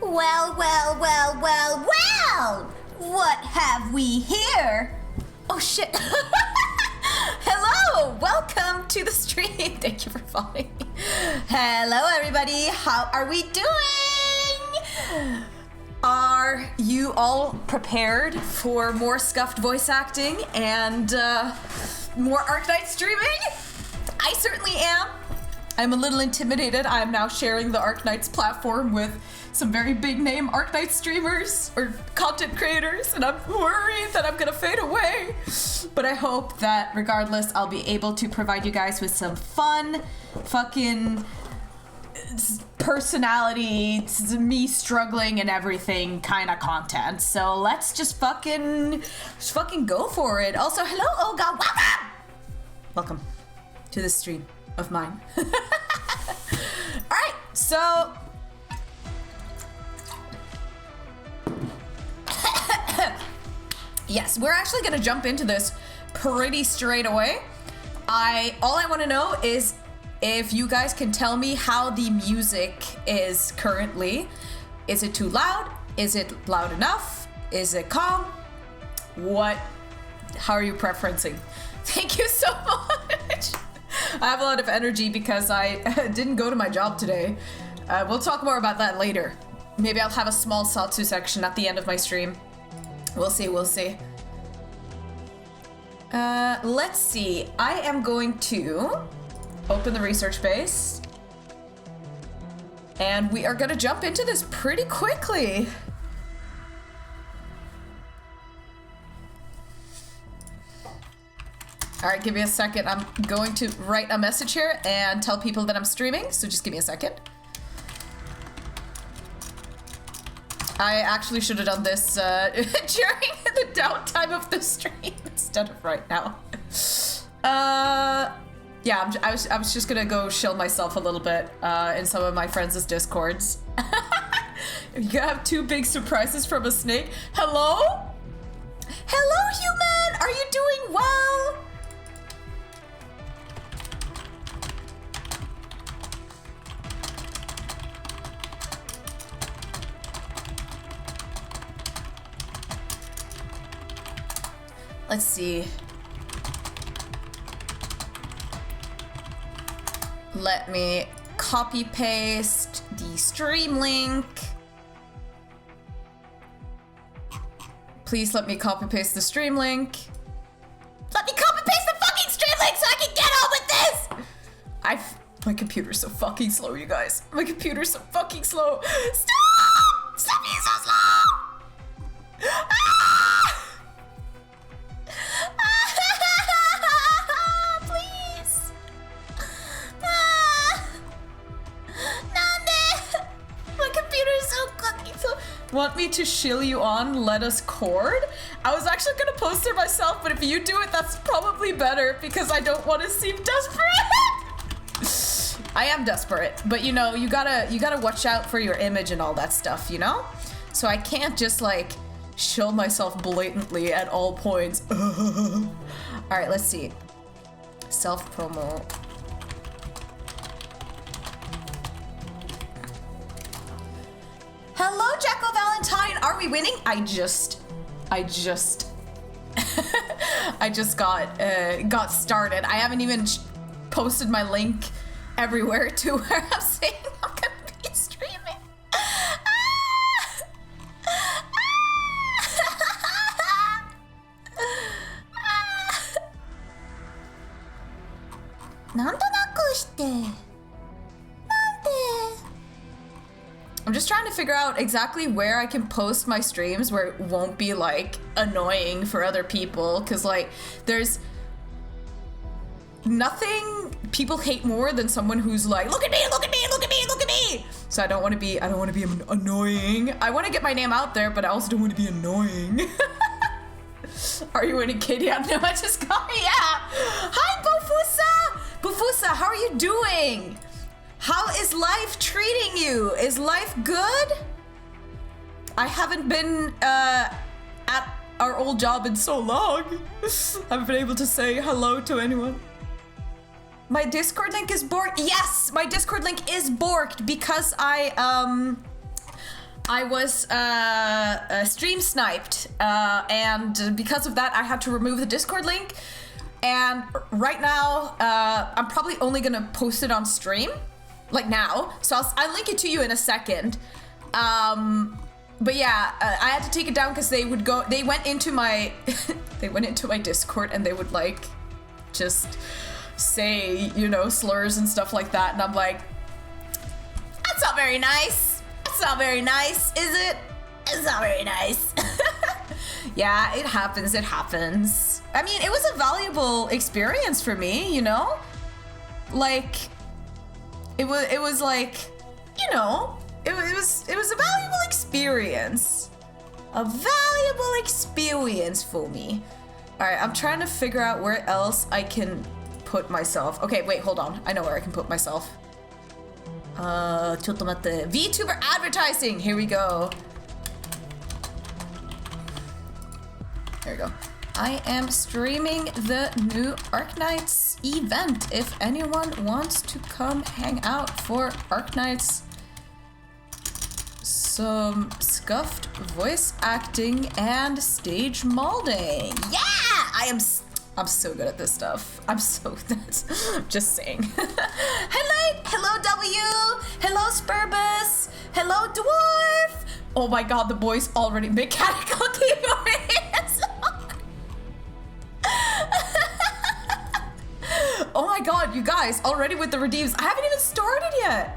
Well, well, well, well, well! What have we here? Oh shit. Hello! Welcome to the stream. Thank you for following me. Hello everybody, how are we doing? Are you all prepared for more scuffed voice acting and more Arknight streaming? I certainly am. I'm a little intimidated. I'm now sharing the Arknight's platform with some very big name Arknight streamers or content creators, and I'm worried that I'm gonna fade away. But I hope that regardless, I'll be able to provide you guys with some fun, fucking personality, me struggling and everything kind of content. So let's just fucking go for it. Also, hello Olga, welcome! Welcome to the stream of mine. Alright, so yes, we're actually gonna jump into this pretty straight away. All I want to know is if you guys can tell me how the music is currently. Is it too loud? Is it loud enough? Is it calm? How are you preferencing? Thank you so much. I have a lot of energy because I didn't go to my job today. We'll talk more about that later. Maybe I'll have a small Satsu section at the end of my stream. We'll see, we'll see. Let's see. I am going to open the research base. And we are gonna jump into this pretty quickly. All right, give me a second. I'm going to write a message here and tell people that I'm streaming, so just give me a second. I actually should have done this during the downtime of the stream instead of right now. Yeah, I was just gonna go shill myself a little bit in some of my friends' discords. You gonna have two big surprises from a snake. Hello? Hello, human! Are you doing well? Let's see. Let me copy paste the stream link. Please let me copy paste the stream link. Let me copy paste the fucking stream link so I can get on with this! My computer's so fucking slow, you guys. My computer's so fucking slow. Stop! Stop being so slow! Ah! Please. My computer is so fucking slow. Want me to shill you on Let Us Cord? I was actually gonna post it myself, but if you do it, that's probably better because I don't want to seem desperate. I am desperate, but you know, you gotta watch out for your image and all that stuff, you know? So I can't just like shill myself blatantly at all points. All right, let's see. Self-promo. Hello, Jacko Valentine. Are we winning? I just got started. I haven't even posted my link everywhere to where I'm saying I'm gonna be streaming. I'm just trying to figure out exactly where I can post my streams where it won't be like annoying for other people, because like there's nothing people hate more than someone who's like, look at me, look at me, look at me, look at me. So I don't want to be annoying. I want to get my name out there, but I also don't want to be annoying. Are you winning, Katie? No, I just got me. Yeah. Hi, Bofusa. Bofusa, how are you doing? How is life treating you? Is life good? I haven't been at our old job in so long. I haven't been able to say hello to anyone. My Discord link is borked. Yes, my Discord link is borked because I I was stream sniped, and because of that, I had to remove the Discord link. And right now, I'm probably only gonna post it on stream, like now. So I'll link it to you in a second. But yeah, I had to take it down because they went into my, they went into my Discord and they would like, just say, you know, slurs and stuff like that. And I'm like, that's not very nice. That's not very nice, is it? It's not very nice. Yeah, it happens, it happens. I mean, it was a valuable experience for me, you know? Like, it was like, you know, it was a valuable experience. A valuable experience for me. All right, I'm trying to figure out where else I can put myself. Okay, wait, hold on. I know where I can put myself. VTuber advertising. Here we go. There we go. I am streaming the new Arknights event. If anyone wants to come hang out for Arknights, some scuffed voice acting and stage molding. Yeah, I'm so good at this stuff. I'm so just saying. Hello W. Hello Spurbus. Hello Dwarf. Oh my God, the boys already mechanical keyboards. Oh my God, you guys already with the redeems. I haven't even started yet.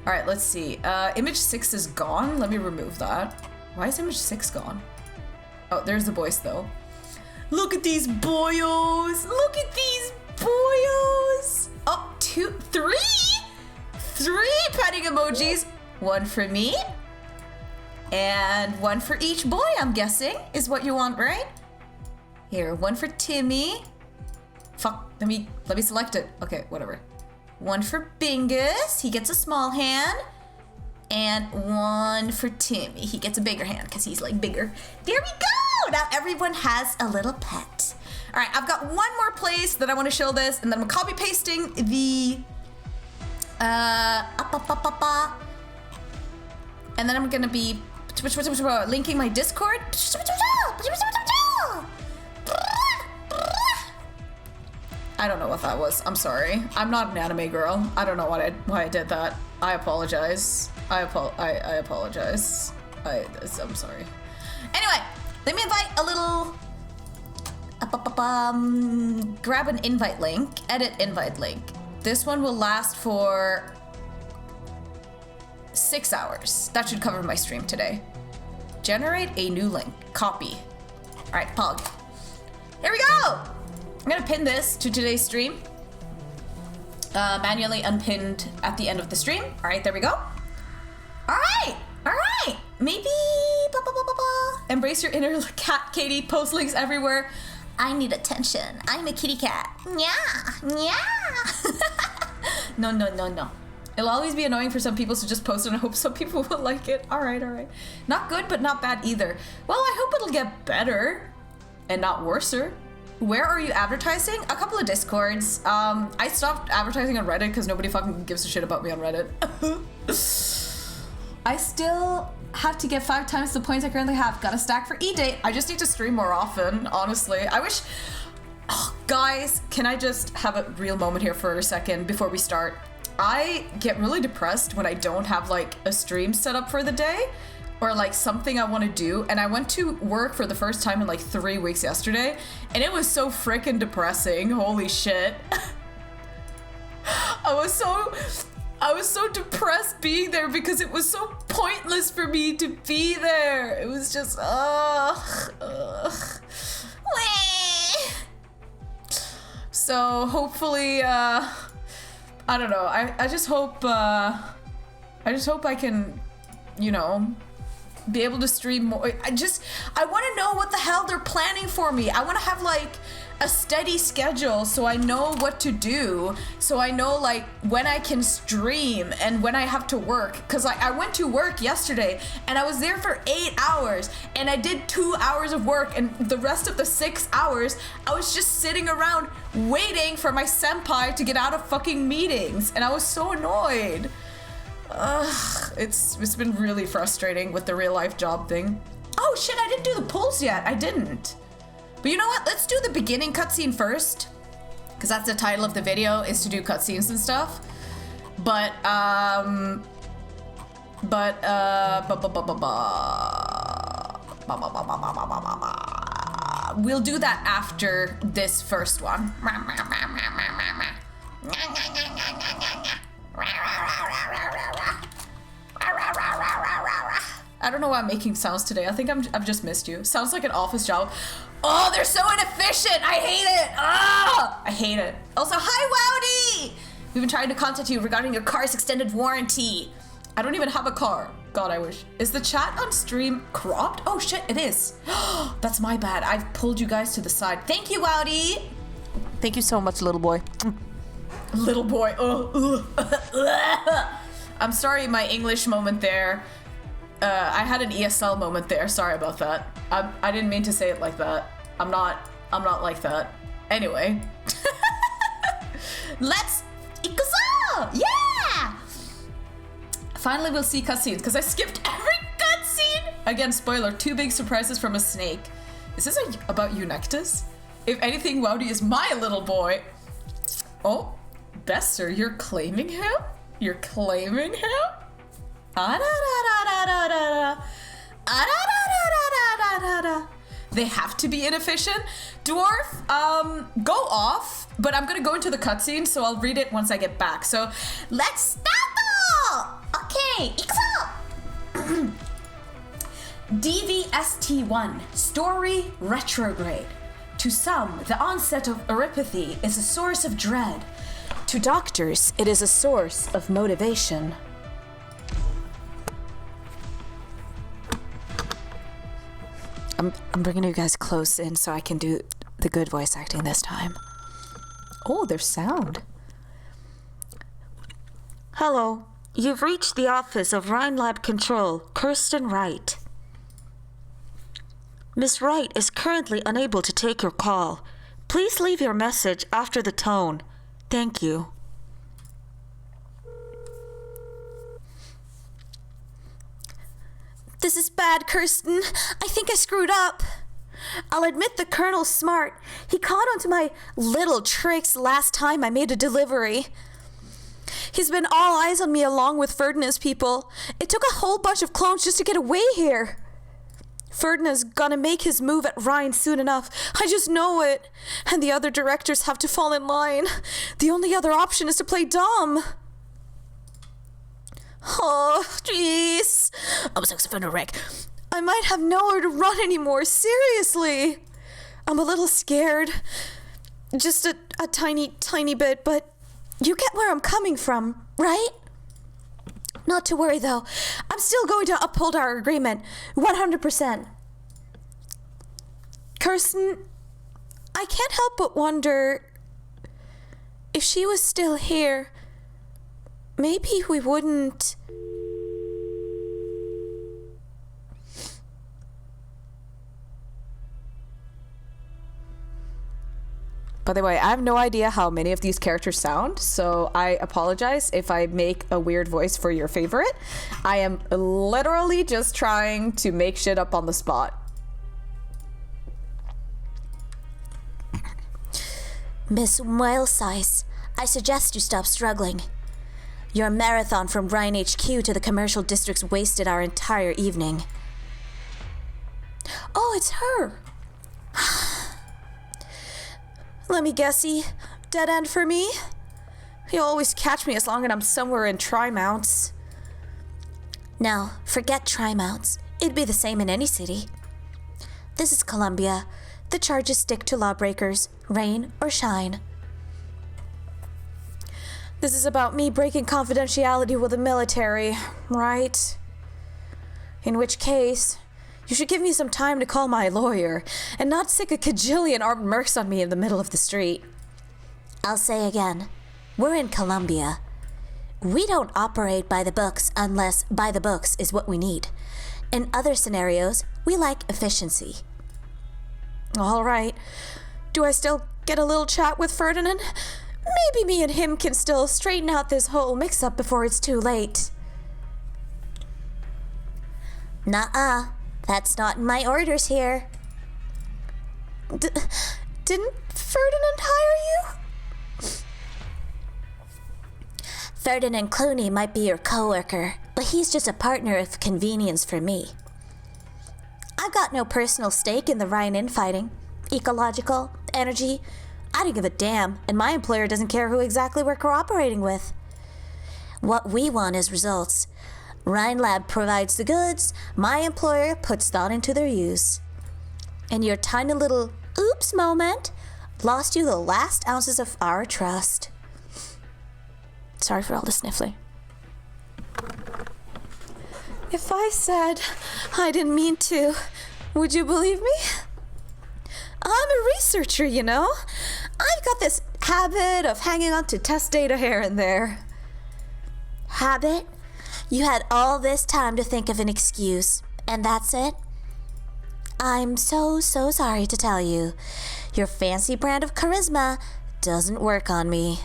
All right, let's see. Image 6 is gone. Let me remove that. Why is image 6 gone? Oh, there's the voice though. Look at these boyos. Look at these boyos. Oh, 3 petting emojis. One for me and one for each boy, I'm guessing, is what you want, right? Here, one for Timmy. Fuck, let me select it. Okay, whatever. One for Bingus, he gets a small hand. And one for Timmy, he gets a bigger hand because he's like bigger. There we go! Now everyone has a little pet. All right, I've got one more place that I want to show this, and then I'm copy pasting the and then I'm gonna be linking my Discord. I don't know what that was. I'm sorry. I'm not an anime girl. I don't know why I did that. I apologize. I apologize. I'm sorry. Anyway, let me invite a little. Grab an invite link. Edit invite link. This one will last for 6 hours. That should cover my stream today. Generate a new link. Copy. All right, Pog. Here we go. I'm gonna pin this to today's stream. Manually unpinned at the end of the stream. All right, there we go. All right. Maybe. Embrace your inner cat, Katie. Post links everywhere. I need attention. I'm a kitty cat. Yeah. No. It'll always be annoying for some people to just post it and I hope some people will like it. All right. Not good, but not bad either. Well, I hope it'll get better and not worser. Where are you advertising? A couple of Discords. I stopped advertising on Reddit because nobody fucking gives a shit about me on Reddit. I still have to get 5 times the points I currently have. Got a stack for E-Date. I just need to stream more often, honestly. I wish... Oh, guys, can I just have a real moment here for a second before we start? I get really depressed when I don't have like a stream set up for the day or like something I want to do. And I went to work for the first time in like 3 weeks yesterday and it was so freaking depressing. Holy shit. I was so depressed being there because it was so pointless for me to be there. It was just, So hopefully, I don't know. I just hope I can, you know, be able to stream more. I want to know what the hell they're planning for me. I want to have like a steady schedule so I know what to do. So I know like when I can stream and when I have to work. Cause I went to work yesterday and I was there for 8 hours and I did 2 hours of work and the rest of the 6 hours I was just sitting around waiting for my senpai to get out of fucking meetings and I was so annoyed. It's been really frustrating with the real life job thing. Oh shit, I didn't do the pulls yet. I didn't. But you know what? Let's do the beginning cutscene first. Because that's the title of the video, is to do cutscenes and stuff. But, we'll do that after this first one. I don't know why I'm making sounds today. I think I've just missed you. Sounds like an office job. Oh, they're so inefficient. I hate it. Ah, I hate it. Also, hi, Wowdy. We've been trying to contact you regarding your car's extended warranty. I don't even have a car. God, I wish. Is the chat on stream cropped? Oh shit, it is. That's my bad. I've pulled you guys to the side. Thank you, Wowdy. Thank you so much, little boy. Little boy. I'm sorry, my English moment there. I had an ESL moment there. Sorry about that. I didn't mean to say it like that. I'm not like that. Anyway. Let's ikuzo! Yeah! Finally, we'll see cutscenes, because I skipped every cutscene! Again, spoiler, 2 big surprises from a snake. Is this about Eunectus? If anything, Wowdy is my little boy. Oh, Bester, you're claiming him? You're claiming him? They have to be inefficient. Dwarf, go off, but I'm gonna go into the cutscene, so I'll read it once I get back. So, let's start! Okay, ikuzo! DVST1, Story Retrograde. To some, the onset of neuropathy is a source of dread. To doctors, it is a source of motivation. I'm bringing you guys close in so I can do the good voice acting this time. Oh, there's sound. Hello. You've reached the office of Rhine Lab Control, Kirsten Wright. Miss Wright is currently unable to take your call. Please leave your message after the tone. Thank you. This is bad, Kirsten. I think I screwed up. I'll admit the Colonel's smart. He caught onto my little tricks last time I made a delivery. He's been all eyes on me along with Ferdinand's people. It took a whole bunch of clones just to get away here. Ferdinand's gonna make his move at Rhine soon enough. I just know it. And the other directors have to fall in line. The only other option is to play dumb. Oh, jeez. I'm a saxophone wreck. I might have nowhere to run anymore, seriously. I'm a little scared. Just a tiny bit, but you get where I'm coming from, right? Not to worry, though. I'm still going to uphold our agreement, 100%. Kirsten, I can't help but wonder if she was still here, maybe we wouldn't... By the way, I have no idea how many of these characters sound, so I apologize if I make a weird voice for your favorite. I am literally just trying to make shit up on the spot. Miss Whalesize, I suggest you stop struggling. Your marathon from Rhine HQ to the commercial districts wasted our entire evening. Oh, it's her. Let me guessy. Dead end for me? You always catch me as long as I'm somewhere in Tri-Mounts. Now, forget Tri-Mounts. It'd be the same in any city. This is Columbia. The charges stick to lawbreakers, rain or shine. This is about me breaking confidentiality with the military, right? In which case, you should give me some time to call my lawyer and not sick a cajillion armed mercs on me in the middle of the street. I'll say again, we're in Columbia. We don't operate by the books unless by the books is what we need. In other scenarios, we like efficiency. All right. Do I still get a little chat with Ferdinand? Maybe me and him can still straighten out this whole mix-up before it's too late. Nuh-uh. That's not in my orders here. Didn't Ferdinand hire you? Ferdinand Clooney might be your coworker, but he's just a partner of convenience for me. I've got no personal stake in the Rhine infighting. Ecological, energy, I don't give a damn, and my employer doesn't care who exactly we're cooperating with. What we want is results. Rhine Lab provides the goods, my employer puts thought into their use. And your tiny little oops moment lost you the last ounces of our trust. Sorry for all the sniffling. If I said I didn't mean to, would you believe me? I'm a researcher, you know. I've got this habit of hanging on to test data here and there. Habit? You had all this time to think of an excuse, and that's it? I'm so sorry to tell you. Your fancy brand of charisma doesn't work on me.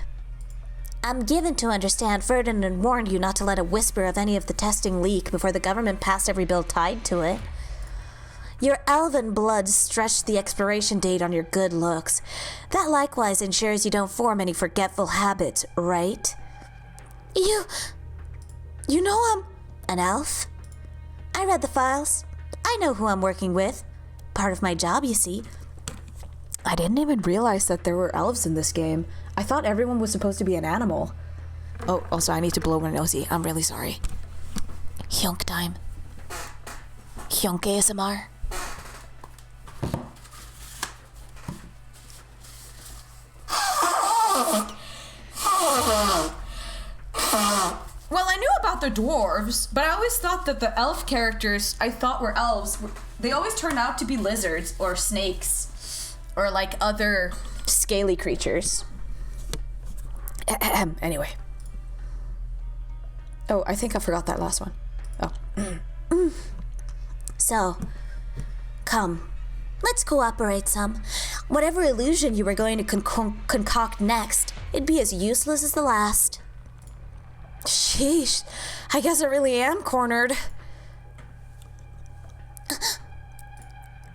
I'm given to understand Ferdinand warned you not to let a whisper of any of the testing leak before the government passed every bill tied to it. Your elven blood stretched the expiration date on your good looks. That likewise ensures you don't form any forgetful habits, right? You know I'm an elf. I read the files. I know who I'm working with. Part of my job, you see. I didn't even realize that there were elves in this game. I thought everyone was supposed to be an animal. Oh, also, I need to blow my nosy. I'm really sorry. Hyunk time. Hyunk ASMR. Well, I knew about the dwarves, but I always thought that the elf characters I thought were elves, they always turned out to be lizards or snakes or like other scaly creatures. Anyway. Oh, I think I forgot that last one. Oh. So, come. Let's cooperate some. Whatever illusion you were going to concoct next, it'd be as useless as the last. Sheesh. I guess I really am cornered.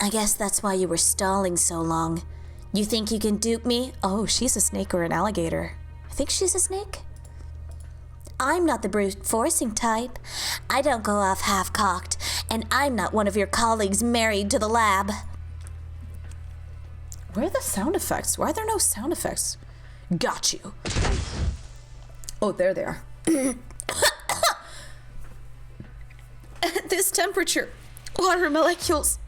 I guess that's why you were stalling so long. You think you can dupe me? Oh, she's a snake or an alligator. I think she's a snake. I'm not the brute forcing type. I don't go off half-cocked, and I'm not one of your colleagues married to the lab. Where are the sound effects? Why are there no sound effects? Got you. Oh, there they are. At this temperature, water molecules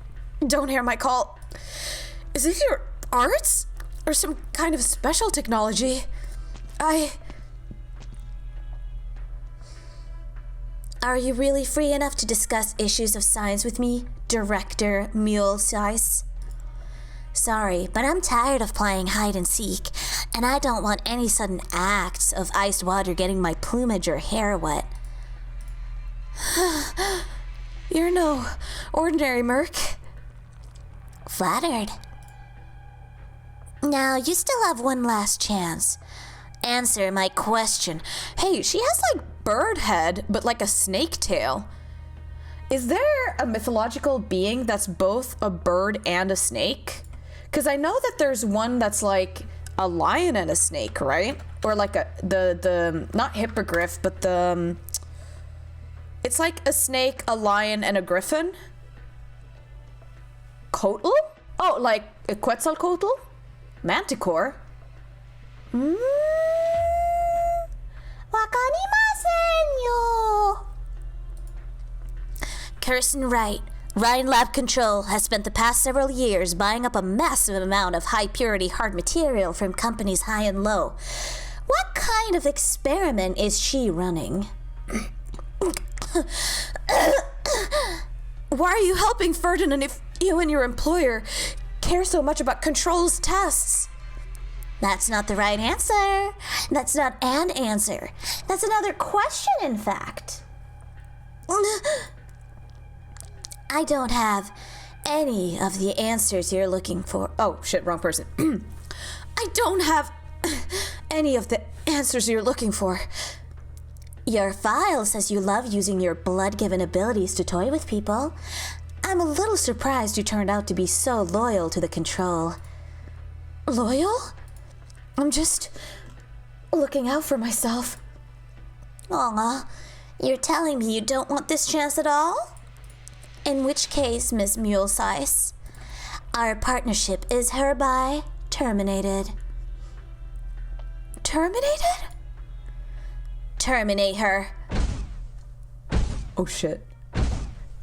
don't hear my call. Is it your arts or some kind of special technology? Are you really free enough to discuss issues of science with me, Director Mulesize? Sorry, but I'm tired of playing hide and seek, and I don't want any sudden acts of iced water getting my plumage or hair wet. You're no ordinary merc. Flattered. Now, you still have one last chance. Answer my question. Hey, she has like bird head, but like a snake tail. Is there a mythological being that's both a bird and a snake? Because I know that there's one that's like a lion and a snake, right? Or like the not hippogriff, but it's like a snake, a lion, and a griffin. Coatl? Oh, like a Quetzalcoatl? Manticore? Wakanimasen yo. Kirsten Wright, Rhine Lab Control, has spent the past several years buying up a massive amount of high-purity hard material from companies high and low. What kind of experiment is she running? Why are you helping Ferdinand if you and your employer care so much about Control's tests? That's not the right answer. That's not an answer. That's another question, in fact. I don't have any of the answers you're looking for. Oh, shit, wrong person. I don't have any of the answers you're looking for. Your file says you love using your blood-given abilities to toy with people. I'm a little surprised you turned out to be so loyal to the Control. Loyal? I'm just looking out for myself. Aw, you're telling me you don't want this chance at all? In which case, Miss Mulesize, our partnership is hereby terminated. Terminated? Terminate her. Oh shit.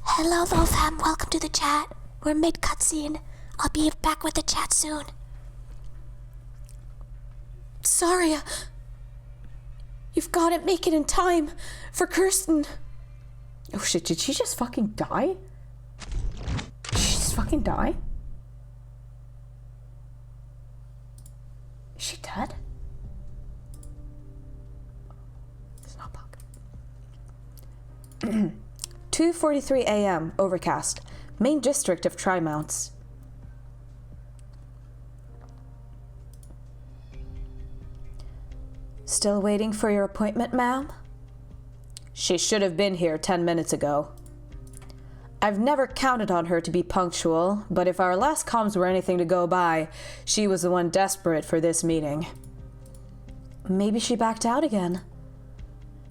Hello, though, fam. Welcome to the chat. We're mid-cutscene. I'll be back with the chat soon. Sorry, you've got to make it in time for Kirsten. Oh shit, did she just fucking die? Did she just fucking die? Is she dead? It's not bug. 2:43 a.m. Overcast. Main district of Tri-Mounts. Still waiting for your appointment, ma'am? She should have been here 10 minutes ago. I've never counted on her to be punctual, but if our last comms were anything to go by, she was the one desperate for this meeting. Maybe she backed out again.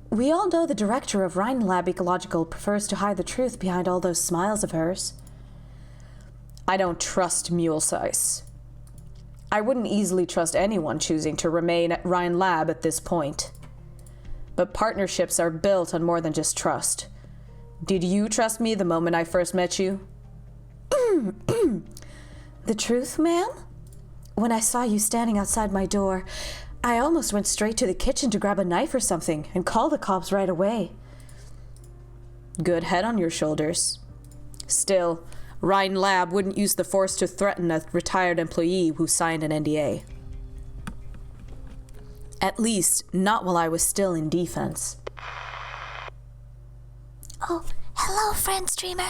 We all know the director of Rhine Lab Ecological prefers to hide the truth behind all those smiles of hers. I don't trust Mulesize. I wouldn't easily trust anyone choosing to remain at Rhine Lab at this point. But partnerships are built on more than just trust. Did you trust me the moment I first met you? The truth, ma'am? When I saw you standing outside my door, I almost went straight to the kitchen to grab a knife or something and call the cops right away. Good head on your shoulders. Still, Rhine Lab wouldn't use the force to threaten a retired employee who signed an NDA. At least, not while I was still in defense. Oh, hello, friend streamer.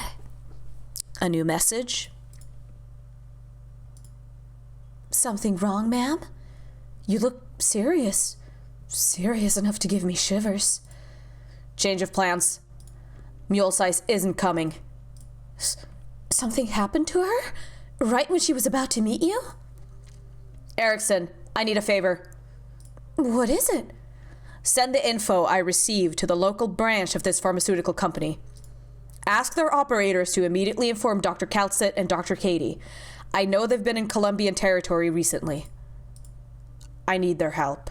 A new message? Something wrong, ma'am? You look serious. Serious enough to give me shivers. Change of plans. Mulesize isn't coming. Something happened to her? Right when she was about to meet you? Erickson, I need a favor. What is it? Send the info I received to the local branch of this pharmaceutical company. Ask their operators to immediately inform Dr. Kaltzit and Dr. Katie. I know they've been in Colombian territory recently. I need their help.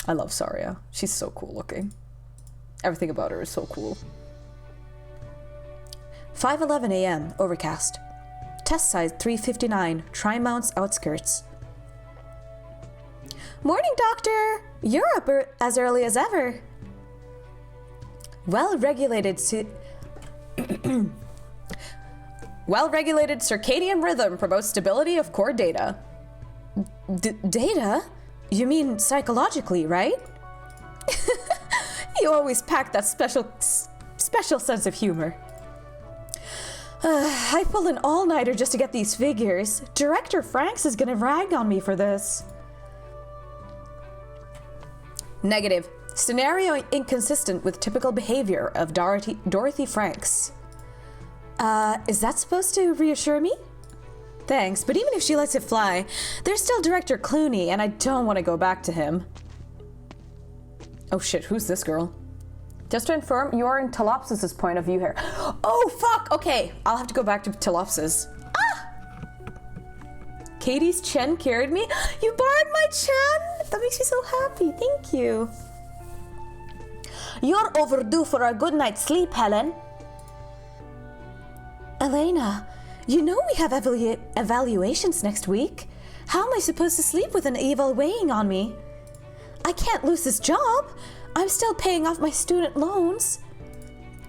I love Saria. She's so cool looking. Everything about her is so cool. 5:11 a.m. Overcast. Test size 359. Tri-Mounts outskirts. Morning, Doctor! You're up as early as ever. Well-regulated circadian rhythm promotes stability of core data. Data? You mean psychologically, right? You always pack that special sense of humor. I pulled an all-nighter just to get these figures. Director Franks is gonna rag on me for this. Negative. Scenario inconsistent with typical behavior of Dorothy Franks. Is that supposed to reassure me? Thanks, but even if she lets it fly, there's still Director Clooney, and I don't want to go back to him. Oh shit, who's this girl? Just to inform, you're in Telopsis' point of view here. Oh fuck! Okay, I'll have to go back to Telopsis. Ah! Katie's Chen carried me? You borrowed my Chen? That makes me so happy, thank you. You're overdue for a good night's sleep, Helen. Elena, you know we have evaluations next week. How am I supposed to sleep with an eval weighing on me? I can't lose this job. I'm still paying off my student loans.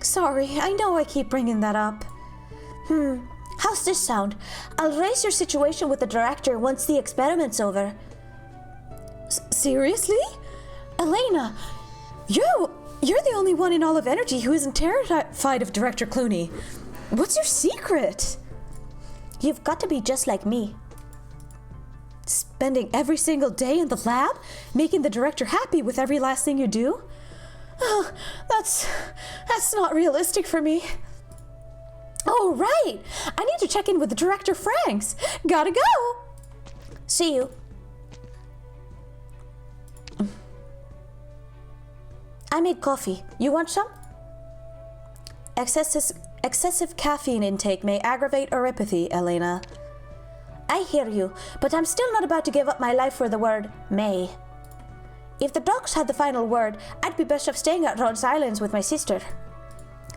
Sorry, I know I keep bringing that up. How's this sound? I'll raise your situation with the director once the experiment's over. Seriously? Elena, you're the only one in all of Energy who isn't terrified of Director Clooney. What's your secret? You've got to be just like me. Spending every single day in the lab? Making the director happy with every last thing you do? Oh, that's not realistic for me. Oh, right. I need to check in with the director, Franks. Gotta go. See you. I made coffee. You want some? Excessive caffeine intake may aggravate oropathy, Elena. I hear you, but I'm still not about to give up my life for the word may. If the docs had the final word, I'd be best off staying at Rhodes Islands with my sister.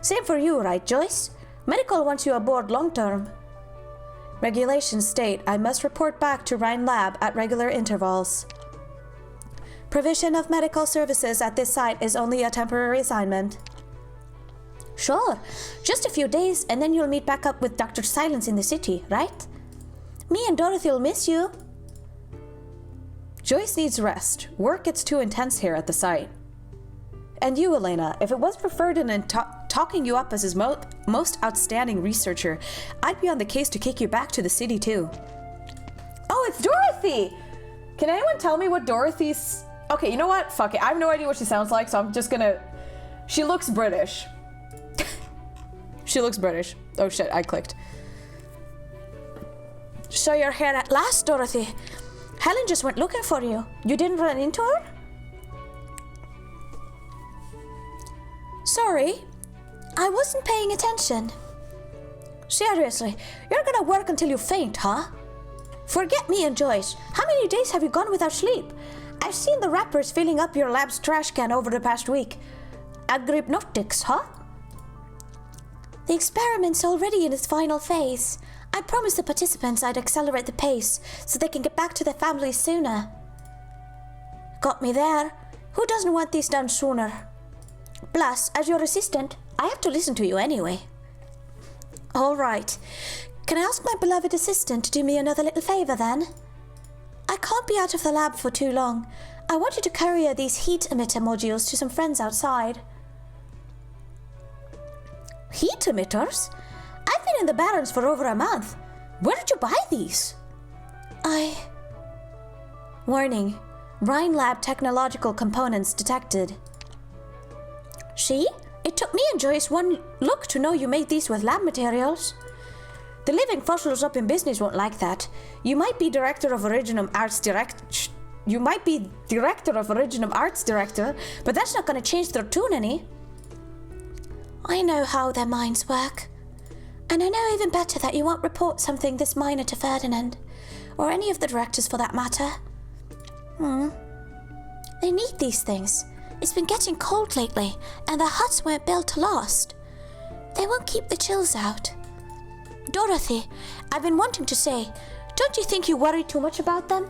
Same for you, right, Joyce? Medical wants you aboard long term. Regulations state I must report back to Rhine Lab at regular intervals. Provision of medical services at this site is only a temporary assignment. Sure, just a few days and then you'll meet back up with Dr. Silence in the city, right? Me and Dorothy will miss you. Joyce needs rest. Work gets too intense here at the site. And you, Elena, if it was for Ferdinand talking you up as his most outstanding researcher, I'd be on the case to kick you back to the city too. Oh, it's Dorothy! Can anyone tell me what Dorothy's... Okay, you know what? Fuck it. I have no idea what she sounds like, so I'm just gonna... She looks British. She looks British. Oh shit, I clicked. So you're here at last, Dorothy. Helen just went looking for you. You didn't run into her? Sorry, I wasn't paying attention. Seriously, you're gonna work until you faint, huh? Forget me and Joyce. How many days have you gone without sleep? I've seen the wrappers filling up your lab's trash can over the past week. Agrypnotics, huh? The experiment's already in its final phase. I promised the participants I'd accelerate the pace so they can get back to their families sooner. Got me there. Who doesn't want this done sooner? Plus, as your assistant, I have to listen to you anyway. All right. Can I ask my beloved assistant to do me another little favor then? I can't be out of the lab for too long. I want you to courier these heat emitter modules to some friends outside. Heat emitters? I've been in the Barrens for over a month. Where did you buy these? Warning. Rhine Lab technological components detected. See? It took me and Joyce one look to know you made these with lab materials. The living fossils up in business won't like that. You might be director of Originum Arts Director, but that's not going to change their tune any. I know how their minds work. And I know even better that you won't report something this minor to Ferdinand, or any of the directors for that matter. They need these things. It's been getting cold lately, and the huts weren't built to last. They won't keep the chills out. Dorothy, I've been wanting to say, don't you think you worry too much about them?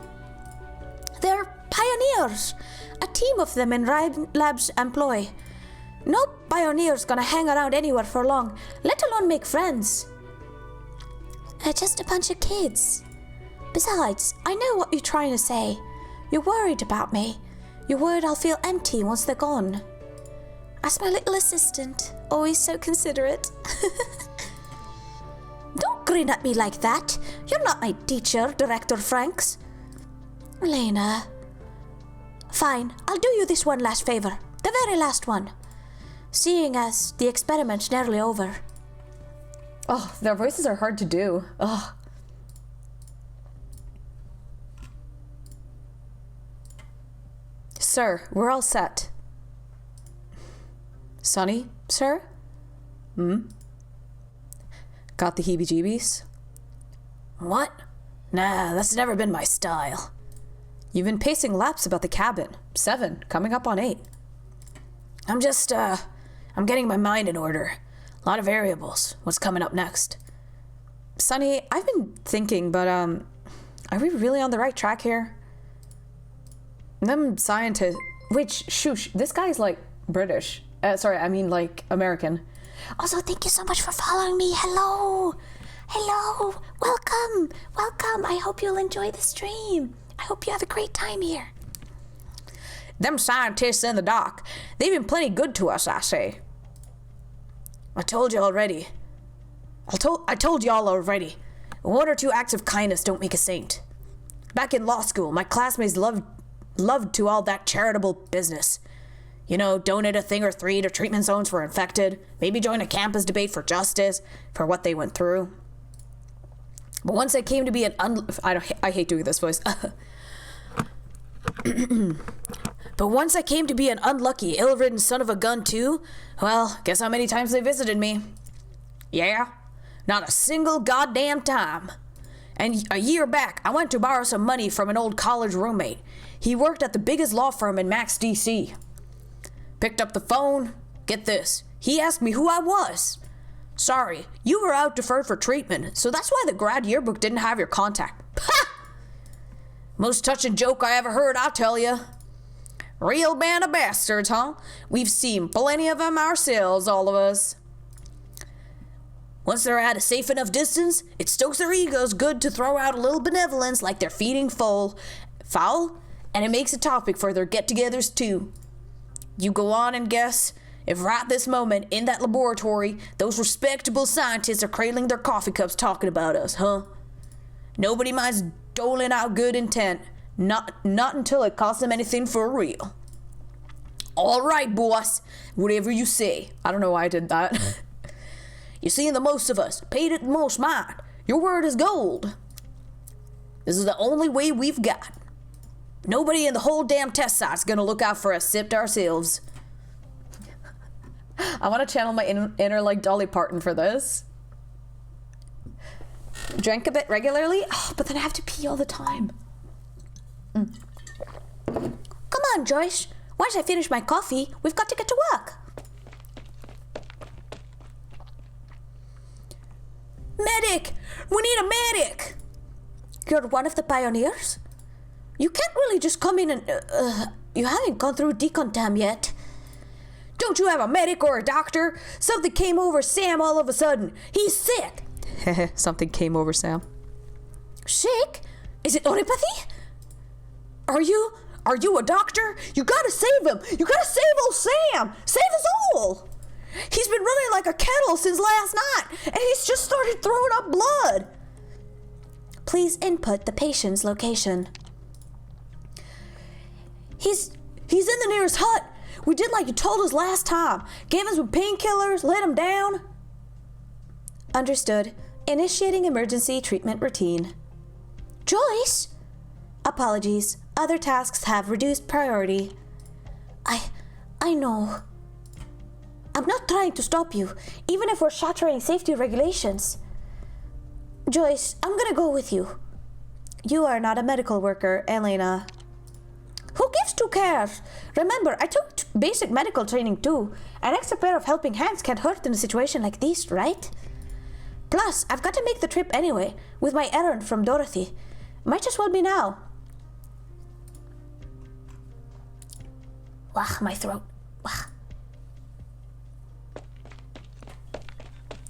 They're pioneers, a team of them in Rhine Lab's employ. No pioneer's gonna hang around anywhere for long, let alone make friends. They're just a bunch of kids. Besides, I know what you're trying to say. You're worried about me. You're worried I'll feel empty once they're gone. As my little assistant, always so considerate. Don't grin at me like that. You're not my teacher, Director Franks. Elena. Fine, I'll do you this one last favor. The very last one. Seeing as the experiment's nearly over. Oh, their voices are hard to do. Ugh. Sir, we're all set. Sonny, sir? Got the heebie-jeebies? What? Nah, that's never been my style. You've been pacing laps about the cabin. 7, coming up on 8. I'm getting my mind in order. A lot of variables. What's coming up next? Sonny, I've been thinking, but, are we really on the right track here? Them scientists... Wait, shush. This guy's, like, British. Sorry, I mean, like, American. Also, thank you so much for following me. Hello. Hello. Welcome. Welcome. I hope you'll enjoy the stream. I hope you have a great time here. Them scientists in the dock, they've been plenty good to us, I say. I told you already. I told y'all already. 1 or 2 acts of kindness don't make a saint. Back in law school, my classmates loved to all that charitable business. You know, donate a thing or three to treatment zones for infected, maybe join a campus debate for justice, for what they went through. But once I came to be I hate doing this voice. But once I came to be an unlucky, ill-ridden son of a gun too, well, guess how many times they visited me? Yeah, not a single goddamn time. And a year back, I went to borrow some money from an old college roommate. He worked at the biggest law firm in Max, D.C. Picked up the phone. Get this. He asked me who I was. Sorry, you were out deferred for treatment, so that's why the grad yearbook didn't have your contact. Ha! Most touching joke I ever heard, I'll tell you. Real band of bastards, huh? We've seen plenty of them ourselves, all of us. Once they're at a safe enough distance, it stokes their egos good to throw out a little benevolence like they're feeding foul, and it makes a topic for their get-togethers too. You go on and guess if right this moment in that laboratory, those respectable scientists are cradling their coffee cups talking about us, huh? Nobody minds doling out good intent, not until it costs them anything for real. All right, boss, whatever you say. I don't know why I did that. You seen the most of us, paid it the most mind. Your word is gold. This is the only way we've got. Nobody in the whole damn test site's gonna look out for us except ourselves. I want to channel my inner like Dolly Parton for this. Drink a bit regularly, but then I have to pee all the time. Come on, Joyce. Once I finish my coffee, we've got to get to work. Medic! We need a medic! You're one of the pioneers? You can't really just come in and... you haven't gone through decontam yet. Don't you have a medic or a doctor? Something came over Sam all of a sudden. He's sick. Something came over Sam. Sick? Is it oripathy? Are you a doctor? You gotta save him. You gotta save old Sam. Save us all. He's been running like a kettle since last night, and he's just started throwing up blood. Please input the patient's location. He's in the nearest hut. We did like you told us last time. Gave him some painkillers, let him down. Understood. Initiating emergency treatment routine. Joyce! Apologies. Other tasks have reduced priority. I know. I'm not trying to stop you, even if we're shattering safety regulations. Joyce, I'm gonna go with you. You are not a medical worker, Elena. Who gives two cares? Remember, I took basic medical training too. An extra pair of helping hands can't hurt in a situation like this, right? Plus, I've got to make the trip anyway, with my errand from Dorothy. Might as well be now. Wah, my throat. Wah.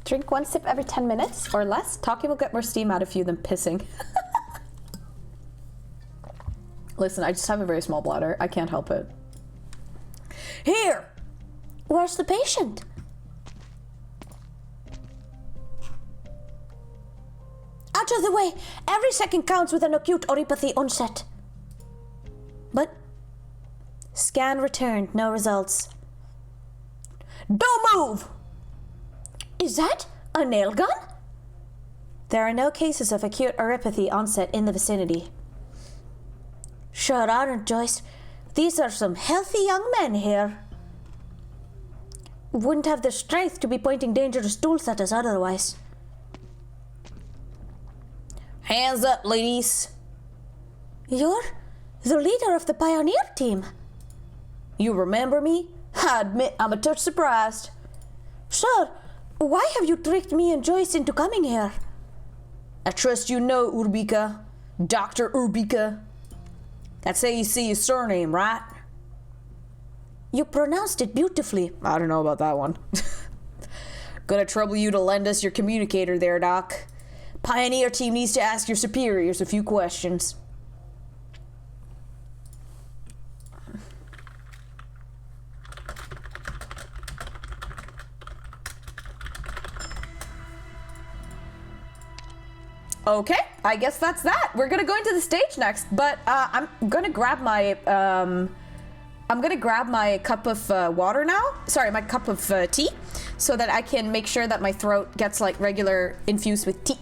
Drink one sip every 10 minutes or less. Talking will get more steam out of you than pissing. Listen, I just have a very small bladder. I can't help it. Here! Where's the patient? Out of the way! Every second counts with an acute oripathy onset. But... Scan returned, no results. Don't move! Is that a nail gun? There are no cases of acute oripathy onset in the vicinity. Sure aren't, Joyce. These are some healthy young men here. Wouldn't have the strength to be pointing dangerous tools at us otherwise. Hands up, ladies. You're the leader of the pioneer team. You remember me? I admit I'm a touch surprised. Sir, why have you tricked me and Joyce into coming here? I trust you know Urbika. Dr. Urbika. That's how you say your surname, right? You pronounced it beautifully. I don't know about that one. Gonna trouble you to lend us your communicator there, Doc. Pioneer team needs to ask your superiors a few questions. Okay, I guess that's that. We're gonna go into the stage next, but I'm gonna grab my cup of water now. Sorry, my cup of tea, so that I can make sure that my throat gets like regular infused with tea.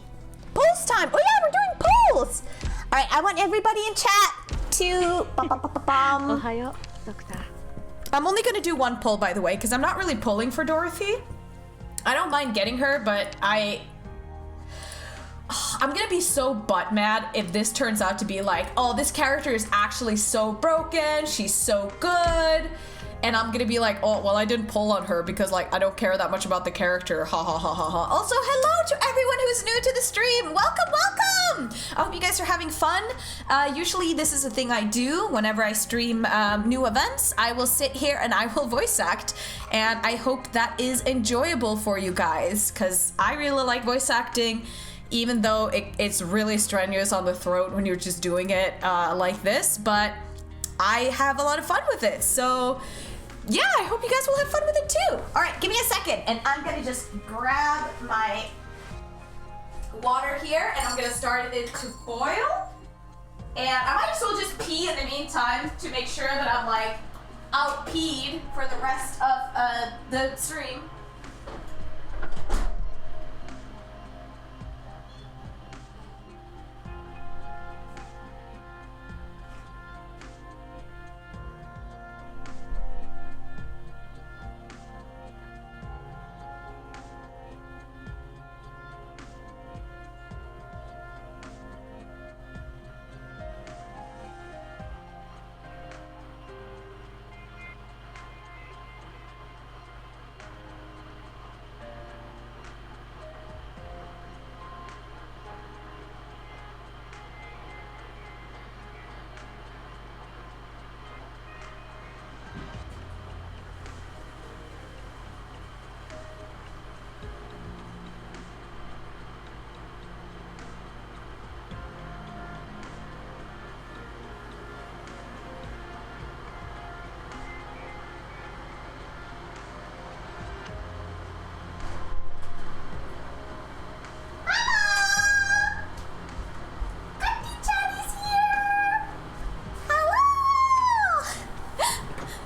Polls time! Oh yeah, we're doing polls! Alright, I want everybody in chat to... I'm only gonna do one poll, by the way, because I'm not really pulling for Dorothy. I don't mind getting her, but I'm gonna be so butt mad if this turns out to be like, oh, this character is actually so broken, she's so good, and I'm gonna be like, oh, well, I didn't pull on her because like I don't care that much about the character, ha ha ha ha ha. Also, hello to everyone who's new to the stream. Welcome, welcome. I hope you guys are having fun. Usually this is a thing I do whenever I stream new events. I will sit here and I will voice act, and I hope that is enjoyable for you guys, because I really like voice acting, even though it's really strenuous on the throat when you're just doing it like this, but I have a lot of fun with it. So yeah, I hope you guys will have fun with it too. All right, give me a second, and I'm gonna just grab my water here, and I'm gonna start it to boil. And I might as well just pee in the meantime to make sure that I'm like out peed for the rest of the stream.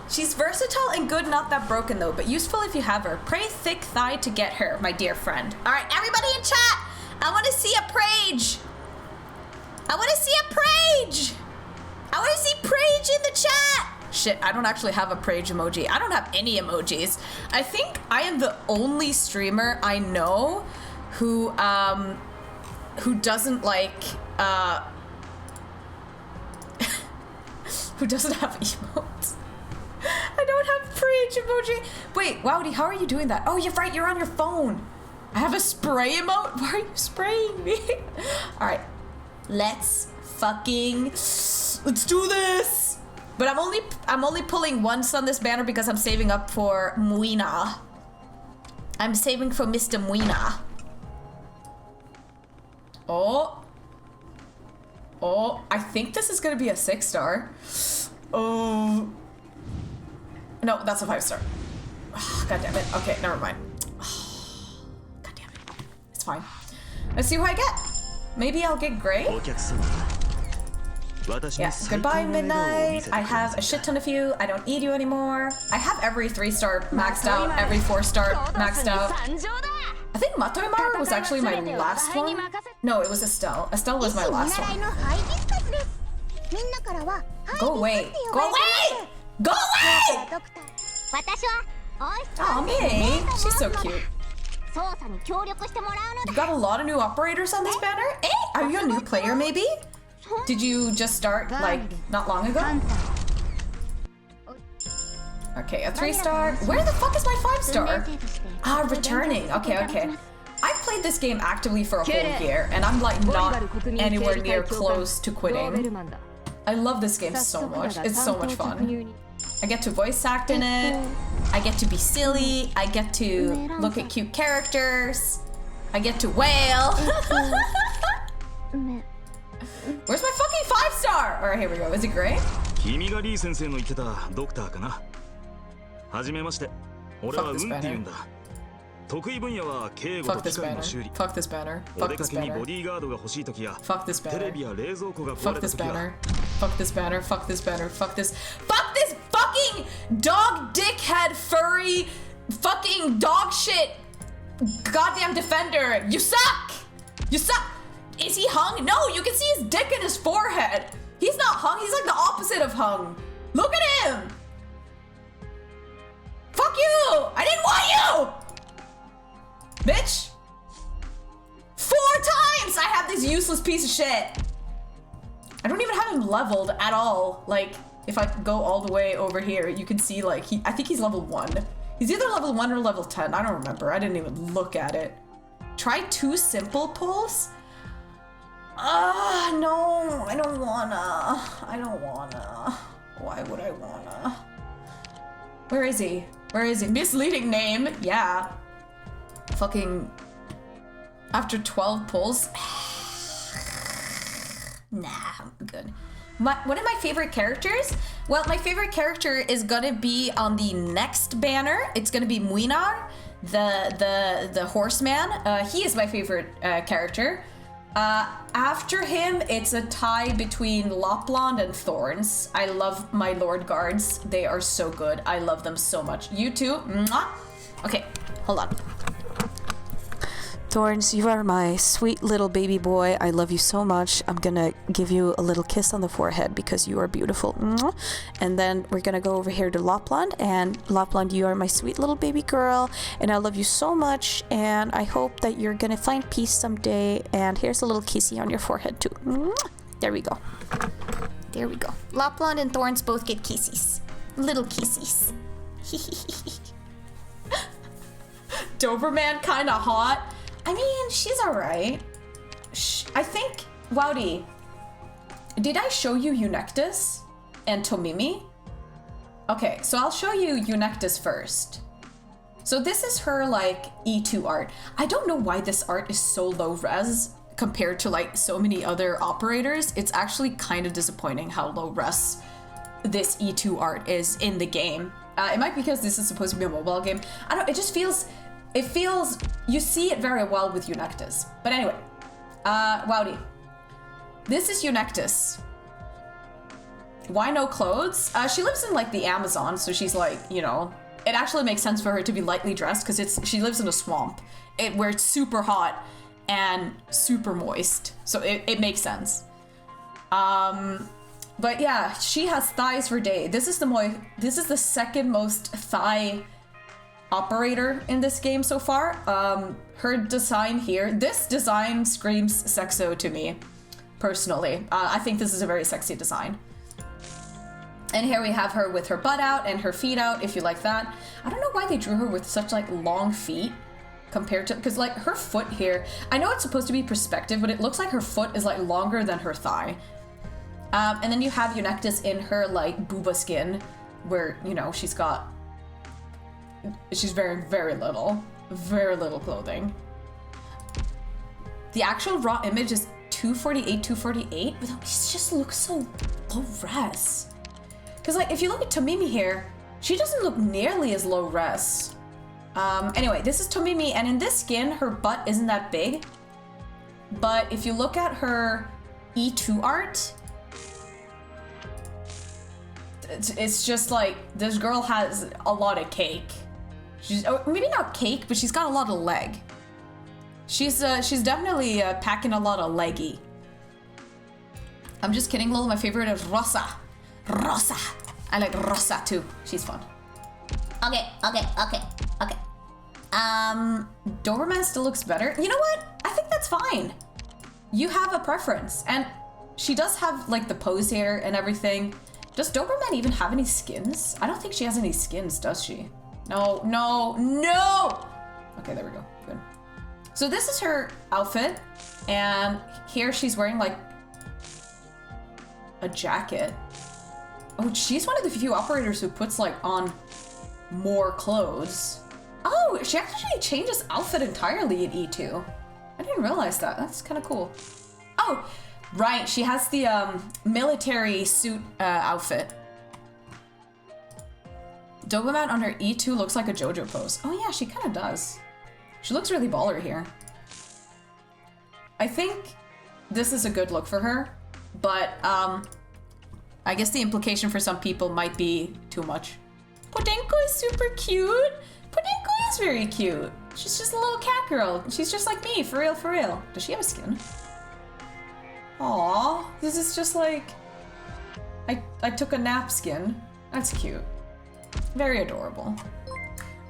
She's versatile and good, not that broken though, but useful if you have her. Pray thick thigh to get her, my dear friend. All right, everybody in chat, I want to see a prage. I want to see a prage. I want to see prage in the chat. Shit, I don't actually have a prage emoji. I don't have any emojis. I think I am the only streamer I know who doesn't like, who doesn't have emotes. I don't have preach emoji. Wait, Wowdy, how are you doing that? Oh, you're right, you're on your phone. I have a spray emote? Why are you spraying me? All right, let's do this. But I'm only pulling once on this banner because I'm saving up for Muina. I'm saving for Mr. Muina. Oh, I think this is gonna be a 6-star. Oh. No, that's a 5-star. God damn it. Okay, never mind. God damn it. It's fine. Let's see who I get. Maybe I'll get Gray? Yeah, goodbye, Midnight. I have a shit ton of you. I don't need you anymore. I have every 3-star maxed out, every 4-star maxed out. I think Matoimaru was actually my last one. No, it was Estelle. Estelle was my last one. Go away. Go away! Go away! Oh, May. She's so cute. You got a lot of new operators on this banner? Hey, are you a new player maybe? Did you just start like not long ago? Okay, a 3-star. Where the fuck is my 5-star? Ah, returning. Okay, okay. I've played this game actively for a whole year, and I'm like not anywhere near close to quitting. I love this game so much. It's so much fun. I get to voice act in it. I get to be silly. I get to look at cute characters. I get to wail. Where's my fucking 5-star? Alright, here we go. Is it Gray? Fuck this banner. 得意分野は警護 Fuck と this 機械 banner. の修理 Fuck this banner. お Fuck 出か this けに banner. ボディーガードが欲しい時や Fuck this テレ banner. ビや冷蔵庫が壊 Fuck れた this 時は banner. Fuck this banner. Fuck this banner. Fuck this. Fuck this fucking dog dickhead furry fucking dog shit goddamn defender. You suck! You suck! Is he hung? No, you can see his dick in his forehead. He's not hung. He's like the opposite of hung. Look at him! Fuck you! I didn't want you! Bitch! 4 times I have this useless piece of shit. I don't even have him leveled at all. Like, if I go all the way over here, you can see like I think he's level 1. He's either level 1 or level 10. I don't remember. I didn't even look at it. Try 2 simple pulls? No, I don't wanna. I don't wanna. Why would I wanna? Where is he? Where is he? Misleading name. Yeah. Fucking. After 12 pulls. Nah, I'm good. One of my favorite characters? Well, my favorite character is gonna be on the next banner. It's gonna be Muinar, the horseman. He is my favorite character. After him, it's a tie between Loplond and Thorns. I love my Lord Guards. They are so good. I love them so much. You too. Mwah. Okay, hold on. Thorns, you are my sweet little baby boy. I love you so much. I'm gonna give you a little kiss on the forehead because you are beautiful. Mwah. And then we're gonna go over here to Loplond. And Loplond, you are my sweet little baby girl. And I love you so much. And I hope that you're gonna find peace someday. And here's a little kissy on your forehead too. Mwah. There we go. There we go. Loplond and Thorns both get kisses. Little kisses. Doberman kinda hot. I mean, she's alright. I think, Wowdy, did I show you Eunectus and Tomimi? Okay, so I'll show you Eunectus first. So this is her, like, E2 art. I don't know why this art is so low res compared to, like, so many other operators. It's actually kind of disappointing how low res this E2 art is in the game. It might be because this is supposed to be a mobile game. I don't know, it just feels... you see it very well with Eunectus. But anyway, Wowdy. This is Eunectus. Why no clothes? She lives in like the Amazon, so she's like, you know, it actually makes sense for her to be lightly dressed because she lives in a swamp where it's super hot and super moist. So it makes sense. But yeah, she has thighs for days. This is the second most thigh operator in this game so far. Her design here, this design screams sexo to me, personally. I think this is a very sexy design. And here we have her with her butt out and her feet out, if you like that. I don't know why they drew her with such like long feet compared to, because like her foot here, I know it's supposed to be perspective, but it looks like her foot is like longer than her thigh. And then you have Eunectus in her like booba skin, where, you know, she's very, very little clothing. The actual raw image is 248, but it just looks so low res. Because like, if you look at Tomimi here, she doesn't look nearly as low res. Anyway, this is Tomimi, and in this skin, her butt isn't that big. But if you look at her E2 art, it's just like, this girl has a lot of cake. Maybe not cake, but she's got a lot of leg. She's definitely packing a lot of leggy. I'm just kidding, Lil. My favorite is Rosa. Rosa. I like Rosa too. She's fun. Okay. Doberman still looks better. You know what? I think that's fine. You have a preference, and she does have like the pose here and everything. Does Doberman even have any skins? I don't think she has any skins, does she? No. Okay, there we go. Good. So this is her outfit, and here she's wearing like a jacket. Oh, she's one of the few operators who puts like on more clothes. Oh, she actually changes outfit entirely in E2. I didn't realize that. That's kind of cool. Oh, right. She has the military suit outfit. Doberman on her E2 looks like a JoJo pose. Oh yeah, she kind of does. She looks really baller here. I think this is a good look for her, but I guess the implication for some people might be too much. Podenko is super cute. Podenko is very cute. She's just a little cat girl. She's just like me, for real, for real. Does she have a skin? Aww, this is just like... I took a nap skin. That's cute. Very adorable.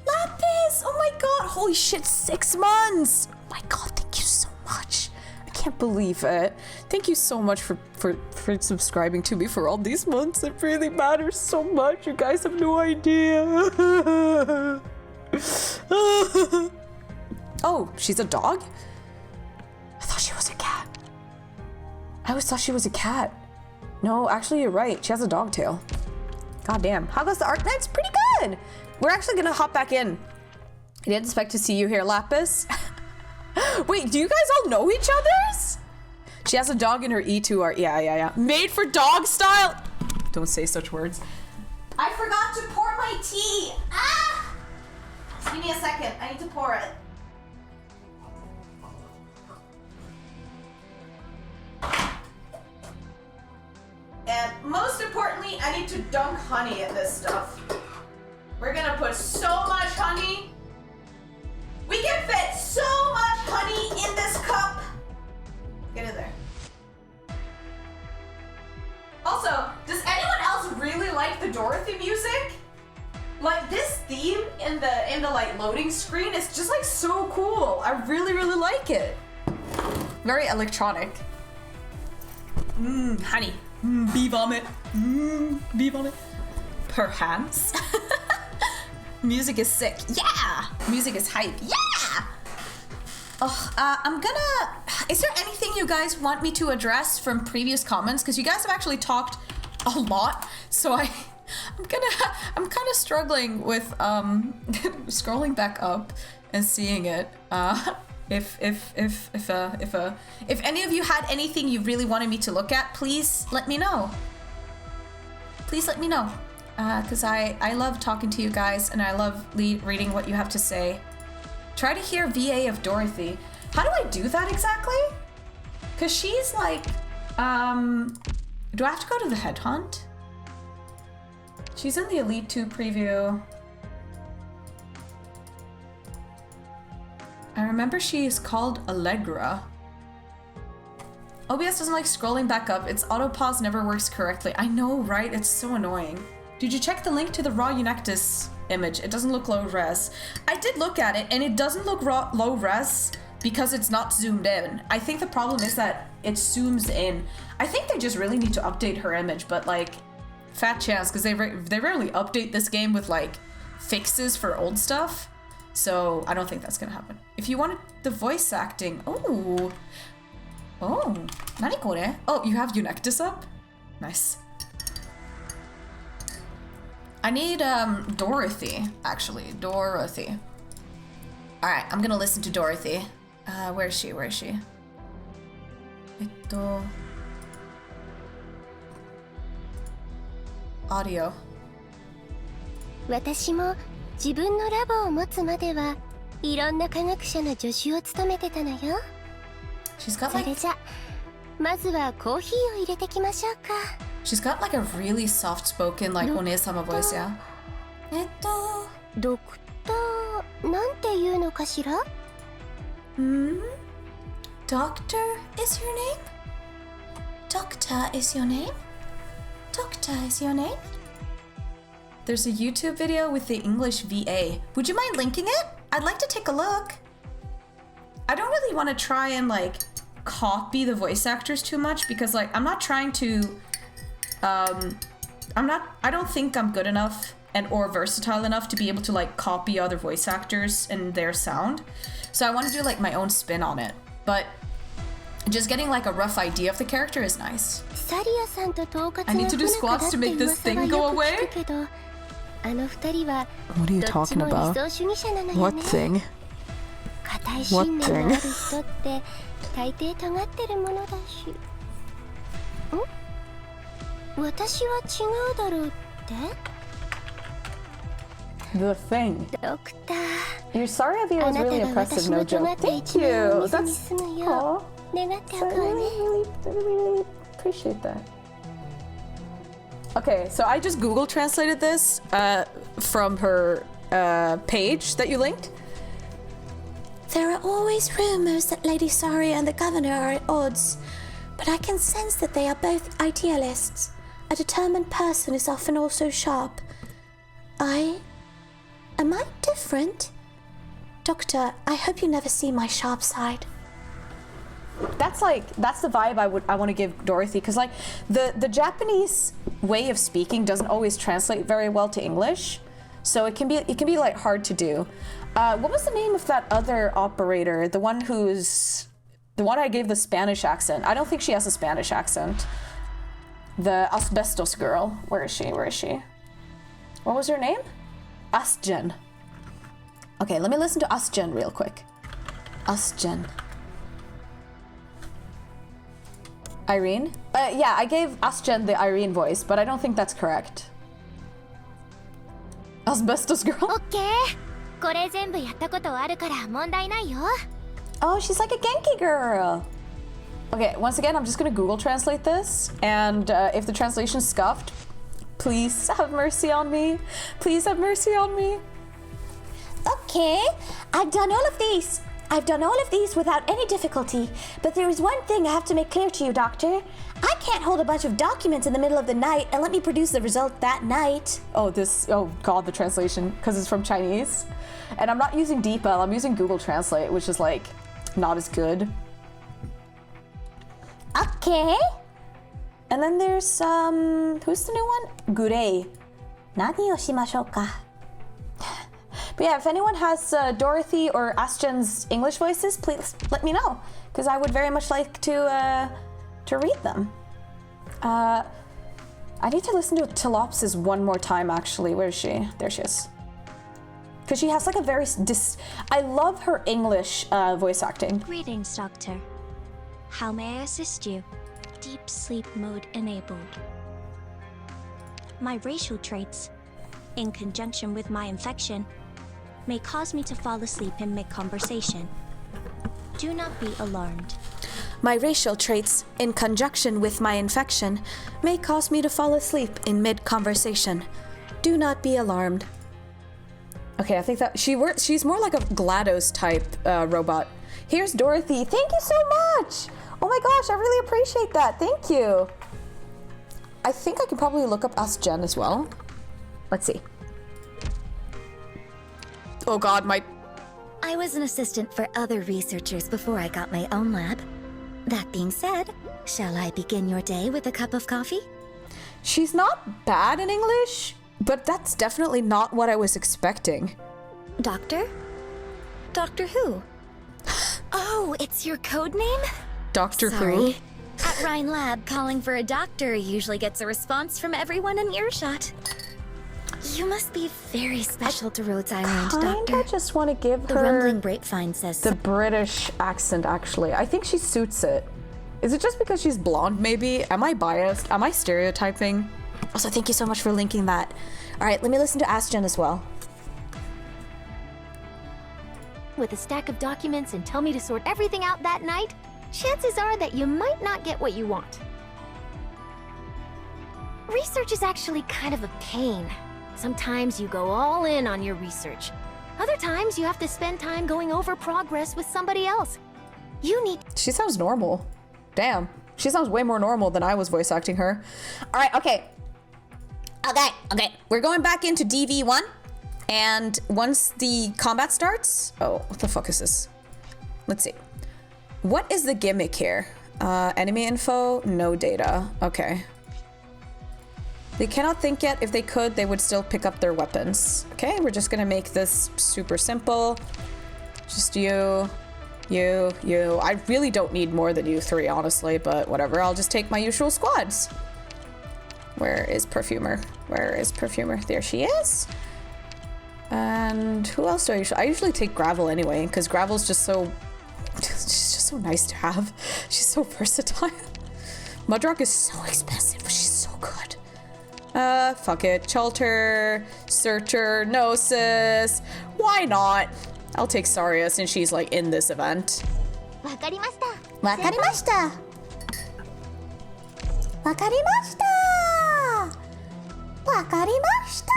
Lapis! Oh my god! Holy shit, 6 months! Oh my god, thank you so much. I can't believe it. Thank you so much for subscribing to me for all these months. It really matters so much. You guys have no idea. Oh, she's a dog? I thought she was a cat. I always thought she was a cat. No, actually you're right. She has a dog tail. God damn. How goes the Arc Knight's pretty good. We're actually gonna hop back in. I didn't expect to see you here, Lapis. Wait, do you guys all know each other's? She has a dog in her E2 art. Yeah. Made for dog style. Don't say such words. I forgot to pour my tea. Ah! Just give me a second. I need to pour it. And most importantly, I need to dunk honey in this stuff. We're gonna put so much honey. We can fit so much honey in this cup. Get in there. Also, does anyone else really like the Dorothy music? Like this theme in the like loading screen is just like so cool. I really like it. Very electronic. Honey. Bee vomit. Bee vomit. Perhaps. Music is sick. Yeah. Music is hype. Yeah. Oh, I'm gonna. Is there anything you guys want me to address from previous comments? Because you guys have actually talked a lot, so I'm kind of struggling with scrolling back up and seeing it. If any of you had anything you really wanted me to look at, please let me know. Please let me know. Because I love talking to you guys and I love reading what you have to say. Try to hear VA of Dorothy. How do I do that exactly? Because she's like, do I have to go to the headhunt? She's in the Elite 2 preview. I remember she is called Allegra. OBS doesn't like scrolling back up. Its auto pause never works correctly. I know, right? It's so annoying. Did you check the link to the raw Eunectus image? It doesn't look low res. I did look at it and it doesn't look low res because it's not zoomed in. I think the problem is that it zooms in. I think they just really need to update her image, but like fat chance because they rarely update this game with like fixes for old stuff. So I don't think that's gonna happen. If you wanted the voice acting, oh, nani kore? Oh, you have Eunectus up? Nice. I need Dorothy, actually. Dorothy. Alright, I'm gonna listen to Dorothy. Where is she? Audio. 私も自分のラボを持つまではいろんな科学者の助手を務めてたのよ。She's got そ like れじゃまずはコーヒーを入れてきましょうか。she's got like a really soft-spoken like one-sama voice, yeah. ドクターなんていうのかしら？ Doctor is your name? Doctor is your name? Doctor is your name? There's a YouTube video with the English VA. Would you mind linking it? I'd like to take a look. I don't really want to try and like copy the voice actors too much because like I'm not trying to I don't think I'm good enough and or versatile enough to be able to like copy other voice actors and their sound. So I want to do like my own spin on it. But just getting like a rough idea of the character is nice. サリアさんと統括が I need 不 to do 仲だ squats って to make this 噂は thing よ go く away. 聞くけど、あの二人は What are you どっち talking も理 about? 想主義者なのよ What ね。 thing? 固い信念のある人って大抵尖ってるものだし。私は違うだろうって？ The thing. ドクター Your Saravi あ was なた really が impressive, 私 no のと joke. なった Thank 一年 you. を水に That's 住むよ aw. う願ってお I くわね really appreciate that. Okay, so I just Google translated this from her page that you linked. There are always rumors that Lady Saria and the governor are at odds, but I can sense that they are both idealists. A determined person is often also sharp. Am I different? Doctor, I hope you never see my sharp side. That's the vibe I want to give Dorothy, because like the Japanese way of speaking doesn't always translate very well to English, so it can be like hard to do. What was the name of that other operator? The one I gave the Spanish accent. I don't think she has a Spanish accent. The asbestos girl. Where is she? What was her name? Asjen. Okay, let me listen to Asjen real quick. Asjen. Irene? Yeah, I gave Asjen the Irene voice, but I don't think that's correct. Asbestos girl? オッケーこれ全部やったことあるから問題ないよ Oh, she's like a Genki girl. Okay, once again, I'm just gonna Google translate this, and if the translation's scuffed, please have mercy on me. Please have mercy on me. Okay, I've done all of these. I've done all of these without any difficulty. But there is one thing I have to make clear to you, Doctor. I can't hold a bunch of documents in the middle of the night and let me produce the result that night. Oh god, the translation, because it's from Chinese. And I'm not using DeepL, I'm using Google Translate, which is like not as good. Okay. And then there's who's the new one? Gurei. 何をしましょうか? But yeah, if anyone has Dorothy or Asjen's English voices, please let me know, because I would very much like to read them. I need to listen to Telopsis one more time, actually. Where is she? There she is. Because she has like a very I love her English voice acting. Greetings, Doctor. How may I assist you? Deep sleep mode enabled. My racial traits, in conjunction with my infection, may cause me to fall asleep in mid-conversation. Do not be alarmed. My racial traits, in conjunction with my infection, may cause me to fall asleep in mid-conversation. Do not be alarmed. Okay, I think that she's more like a GLaDOS type robot. Here's Dorothy. Thank you so much! Oh my gosh, I really appreciate that. Thank you. I think I can probably look up Asjen as well. Let's see. Oh god, I was an assistant for other researchers before I got my own lab. That being said, shall I begin your day with a cup of coffee? She's not bad in English, but that's definitely not what I was expecting. Doctor? Doctor who? Oh, it's your code name? Doctor Who? Sorry. At Rhine Lab, calling for a doctor usually gets a response from everyone in earshot. You must be very special to Rhodes Island, Doctor. I just want to give The her rumbling grapevine says the British accent, actually. I think she suits it. Is it just because she's blonde, maybe? Am I biased? Am I stereotyping? Also, thank you so much for linking that. All right, let me listen to Asjen as well. With a stack of documents and tell me to sort everything out that night, chances are that you might not get what you want. Research is actually kind of a pain. Sometimes you go all in on your research. Other times you have to spend time going over progress with somebody else. You need... She sounds normal. Damn. She sounds way more normal than I was voice acting her. All right, okay. Okay. We're going back into DV1. And once the combat starts... Oh, what the fuck is this? Let's see. What is the gimmick here? Enemy info, no data. Okay. They cannot think yet. If they could, they would still pick up their weapons. Okay, we're just gonna make this super simple. Just you. I really don't need more than you three, honestly, but whatever. I'll just take my usual squads. Where is Perfumer? There she is. And who else do I usually take Gravel anyway, because Gravel's just so... She's just so nice to have. She's so versatile. Mudrock is so expensive, but she's so good. Fuck it. Chalter, Searcher, Gnosis. Why not? I'll take Saria since she's like in this event. わかりました。わかりました。わかりました。わかりました。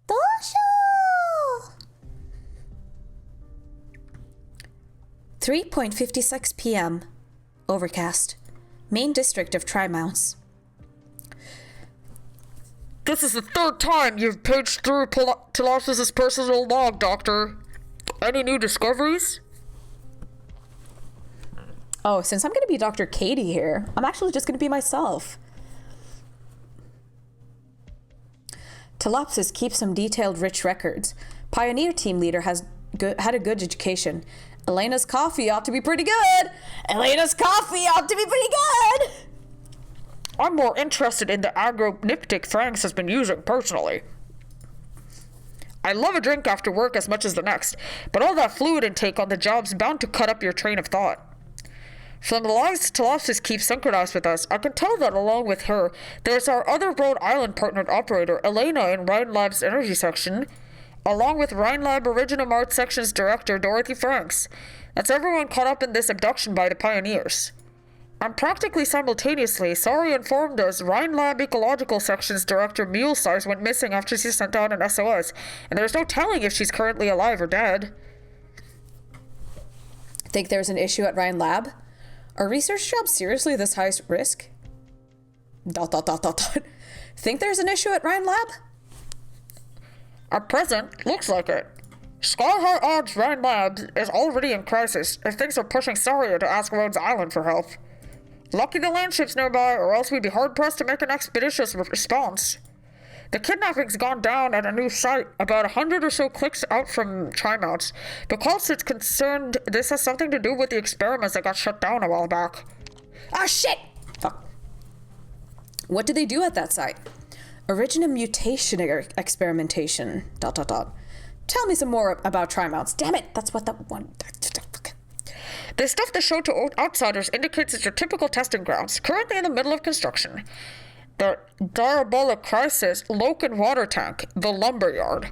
どうしよう。3:56 p.m. Overcast. Main district of Trimounts. This is the third time you've paged through Telos' personal log, Doctor. Any new discoveries? Oh, since I'm gonna be Dr. Katie here, I'm actually just gonna be myself. Telopsis keeps some detailed, rich records. Pioneer team leader has had a good education. Elena's coffee ought to be pretty good. Elena's coffee ought to be pretty good. I'm more interested in the agroniptic Franks has been using personally. I love a drink after work as much as the next, but all that fluid intake on the job's bound to cut up your train of thought. From the logs Telopsis keeps synchronized with us, I can tell that along with her, there's our other Rhode Island partnered operator, Elena, in Rhine Lab's energy section, along with Rhine Lab Original Art Section's director, Dorothy Franks. That's everyone caught up in this abduction by the pioneers. And practically simultaneously, Sari informed us Rhine Lab Ecological Section's director, Mule Size, went missing after she sent out an SOS, and there's no telling if she's currently alive or dead. Think there's an issue at Rhine Lab? Are research jobs seriously this high risk? ... Think there's an issue at Rhine Lab? At present, looks like it. Sky High Odds Rhine Lab is already in crisis if things are pushing Saria to ask Rhodes Island for help. Lucky the land ship's nearby, or else we'd be hard-pressed to make an expeditious response. The kidnapping's gone down at a new site, about 100 or so clicks out from Trimounts. Because it's concerned this has something to do with the experiments that got shut down a while back. Ah, shit! Fuck. What did they do at that site? Original mutation experimentation... ... Tell me some more about Trimounts. Damn it, that's what the one... The stuff they show to outsiders indicates it's your typical testing grounds, currently in the middle of construction. The Diabolic Crisis Loken Water Tank, the Lumberyard.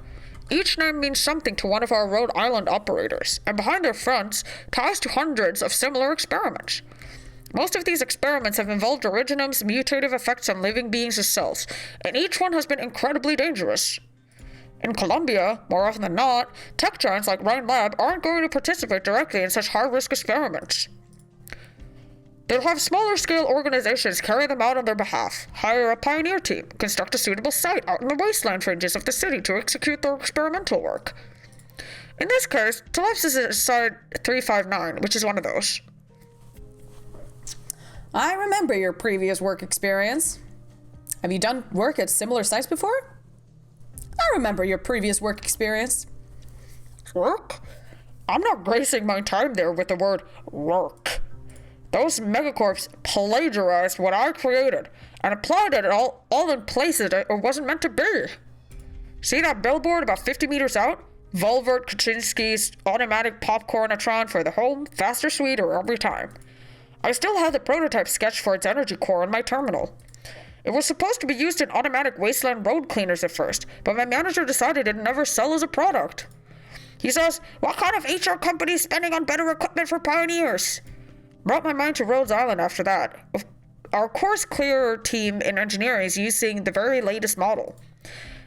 Each name means something to one of our Rhode Island operators, and behind their fronts, ties to hundreds of similar experiments. Most of these experiments have involved originum's mutative effects on living beings as cells, and each one has been incredibly dangerous. In Colombia, more often than not, tech giants like Rhine Lab aren't going to participate directly in such high-risk experiments. They'll have smaller-scale organizations carry them out on their behalf, hire a pioneer team, construct a suitable site out in the wasteland fringes of the city to execute their experimental work. In this case, Telopsis is Site 359, which is one of those. I remember your previous work experience. Have you done work at similar sites before? I remember your previous work experience. Work? I'm not gracing my time there with the word work. Those megacorps plagiarized what I created and applied it all in places it wasn't meant to be. See that billboard about 50 meters out? Volvert Kaczynski's automatic popcornatron for the home, faster, sweeter every time. I still have the prototype sketch for its energy core in my terminal. It was supposed to be used in automatic wasteland road cleaners at first, but my manager decided it'd never sell as a product. He says, what kind of HR company is spending on better equipment for pioneers? Brought my mind to Rhodes Island after that. Our course clear team in engineering is using the very latest model.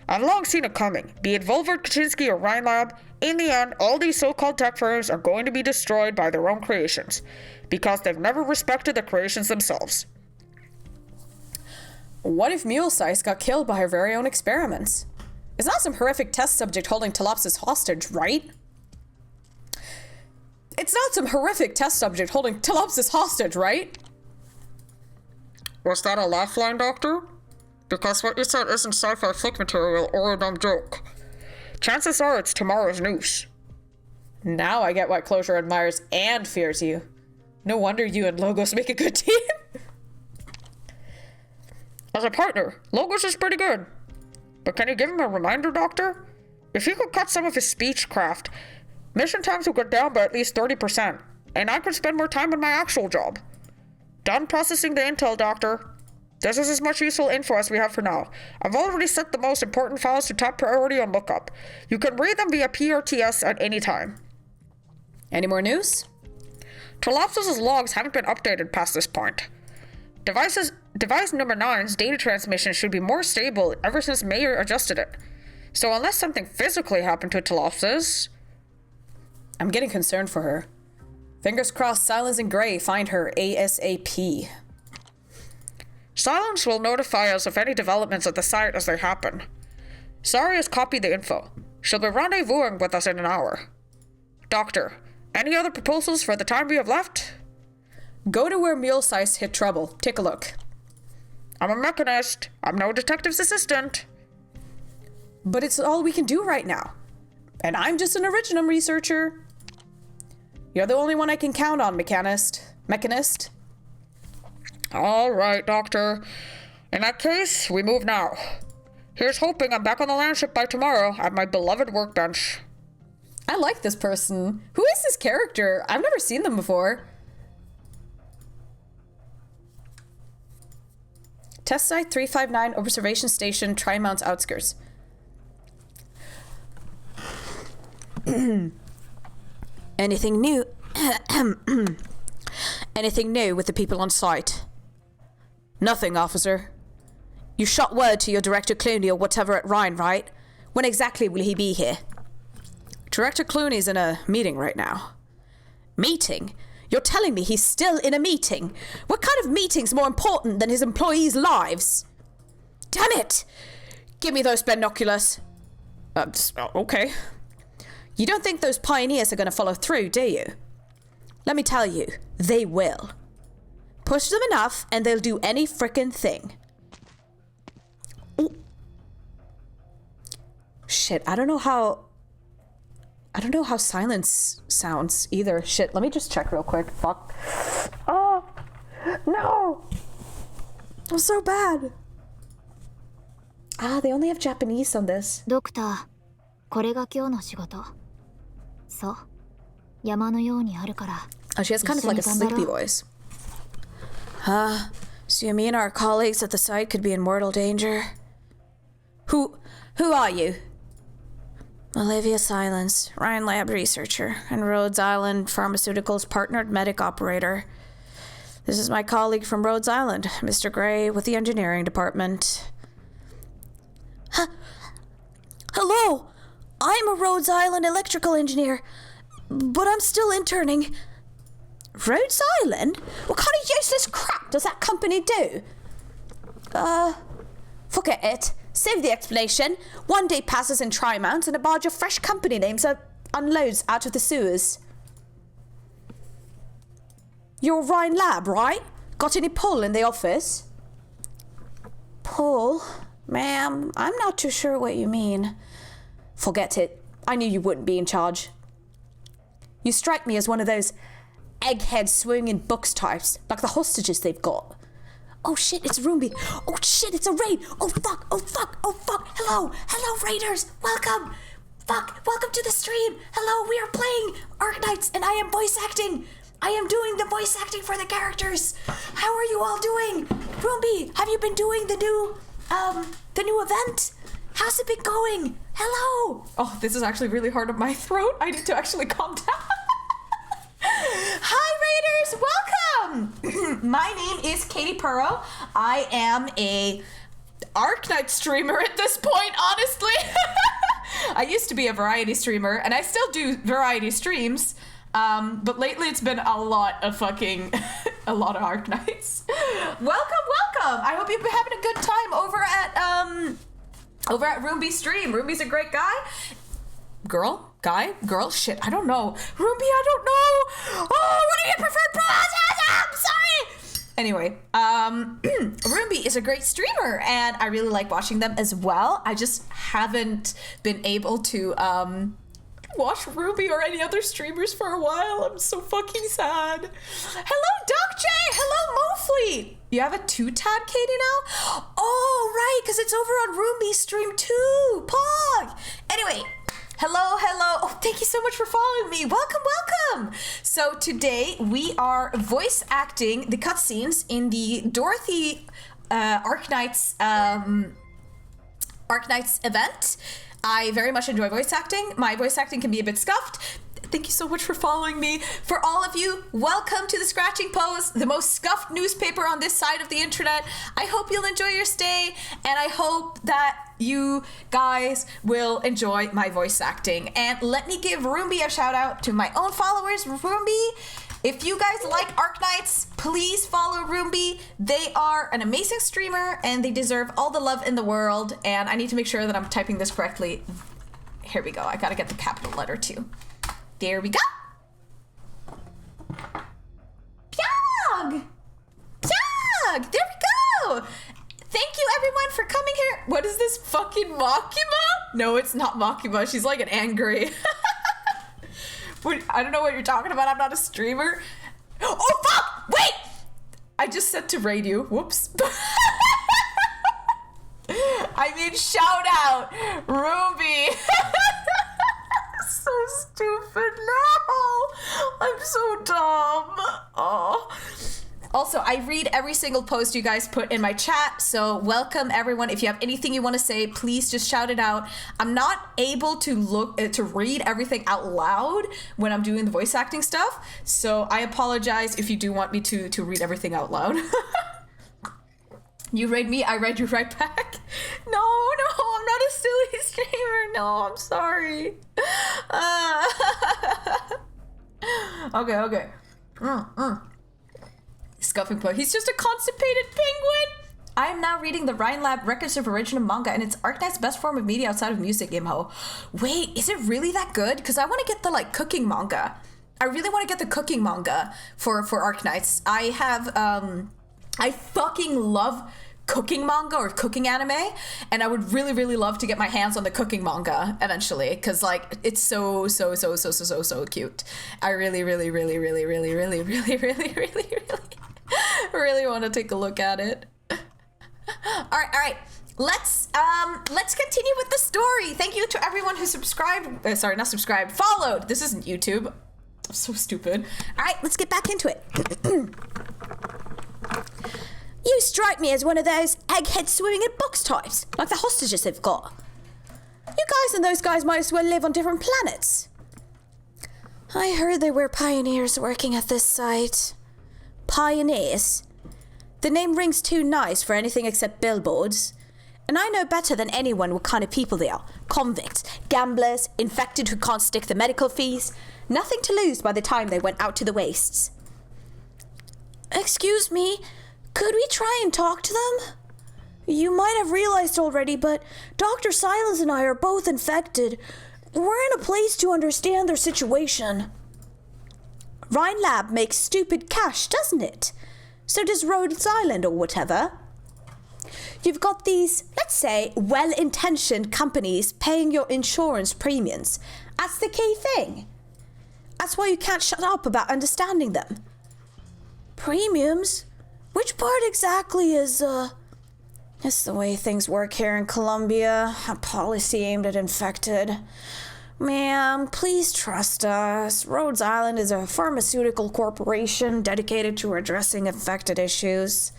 I've long seen it coming, be it Volvert Kaczynski or Rhine Lab. In the end, all these so-called tech firms are going to be destroyed by their own creations, because they've never respected the creations themselves. What if Mule Size got killed by her very own experiments? It's not some horrific test subject holding Telopsis hostage, right? It's not some horrific test subject holding Telopsis hostage, right? Was that a laugh line, Doctor? Because what you said isn't sci-fi flick material or a dumb joke. Chances are it's tomorrow's news. Now I get why Closure admires and fears you. No wonder you and Logos make a good team. As a partner, Logos is pretty good. But can you give him a reminder, Doctor? If he could cut some of his speech craft, mission times would go down by at least 30%, and I could spend more time on my actual job. Done processing the intel, Doctor. This is as much useful info as we have for now. I've already set the most important files to top priority on lookup. You can read them via PRTS at any time. Any more news? Tolopsis' logs haven't been updated past this point. Device number 9's data transmission should be more stable ever since Mayor adjusted it. So unless something physically happened to Tolopsis... I'm getting concerned for her. Fingers crossed Silence and Gray find her ASAP. Silence will notify us of any developments at the site as they happen. Sari has copied the info. She'll be rendezvousing with us in an hour. Doctor, any other proposals for the time we have left? Go to where mule size hit trouble. Take a look. I'm a mechanist. I'm no detective's assistant. But it's all we can do right now. And I'm just an original researcher. You're the only one I can count on, Mechanist. All right, Doctor. In that case, we move now. Here's hoping I'm back on the landship by tomorrow at my beloved workbench. I like this person. Who is this character? I've never seen them before. Test site 359, observation station, Trimount's outskirts. Anything new? Anything new with the people on site? Nothing, officer. You shot word to your Director Clooney or whatever at Rhine, right? When exactly will he be here? Director Clooney's in a meeting right now. Meeting? You're telling me he's still in a meeting? What kind of meeting's more important than his employees' lives? Damn it! Give me those binoculars. Okay. You don't think those pioneers are going to follow through, do you? Let me tell you, they will. Push them enough and they'll do any frickin' thing. Ooh. Shit, I don't know how silence sounds either. Shit, let me just check real quick. Fuck. Oh, no. I'm so bad. Ah, they only have Japanese on this. ドクター、これが今日の仕事。そう。山のようにあるから。Oh, she has kind of like a sleepy voice. So you mean our colleagues at the site could be in mortal danger? Who are you? Olivia Silence, Rhine Lab researcher, and Rhodes Island Pharmaceuticals partnered medic operator. This is my colleague from Rhodes Island, Mr. Gray, with the engineering department. Hello! I'm a Rhodes Island electrical engineer, but I'm still interning. Rhodes Island? What kind of useless crap does that company do? Forget it. Save the explanation. One day passes in Trimount and a barge of fresh company names unloads out of the sewers. You're Rhine Lab, right? Got any pull in the office? Pull? Ma'am, I'm not too sure what you mean. Forget it. I knew you wouldn't be in charge. You strike me as one of those egghead swinging books types, like the hostages they've got. Oh shit, it's Roomby. Oh shit, it's a raid. Oh fuck, oh fuck, oh fuck. Hello, raiders, welcome. Fuck, welcome to the stream. Hello, we are playing Arknights and I am voice acting. I am doing the voice acting for the characters. How are you all doing? Roomby, have you been doing the new event? How's it been going? Hello. Oh, this is actually really hard on my throat. I need to actually calm down. Hi, Raiders! Welcome! My name is Katie Purrow. I am a Arknight streamer at this point, honestly. I used to be a variety streamer, and I still do variety streams. But lately it's been a lot of Arknights. Welcome! I hope you've been having a good time over at Roomby's stream. Roomby's a great guy. Girl, shit, I don't know. Roomby, I don't know. Oh, what are your preferred pronouns? I'm sorry. Anyway, Roomby is a great streamer, and I really like watching them as well. I just haven't been able to watch Ruby or any other streamers for a while. I'm so fucking sad. Hello, Doc J. Hello, Mofleet. You have a 2-tab, Katie, now? Oh, right, because it's over on Ruby's stream too. Pog. Anyway, hello. Oh, thank you so much for following me. Welcome. So today we are voice acting the cutscenes in the Dorothy Arknight's event. I very much enjoy voice acting. My voice acting can be a bit scuffed. Thank you so much for following me. For all of you, welcome to the Scratching Post, the most scuffed newspaper on this side of the internet. I hope you'll enjoy your stay, and I hope that you guys will enjoy my voice acting. And let me give Roomby a shout out to my own followers. Roomby, if you guys like Arknights, please follow Roomby. They are an amazing streamer, and they deserve all the love in the world. And I need to make sure that I'm typing this correctly. Here we go. I gotta get the capital letter too. There we go. Pyog! Pyog! There we go! Thank you everyone for coming here. What is this, fucking Makima? No, it's not Makima. She's like an angry. I don't know what you're talking about. I'm not a streamer. Oh, fuck! Wait! I just said to raid you. Whoops. I mean, shout out, Ruby. So stupid. No, I'm so dumb. Oh. Also, I read every single post you guys put in my chat, so welcome everyone. If you have anything you want to say, please just shout it out. I'm not able to read everything out loud when I'm doing the voice acting stuff, so I apologize if you do want me to read everything out loud. You read me, I read you right back. No, I'm not a silly streamer. No, I'm sorry. Okay. Scuffing Poe. He's just a constipated penguin. I am now reading the Rhine Lab Records of Original Manga, and it's Arknight's best form of media outside of music, Imho. Wait, is it really that good? Because I want to get the, cooking manga. I really want to get the cooking manga for Arknights. I have, I fucking love cooking manga or cooking anime, and I would really, really love to get my hands on the cooking manga eventually, because it's so cute. I really want to take a look at it. All right. Let's continue with the story. Thank you to everyone who subscribed. Sorry, not subscribed. Followed. This isn't YouTube. I'm so stupid. All right, let's get back into it. You strike me as one of those eggheads swimming in box types, like the hostages they've got. You guys and those guys might as well live on different planets. I heard there were pioneers working at this site. Pioneers? The name rings too nice for anything except billboards. And I know better than anyone what kind of people they are. Convicts, gamblers, infected who can't stick the medical fees. Nothing to lose by the time they went out to the wastes. Excuse me, could we try and talk to them? You might have realized already, but Dr. Silence and I are both infected. We're in a place to understand their situation. Rhine Lab makes stupid cash, doesn't it? So does Rhodes Island or whatever. You've got these, let's say, well-intentioned companies paying your insurance premiums. That's the key thing. That's why you can't shut up about understanding them. Premiums? Which part exactly is, It's the way things work here in Colombia. A policy aimed at infected. Ma'am, please trust us. Rhodes Island is a pharmaceutical corporation dedicated to addressing infected issues.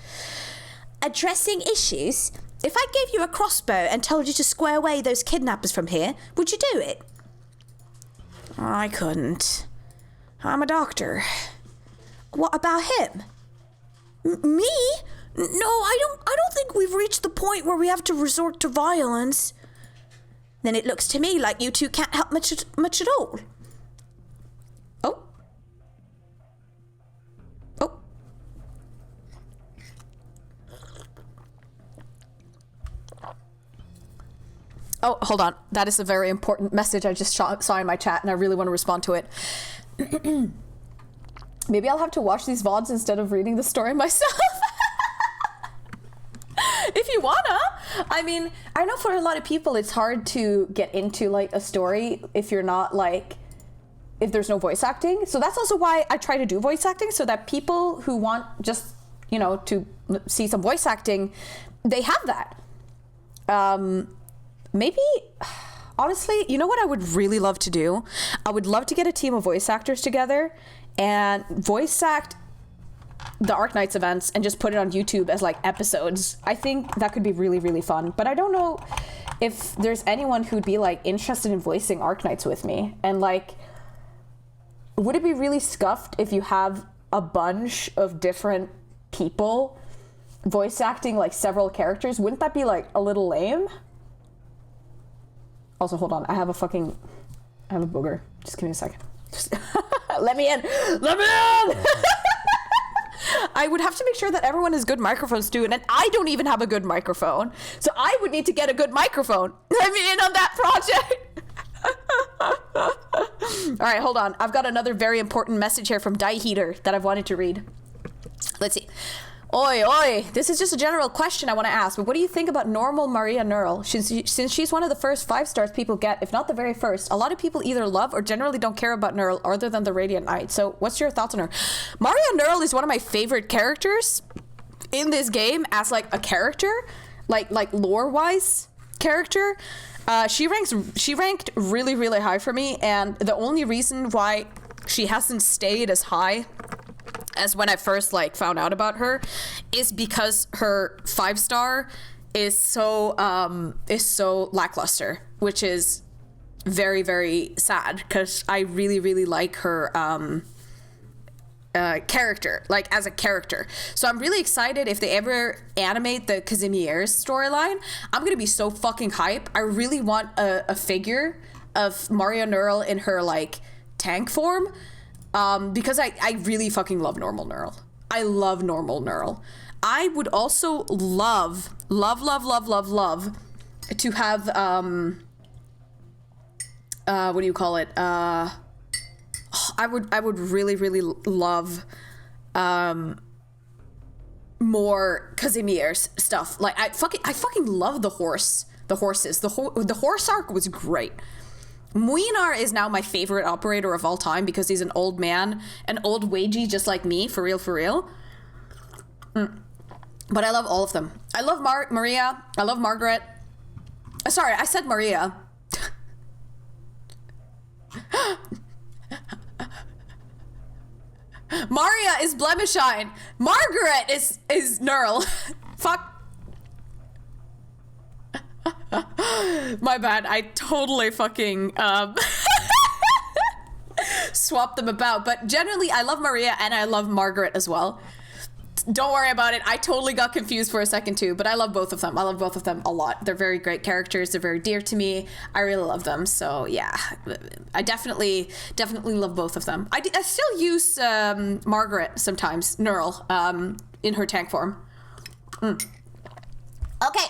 Addressing issues? If I gave you a crossbow and told you to square away those kidnappers from here, would you do it? I couldn't. I'm a doctor. What about him? Me? No, I don't think we've reached the point where we have to resort to violence. Then it looks to me like you two can't help much at all. Oh, hold on. That is a very important message I just saw in my chat, and I really want to respond to it. Maybe I'll have to watch these VODs instead of reading the story myself. If you wanna. I mean, I know for a lot of people it's hard to get into a story if you're not if there's no voice acting. So that's also why I try to do voice acting, so that people who want just, to see some voice acting, they have that. Maybe, honestly, you know what I would really love to do? I would love to get a team of voice actors together and voice act the Arknights events and just put it on YouTube as like episodes. I think that could be really, really fun. But I don't know if there's anyone who'd be like interested in voicing Arknights with me. And like, would it be really scuffed if you have a bunch of different people voice acting like several characters? Wouldn't that be like a little lame? Also, hold on. I have a booger. Just give me a second. Let me in. Let me in. I would have to make sure that everyone has good microphones too, and I don't even have a good microphone. So I would need to get a good microphone. Let me in on that project. All right, hold on. I've got another very important message here from Die Heater that I've wanted to read. Let's see. Oi, oi. This is just a general question I want to ask, but what do you think about normal Maria Nerl? Since she's one of the first 5 stars people get, if not the very first, a lot of people either love or generally don't care about Nerl other than the Radiant Knight. So what's your thoughts on her? Maria Nerl is one of my favorite characters in this game as like a character, like lore-wise character. She ranked really, really high for me, and the only reason why she hasn't stayed as high as when I first like found out about her is because her 5-star is so lackluster, which is very, very sad because I really, really like her character, like as a character. So I'm really excited if they ever animate the Casimier's storyline. I'm gonna be so fucking hype. I really want a figure of Maria Nerl in her like tank form. Because I really fucking love normal Nerl. I love normal Nerl. I would also love to have, what do you call it? I would really, really love, more Casimir's stuff. Like, I fucking love the horses. The horse arc was great. Muinar is now my favorite operator of all time because he's an old man, an old wagey just like me, for real. But I love all of them. I love Maria. I love Margaret. Sorry, I said Maria. Maria is Blemishine. Margaret is Nerl. Fuck. My bad. I totally fucking swapped them about. But generally, I love Maria and I love Margaret as well. Don't worry about it. I totally got confused for a second too, but I love both of them. I love both of them a lot. They're very great characters. They're very dear to me. I really love them. So yeah, I definitely love both of them. I still use Margaret sometimes, Nerl, in her tank form. Okay,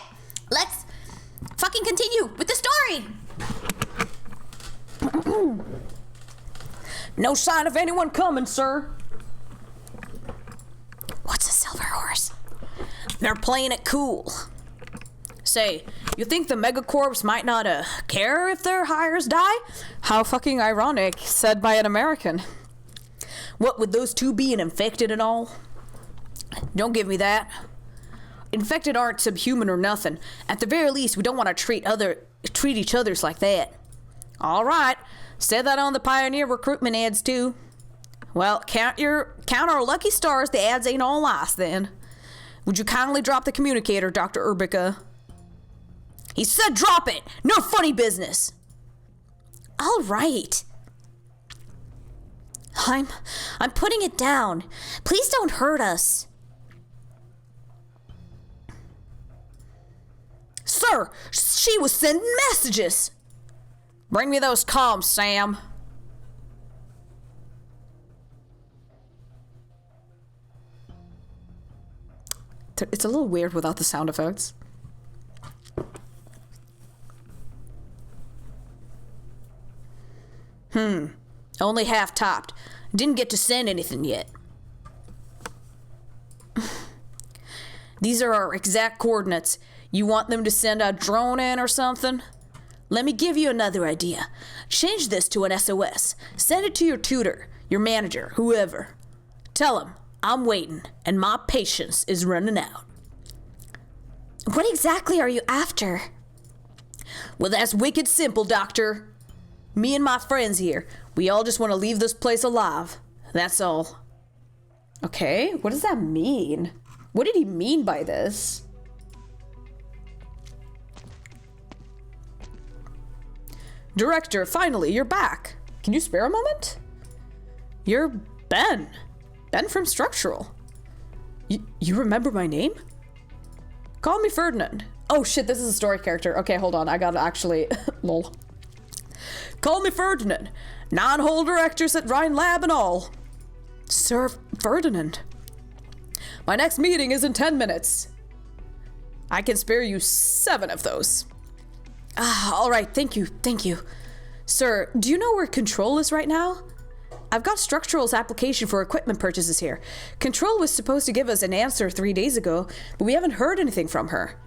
let's fucking continue with the story. No sign of anyone coming, sir. What's a silver horse? They're playing it cool. Say, you think the megacorps might not care if their hires die? How fucking ironic, said by an American. What with those two being infected and all? Don't give me that. Infected aren't subhuman or nothing. At the very least, we don't want to treat each other's like that. All right, said that on the Pioneer recruitment ads too. Well, count our lucky stars the ads ain't all lies then. Would you kindly drop the communicator, Dr. Urbica? He said drop it! No funny business! All right. I'm putting it down. Please don't hurt us. Sir, she was sending messages! Bring me those comms, Sam. It's a little weird without the sound effects. Only half topped. Didn't get to send anything yet. These are our exact coordinates. You want them to send a drone in or something? Let me give you another idea. Change this to an SOS. Send it to your tutor, your manager, whoever. Tell him I'm waiting and my patience is running out. What exactly are you after? Well, that's wicked simple, Doctor. Me and my friends here, we all just want to leave this place alive. That's all. Okay, what does that mean? What did he mean by this? Director, finally, you're back. Can you spare a moment? You're Ben. Ben from Structural. You remember my name? Call me Ferdinand. Oh shit, this is a story character. Okay, hold on. I gotta actually... lol. Call me Ferdinand. Non-whole directors at Rhine Lab and all. Sir Ferdinand. My next meeting is in 10 minutes. I can spare you 7 of those. All right, thank you. Sir, do you know where Control is right now? I've got Structural's application for equipment purchases here. Control was supposed to give us an answer 3 days ago, but we haven't heard anything from her.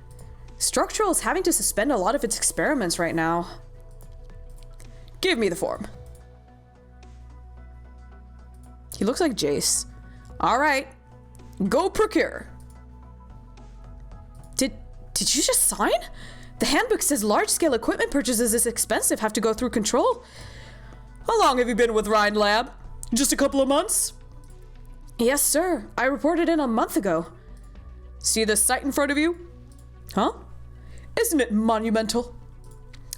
Structural is having to suspend a lot of its experiments right now. Give me the form. He looks like Jace. All right, go procure. Did you just sign? The handbook says large-scale equipment purchases is expensive, have to go through Control. How long have you been with Rhine Lab? Just a couple of months? Yes, sir. I reported in a month ago. See this site in front of you? Huh? Isn't it monumental?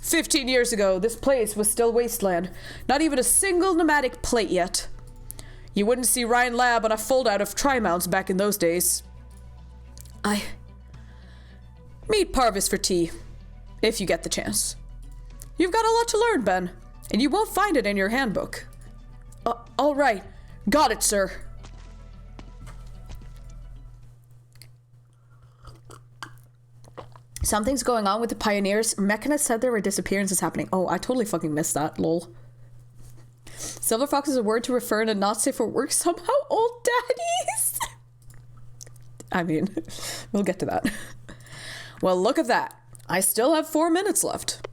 15 years ago, this place was still wasteland. Not even a single pneumatic plate yet. You wouldn't see Rhine Lab on a fold-out of tri-mounts back in those days. Meet Parvis for tea, if you get the chance. You've got a lot to learn, Ben, and you won't find it in your handbook. All right. Got it, sir. Something's going on with the Pioneers. Mechanists said there were disappearances happening. Oh, I totally fucking missed that. Lol. Silver Fox is a word to refer to not safe for work somehow. Old daddies. I mean, we'll get to that. Well, look at that. I still have 4 minutes left.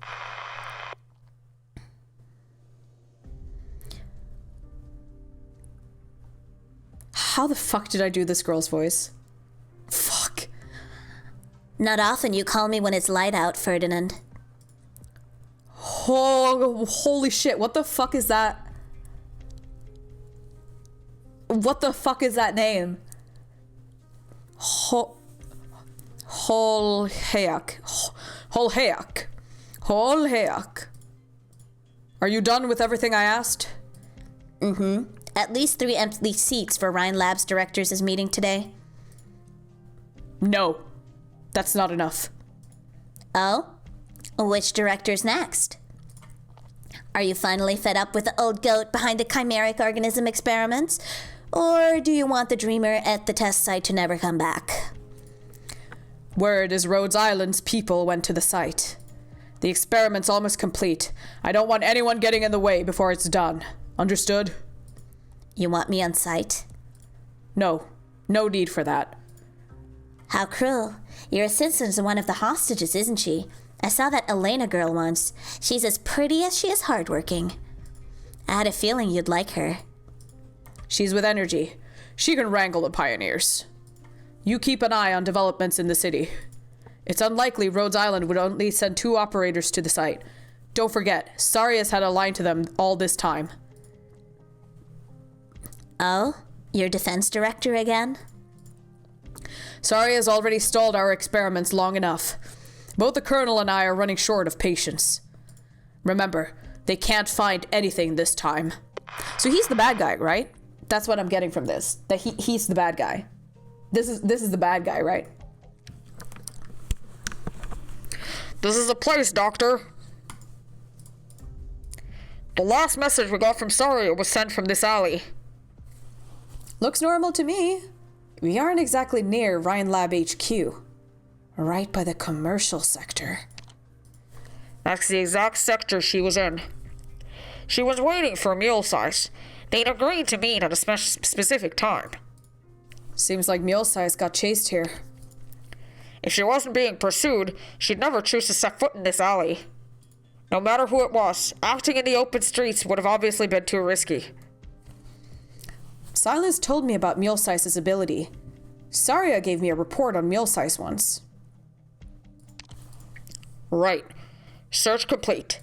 How the fuck did I do this girl's voice? Fuck. Not often you call me when it's light out, Ferdinand. Oh, holy shit. What the fuck is that? What the fuck is that name? Holheak. Are you done with everything I asked? Mm-hmm. At least 3 empty seats for Rhine Lab's directors' meeting today. No. That's not enough. Oh? Which director's next? Are you finally fed up with the old goat behind the chimeric organism experiments? Or do you want the dreamer at the test site to never come back? Word is Rhodes Island's people went to the site. The experiment's almost complete. I don't want anyone getting in the way before it's done. Understood? You want me on site? No. No need for that. How cruel. Your assistant's one of the hostages, isn't she? I saw that Elena girl once. She's as pretty as she is hardworking. I had a feeling you'd like her. She's with energy. She can wrangle the Pioneers. You keep an eye on developments in the city. It's unlikely Rhodes Island would only send 2 operators to the site. Don't forget, Saria's had a line to them all this time. Oh? Your defense director again? Saria's already stalled our experiments long enough. Both the Colonel and I are running short of patience. Remember, they can't find anything this time. So he's the bad guy, right? That's what I'm getting from this. That he's the bad guy. This is the bad guy, right? This is the place, Doctor. The last message we got from Saria was sent from this alley. Looks normal to me. We aren't exactly near Rhine Lab HQ. Right by the commercial sector. That's the exact sector she was in. She was waiting for a mule size. They'd agreed to meet at a specific time. Seems like mule size got chased here. If she wasn't being pursued, she'd never choose to set foot in this alley. No matter who it was, acting in the open streets would have obviously been too risky. Silence told me about mule size's ability. Saria gave me a report on mule size once. Right. Search complete.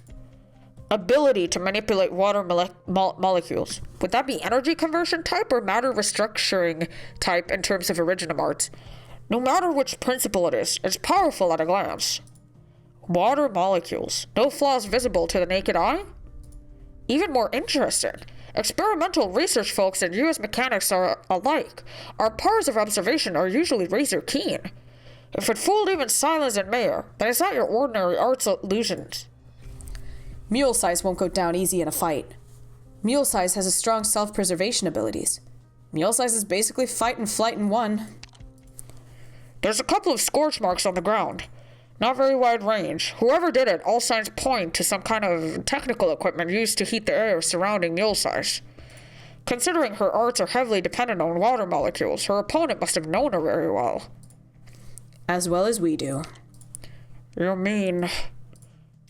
ability to manipulate water molecules. Would that be energy conversion type or matter restructuring type in terms of original art? No matter which principle it is, it's powerful at a glance. Water molecules. No flaws visible to the naked eye? Even more interesting. Experimental research folks and US mechanics are alike. Our powers of observation are usually razor keen. If it fooled even Silence and Mayor, then it's not your ordinary arts illusions. Mule Size won't go down easy in a fight. Mule Size has a strong self-preservation abilities. Mule Size is basically fight and flight in one. There's a couple of scorch marks on the ground. Not very wide range. Whoever did it, all signs point to some kind of technical equipment used to heat the air surrounding Mule Size. Considering her arts are heavily dependent on water molecules, her opponent must have known her very well. As well as we do. You mean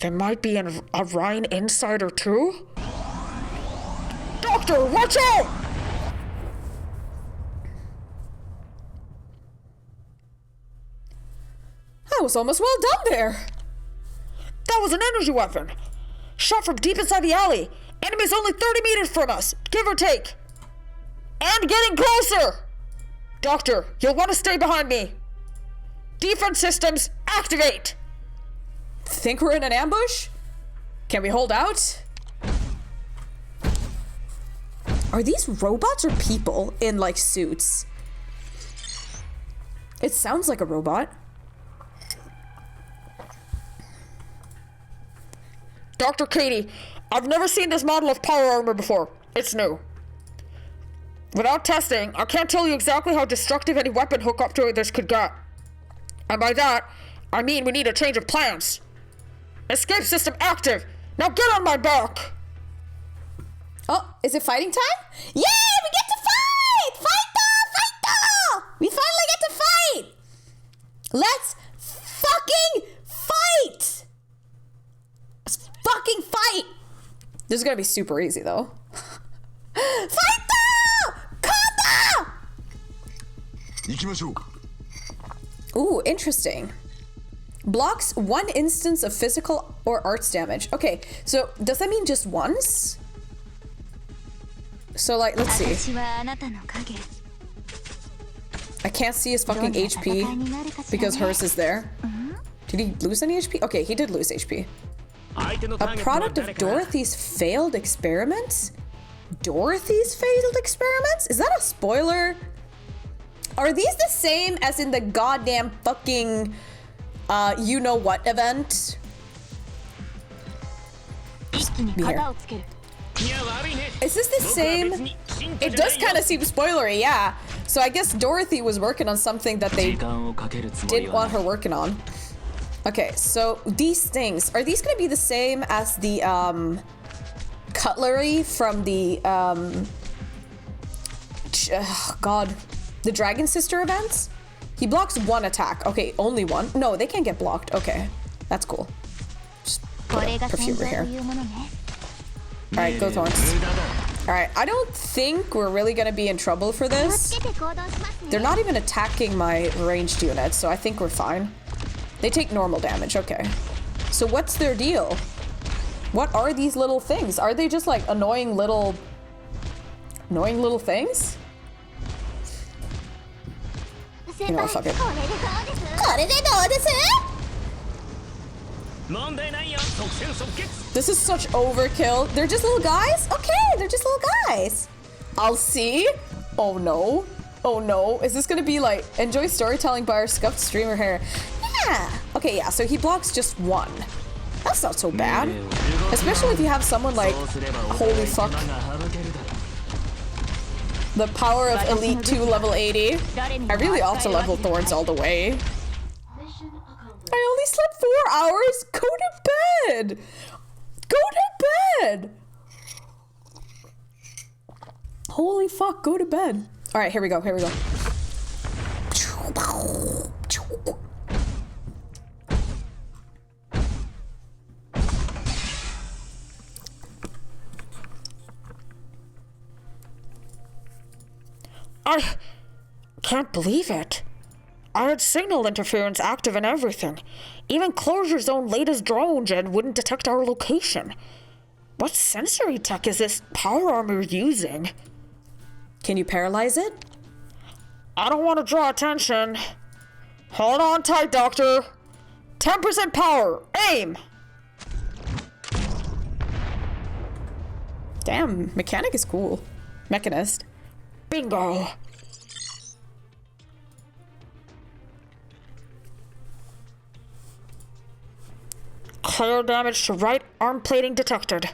there might be a Rhine insider too? Doctor, watch out! I was almost well done there. That was an energy weapon. Shot from deep inside the alley. Enemy's only 30 meters from us, give or take. And getting closer! Doctor, you'll want to stay behind me. Defense systems, activate! Think we're in an ambush? Can we hold out? Are these robots or people in, like, suits? It sounds like a robot. Dr. Katie, I've never seen this model of power armor before. It's new. Without testing, I can't tell you exactly how destructive any weapon hookup to this could get. And by that, I mean we need a change of plans. Escape system active! Now get on my back! Oh, is it fighting time? Yeah, we get to fight! Fight though! Fight though! We finally get to fight! Let's fucking fight! Let's fucking fight! This is gonna be super easy though. Fight though! Kata! Ooh, interesting. Blocks one instance of physical or arts damage. Okay, so does that mean just once? So like, let's see. I can't see his fucking HP because hers is there. Did he lose any HP? Okay, he did lose HP. A product of Dorothy's failed experiments? Dorothy's failed experiments? Is that a spoiler? Are these the same as in the goddamn fucking you know what event? Here. Is this the same? It does kind of seem spoilery, yeah. So I guess Dorothy was working on something that they didn't want her working on. Okay, so these things, are these gonna be the same as the cutlery from the the Dragon Sister events? He blocks one attack. Okay, only one. No, they can't get blocked. Okay, that's cool. Just put a perfumer here. Alright, go Thorns. Alright, I don't think we're really gonna be in trouble for this. They're not even attacking my ranged units, so I think we're fine. They take normal damage, okay. So what's their deal? What are these little things? Are they just like annoying little things? You know, fuck it. This is such overkill. They're just little guys? Okay, they're just little guys. I'll see. Oh no. Oh no. Is this gonna be like, enjoy storytelling by our scuffed streamer hair? Yeah. Okay, yeah, so he blocks just one. That's not so bad. Especially if you have someone like, holy fuck. The power of Elite 2 level 80. I really ought to level Thorns all the way. I only slept 4 hours. Go to bed. Go to bed. Holy fuck, go to bed. All right, here we go. Here we go. I can't believe it. I had signal interference active and everything. Even Closure Zone latest drone gen wouldn't detect our location. What sensory tech is this power armor using? Can you paralyze it? I don't want to draw attention. Hold on tight, Doctor. 10% power. Aim! Damn, mechanic is cool. Mechanist. Bingo. Clear damage to right arm plating detected.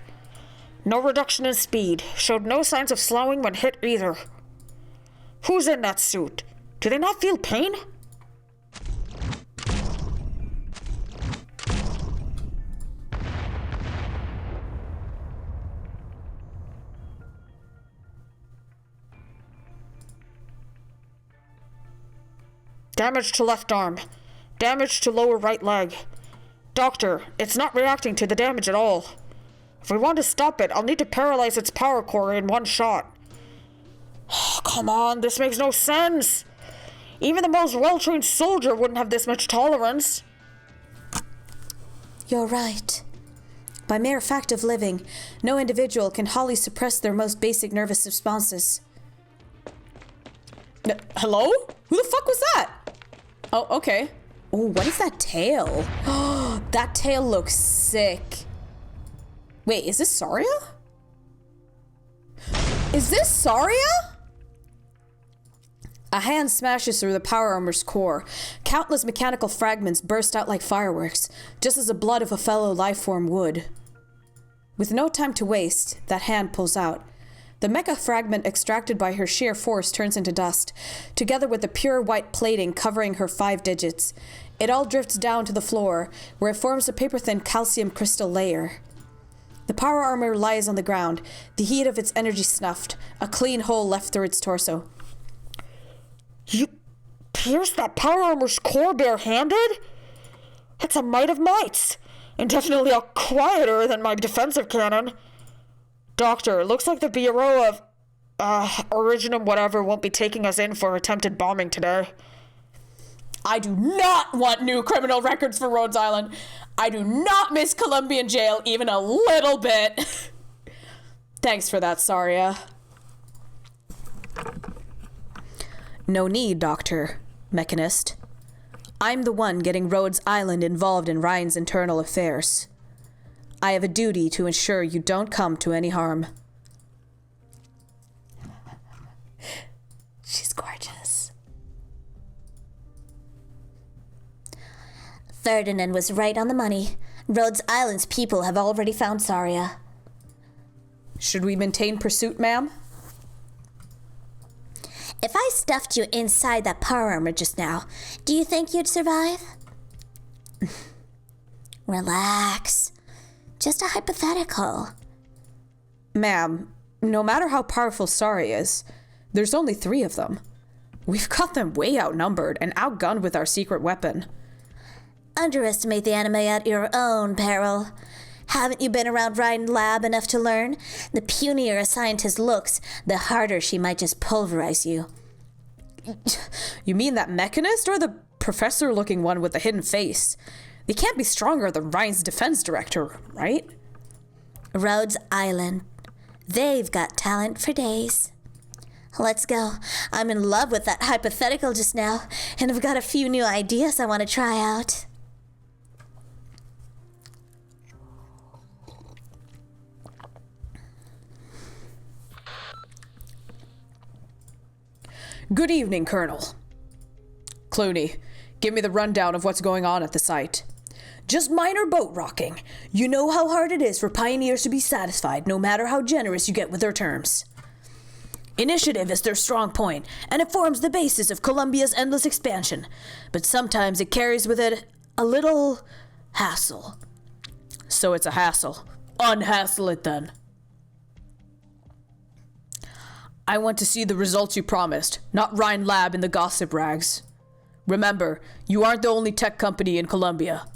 No reduction in speed. Showed no signs of slowing when hit either. Who's in that suit? Do they not feel pain? Damage to left arm. Damage to lower right leg. Doctor, it's not reacting to the damage at all. If we want to stop it, I'll need to paralyze its power core in one shot. Oh, come on, this makes no sense. Even the most well-trained soldier wouldn't have this much tolerance. You're right. By mere fact of living, no individual can wholly suppress their most basic nervous responses. Hello? Who the fuck was that? Oh, okay. Oh, what is that tail? Oh, that tail looks sick. Wait, is this Saria? Is this Saria? A hand smashes through the power armor's core. Countless mechanical fragments burst out like fireworks, just as the blood of a fellow life form would. With no time to waste, that hand pulls out. The mecha fragment extracted by her sheer force turns into dust, together with the pure white plating covering her 5 digits. It all drifts down to the floor, where it forms a paper-thin calcium crystal layer. The power armor lies on the ground, the heat of its energy snuffed, a clean hole left through its torso. You pierced that power armor's core barehanded? It's a might of mights, and definitely a quieter than my defensive cannon. Doctor, looks like the Bureau of, Originum whatever won't be taking us in for attempted bombing today. I do not want new criminal records for Rhodes Island. I do not miss Colombian jail even a little bit. Thanks for that, Saria. No need, Doctor, Mechanist. I'm the one getting Rhodes Island involved in Ryan's internal affairs. I have a duty to ensure you don't come to any harm. She's gorgeous. Ferdinand was right on the money. Rhodes Island's people have already found Saria. Should we maintain pursuit, ma'am? If I stuffed you inside that power armor just now, do you think you'd survive? Relax. Just a hypothetical. Ma'am, no matter how powerful Saria is, there's only 3 of them. We've got them way outnumbered and outgunned with our secret weapon. Underestimate the enemy at your own peril. Haven't you been around Ryan Lab enough to learn? The punier a scientist looks, the harder she might just pulverize you. You mean that mechanist or the professor-looking one with the hidden face? They can't be stronger than Ryan's defense director, right? Rhodes Island. They've got talent for days. Let's go. I'm in love with that hypothetical just now, and I've got a few new ideas I want to try out. Good evening, Colonel. Clooney, give me the rundown of what's going on at the site. Just minor boat rocking. You know how hard it is for pioneers to be satisfied, no matter how generous you get with their terms. Initiative is their strong point, and it forms the basis of Columbia's endless expansion. But sometimes it carries with it a little hassle. So it's a hassle. Unhassle it then. I want to see the results you promised, not Ryan Lab in the gossip rags. Remember, you aren't the only tech company in Columbia.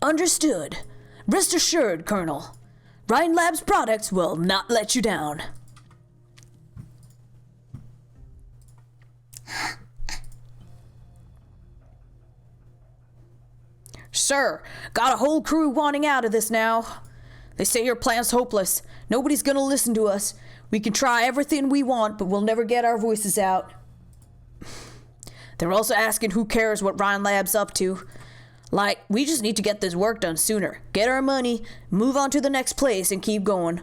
Understood. Rest assured, Colonel. Ryan Lab's products will not let you down. Sir, got a whole crew wanting out of this now. They say your plan's hopeless. Nobody's gonna listen to us. We can try everything we want, but we'll never get our voices out. They're also asking who cares what Ryan Lab's up to. Like, we just need to get this work done sooner. Get our money, move on to the next place, and keep going.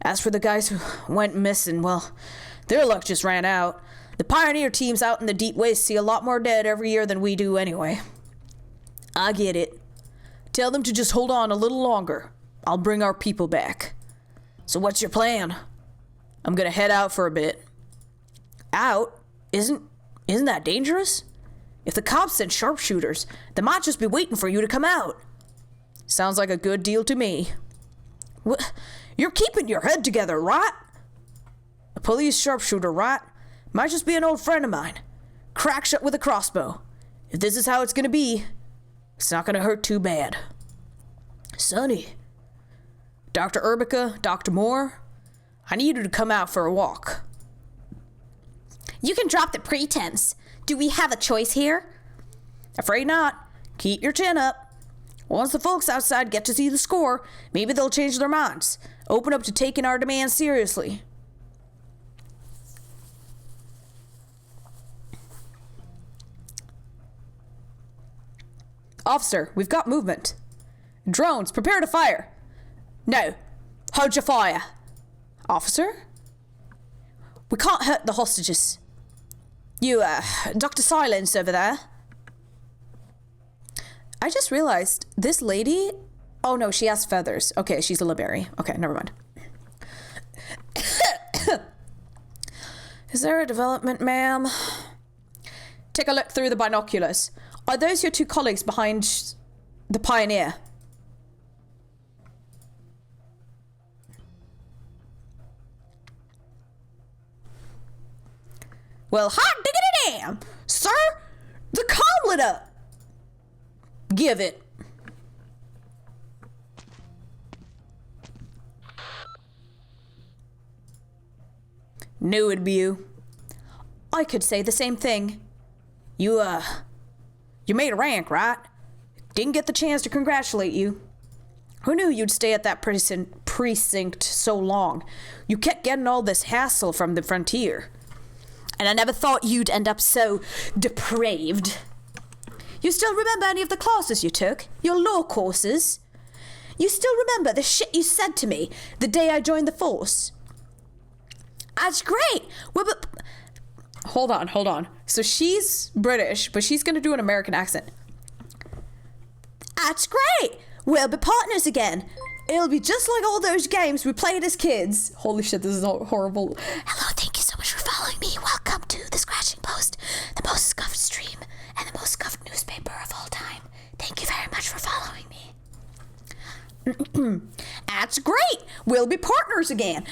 As for the guys who went missing, well, their luck just ran out. The pioneer teams out in the deep waste see a lot more dead every year than we do anyway. I get it. Tell them to just hold on a little longer. I'll bring our people back. So what's your plan? I'm gonna head out for a bit. Out? Isn't that dangerous? If the cops send sharpshooters, they might just be waiting for you to come out. Sounds like a good deal to me. What? You're keeping your head together, right? A police sharpshooter, right? Might just be an old friend of mine. Crack shot with a crossbow. If this is how it's gonna be, it's not gonna hurt too bad. Sonny. Dr. Urbica, Dr. Moore, I need you to come out for a walk. You can drop the pretense. Do we have a choice here? Afraid not. Keep your chin up. Once the folks outside get to see the score, maybe they'll change their minds. Open up to taking our demands seriously. Officer, we've got movement. Drones, prepare to fire. No, hold your fire. Officer? We can't hurt the hostages. You, Dr. Silence over there. I just realized this lady... Oh no, she has feathers. Okay, she's a Liberi. Okay, never mind. Is there a development, ma'am? Take a look through the binoculars. Are those your two colleagues behind the Pioneer? Well, hot diggity damn! Sir, the comm lit up! Give it. Knew it'd be you. I could say the same thing. You made a rank, right? Didn't get the chance to congratulate you. Who knew you'd stay at that precinct so long? You kept getting all this hassle from the frontier. And I never thought you'd end up so depraved. You still remember any of the classes you took? Your law courses? You still remember the shit you said to me the day I joined the force? That's great. Well, but... Hold on. So she's British, but she's gonna do an American accent. That's great. We'll be partners again. It'll be just like all those games we played as kids. Holy shit, this is horrible. Hello, thank you so much for following me. Welcome to the Scratching Post, the most scuffed stream and the most scuffed newspaper of all time. Thank you very much for following me. That's great. We'll be partners again.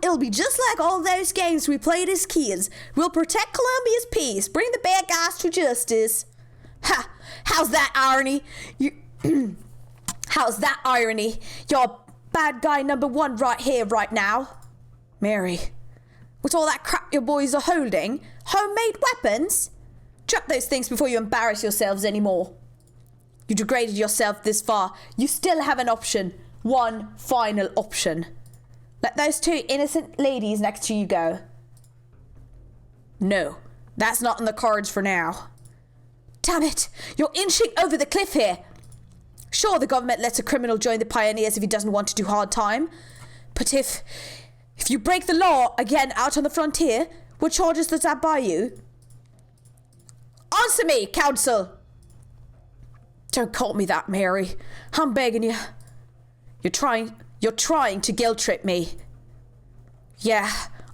It'll be just like all those games we played as kids. We'll protect Columbia's peace, bring the bad guys to justice. Ha! How's that irony? How's that irony? You're bad guy number one right here, right now. Mary, what's all that crap your boys are holding? Homemade weapons? Drop those things before you embarrass yourselves anymore. You degraded yourself this far. You still have an option. One final option. Let those two innocent ladies next to you go. No, that's not in the cards for now. Damn it! You're inching over the cliff here. Sure, the government lets a criminal join the Pioneers if he doesn't want to do hard time. But if you break the law again out on the frontier, what charges does that buy you? Answer me, counsel! Don't call me that, Mary. I'm begging you. You're trying to guilt trip me. Yeah,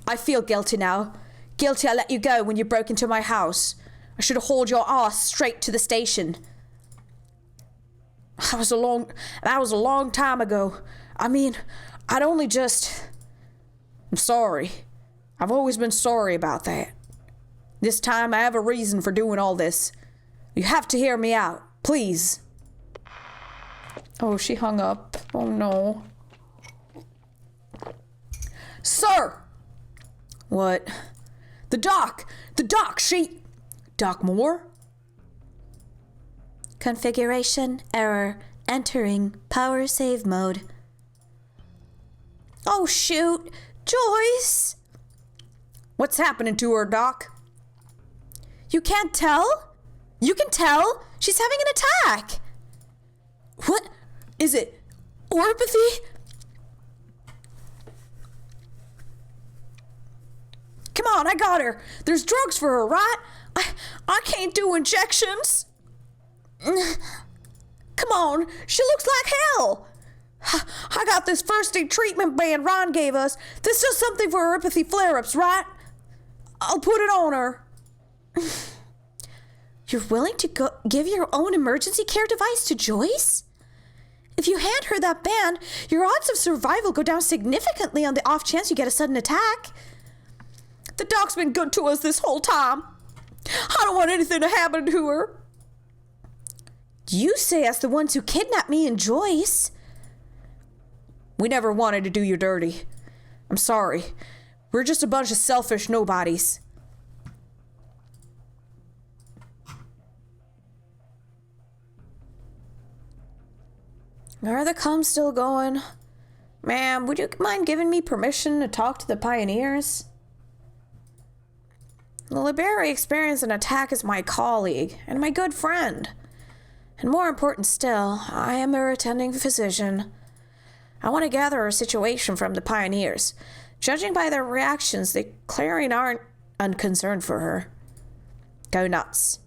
I feel guilty now. Guilty I let you go when you broke into my house. I should have hauled your ass straight to the station. That was a long time ago. I mean, I'm sorry. I've always been sorry about that. This time I have a reason for doing all this. You have to hear me out, please. Oh, she hung up. Oh no. Sir! What? The doc, she... Doc Moore? Configuration error. Entering power save mode. Oh, shoot. Joyce! What's happening to her, Doc? You can't tell? You can tell? She's having an attack. What? Is it oropathy? Come on, I got her. There's drugs for her, right? I can't do injections. Come on, she looks like hell. I got this first aid treatment band Ron gave us. This does something for oropathy flare-ups, right? I'll put it on her. You're willing to give your own emergency care device to Joyce? If you hand her that band, your odds of survival go down significantly on the off chance you get a sudden attack. The doc's been good to us this whole time. I don't want anything to happen to her. You say as the ones who kidnapped me and Joyce. We never wanted to do you dirty. I'm sorry. We're just a bunch of selfish nobodies. Are the comms still going? Ma'am, would you mind giving me permission to talk to the pioneers? The Liberi experienced an attack as my colleague and my good friend. And more important still, I am her attending physician. I want to gather a situation from the pioneers. Judging by their reactions, they clearly aren't unconcerned for her. Go nuts.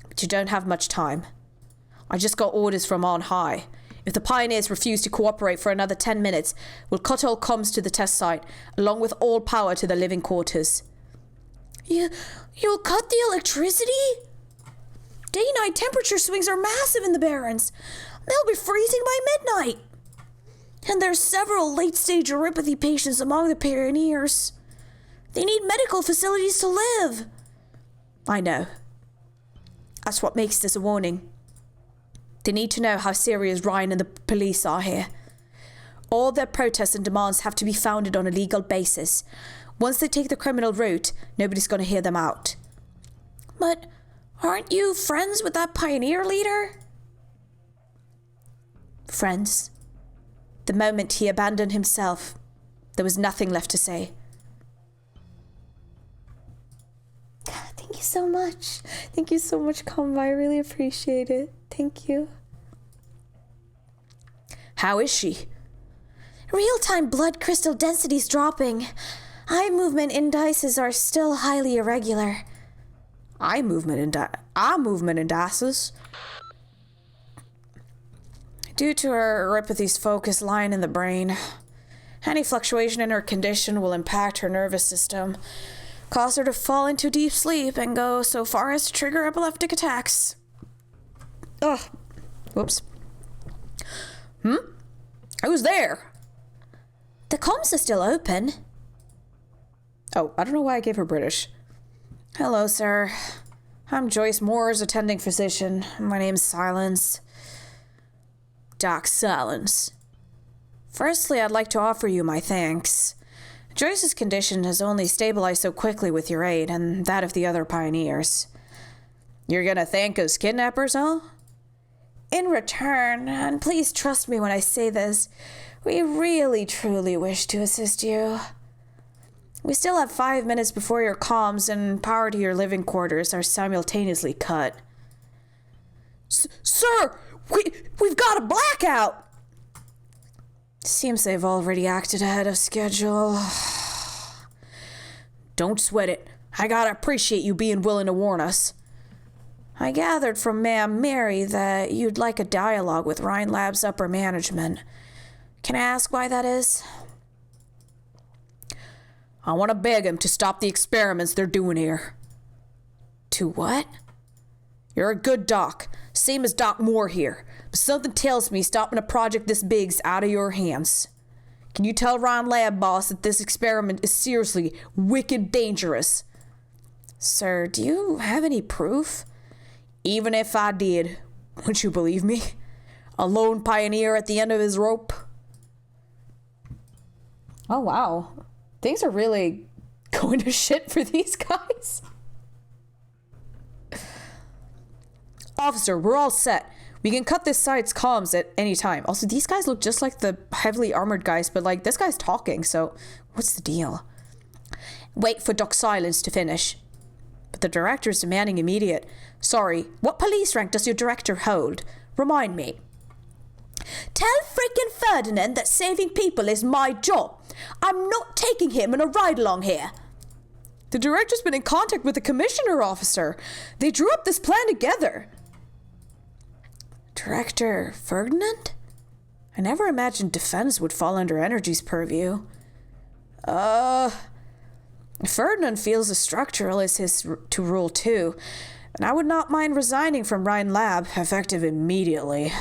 But you don't have much time. I just got orders from on high. If the pioneers refuse to cooperate for another 10 minutes, we'll cut all comms to the test site, along with all power to the living quarters. You'll cut the electricity? Day-night temperature swings are massive in the Barrens. They'll be freezing by midnight. And there's several late-stage oropathy patients among the pioneers. They need medical facilities to live. I know. That's what makes this a warning. They need to know how serious Ryan and the police are here. All their protests and demands have to be founded on a legal basis. Once they take the criminal route, nobody's going to hear them out. But aren't you friends with that pioneer leader? Friends. The moment he abandoned himself, there was nothing left to say. Thank you so much. Thank you so much, Comba. I really appreciate it. Thank you. How is she? Real-time blood crystal density's dropping. Eye movement indices are still highly irregular. Eye movement indices? Due to her oropathy's focus lying in the brain, any fluctuation in her condition will impact her nervous system, cause her to fall into deep sleep, and go so far as to trigger epileptic attacks. Ugh. Whoops. Who's there? The comms are still open. Oh, I don't know why I gave her British. Hello, sir. I'm Joyce Moore's attending physician. My name's Silence. Doc Silence. Firstly, I'd like to offer you my thanks. Joyce's condition has only stabilized so quickly with your aid, and that of the other pioneers. You're gonna thank us kidnappers, huh? In return, and please trust me when I say this, we really truly wish to assist you. We still have 5 minutes before your comms and power to your living quarters are simultaneously cut. Sir, we've got a blackout! Seems they've already acted ahead of schedule. Don't sweat it. I gotta appreciate you being willing to warn us. I gathered from Ma'am Mary that you'd like a dialogue with Rhine Lab's upper management. Can I ask why that is? I want to beg them to stop the experiments they're doing here. To what? You're a good doc, same as Doc Moore here, but something tells me stopping a project this big's out of your hands. Can you tell Rhine Lab boss that this experiment is seriously wicked dangerous? Sir, do you have any proof? Even if I did, wouldn't you believe me? A lone pioneer at the end of his rope? Oh, wow. Things are really going to shit for these guys. Officer, we're all set. We can cut this site's comms at any time. Also, these guys look just like the heavily armored guys, but like this guy's talking, so what's the deal? Wait for Doc Silence to finish. But the director's demanding immediate. Sorry, what police rank does your director hold? Remind me. Tell freaking Ferdinand that saving people is my job. I'm not taking him on a ride-along here. The director's been in contact with the commissioner officer. They drew up this plan together. Director Ferdinand? I never imagined defense would fall under energy's purview. Ferdinand feels the structural is his to rule too, and I would not mind resigning from Rhine Lab, effective immediately.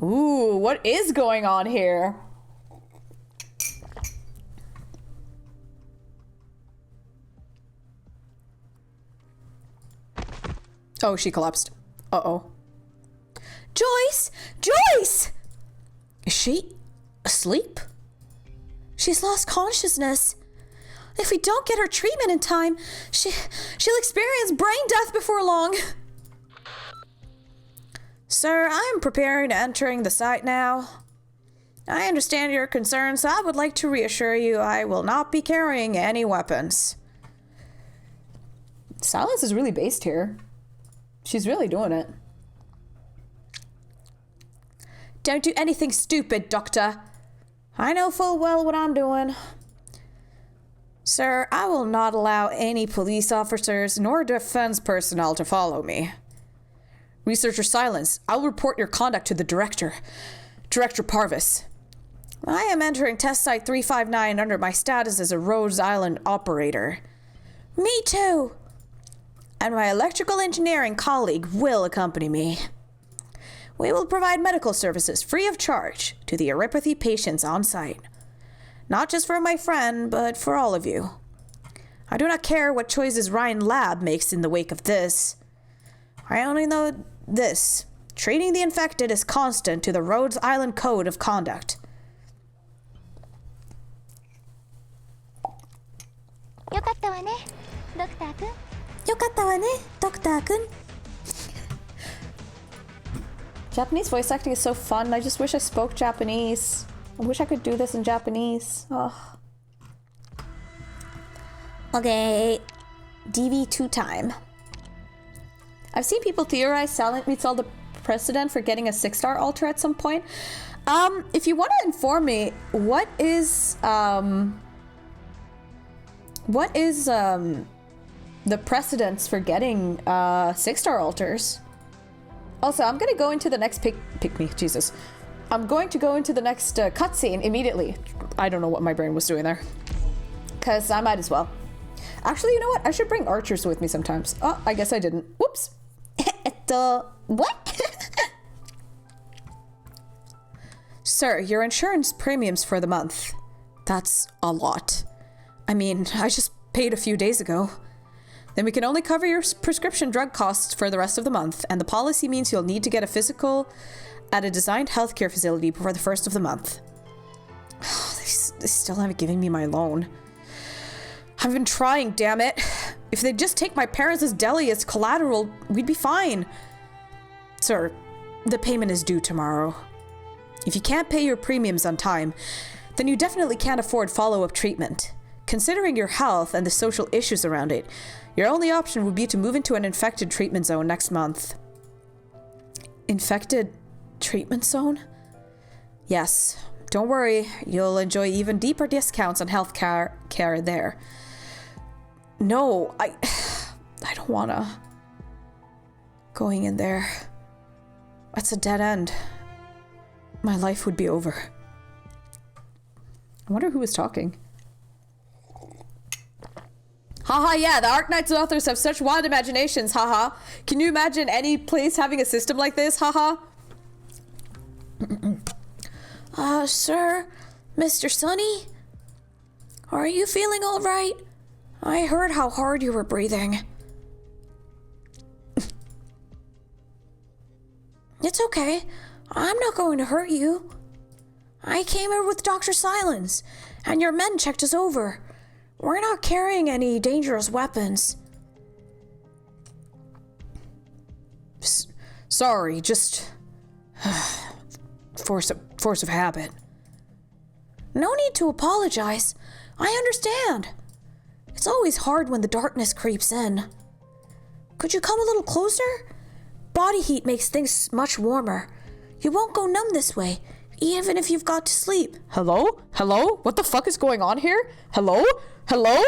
Ooh, what is going on here? Oh, she collapsed. Uh-oh. Joyce! Joyce! Is she asleep? She's lost consciousness. If we don't get her treatment in time, she'll experience brain death before long. Sir, I am preparing to entering the site now. I understand your concerns. I would like to reassure you I will not be carrying any weapons. Silence is really based here. She's really doing it. Don't do anything stupid, Doctor. I know full well what I'm doing. Sir, I will not allow any police officers nor defense personnel to follow me. Researcher Silence, I will report your conduct to the director. Director Parvis. I am entering test site 359 under my status as a Rhodes Island operator. Me too. And my electrical engineering colleague will accompany me. We will provide medical services free of charge to the erypathy patients on site. Not just for my friend, but for all of you. I do not care what choices Rhine Lab makes in the wake of this. I only know this. Treating the infected is constant to the Rhodes Island Code of Conduct. Japanese voice acting is so fun. I just wish I spoke Japanese. I wish I could do this in Japanese. Oh. Okay, DV2 time. I've seen people theorize Silent meets all the precedent for getting a 6-star altar at some point. If you want to inform me, what is the precedence for getting 6-star altars? Also, I'm gonna go into the next pick me, Jesus. I'm going to go into the next cutscene immediately. I don't know what my brain was doing there. Cause I might as well. Actually, you know what? I should bring archers with me sometimes. Oh, I guess I didn't. Whoops. What? Sir, your insurance premiums for the month. That's a lot. I mean, I just paid a few days ago. Then we can only cover your prescription drug costs for the rest of the month, and the policy means you'll need to get a physical at a designed healthcare facility before the first of the month. They still haven't given me my loan. I've been trying, damn it. If they'd just take my parents' deli as collateral, we'd be fine. Sir, the payment is due tomorrow. If you can't pay your premiums on time, then you definitely can't afford follow-up treatment. Considering your health and the social issues around it, your only option would be to move into an infected treatment zone next month. Infected treatment zone? Yes. Don't worry, you'll enjoy even deeper discounts on health care there. No, I don't wanna. Going in there. That's a dead end. My life would be over. I wonder who was talking. Haha, yeah, the Arknights authors have such wild imaginations, haha. Can you imagine any place having a system like this, haha? Sir, Mr. Sunny? Are you feeling all right? I heard how hard you were breathing. It's okay. I'm not going to hurt you. I came here with Dr. Silence, and your men checked us over. We're not carrying any dangerous weapons. Sorry, just force of habit. No need to apologize. I understand. It's always hard when the darkness creeps in. Could you come a little closer? Body heat makes things much warmer. You won't go numb this way, even if you've got to sleep. Hello? Hello? What the fuck is going on here? Hello? Hello?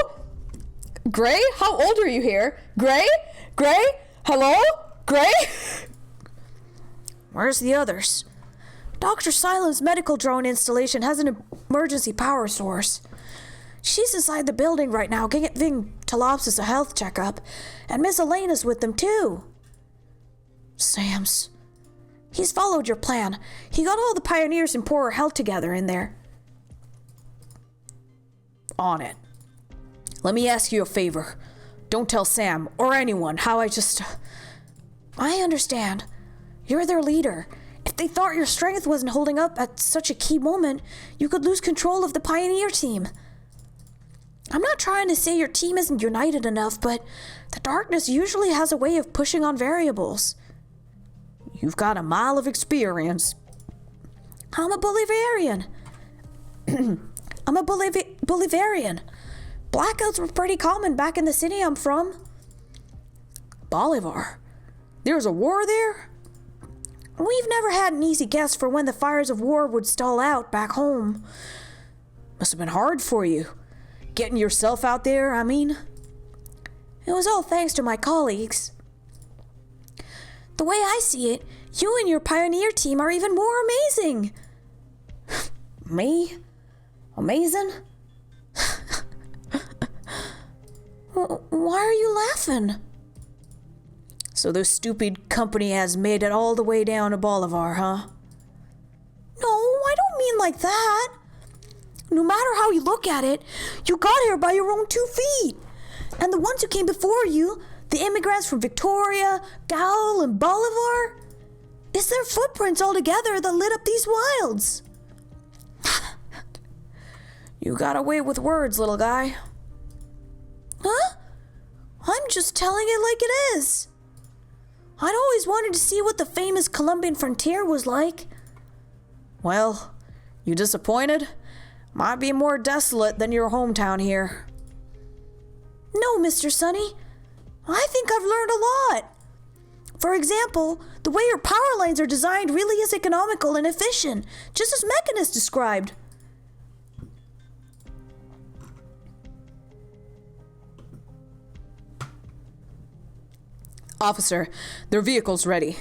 Gray? How old are you here? Gray? Gray? Hello? Gray? Where's the others? Dr. Silent's medical drone installation has an emergency power source. She's inside the building right now giving Talopsis a health checkup, and Miss Elena's with them too. Sam's. He's followed your plan. He got all the pioneers and poorer held together in there. On it. Let me ask you a favor. Don't tell Sam or anyone how I understand. You're their leader. If they thought your strength wasn't holding up at such a key moment, you could lose control of the pioneer team. I'm not trying to say your team isn't united enough, but the darkness usually has a way of pushing on variables. You've got a mile of experience. I'm a Bolivarian. I'm a Bolivarian. Blackouts were pretty common back in the city I'm from. Bolivar? There's a war there? We've never had an easy guess for when the fires of war would stall out back home. Must have been hard for you. Getting yourself out there, I mean. It was all thanks to my colleagues. The way I see it, you and your pioneer team are even more amazing. Me? Amazing? Why are you laughing? So this stupid company has made it all the way down to Bolivar, huh? No, I don't mean like that. No matter how you look at it, you got here by your own 2 feet. And the ones who came before you, the immigrants from Victoria, Gowel, and Bolivar, it's their footprints all together that lit up these wilds. You got away with words, little guy. Huh? I'm just telling it like it is. I'd always wanted to see what the famous Colombian frontier was like. Well, you disappointed? Might be more desolate than your hometown here. No, Mr. Sunny. I think I've learned a lot. For example, the way your power lines are designed really is economical and efficient, just as Mechanist described. Officer, their vehicle's ready.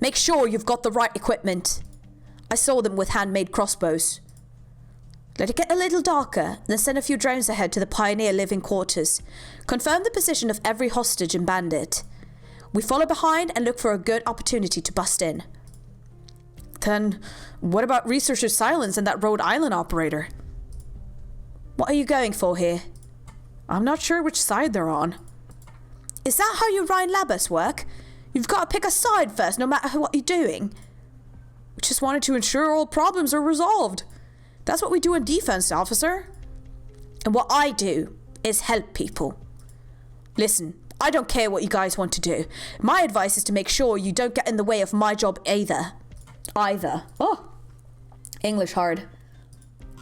Make sure you've got the right equipment. I saw them with handmade crossbows. Let it get a little darker, then send a few drones ahead to the Pioneer living quarters. Confirm the position of every hostage and bandit. We follow behind and look for a good opportunity to bust in. Then, what about Researcher Silence and that Rhode Island operator? What are you going for here? I'm not sure which side they're on. Is that how you Ryan Labus work? You've got to pick a side first, no matter what you're doing. We just wanted to ensure all problems are resolved. That's what we do in defense, officer. And what I do is help people. Listen, I don't care what you guys want to do. My advice is to make sure you don't get in the way of my job either. Oh. English hard.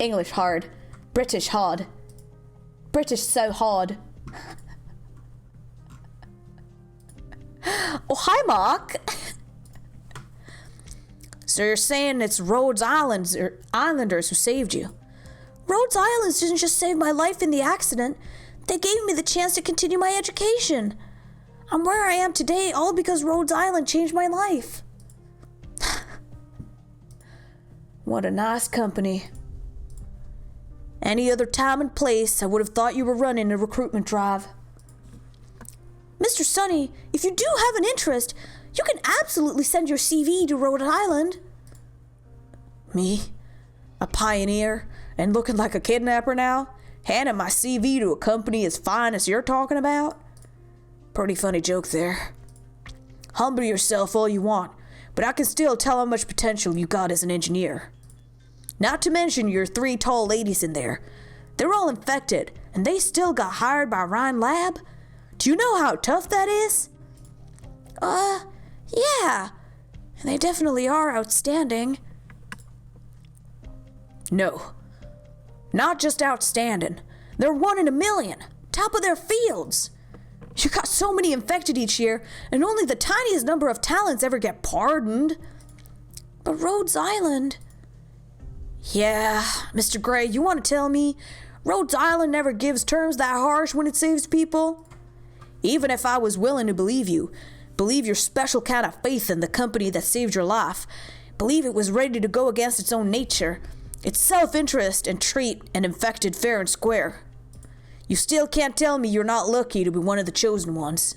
English hard. British hard. British so hard. Oh, hi, Mark. So you're saying it's Rhodes Islanders who saved you? Rhodes Islands didn't just save my life in the accident. They gave me the chance to continue my education. I'm where I am today all because Rhodes Island changed my life. What a nice company. Any other time and place, I would have thought you were running a recruitment drive. Mr. Sunny, if you do have an interest, you can absolutely send your CV to Rhode Island. Me? A pioneer? And looking like a kidnapper now? Handing my CV to a company as fine as you're talking about? Pretty funny joke there. Humble yourself all you want, but I can still tell how much potential you got as an engineer. Not to mention your 3 tall ladies in there. They're all infected, and they still got hired by Ryan Lab? Do you know how tough that is? Yeah, and they definitely are outstanding. No, not just outstanding. They're 1 in a million, top of their fields. You got so many infected each year, and only the tiniest number of talents ever get pardoned. But Rhodes Island... Yeah, Mr. Gray, you want to tell me Rhodes Island never gives terms that harsh when it saves people? Even if I was willing to believe you, believe your special kind of faith in the company that saved your life, believe it was ready to go against its own nature, its self-interest, and treat an infected fair and square, you still can't tell me you're not lucky to be one of the chosen ones.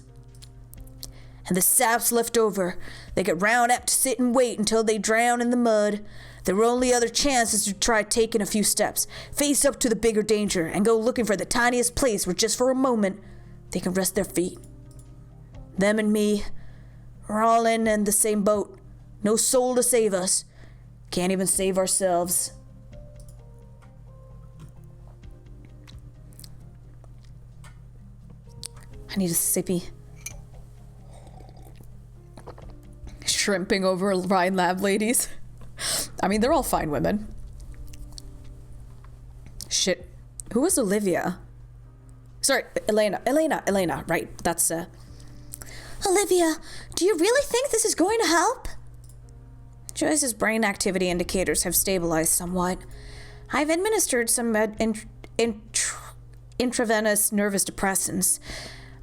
And the sap's left over. They get round up to sit and wait until they drown in the mud. Their only other chance is to try taking a few steps, face up to the bigger danger, and go looking for the tiniest place where just for a moment they can rest their feet. Them and me, we're all in the same boat. No soul to save us. Can't even save ourselves. I need a sippy. Shrimping over Rhine Lab ladies. I mean, they're all fine women. Shit. Who was Olivia? Sorry, Elena, right. That's, Olivia, do you really think this is going to help? Joyce's brain activity indicators have stabilized somewhat. I've administered some intravenous nervous depressants.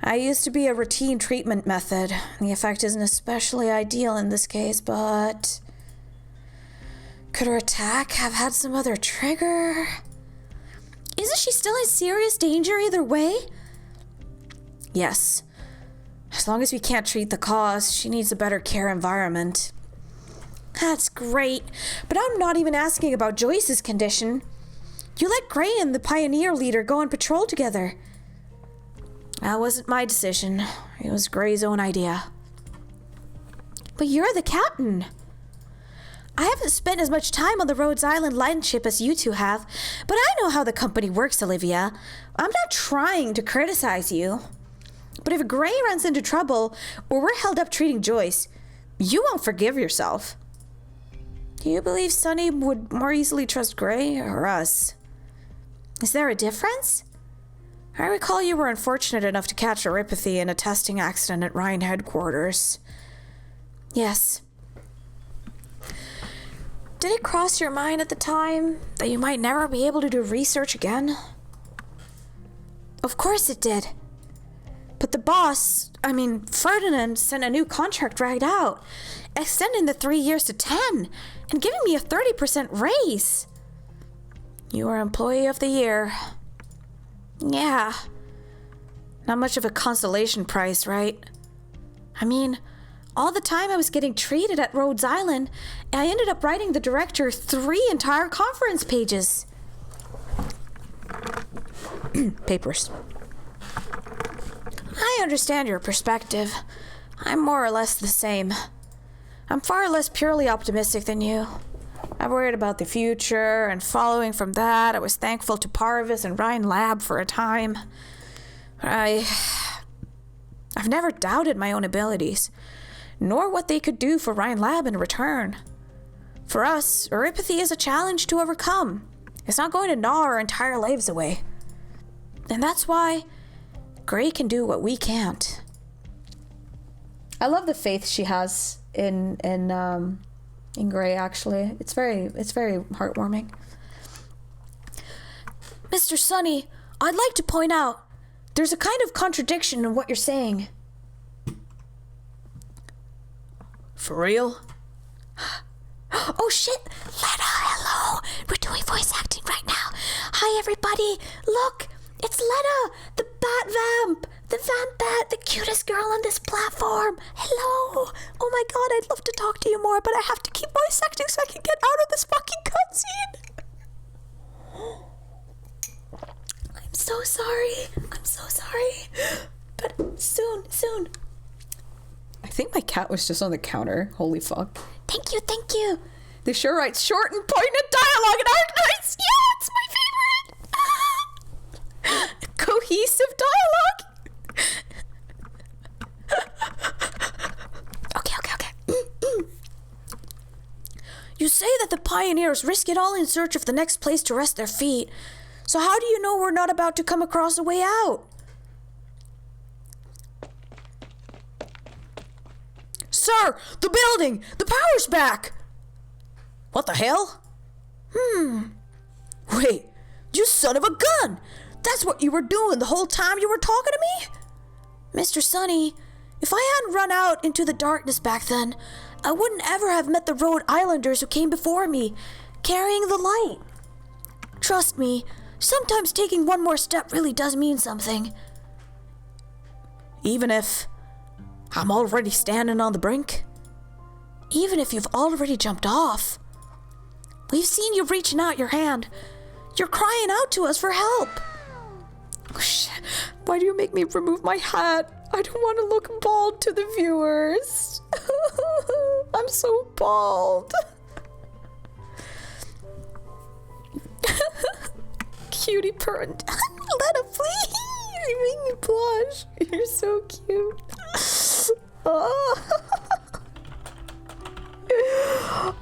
I used to be a routine treatment method. The effect isn't especially ideal in this case, but... Could her attack have had some other trigger? Isn't she still in serious danger either way? Yes. As long as we can't treat the cause, she needs a better care environment. That's great, but I'm not even asking about Joyce's condition. You let Gray and the Pioneer leader go on patrol together. That wasn't my decision. It was Gray's own idea. But you're the captain. I haven't spent as much time on the Rhodes Island line ship as you two have, but I know how the company works, Olivia. I'm not trying to criticize you. But if Gray runs into trouble, or we're held up treating Joyce, you won't forgive yourself. Do you believe Sunny would more easily trust Gray or us? Is there a difference? I recall you were unfortunate enough to catch Orypathy in a testing accident at Rhine headquarters. Yes. Did it cross your mind at the time that you might never be able to do research again? Of course it did. But the boss, Ferdinand, sent a new contract right out, extending the 3 years to 10, and giving me a 30% raise. You were Employee of the Year. Yeah. Not much of a consolation prize, right? All the time I was getting treated at Rhodes Island, I ended up writing the director 3 entire conference pages. Papers. I understand your perspective. I'm more or less the same. I'm far less purely optimistic than you. I worried about the future, and following from that, I was thankful to Parvis and Rhine Lab for a time. I've never doubted my own abilities, nor what they could do for Rhine Lab in return. For us, Orypathy is a challenge to overcome. It's not going to gnaw our entire lives away. And that's why Gray can do what we can't. I love the faith she has in Gray, actually. It's very heartwarming. Mr. Sunny, I'd like to point out, there's a kind of contradiction in what you're saying. For real? Oh shit! Letta, hello! We're doing voice acting right now. Hi everybody! Look! It's Letta! The Bat Vamp! The Vamp Bat! The cutest girl on this platform! Hello! Oh my god, I'd love to talk to you more, but I have to keep voice acting so I can get out of this fucking cutscene! I'm so sorry. I'm so sorry. But soon. I think my cat was just on the counter. Holy fuck. Thank you. They sure write short and poignant dialogue in Arknights! Yeah, it's my favorite! Cohesive dialogue! Okay. say that the pioneers risk it all in search of the next place to rest their feet. So how do you know we're not about to come across a way out? Sir, the building! The power's back! What the hell? Wait, you son of a gun! That's what you were doing the whole time you were talking to me? Mr. Sunny, if I hadn't run out into the darkness back then, I wouldn't ever have met the Rhode Islanders who came before me, carrying the light. Trust me, sometimes taking one more step really does mean something. Even if I'm already standing on the brink? Even if you've already jumped off? We've seen you reaching out your hand. You're crying out to us for help. Oh, shit. Why do you make me remove my hat? I don't want to look bald to the viewers. I'm so bald. Cutie purring. Let her flee. You make me blush. You're so cute.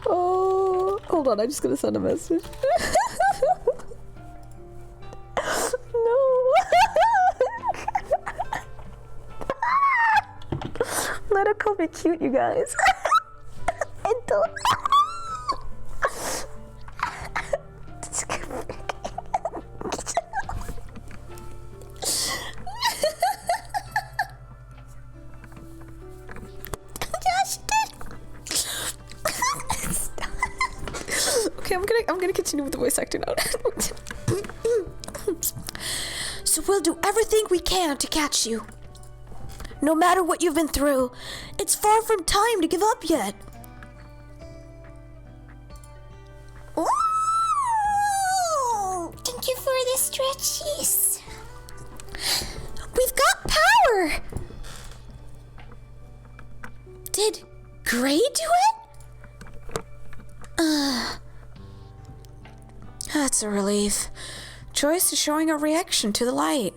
Oh, hold on. I'm just gonna send a message. No. Let her call me cute, you guys. I don't. Okay, I'm gonna continue with the voice acting now. So we'll do everything we can to catch you. No matter what you've been through, it's far from time to give up yet. Ooh, thank you for the stretchies. We've got power! Did Gray do it? That's a relief. Joyce is showing a reaction to the light.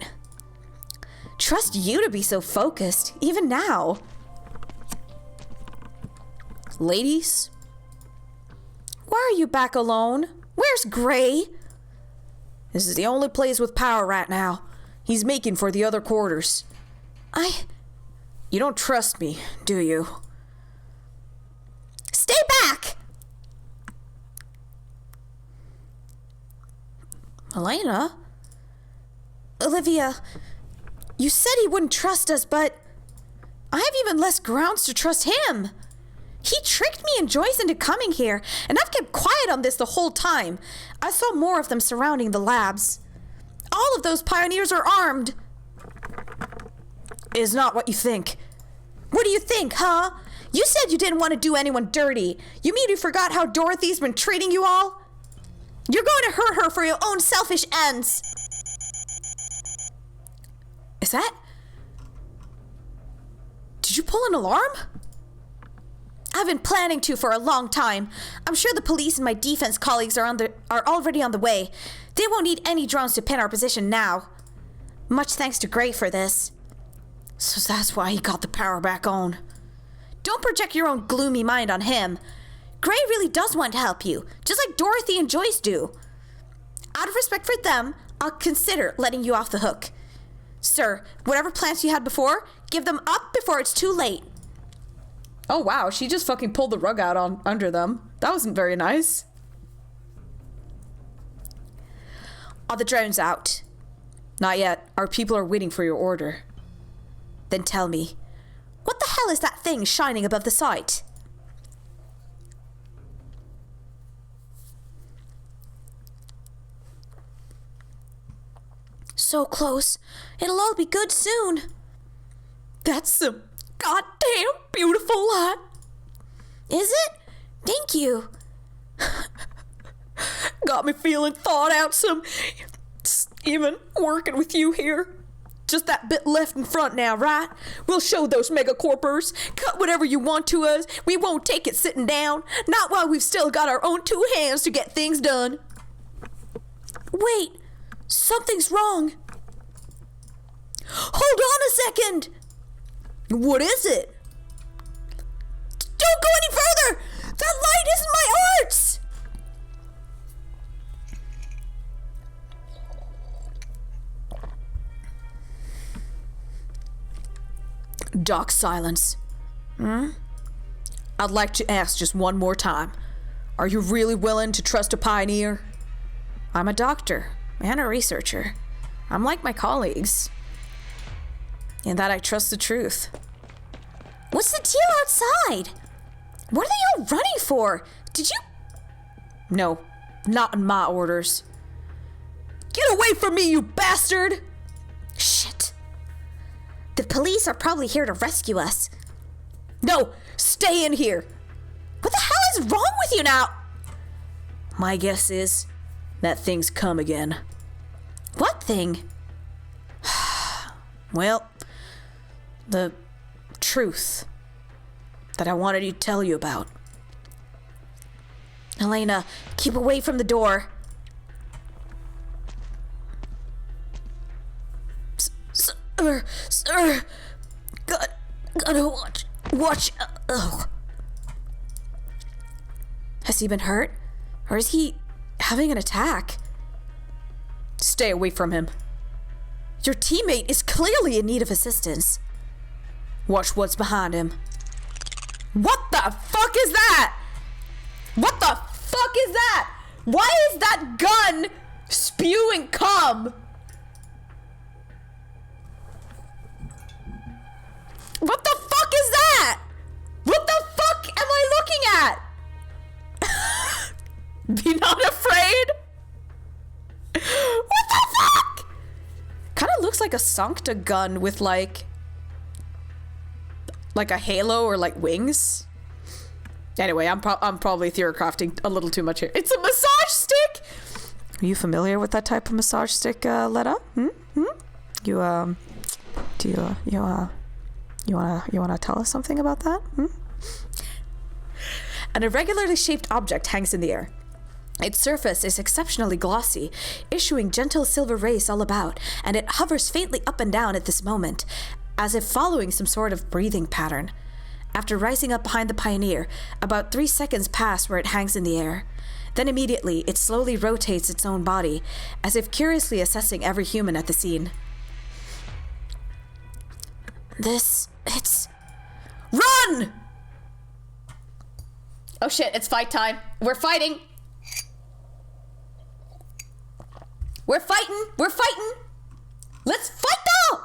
Trust you to be so focused, even now. Ladies? Why are you back alone? Where's Gray? This is the only place with power right now. He's making for the other quarters. You don't trust me, do you? Stay back! Elena? Olivia, you said he wouldn't trust us, but I have even less grounds to trust him. He tricked me and Joyce into coming here, and I've kept quiet on this the whole time. I saw more of them surrounding the labs. All of those pioneers are armed. Is not what you think. What do you think, huh? You said you didn't want to do anyone dirty. You mean you forgot how Dorothy's been treating you all? You're going to hurt her for your own selfish ends. Is that... Did you pull an alarm? I've been planning to for a long time. I'm sure the police and my defense colleagues are already on the way. They won't need any drones to pin our position now. Much thanks to Gray for this. So that's why he got the power back on. Don't project your own gloomy mind on him. Gray really does want to help you, just like Dorothy and Joyce do. Out of respect for them, I'll consider letting you off the hook. Sir, whatever plans you had before, give them up before it's too late. Oh wow, she just fucking pulled the rug out under them. That wasn't very nice. Are the drones out? Not yet. Our people are waiting for your order. Then tell me, what the hell is that thing shining above the site? So close. It'll all be good soon. That's some goddamn beautiful light. Is it? Thank you. Got me feeling thawed out some. Even working with you here. Just that bit left in front now, right? We'll show those megacorpers. Cut whatever you want to us. We won't take it sitting down. Not while we've still got our own two hands to get things done. Wait. Something's wrong. Hold on a second. What is it? Don't go any further! That light isn't my arts! Doc silence. I'd like to ask just one more time. Are you really willing to trust a pioneer? I'm a doctor and a researcher. I'm like my colleagues. In that I trust the truth. What's the deal outside? What are they all running for? Did you... No, not in my orders. Get away from me, you bastard! Shit. The police are probably here to rescue us. No, stay in here. What the hell is wrong with you now? My guess is that thing's come again. What thing? Well, the truth that I wanted to tell you about. Elena, keep away from the door. Sir, gotta watch. Has he been hurt? Or is he having an attack? Stay away from him. Your teammate is clearly in need of assistance. Watch what's behind him. What the fuck is that? What the fuck is that? Why is that gun spewing cum? What the fuck is that? What the fuck am I looking at? Be not afraid. What the fuck? Kind of looks like a Sancta gun with like a halo or like wings. Anyway, I'm probably theorycrafting a little too much here. It's a massage stick. Are you familiar with that type of massage stick, Letta? You wanna tell us something about that? An irregularly shaped object hangs in the air. Its surface is exceptionally glossy, issuing gentle silver rays all about, and it hovers faintly up and down at this moment, as if following some sort of breathing pattern. After rising up behind the pioneer, about 3 seconds pass where it hangs in the air. Then immediately, it slowly rotates its own body, as if curiously assessing every human at the scene. It's... Run! Oh shit, it's fight time. We're fighting! We're fighting! Let's fight though!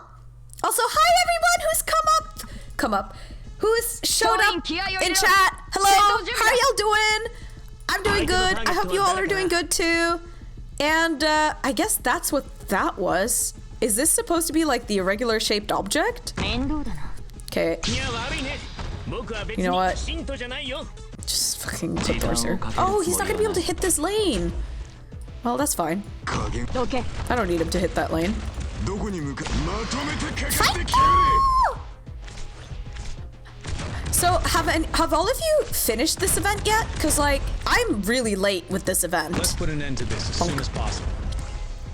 Also, hi everyone who's come up. Who has showed up in chat. Hello, how are y'all doing? I'm doing good. I hope you all are doing good too. And I guess that's what that was. Is this supposed to be like the irregular shaped object? Okay. You know what? Just fucking put doors here. Oh, he's not gonna be able to hit this lane. Well, that's fine. Okay. I don't need him to hit that lane. So, have all of you finished this event yet? Because, like, I'm really late with this event. Let's put an end to this as soon as possible.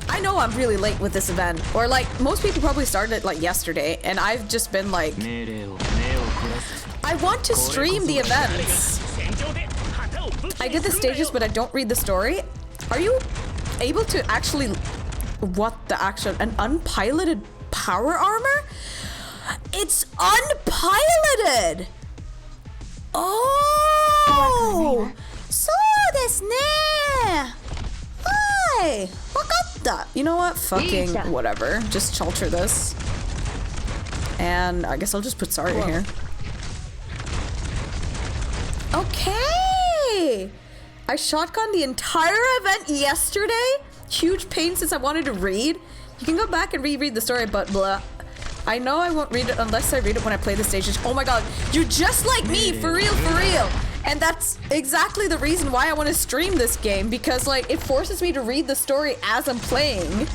I know I'm really late with this event. Or, like, most people probably started it, like, yesterday. And I've just been, like... I want to stream the events. I did the stages, but I don't read the story. Are you able to actually... What the actual... An unpiloted power armor? It's unpiloted! Oh! So desu ne! Hi! Wakatta! You know what? Fucking whatever. Just shelter this. And I guess I'll just put Saria here. Okay! I shotgunned the entire event yesterday. Huge pain since I wanted to read. You can go back and reread the story, but blah. I know I won't read it unless I read it when I play the stages. Oh my god, you're just like me, for real, for real. And that's exactly the reason why I want to stream this game, because like it forces me to read the story as I'm playing.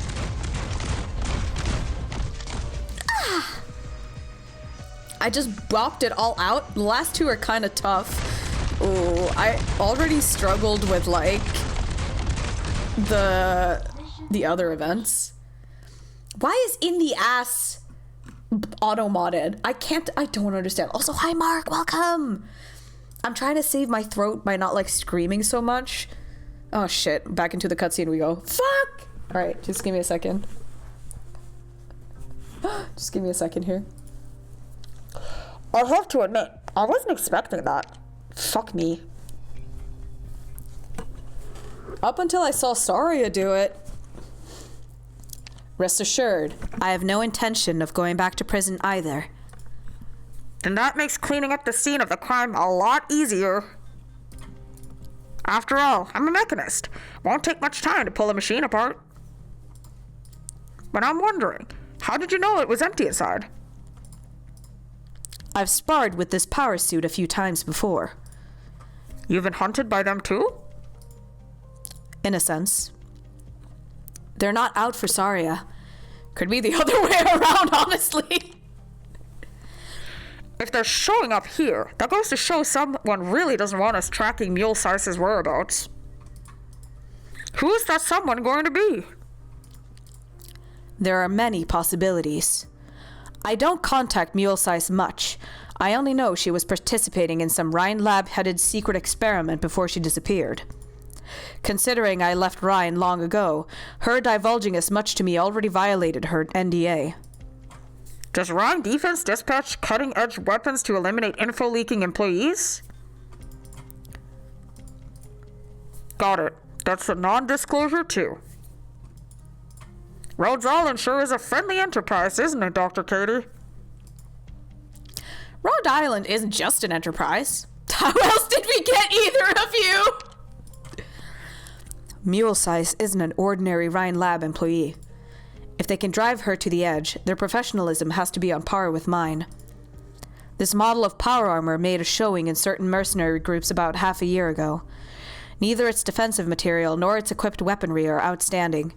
I just bopped it all out. The last two are kind of tough. Oh, I already struggled with like the other events. Why is in the ass auto modded? I don't understand. Also, hi Mark, welcome. I'm trying to save my throat by not like screaming so much. Oh shit, back into the cutscene we go. Fuck! Alright, just give me a second. Just give me a second here. I have to admit, I wasn't expecting that. Fuck me. Up until I saw Saria do it. Rest assured, I have no intention of going back to prison either. Then that makes cleaning up the scene of the crime a lot easier. After all, I'm a mechanist. Won't take much time to pull a machine apart. But I'm wondering, how did you know it was empty inside? I've sparred with this power suit a few times before. You've been hunted by them too? In a sense. They're not out for Saria. Could be the other way around, honestly. If they're showing up here, that goes to show someone really doesn't want us tracking Mule Size's whereabouts. Who's that someone going to be? There are many possibilities. I don't contact Mule Size much. I only know she was participating in some Rhine lab-headed secret experiment before she disappeared. Considering I left Rhine long ago, her divulging as much to me already violated her NDA. Does Rhine Defense dispatch cutting-edge weapons to eliminate info-leaking employees? Got it. That's a non-disclosure too. Rhodes Island sure is a friendly enterprise, isn't it, Dr. Katie? Rhode Island isn't just an enterprise. How else did we get either of you? Mule Size isn't an ordinary Rhine Lab employee. If they can drive her to the edge, their professionalism has to be on par with mine. This model of power armor made a showing in certain mercenary groups about half a year ago. Neither its defensive material nor its equipped weaponry are outstanding.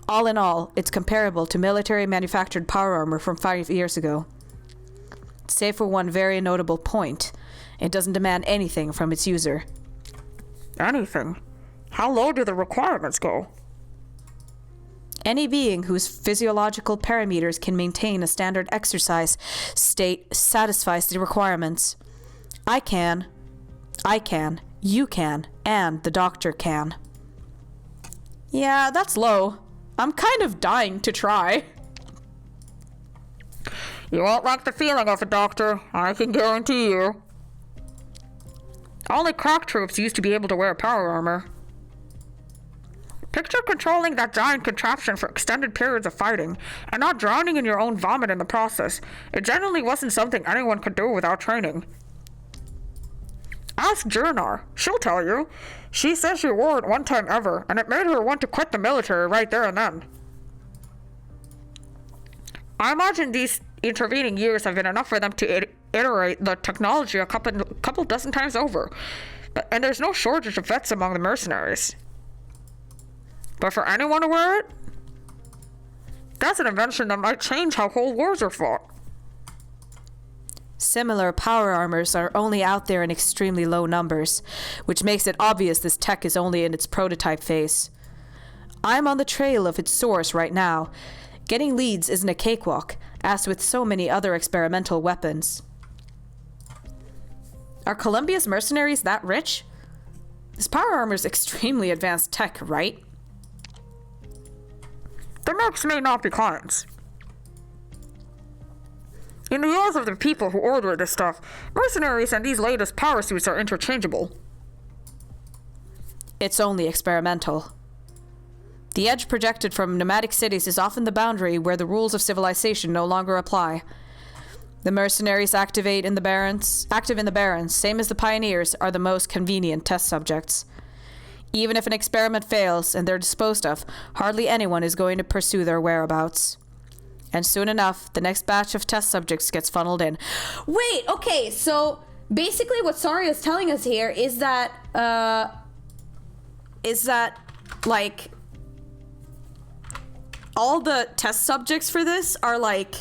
All in all, it's comparable to military-manufactured power armor from 5 years ago. Save for one very notable point. It doesn't demand anything from its user. Anything? How low do the requirements go? Any being whose physiological parameters can maintain a standard exercise state satisfies the requirements. I can, you can, and the doctor can. Yeah, that's low. I'm kind of dying to try. You won't like the feeling of it, Doctor. I can guarantee you. Only crack troops used to be able to wear power armor. Picture controlling that giant contraption for extended periods of fighting, and not drowning in your own vomit in the process. It generally wasn't something anyone could do without training. Ask Jurnar. She'll tell you. She says she wore it one time ever, and it made her want to quit the military right there and then. I imagine these intervening years have been enough for them to iterate the technology a couple dozen times over. And there's no shortage of vets among the mercenaries. But for anyone to wear it? That's an invention that might change how whole wars are fought. Similar power armors are only out there in extremely low numbers, which makes it obvious this tech is only in its prototype phase. I'm on the trail of its source right now. Getting leads isn't a cakewalk, as with so many other experimental weapons. Are Columbia's mercenaries that rich? This power armor's extremely advanced tech, right? The mercs may not be clients. In the eyes of the people who order this stuff, mercenaries and these latest power suits are interchangeable. It's only experimental. The edge projected from nomadic cities is often the boundary where the rules of civilization no longer apply. The mercenaries active in the Barrens, same as the pioneers, are the most convenient test subjects. Even if an experiment fails and they're disposed of, hardly anyone is going to pursue their whereabouts. And soon enough, the next batch of test subjects gets funneled in. Wait, okay, so basically what Saria is telling us here is that, like, all the test subjects for this are, like,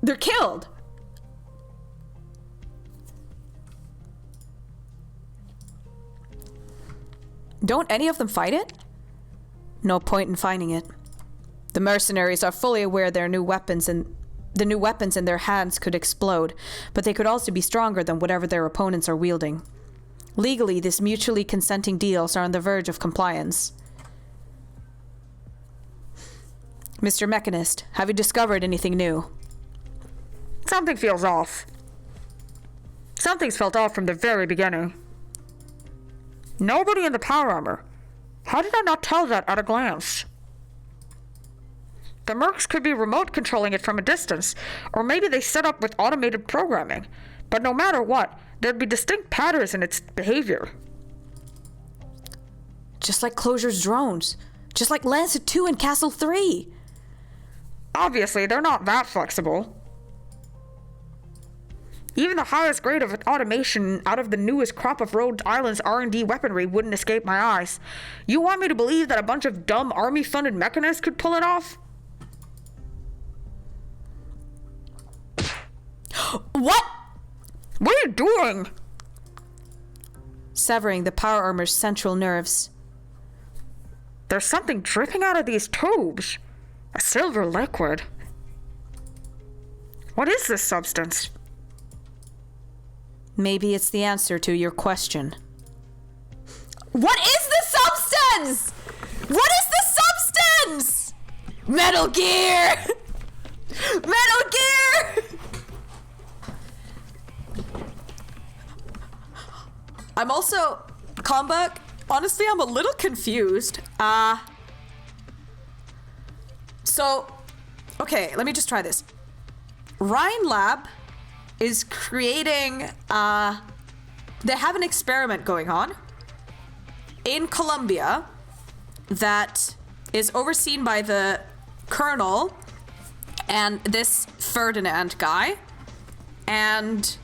they're killed. Don't any of them fight it? No point in finding it. The mercenaries are fully aware their new weapons and The new weapons in their hands could explode, but they could also be stronger than whatever their opponents are wielding. Legally, these mutually consenting deals are on the verge of compliance. Mr. Mechanist, have you discovered anything new? Something feels off. Something's felt off from the very beginning. Nobody in the power armor. How did I not tell that at a glance? The mercs could be remote controlling it from a distance, or maybe they set up with automated programming. But no matter what, there'd be distinct patterns in its behavior. Just like Closure's drones. Just like Lancet 2 and Castle 3. Obviously, they're not that flexible. Even the highest grade of automation out of the newest crop of Rhode Island's R&D weaponry wouldn't escape my eyes. You want me to believe that a bunch of dumb army-funded mechanists could pull it off? What? What are you doing? Severing the power armor's central nerves. There's something dripping out of these tubes. A silver liquid. What is this substance? Maybe it's the answer to your question. What is the substance? What is the substance? Metal Gear! Metal Gear! I'm also, Comeback, honestly, I'm a little confused. So, okay, let me just try this. Rhine Lab is creating, they have an experiment going on in Colombia that is overseen by the colonel and this Ferdinand guy, and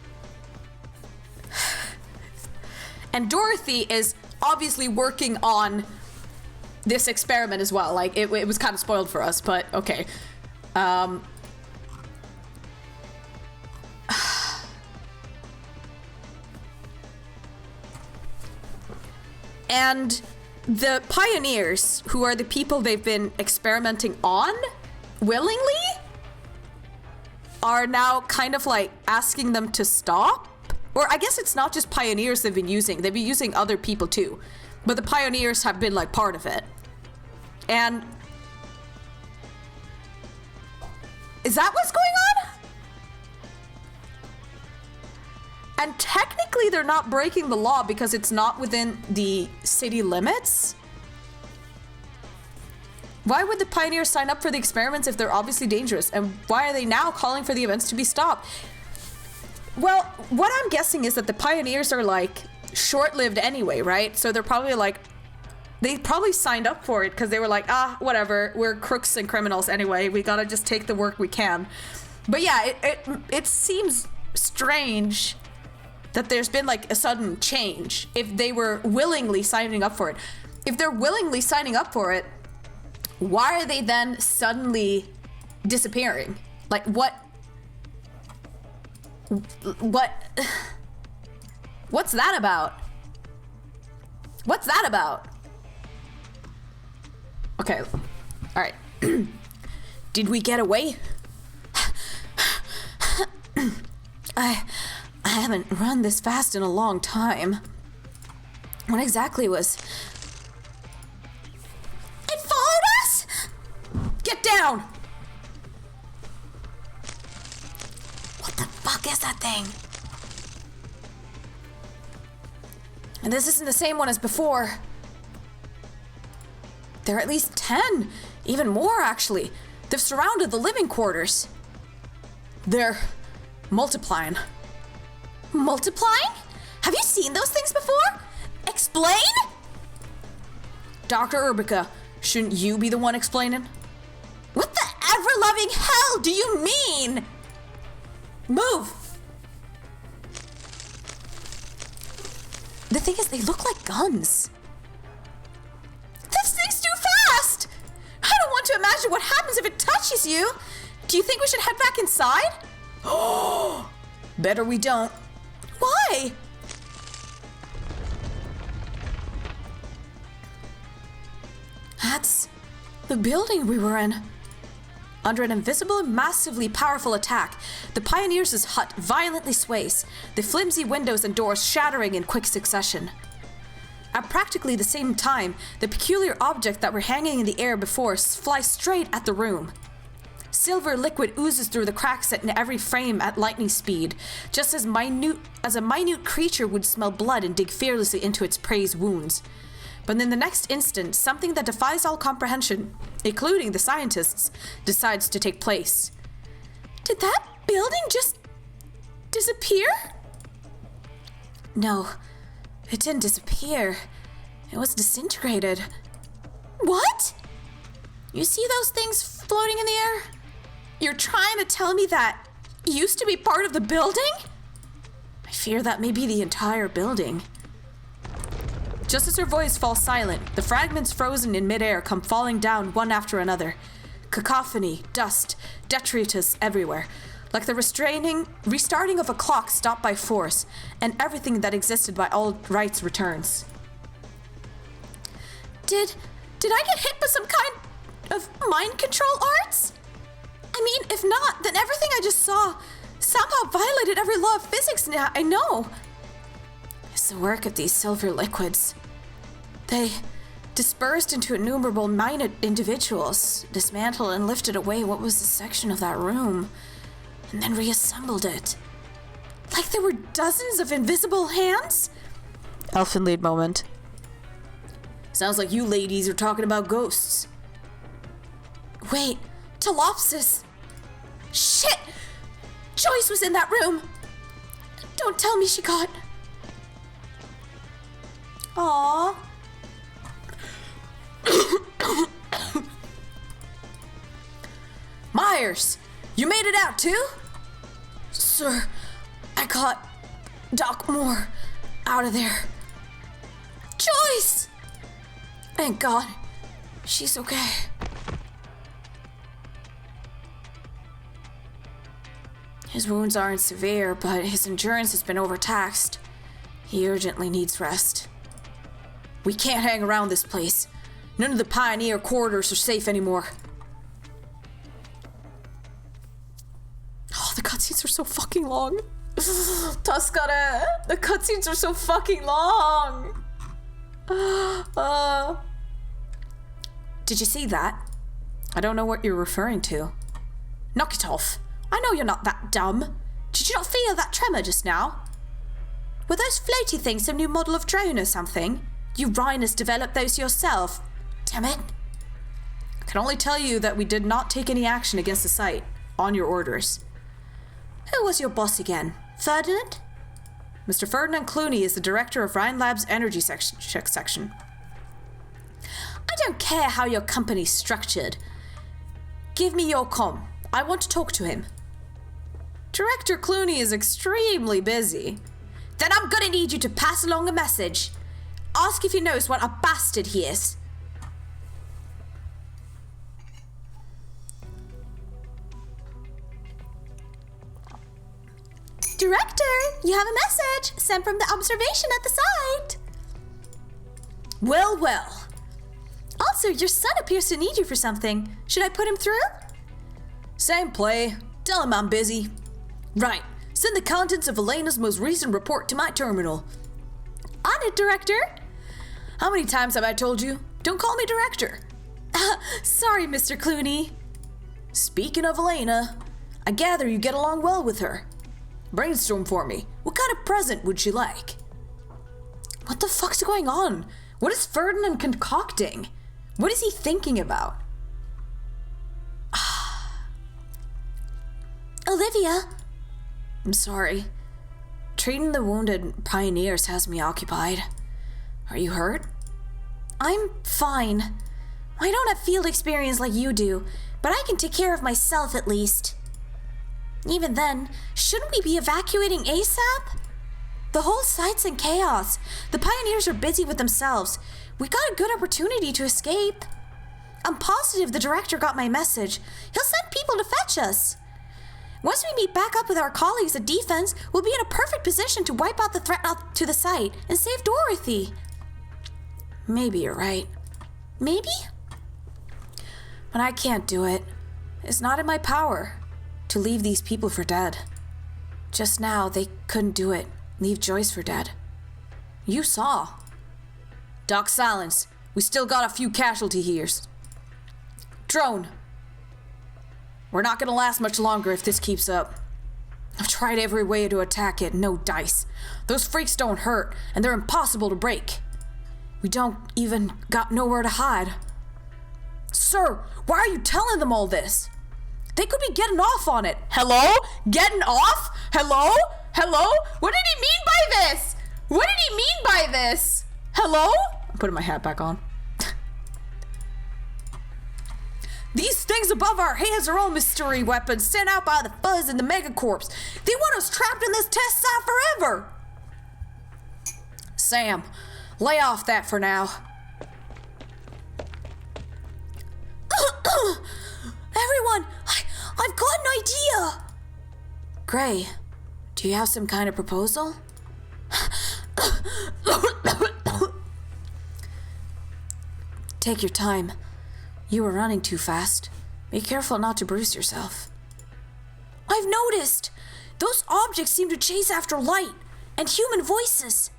Dorothy is obviously working on this experiment as well. Like, it was kind of spoiled for us, but okay. And the pioneers, who are the people they've been experimenting on willingly, are now kind of like asking them to stop. Or I guess it's not just pioneers they've been using other people too. But the pioneers have been like part of it. And is that what's going on? And technically they're not breaking the law because it's not within the city limits. Why would the pioneers sign up for the experiments if they're obviously dangerous? And why are they now calling for the events to be stopped? Well, what I'm guessing is that the pioneers are like short-lived anyway, right? So they're probably like, they probably signed up for it because they were like, whatever, we're crooks and criminals anyway. We gotta just take the work we can. But yeah, it seems strange that there's been like a sudden change if they were willingly signing up for it. If they're willingly signing up for it, why are they then suddenly disappearing? Like what's that about? What's that about? Okay, all right. Did we get away? I haven't run this fast in a long time. What exactly was... It followed us? Get down! What the fuck is that thing? And this isn't the same one as before. There are at least 10, even more actually. They've surrounded the living quarters. They're multiplying. Multiplying? Have you seen those things before? Explain? Dr. Urbica, shouldn't you be the one explaining? What the ever-loving hell do you mean? Move! The thing is, they look like guns. This thing's too fast! I don't want to imagine what happens if it touches you. Do you think we should head back inside? Oh, better we don't. Why? That's the building we were in. Under an invisible, massively powerful attack, the pioneers' hut violently sways, the flimsy windows and doors shattering in quick succession. At practically the same time, the peculiar object that were hanging in the air before us flies straight at the room. Silver liquid oozes through the cracks in every frame at lightning speed, just as a minute creature would smell blood and dig fearlessly into its prey's wounds. But in the next instant, something that defies all comprehension, including the scientists, decides to take place. Did that building just disappear? No, it didn't disappear. It was disintegrated. What? You see those things floating in the air? You're trying to tell me that used to be part of the building? I fear that may be the entire building. Just as her voice falls silent, the fragments frozen in midair come falling down one after another. Cacophony, dust, detritus everywhere, like the restarting of a clock stopped by force, and everything that existed by all rights returns. Did I get hit by some kind of mind control arts? I mean, if not, then everything I just saw somehow violated every law of physics now I know. It's the work of these silver liquids. They dispersed into innumerable minute individuals, dismantled and lifted away what was the section of that room, and then reassembled it. Like there were dozens of invisible hands? Elfin lead moment. Sounds like you ladies are talking about ghosts. Wait, Telopsis! Shit! Joyce was in that room! Don't tell me she got... Aww. Myers, you made it out too? Sir, I got Doc Moore out of there. Joyce! Thank God, she's okay. His wounds aren't severe, but his endurance has been overtaxed. He urgently needs rest. We can't hang around this place. None of the Pioneer corridors are safe anymore. Oh, the cutscenes are so fucking long. Tuscana, the cutscenes are so fucking long. Did you see that? I don't know what you're referring to. Knock it off. I know you're not that dumb. Did you not feel that tremor just now? Were those floaty things some new model of drone or something? You Rhiners developed those yourself. Damn it. I can only tell you that we did not take any action against the site, on your orders. Who was your boss again? Ferdinand? Mr. Ferdinand Clooney is the director of Rhine Lab's energy section. I don't care how your company's structured. Give me your comm. I want to talk to him. Director Clooney is extremely busy. Then I'm gonna need you to pass along a message. Ask if he knows what a bastard he is. Director, you have a message sent from the observation at the site. Well, well. Also, your son appears to need you for something. Should I put him through? Same play. Tell him I'm busy. Right. Send the contents of Elena's most recent report to my terminal. On it, Director. How many times have I told you? Don't call me Director. Sorry, Mr. Clooney. Speaking of Elena, I gather you get along well with her. Brainstorm for me. What kind of present would she like? What the fuck's going on? What is Ferdinand concocting? What is he thinking about? Olivia. I'm sorry. Treating the wounded pioneers has me occupied. Are you hurt? I'm fine. I don't have field experience like you do, but I can take care of myself at least. Even then, shouldn't we be evacuating ASAP? The whole site's in chaos. The pioneers are busy with themselves. We got a good opportunity to escape. I'm positive the director got my message. He'll send people to fetch us. Once we meet back up with our colleagues at Defense, we'll be in a perfect position to wipe out the threat to the site and save Dorothy. Maybe you're right. Maybe? But I can't do it. It's not in my power to leave these people for dead. Just now, they couldn't do it. Leave Joyce for dead. You saw. Doc Silence, we still got a few casualty here. Drone. We're not gonna last much longer if this keeps up. I've tried every way to attack it, no dice. Those freaks don't hurt, and they're impossible to break. We don't even got nowhere to hide. Sir, why are you telling them all this? They could be getting off on it. Hello? Getting off? Hello? Hello? What did he mean by this? What did he mean by this? Hello? I'm putting my hat back on. These things above our heads are all mystery weapons sent out by the Fuzz and the Megacorps. They want us trapped in this test site forever. Sam, lay off that for now. Everyone, I've got an idea. Gray, do you have some kind of proposal? Take your time. You were running too fast. Be careful not to bruise yourself. I've noticed! Those objects seem to chase after light and human voices.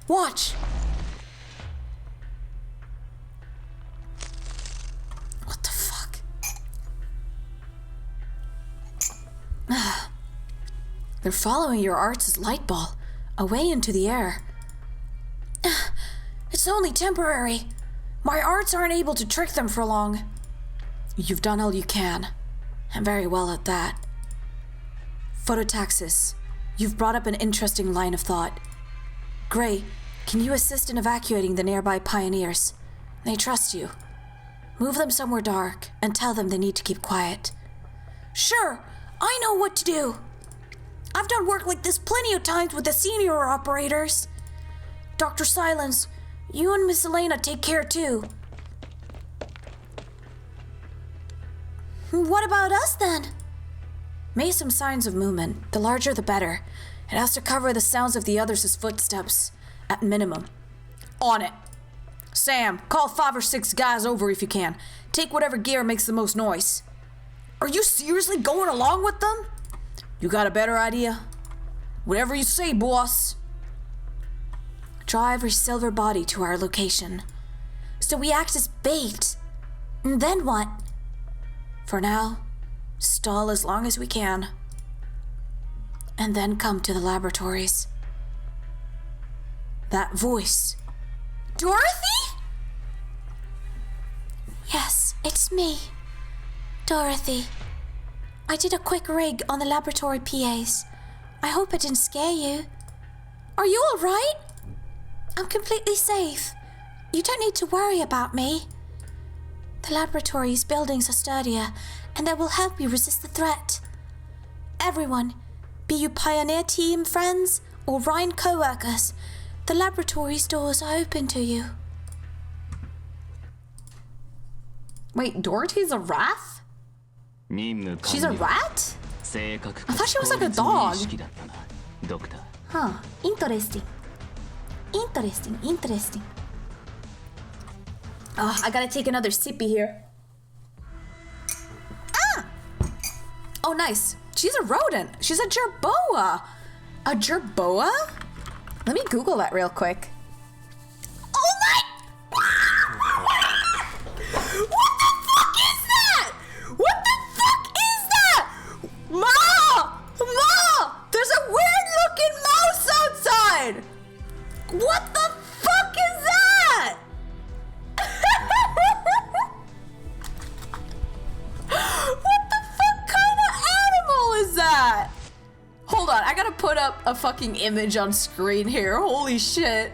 Watch. What the fuck? They're following your arts' light ball away into the air. It's only temporary. My arts aren't able to trick them for long. You've done all you can, and very well at that. Phototaxis, you've brought up an interesting line of thought. Gray, can you assist in evacuating the nearby pioneers? They trust you. Move them somewhere dark and tell them they need to keep quiet. Sure, I know what to do. I've done work like this plenty of times with the senior operators. Dr. Silence, you and Miss Elena take care too. What about us then? Make some signs of movement. The larger the better. It has to cover the sounds of the others' footsteps, at minimum. On it. Sam, call 5 or 6 guys over if you can. Take whatever gear makes the most noise. Are you seriously going along with them? You got a better idea? Whatever you say, boss. Draw every silver body to our location. So we act as bait. And then what? For now, stall as long as we can. And then come to the laboratories. That voice. Dorothy? Yes, it's me. Dorothy. I did a quick rig on the laboratory PAs. I hope it didn't scare you. Are you all right? I'm completely safe. You don't need to worry about me. The laboratory's buildings are sturdier, and they will help you resist the threat. Everyone, be you Pioneer Team friends or Rhine co-workers, the laboratory's doors are open to you. Wait, Dorothy's a wrath? She's a rat? I thought she was like a dog. Huh, interesting. Interesting. Oh, I gotta take another sippy here. Ah! Oh, nice. She's a rodent. She's a jerboa. A jerboa? Let me Google that real quick. Oh my! What the fuck is that? What the fuck is that? Ma! There's a weird looking mouse outside! What the fuck is that? What the fuck kind of animal is that? Hold on, I gotta put up a fucking image on screen here. Holy shit.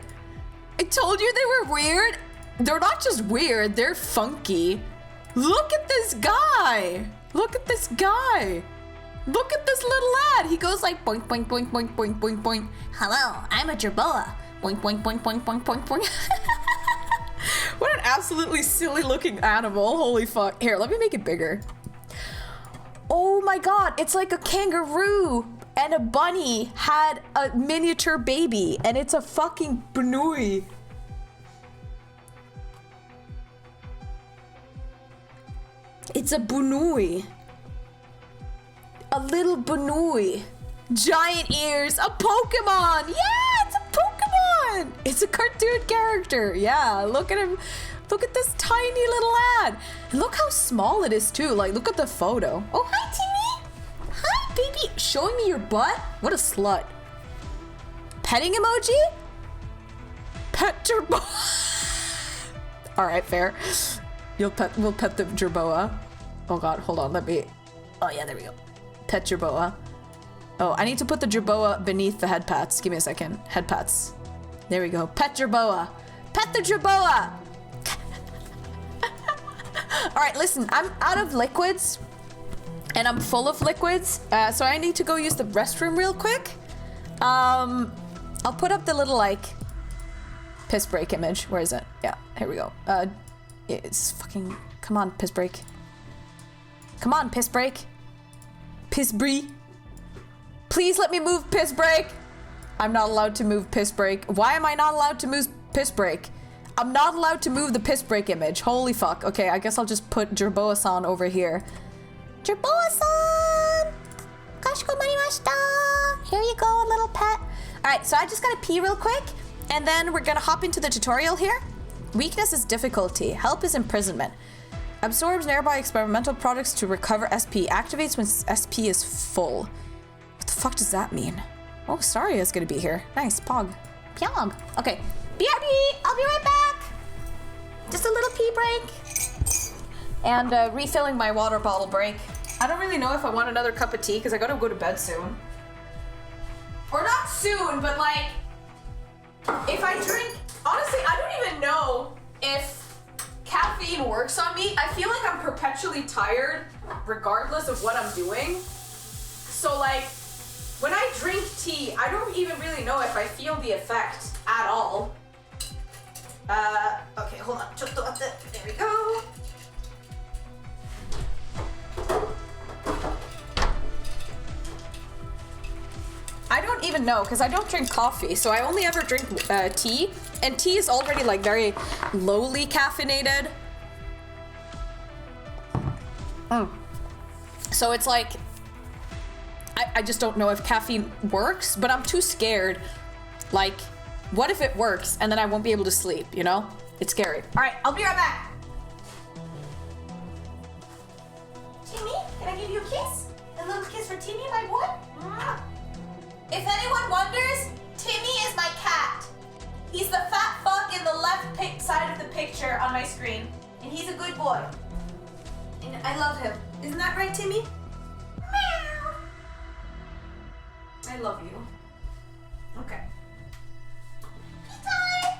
I told you they were weird. They're not just weird, they're funky. Look at this guy. Look at this guy. Look at this little lad. He goes like boink, boink, boink, boink, boink, boink, boink. Hello, I'm a jerboa. Boink, boink, boink, boink, boink, boink, boink. What an absolutely silly looking animal. Holy fuck. Here, let me make it bigger. Oh my god, it's like a kangaroo and a bunny had a miniature baby, and it's a fucking bunui. It's a bunui. A little Banui. Giant ears. A Pokemon. Yeah, it's a Pokemon. It's a cartoon character. Yeah, look at him. Look at this tiny little lad. And look how small it is too. Like, look at the photo. Oh, hi, Timmy. Hi, baby. Showing me your butt? What a slut. Petting emoji? Pet Jerboa. All right, fair. We'll pet the Jerboa. Oh God, hold on. Oh yeah, there we go. Pet Jerboa. Oh, I need to put the Jerboa beneath the head pats. Give me a second. Head pats. There we go. Pet Jerboa. Pet the Jerboa. All right, listen. I'm out of liquids, and I'm full of liquids. So I need to go use the restroom real quick. I'll put up the little like piss break image. Where is it? Yeah, here we go. It's fucking. Come on, piss break. Come on, piss break. Piss brie. Please let me move piss break. I'm not allowed to move piss break. Why am I not allowed to move piss break? I'm not allowed to move the piss break image. Holy fuck. Okay, I guess I'll just put Jerboa-san over here. Jerboa-san! Kashiko marimashita! Here you go, little pet. Alright, so I just gotta pee real quick, and then we're gonna hop into the tutorial here. Weakness is difficulty. Help is imprisonment. Absorbs nearby experimental products to recover SP. Activates when SP is full. What the fuck does that mean? Oh, Staria's gonna be here. Nice, Pog. Pyong. Okay, BRB! I'll be right back! Just a little pee break. And refilling my water bottle break. I don't really know if I want another cup of tea because I gotta go to bed soon. Or not soon, but like, if I drink, honestly, I don't even know if caffeine works on me. I feel like I'm perpetually tired regardless of what I'm doing. So like, when I drink tea, I don't even really know if I feel the effect at all. Okay, hold on. There we go. I don't even know because I don't drink coffee, so I only ever drink tea, and tea is already like very lowly caffeinated. So it's like, I just don't know if caffeine works, but I'm too scared. Like, what if it works and then I won't be able to sleep, you know? It's scary. All right, I'll be right back. Timmy, can I give you a kiss? A little kiss for Timmy, my boy? Mwah. If anyone wonders, Timmy is my cat. He's the fat fuck in the left side of the picture on my screen. And he's a good boy. And I love him. Isn't that right, Timmy? Meow. I love you. Okay. Pee time!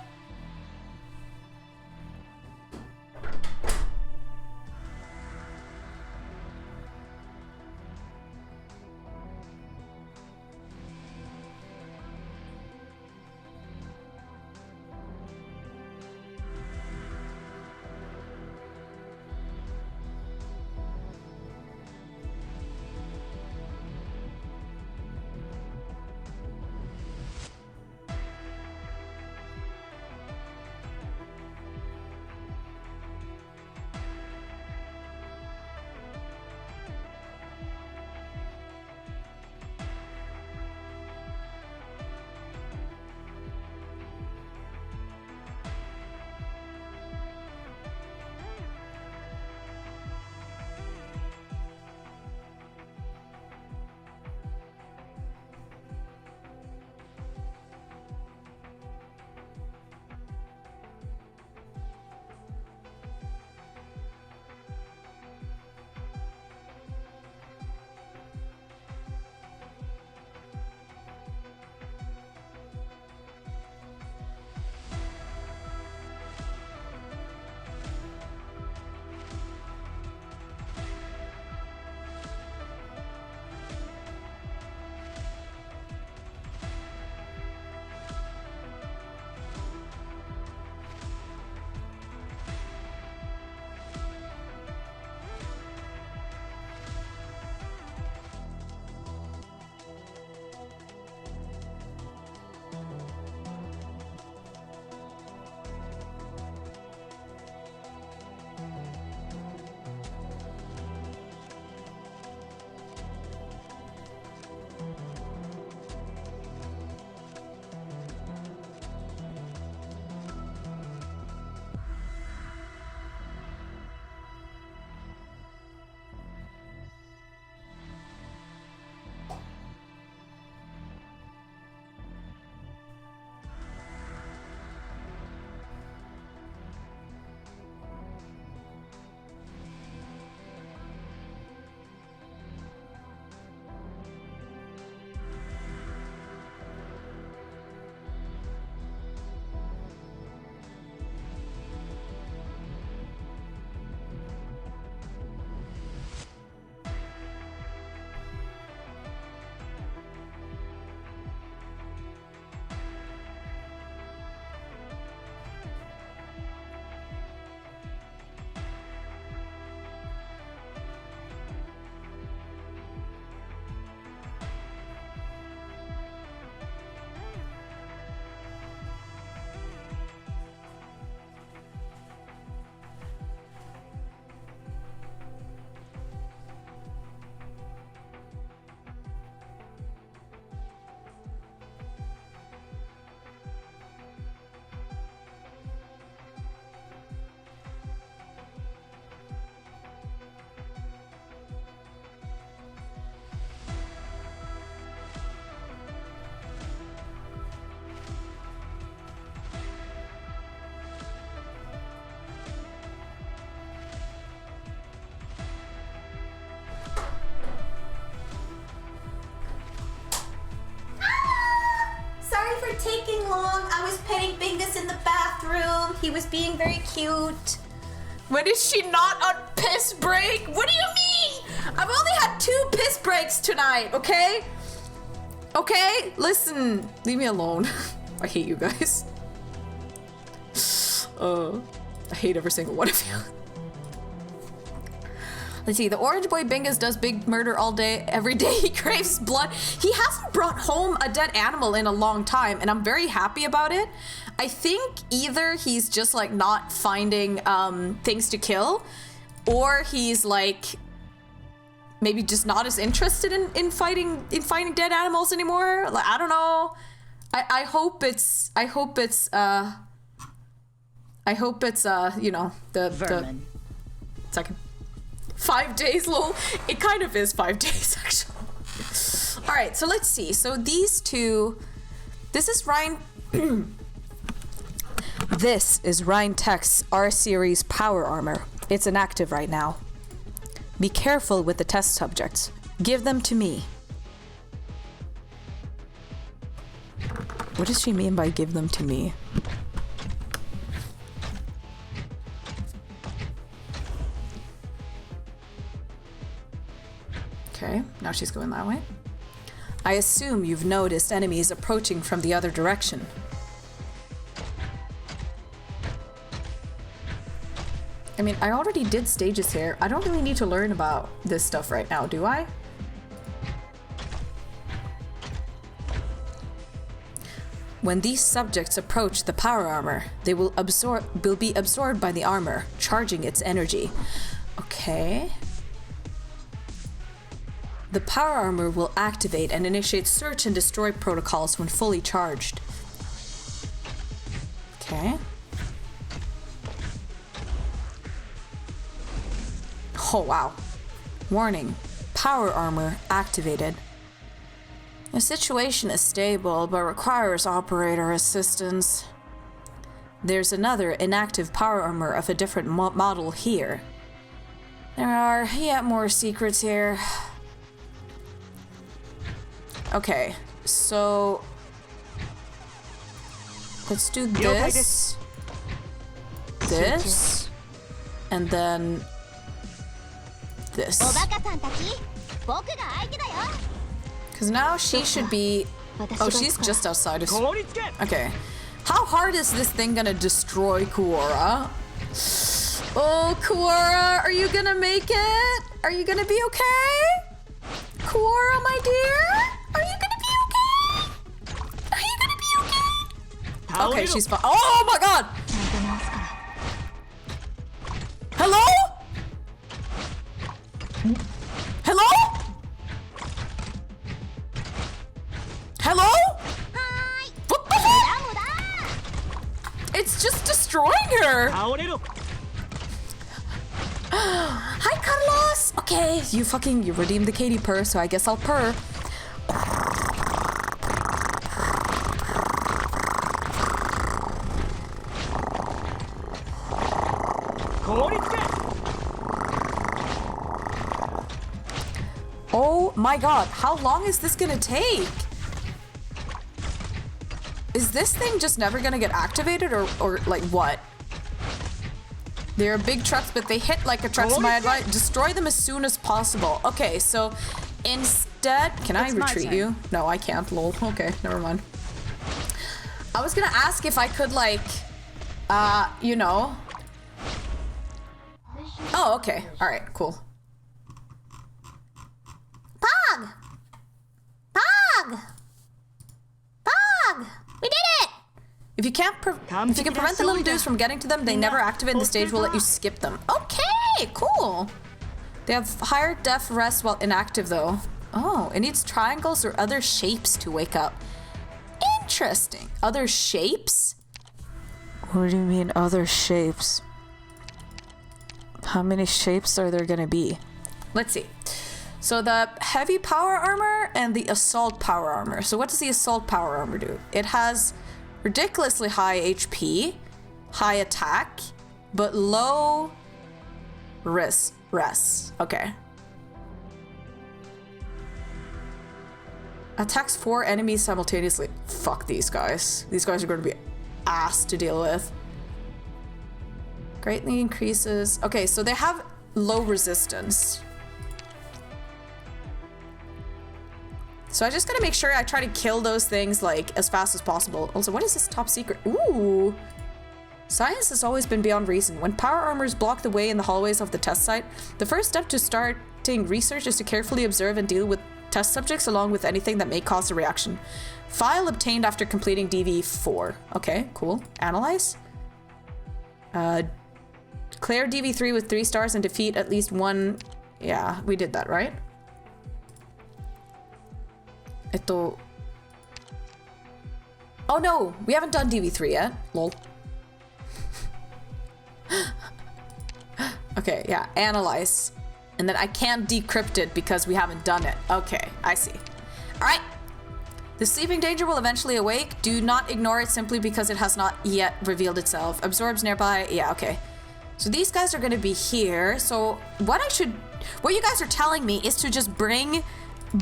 taking long. I was petting Bingus in the bathroom. He was being very cute. When is she not on piss break? What do you mean? I've only had 2 piss breaks tonight, okay? Okay? Listen, leave me alone. I hate you guys. I hate every single one of you. Let's see, the orange boy Bingus does big murder all day, every day. He craves blood. He hasn't brought home a dead animal in a long time, and I'm very happy about it. I think either he's just like not finding things to kill, or he's like maybe just not as interested in finding dead animals anymore. Like, I don't know. I hope it's you know, the second 5 days, lol. It kind of is 5 days actually. All right, so let's see. So these two, this is Ryan. This is Ryan Tech's R series power armor. It's inactive right now. Be careful with the test subjects. Give them to me. What does she mean by give them to me? Okay, now she's going that way. I assume you've noticed enemies approaching from the other direction. I mean, I already did stages here. I don't really need to learn about this stuff right now, do I? When these subjects approach the power armor, they will be absorbed by the armor, charging its energy. Okay. The power armor will activate and initiate search and destroy protocols when fully charged. Okay. Oh wow. Warning. Power armor activated. The situation is stable, but requires operator assistance. There's another inactive power armor of a different model here. There are yet more secrets here. Okay, so let's do this, this, and then this. Because now she should be... Oh, she's just outside of... Okay. How hard is this thing gonna destroy Kuora? Oh, Kuora, are you gonna make it? Are you gonna be okay? Kuora, my dear? Are you gonna be okay? Are you gonna be okay? Okay, she's fine. Oh my god! Hello? Hello? Hello? What the heck? It's just destroying her. Hi, Carlos. Okay, you redeemed the Katie purr, so I guess I'll purr. Oh my god, how long is this gonna take? Is this thing just never gonna get activated or like what? They're big trucks, but they hit like a truck, so my advice, destroy them as soon as possible. Okay, so instead, can I retreat you? No, I can't, lol. Okay, never mind. I was gonna ask if I could like, you know. Oh, okay, all right, cool. Pog! Pog! Pog! We did it! If you can prevent the little dudes from getting to them, they never activate and the stage will let you skip them. Okay, cool. They have higher def rest while inactive though. Oh, it needs triangles or other shapes to wake up. Interesting. Other shapes? What do you mean other shapes? How many shapes are there gonna be? Let's see. So the heavy power armor and the assault power armor. So what does the assault power armor do? It has ridiculously high HP, high attack, but low rest. Okay. Attacks 4 enemies simultaneously. Fuck these guys. These guys are going to be ass to deal with. Greatly increases. Okay, so they have low resistance. So I just gotta make sure I try to kill those things like as fast as possible. Also, what is this top secret? Ooh. Science has always been beyond reason. When power armors block the way in the hallways of the test site, the first step to starting research is to carefully observe and deal with test subjects along with anything that may cause a reaction. File obtained after completing DV4. Okay, cool. Analyze. Clear DV3 with 3 stars and defeat at least one. Yeah, we did that, right? Oh no, we haven't done DV3 yet. Lol. Okay, yeah, analyze. And then I can't decrypt it because we haven't done it. Okay, I see. All right. The sleeping danger will eventually awake. Do not ignore it simply because it has not yet revealed itself. Absorbs nearby. Yeah, okay. So these guys are going to be here. So what you guys are telling me is to just bring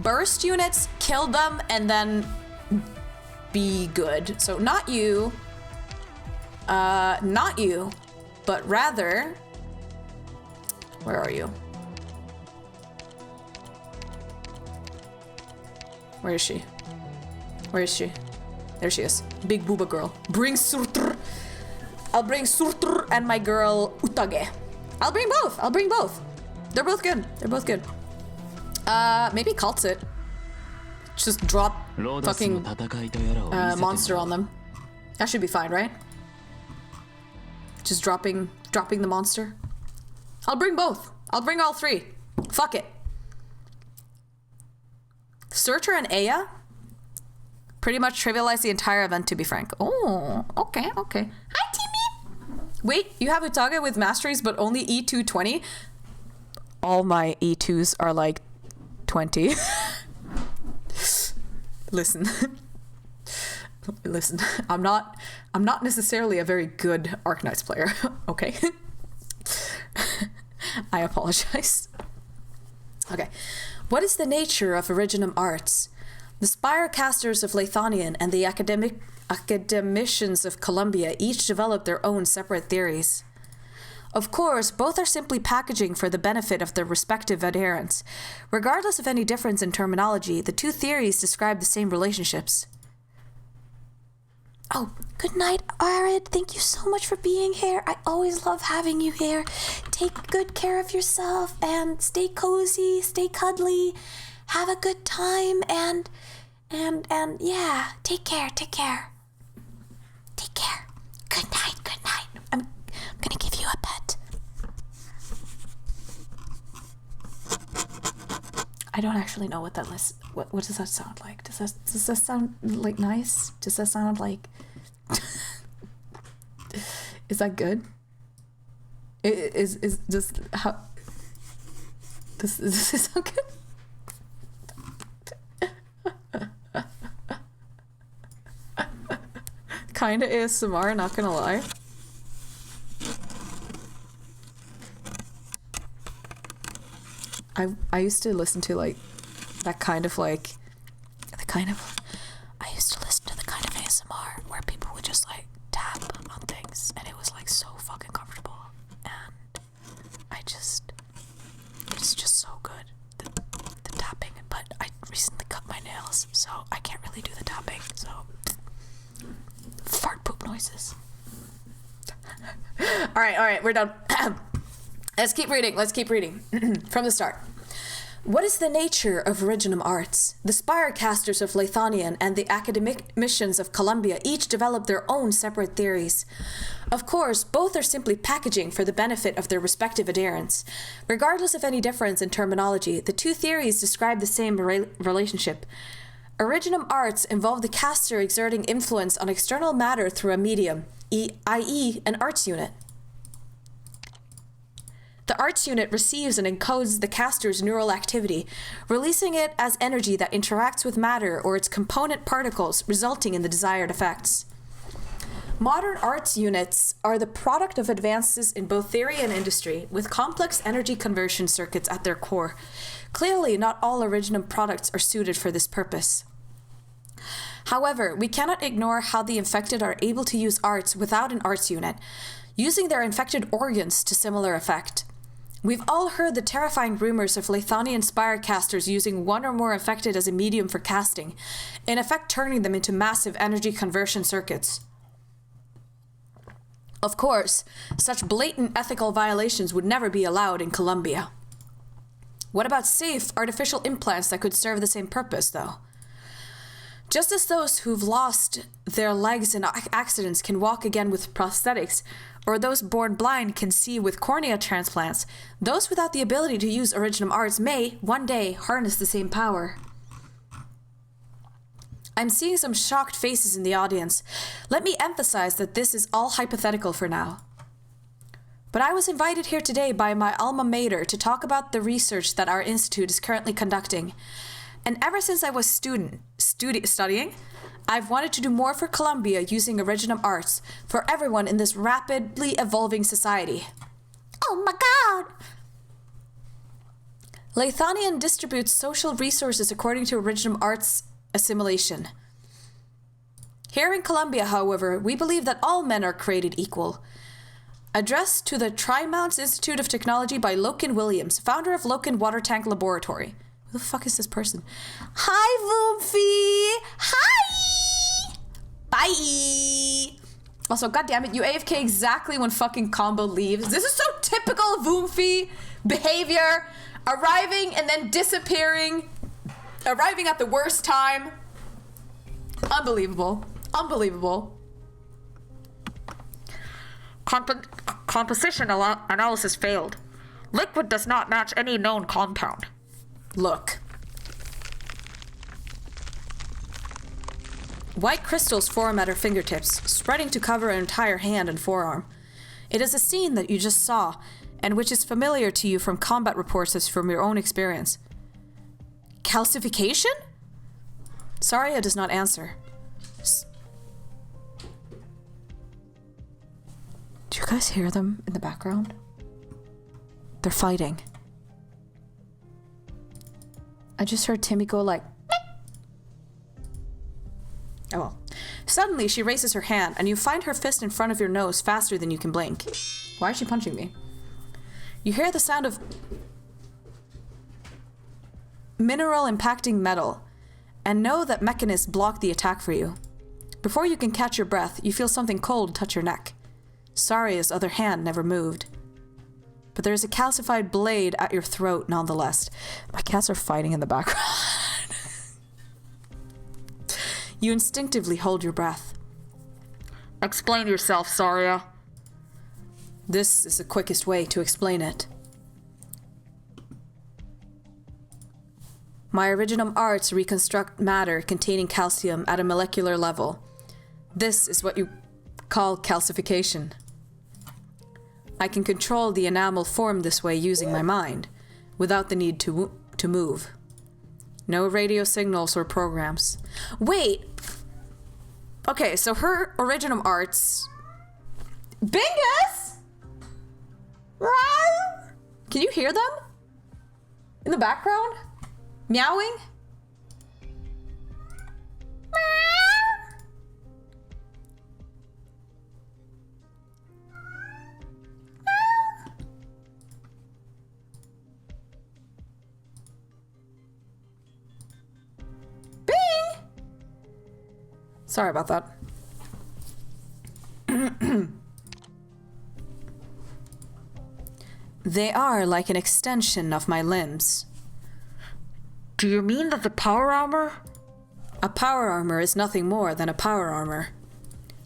burst units, kill them, and then be good. So not you, but rather, where are you? Where is she? Where is she? There she is. Big booba girl. Bring Surtr. I'll bring Surtr and my girl Utage. I'll bring both. They're both good. Maybe cults it. Just drop fucking monster on them. That should be fine, right? Just dropping the monster. I'll bring both. I'll bring all 3. Fuck it. Searcher and Aya pretty much trivialize the entire event, to be frank. Oh, okay. Hi, Timmy. Wait, you have Utaga with masteries, but only E2 20? All my E2s are like 20. Listen, I'm not necessarily a very good Arknights player. Okay. I apologize. Okay. What is the nature of Originum Arts? The Spirecasters of Lathonian and the academicians of Columbia each develop their own separate theories. Of course, both are simply packaging for the benefit of their respective adherents. Regardless of any difference in terminology, the 2 theories describe the same relationships. Oh, good night, Arid. Thank you so much for being here. I always love having you here. Take good care of yourself and stay cozy, stay cuddly, have a good time, and yeah, take care. Take care. Good night. I'm gonna give you a pet. I don't actually know what that list. What does that sound like? Does that sound like nice? Does that sound like? Is that good? Is just how? Does it sound good? Kinda ASMR, not gonna lie. I used to listen to like that kind of like I used to listen to the kind of ASMR where people would just like tap on things and it was like so fucking comfortable, and it's just so good, the tapping. But I recently cut my nails, so I can't really do the tapping, so fart poop noises. all right, we're done. Let's keep reading from the start. What is the nature of Originum Arts? The Spirecasters of Lathonian and the academicians of Columbia each develop their own separate theories. Of course, both are simply packaging for the benefit of their respective adherents. Regardless of any difference in terminology, the 2 theories describe the same relationship. Originum Arts involve the caster exerting influence on external matter through a medium, i.e. an arts unit. The arts unit receives and encodes the caster's neural activity, releasing it as energy that interacts with matter or its component particles, resulting in the desired effects. Modern arts units are the product of advances in both theory and industry, with complex energy conversion circuits at their core. Clearly, not all Originum products are suited for this purpose. However, we cannot ignore how the infected are able to use arts without an arts unit, using their infected organs to similar effect. We've all heard the terrifying rumors of Lethanian spire casters using one or more infected as a medium for casting, in effect turning them into massive energy conversion circuits. Of course, such blatant ethical violations would never be allowed in Colombia. What about safe artificial implants that could serve the same purpose, though? Just as those who've lost their legs in accidents can walk again with prosthetics, or those born blind can see with cornea transplants, those without the ability to use original arts may, one day, harness the same power. I'm seeing some shocked faces in the audience. Let me emphasize that this is all hypothetical for now. But I was invited here today by my alma mater to talk about the research that our institute is currently conducting. And ever since I was studying, I've wanted to do more for Colombia using original arts for everyone in this rapidly evolving society. Oh my god! Lethanian distributes social resources according to original arts assimilation. Here in Colombia, however, we believe that all men are created equal. Addressed to the Tri-Mounts Institute of Technology by Loken Williams, founder of Loken Water Tank Laboratory. Who the fuck is this person? Hi, Voomfie! Hi! Bye! Also, goddammit, you AFK exactly when fucking Combo leaves. This is so typical Voomfie behavior. Arriving and then disappearing. Arriving at the worst time. Unbelievable. Unbelievable. Composition analysis failed. Liquid does not match any known compound. Look. White crystals form at her fingertips, spreading to cover an entire hand and forearm. It is a scene that you just saw, and which is familiar to you from combat reports as from your own experience. Calcification? Saria does not answer. Do you guys hear them in the background? They're fighting. I just heard Timmy go like... Oh well. Suddenly, she raises her hand, and you find her fist in front of your nose faster than you can blink. Why is she punching me? You hear the sound of mineral impacting metal, and know that mechanists block the attack for you. Before you can catch your breath, you feel something cold touch your neck. Saria's other hand never moved. But there is a calcified blade at your throat nonetheless. My cats are fighting in the background. You instinctively hold your breath. Explain yourself, Saria. This is the quickest way to explain it. My original arts reconstruct matter containing calcium at a molecular level. This is what you call calcification. I can control the enamel formed this way using my mind, without the need to move. No radio signals or programs. Wait! Okay, so her original arts... Bingus! Can you hear them? In the background? Meowing? Sorry about that. They are like an extension of my limbs. Do you mean that the power armor? A power armor is nothing more than a power armor.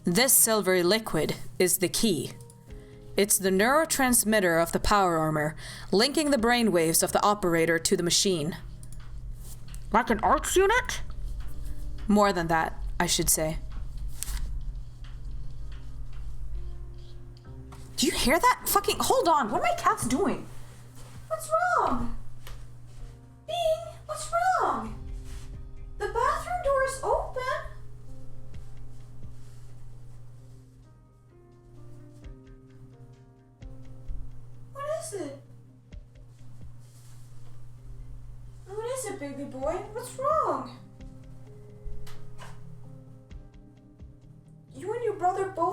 This silvery liquid is the key. It's the neurotransmitter of the power armor, linking the brainwaves of the operator to the machine. Like an arts unit? More than that, I should say. Do you hear that? Fucking hold on. What are my cats doing? What's wrong? Bing, what's wrong? The bathroom door is open. What is it? What is it, baby boy? What's wrong?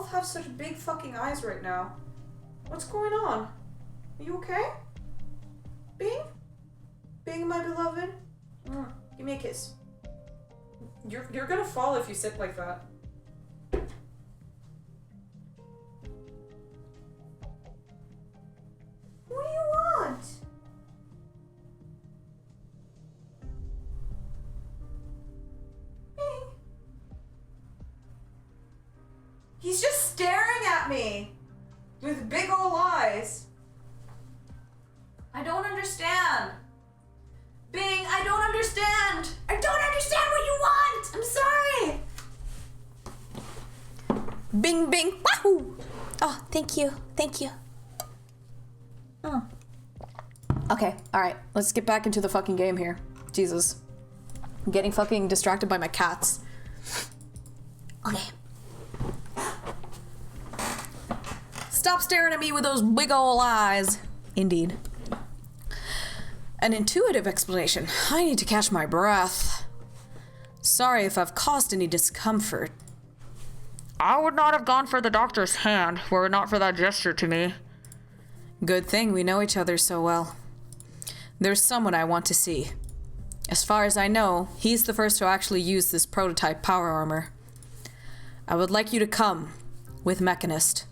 both have such big fucking eyes right now. What's going on? Are you okay? Bing? Bing, my beloved? Give me a kiss. You're gonna fall if you sit like that. What do you want? Bing? He's just staring at me with big ol' eyes. I don't understand. Bing, I don't understand. I don't understand what you want. I'm sorry. Bing, bing, wahoo! Oh, thank you. Thank you. Oh. Okay, alright. Let's get back into the fucking game here. Jesus. I'm getting fucking distracted by my cats. Okay. Stop staring at me with those big ol' eyes. Indeed. An intuitive explanation. I need to catch my breath. Sorry if I've caused any discomfort. I would not have gone for the doctor's hand were it not for that gesture to me. Good thing we know each other so well. There's someone I want to see. As far as I know, he's the first to actually use this prototype power armor. I would like you to come with Mechanist.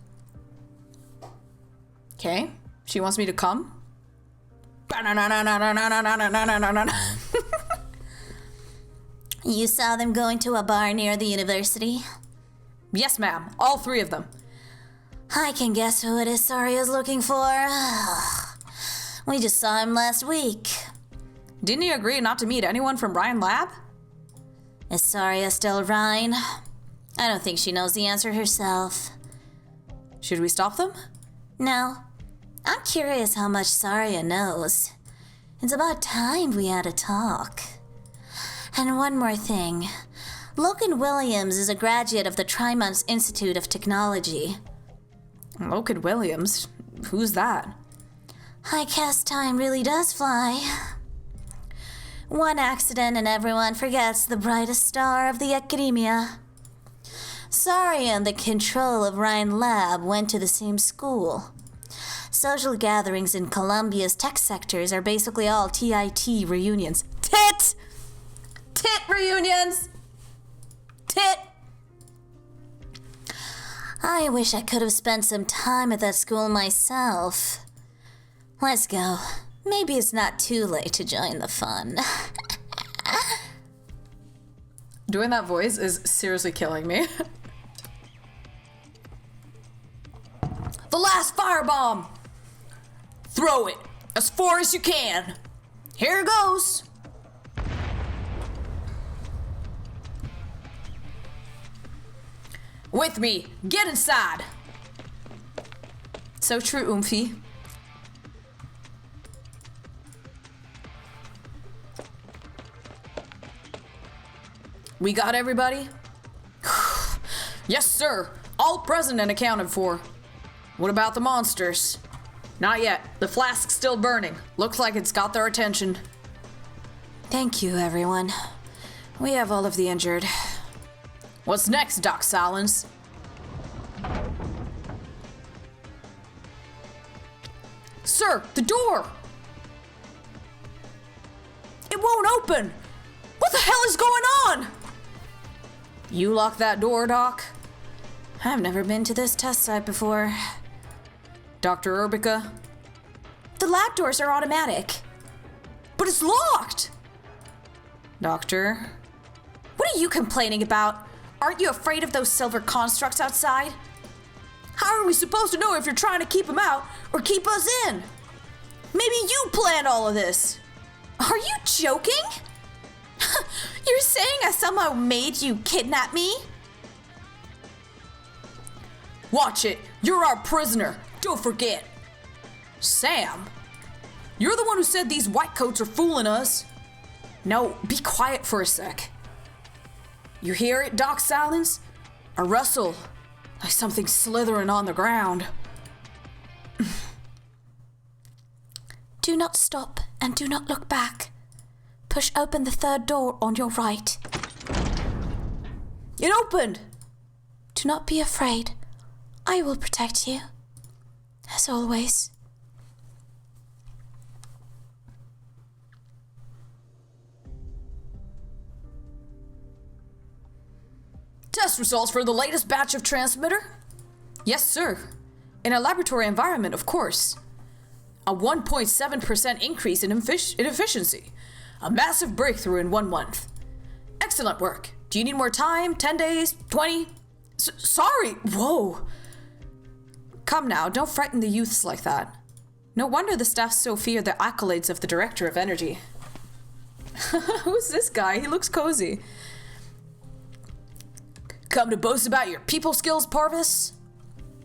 Okay, she wants me to come? You saw them going to a bar near the university? Yes, ma'am. All three of them. I can guess who it is Saria's looking for. We just saw him last week. Didn't you agree not to meet anyone from Ryan Lab? Is Saria still Ryan? I don't think she knows the answer herself. Should we stop them? No. I'm curious how much Saria knows. It's about time we had a talk. And one more thing. Logan Williams is a graduate of the Trimont Institute of Technology. Logan Williams? Who's that? I guess time really does fly. One accident and everyone forgets the brightest star of the academia. Saria and the control of Ryan Lab went to the same school. Social gatherings in Columbia's tech sectors are basically all TIT reunions. Tit! Tit reunions! Tit! I wish I could have spent some time at that school myself. Let's go. Maybe it's not too late to join the fun. Doing that voice is seriously killing me. The last firebomb! Throw it as far as you can. Here goes. With me, get inside. So true, Oomphy. We got everybody? Yes, sir. All present and accounted for. What about the monsters? Not yet. The flask's still burning. Looks like it's got their attention. Thank you, everyone. We have all of the injured. What's next, Doc Silence? Sir, the door! It won't open! What the hell is going on? You locked that door, Doc? I've never been to this test site before. Dr. Urbica? The lab doors are automatic. But it's locked! Doctor? What are you complaining about? Aren't you afraid of those silver constructs outside? How are we supposed to know if you're trying to keep them out or keep us in? Maybe you planned all of this. Are you joking? You're saying I somehow made you kidnap me? Watch it. You're our prisoner. Don't forget. Sam? You're the one who said these white coats are fooling us. No, be quiet for a sec. You hear it, Doc Silence? A rustle, like something slithering on the ground. Do not stop and do not look back. Push open the third door on your right. It opened! Do not be afraid. I will protect you. As always. Test results for the latest batch of transmitter? Yes, sir. In a laboratory environment, of course. A 1.7% increase in efficiency. A massive breakthrough in 1 month. Excellent work. Do you need more time? 10 days? 20? Sorry! Whoa! Come now, don't frighten the youths like that. No wonder the staff so fear the accolades of the Director of Energy. Who's this guy? He looks cozy. Come to boast about your people skills, Parvis?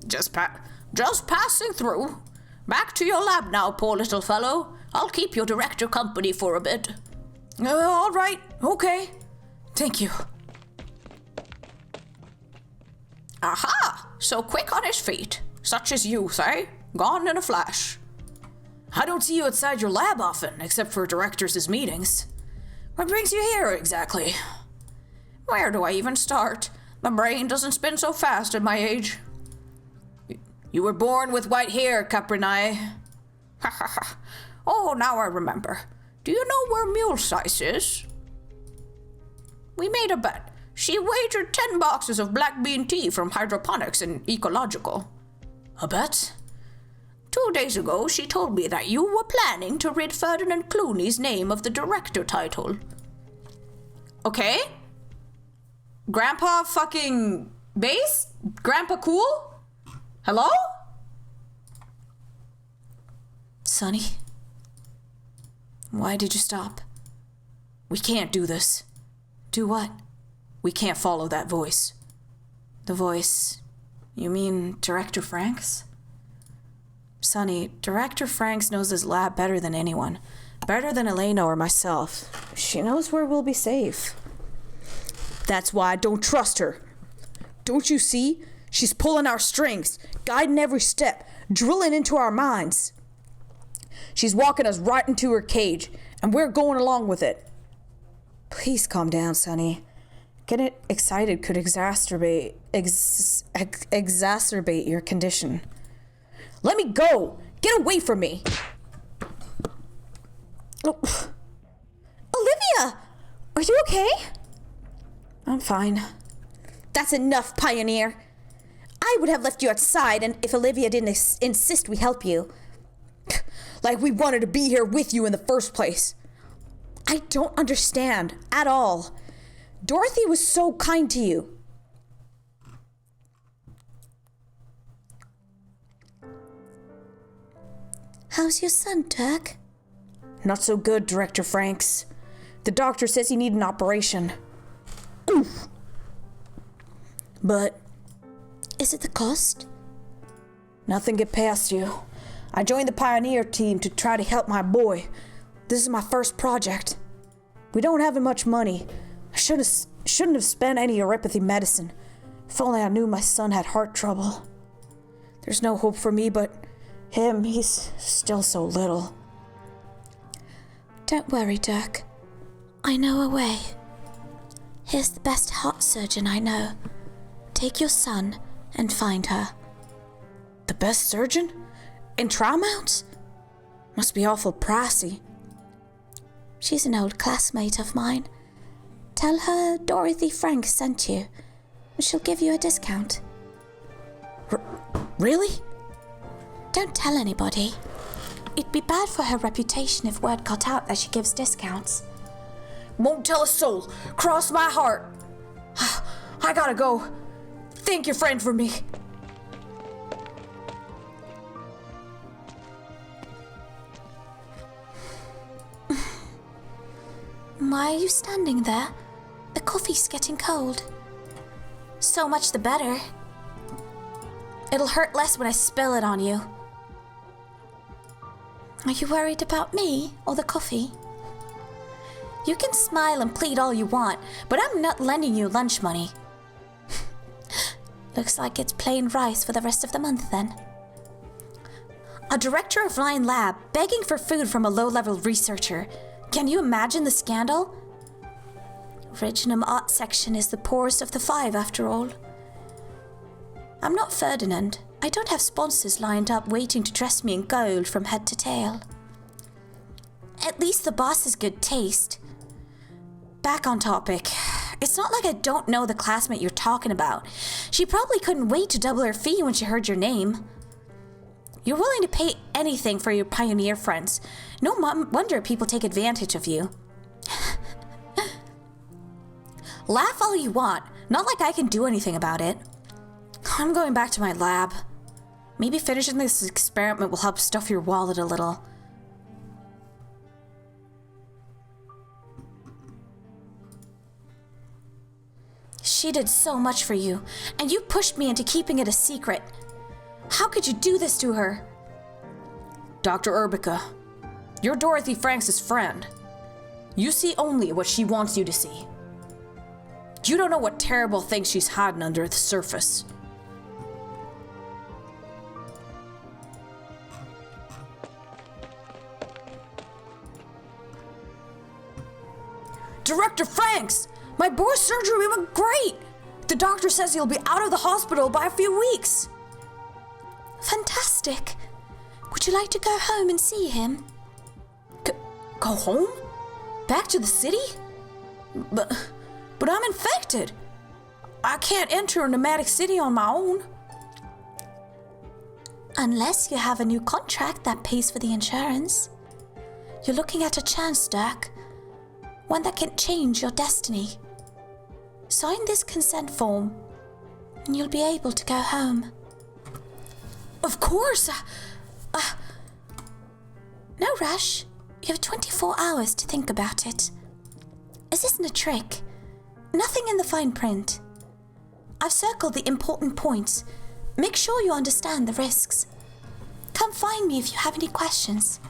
Just passing through. Back to your lab now, poor little fellow. I'll keep your director company for a bit. All right, okay. Thank you. Aha! So quick on his feet. Such as youth, eh? Gone in a flash. I don't see you outside your lab often, except for directors' meetings. What brings you here, exactly? Where do I even start? My brain doesn't spin so fast at my age. You were born with white hair, Caprinai. Ha ha ha. Oh, now I remember. Do you know where Mule Size is? We made a bet. She wagered 10 boxes of black bean tea from hydroponics and ecological. A bet? 2 days ago, she told me that you were planning to rid Ferdinand Clooney's name of the director title. Okay. Grandpa fucking bass? Grandpa cool? Hello? Sonny? Why did you stop? We can't do this. Do what? We can't follow that voice. The voice... You mean Director Franks? Sonny, Director Franks knows his lab better than anyone. Better than Elena or myself. She knows where we'll be safe. That's why I don't trust her. Don't you see? She's pulling our strings, guiding every step, drilling into our minds. She's walking us right into her cage, and we're going along with it. Please calm down, Sonny. Getting excited could exacerbate your condition. Let me go! Get away from me! Oh. Olivia! Are you okay? I'm fine. That's enough, Pioneer. I would have left you outside and if Olivia didn't insist we help you. Like we wanted to be here with you in the first place. I don't understand at all. Dorothy was so kind to you. How's your son, Dirk? Not so good, Director Franks. The doctor says he needs an operation. Oof. But... Is it the cost? Nothing get past you. I joined the Pioneer team to try to help my boy. This is my first project. We don't have much money. I shouldn't have spent any neuropathy medicine. If only I knew my son had heart trouble. There's no hope for me, but him, he's still so little. Don't worry, Dirk. I know a way. Here's the best heart surgeon I know. Take your son and find her. The best surgeon? In Tromount? Must be awful pricey. She's an old classmate of mine. Tell her Dorothy Franks sent you. She'll give you a discount. Really? Don't tell anybody. It'd be bad for her reputation if word got out that she gives discounts. Won't tell a soul. Cross my heart. I gotta go. Thank your friend for me. Why are you standing there? The coffee's getting cold. So much the better. It'll hurt less when I spill it on you. Are you worried about me or the coffee? You can smile and plead all you want, but I'm not lending you lunch money. Looks like it's plain rice for the rest of the month then. A director of Line Lab begging for food from a low-level researcher. Can you imagine the scandal? Reginum Art section is the poorest of the 5 after all. I'm not Ferdinand. I don't have sponsors lined up waiting to dress me in gold from head to tail. At least the boss has good taste. Back on topic. It's not like I don't know the classmate you're talking about. She probably couldn't wait to double her fee when she heard your name. You're willing to pay anything for your pioneer friends. No wonder people take advantage of you. Laugh all you want. Not like I can do anything about it. I'm going back to my lab. Maybe finishing this experiment will help stuff your wallet a little. She did so much for you, and you pushed me into keeping it a secret. How could you do this to her? Dr. Urbica, you're Dorothy Franks' friend. You see only what she wants you to see. You don't know what terrible things she's hiding under the surface. Director Franks! My boy's surgery went great! The doctor says he'll be out of the hospital by a few weeks. Fantastic. Would you like to go home and see him? Go home? Back to the city? But I'm infected. I can't enter a nomadic city on my own. Unless you have a new contract that pays for the insurance. You're looking at a chance, Dirk. One that can change your destiny. Sign this consent form, and you'll be able to go home. Of course! No rush. You have 24 hours to think about it. This isn't a trick. Nothing in the fine print. I've circled the important points. Make sure you understand the risks. Come find me if you have any questions.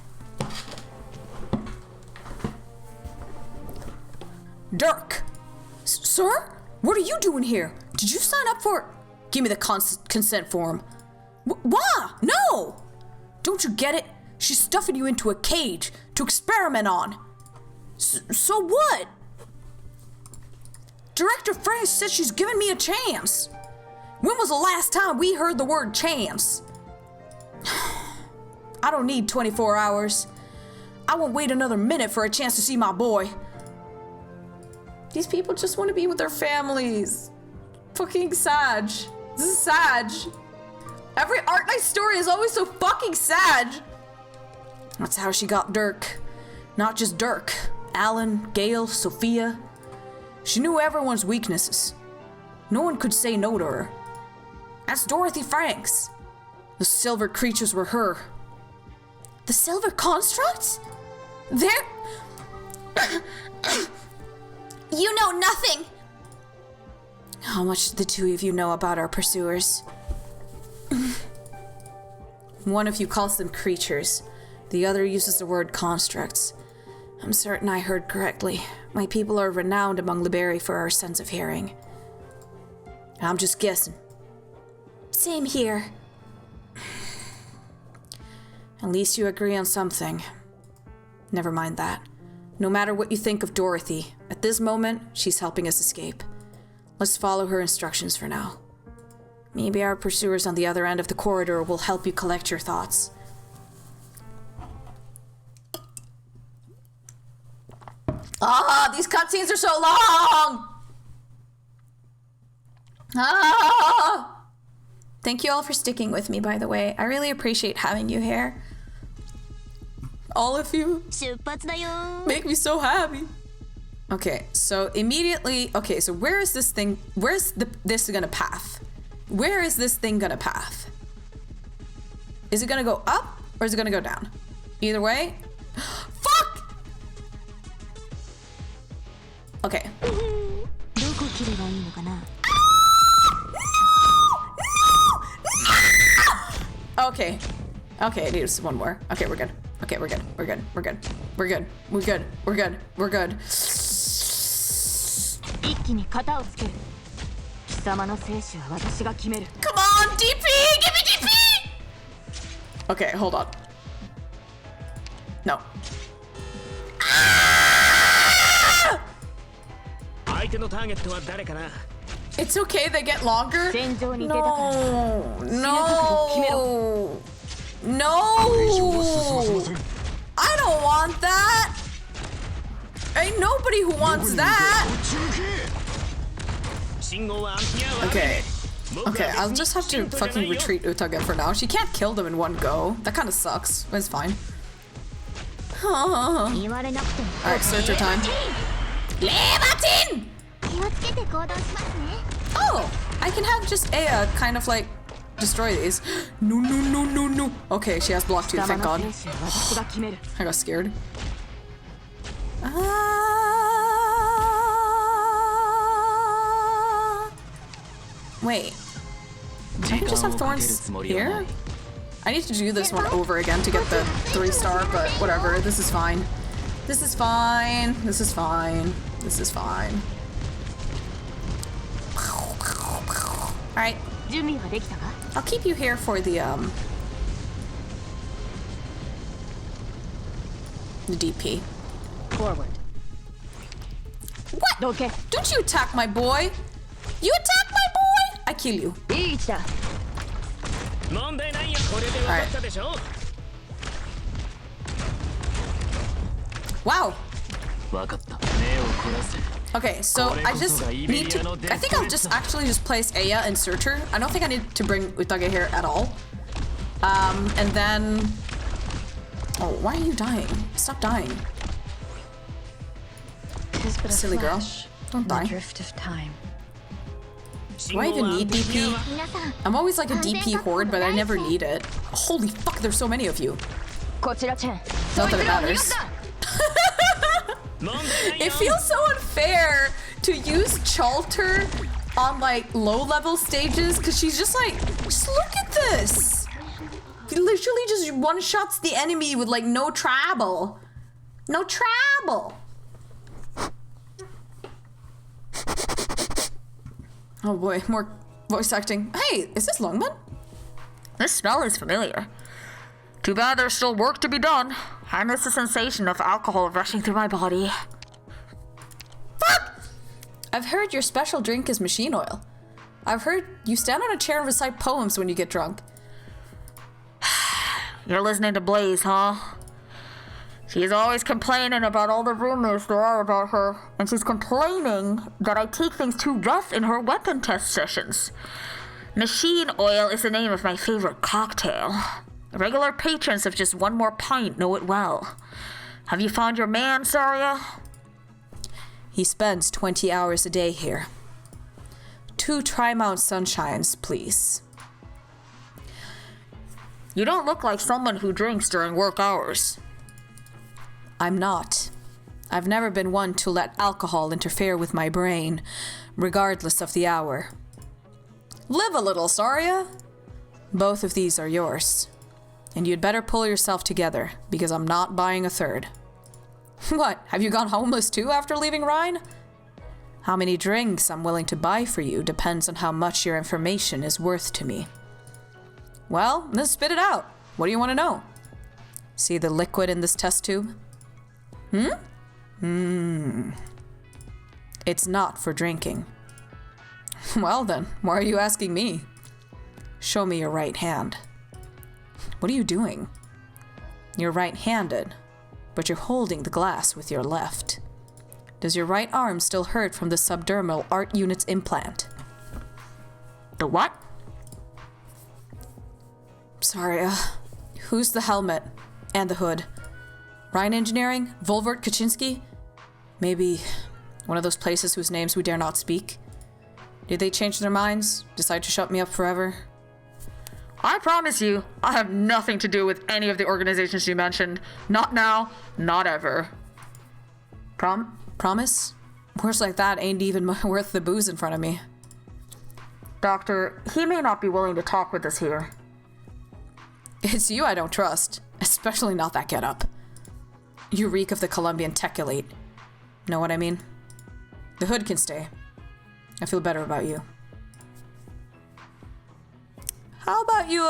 Dirk! Sir? What are you doing here? Did you sign up for... Give me the consent form. Why? No! Don't you get it? She's stuffing you into a cage to experiment on. So what? Director Franks says she's giving me a chance. When was the last time we heard the word chance? I don't need 24 hours. I won't wait another minute for a chance to see my boy. These people just want to be with their families. Fucking Sag. This is Sag. Every Art Night story is always so fucking Sag. That's how she got Dirk. Not just Dirk. Alan, Gail, Sophia. She knew everyone's weaknesses. No one could say no to her. That's Dorothy Franks. The silver creatures were her. The silver constructs? They're... You know nothing! How much do the two of you know about our pursuers? One of you calls them creatures. The other uses the word constructs. I'm certain I heard correctly. My people are renowned among Liberi for our sense of hearing. I'm just guessing. Same here. At least you agree on something. Never mind that. No matter what you think of Dorothy, at this moment, she's helping us escape. Let's follow her instructions for now. Maybe our pursuers on the other end of the corridor will help you collect your thoughts. Ah, these cutscenes are so long! Ah! Thank you all for sticking with me, by the way. I really appreciate having you here. All of you make me so happy. Okay, so immediately, okay, so where is this thing, where's this gonna path? Where is this thing gonna path? Is it gonna go up or is it gonna go down? Either way. Fuck! Okay. Okay. Okay, I need one more. Okay, we're good. Okay, we're good. We're good. We're good. We're good. We're good. We're good. We're good. Come on, DP! Give me DP! Okay, hold on. No. Ah! It's okay, they get longer? No. No. No. I don't want that. Ain't nobody who wants that. Okay. Okay, I'll just have to fucking retreat Utaga for now. She can't kill them in one go. That kind of sucks, but it's fine. Alright, searcher time. Levatin! Oh, I can have just Aya kind of like destroy these. No, no, no, no, no. Okay, she has block too, thank God. I got scared. Wait. Can I just have thorns here? I need to do this one over again to get the 3-star, but whatever. This is fine. This is fine. This is fine. This is fine. Alright. I'll keep you here for the DP. Forward. What? Okay. Don't you attack my boy! You attack my boy! I kill you. Alright. Wow. Okay, so I just need to... I think I'll just actually just place Aya and Searcher. I don't think I need to bring Utage here at all. And then... Oh, why are you dying? Stop dying. Silly girl. Don't die. Drift of time. Do I even need DP? I'm always like a DP horde, but I never need it. Holy fuck, there's so many of you. Not that it matters. It feels so unfair to use Chalter on like low-level stages because she's just like, just look at this. He literally just one-shots the enemy with like no trouble. No trouble. Oh boy, more voice acting. Hey, is this Longman? This smell is familiar. Too bad there's still work to be done. I miss the sensation of alcohol rushing through my body. Fuck! I've heard your special drink is machine oil. I've heard you stand on a chair and recite poems when you get drunk. You're listening to Blaze, huh? She's always complaining about all the rumors there are about her, and she's complaining that I take things too rough in her weapon test sessions. Machine oil is the name of my favorite cocktail. Regular patrons of just one more pint know it well. Have you found your man, Saria? He spends 20 hours a day here. 2 Tri-Mount Sunshines, please. You don't look like someone who drinks during work hours. I'm not. I've never been one to let alcohol interfere with my brain, regardless of the hour. Live a little, Saria. Both of these are yours. And you'd better pull yourself together, because I'm not buying a third. What, have you gone homeless too after leaving Rhine? How many drinks I'm willing to buy for you depends on how much your information is worth to me. Well, then spit it out. What do you want to know? See the liquid in this test tube? It's not for drinking. Well then, why are you asking me? Show me your right hand. What are you doing? You're right-handed, but you're holding the glass with your left. Does your right arm still hurt from the subdermal art unit's implant? The what? Sorry, who's the helmet and the hood? Rhine Engineering? Volvert Kaczynski? Maybe one of those places whose names we dare not speak? Did they change their minds? Decide to shut me up forever? I promise you, I have nothing to do with any of the organizations you mentioned. Not now, not ever. Promise? Words like that ain't even worth the booze in front of me. Doctor, he may not be willing to talk with us here. It's you I don't trust, especially not that getup. You reek of the Colombian tech elite. Know what I mean? The hood can stay. I feel better about you. How about you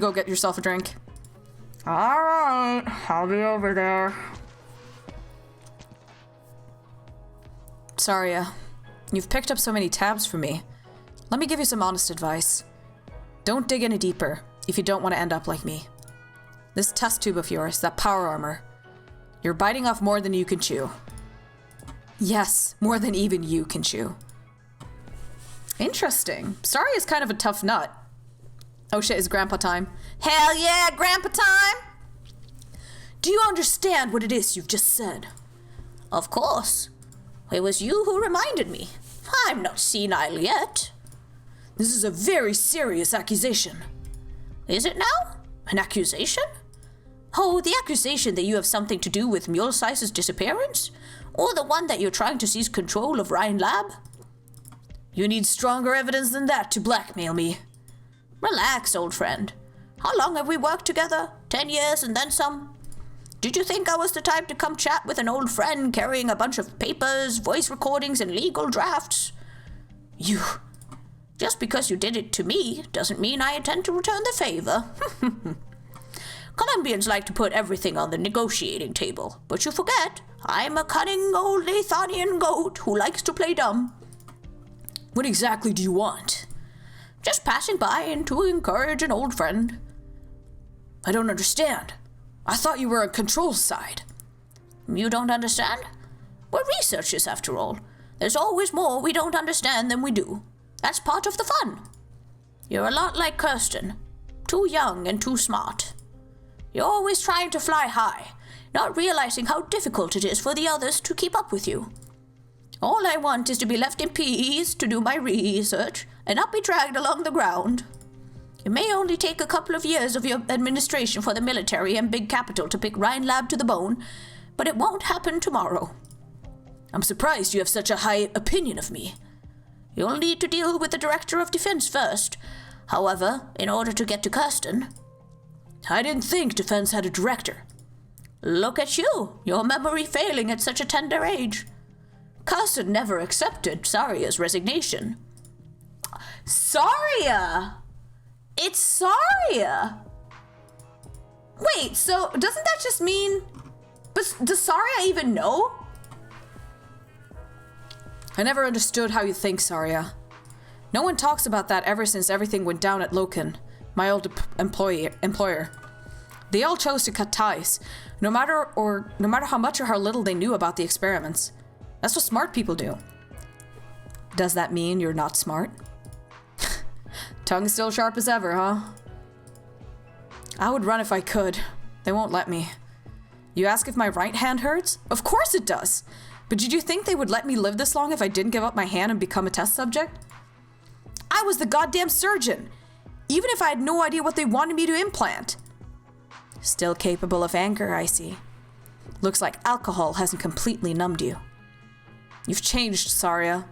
go get yourself a drink? Alright, I'll be over there. Saria, You've picked up so many tabs from me. Let me give you some honest advice. Don't dig any deeper if you don't want to end up like me. This test tube of yours, that power armor, you're biting off more than you can chew. Yes, more than even you can chew. Interesting. Sorry is kind of a tough nut. Oh shit, it's grandpa time. Hell yeah, grandpa time! Do you understand what it is you've just said? Of course. It was you who reminded me. I'm not senile yet. This is a very serious accusation. Is it now? An accusation? Oh, the accusation that you have something to do with Mule Size's disappearance? Or the one that you're trying to seize control of Rhine Lab? You need stronger evidence than that to blackmail me. Relax, old friend. How long have we worked together? 10 years and then some? Did you think I was the type to come chat with an old friend carrying a bunch of papers, voice recordings, and legal drafts? You... Just because you did it to me doesn't mean I intend to return the favor. Colombians like to put everything on the negotiating table, but you forget I'm a cunning old Athonian goat who likes to play dumb. What exactly do you want? Just passing by and to encourage an old friend. I don't understand. I thought you were on Control's side. You don't understand? We're researchers, after all. There's always more we don't understand than we do. That's part of the fun. You're a lot like Kirsten. Too young and too smart. You're always trying to fly high, not realizing how difficult it is for the others to keep up with you. All I want is to be left in peace to do my research and not be dragged along the ground. It may only take a couple of years of your administration for the military and big capital to pick Rhine Lab to the bone, but it won't happen tomorrow. I'm surprised you have such a high opinion of me. You'll need to deal with the Director of Defense first. However, in order to get to Kirsten... I didn't think Defense had a director. Look at you, your memory failing at such a tender age. Kirsten never accepted Saria's resignation. Saria! It's Saria! Wait, so doesn't that just mean... But does Saria even know? I never understood how you think, Saria. No one talks about that ever since everything went down at Loken, my old employer. They all chose to cut ties, no matter how much or how little they knew about the experiments. That's what smart people do. Does that mean you're not smart? Tongue still sharp as ever, huh? I would run if I could. They won't let me. You ask if my right hand hurts? Of course it does! But did you think they would let me live this long if I didn't give up my hand and become a test subject? I was the goddamn surgeon! Even if I had no idea what they wanted me to implant. Still capable of anger, I see. Looks like alcohol hasn't completely numbed you. You've changed, Saria.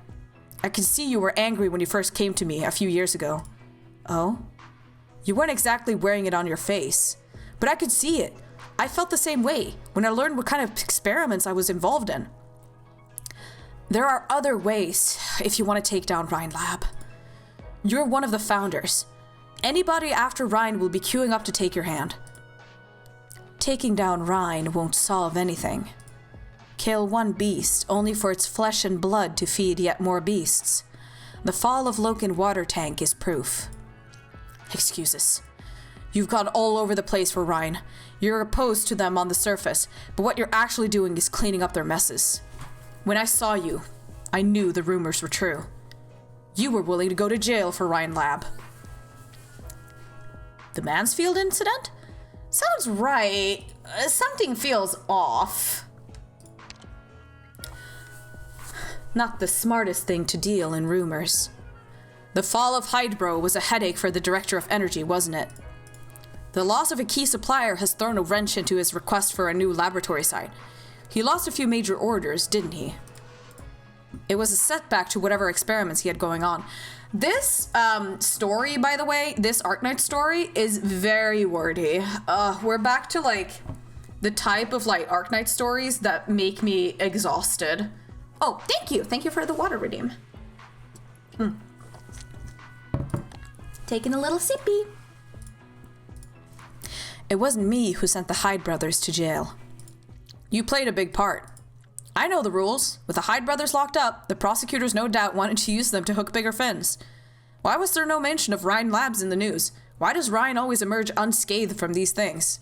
I could see you were angry when you first came to me a few years ago. Oh? You weren't exactly wearing it on your face, but I could see it. I felt the same way when I learned what kind of experiments I was involved in. There are other ways if you want to take down Rhine Lab. You're one of the founders. Anybody after Rhine will be queuing up to take your hand. Taking down Rhine won't solve anything. Kill one beast only for its flesh and blood to feed yet more beasts. The fall of Loken water tank is proof. Excuses. You've gone all over the place for Rhine. You're opposed to them on the surface, but what you're actually doing is cleaning up their messes. When I saw you, I knew the rumors were true. You were willing to go to jail for Rhine Lab. The Mansfield incident? Sounds right. Something feels off. Not the smartest thing to deal in rumors. The fall of Hydro was a headache for the Director of Energy, wasn't it? The loss of a key supplier has thrown a wrench into his request for a new laboratory site. He lost a few major orders, didn't he? It was a setback to whatever experiments he had going on. This story, by the way, this Arknight story is very wordy. We're back to like the type of like Arknight stories that make me exhausted. Oh, thank you. Thank you for the water redeem. Taking a little sippy. It wasn't me who sent the Hyde brothers to jail. You played a big part. I know the rules. With the Hyde brothers locked up, the prosecutors no doubt wanted to use them to hook bigger fins. Why was there no mention of Ryan Labs in the news? Why does Ryan always emerge unscathed from these things?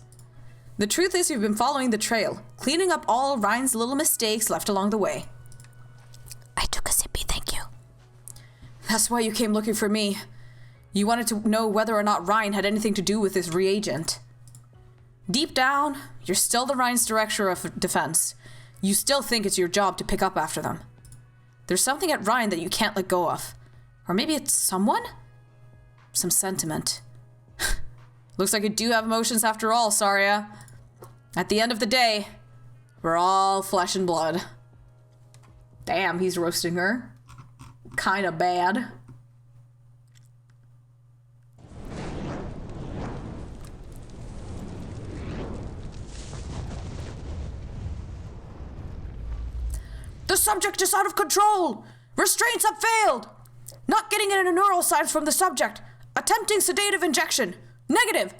The truth is you've been following the trail, cleaning up all Ryan's little mistakes left along the way. I took a sippy, thank you. That's why you came looking for me. You wanted to know whether or not Ryan had anything to do with this reagent. Deep down, you're still the Ryan's director of defense. You still think it's your job to pick up after them. There's something at Ryan that you can't let go of. Or maybe it's someone? Some sentiment. Looks like you do have emotions after all, Saria. At the end of the day, we're all flesh and blood. Damn, he's roasting her. Kinda bad. The subject is out of control! Restraints have failed! Not getting in a neural signs from the subject. Attempting sedative injection. Negative.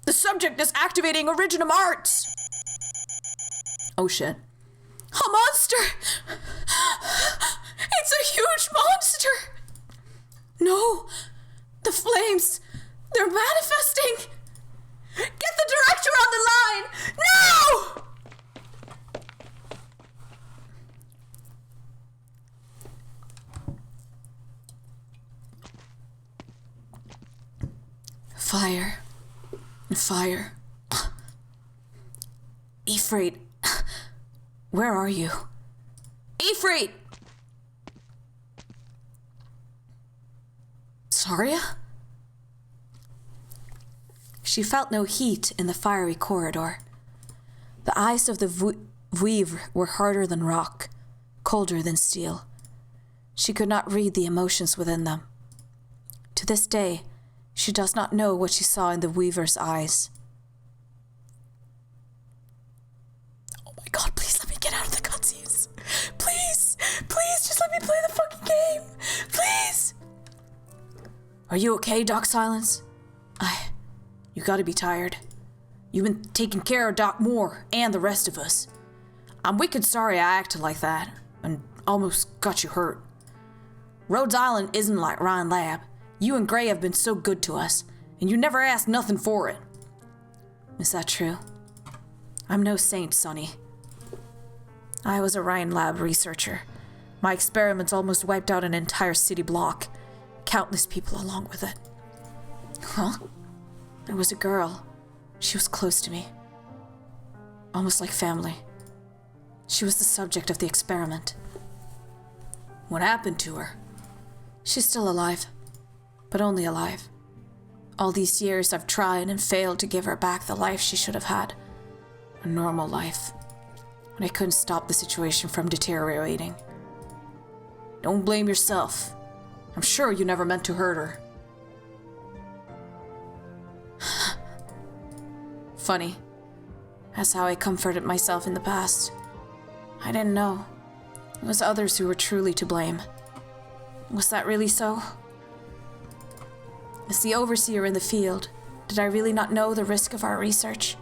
The subject is activating Originum Arts. Oh shit. A monster! It's a huge monster! No! The flames! They're manifesting! Get the director on the line! No! Fire. And fire. Ifrit. Where are you? Ifrit! Saria? She felt no heat in the fiery corridor. The eyes of the Vouivre were harder than rock, colder than steel. She could not read the emotions within them. To this day, she does not know what she saw in the Weaver's eyes. Oh my god, please let me get out of the cutscenes. Please, please, just let me play the fucking game. Please. Are you okay, Doc Silence? You gotta be tired. You've been taking care of Doc Moore and the rest of us. I'm wicked sorry I acted like that and almost got you hurt. Rhodes Island isn't like Ryan Lab. You and Gray have been so good to us, and you never asked nothing for it. Is that true? I'm no saint, Sonny. I was a Ryan Lab researcher. My experiments almost wiped out an entire city block. Countless people along with it. Huh? There was a girl. She was close to me. Almost like family. She was the subject of the experiment. What happened to her? She's still alive. But only alive. All these years I've tried and failed to give her back the life she should have had. A normal life. But I couldn't stop the situation from deteriorating. Don't blame yourself. I'm sure you never meant to hurt her. Funny. That's how I comforted myself in the past. I didn't know. It was others who were truly to blame. Was that really so? As the overseer in the field, did I really not know the risk of our research?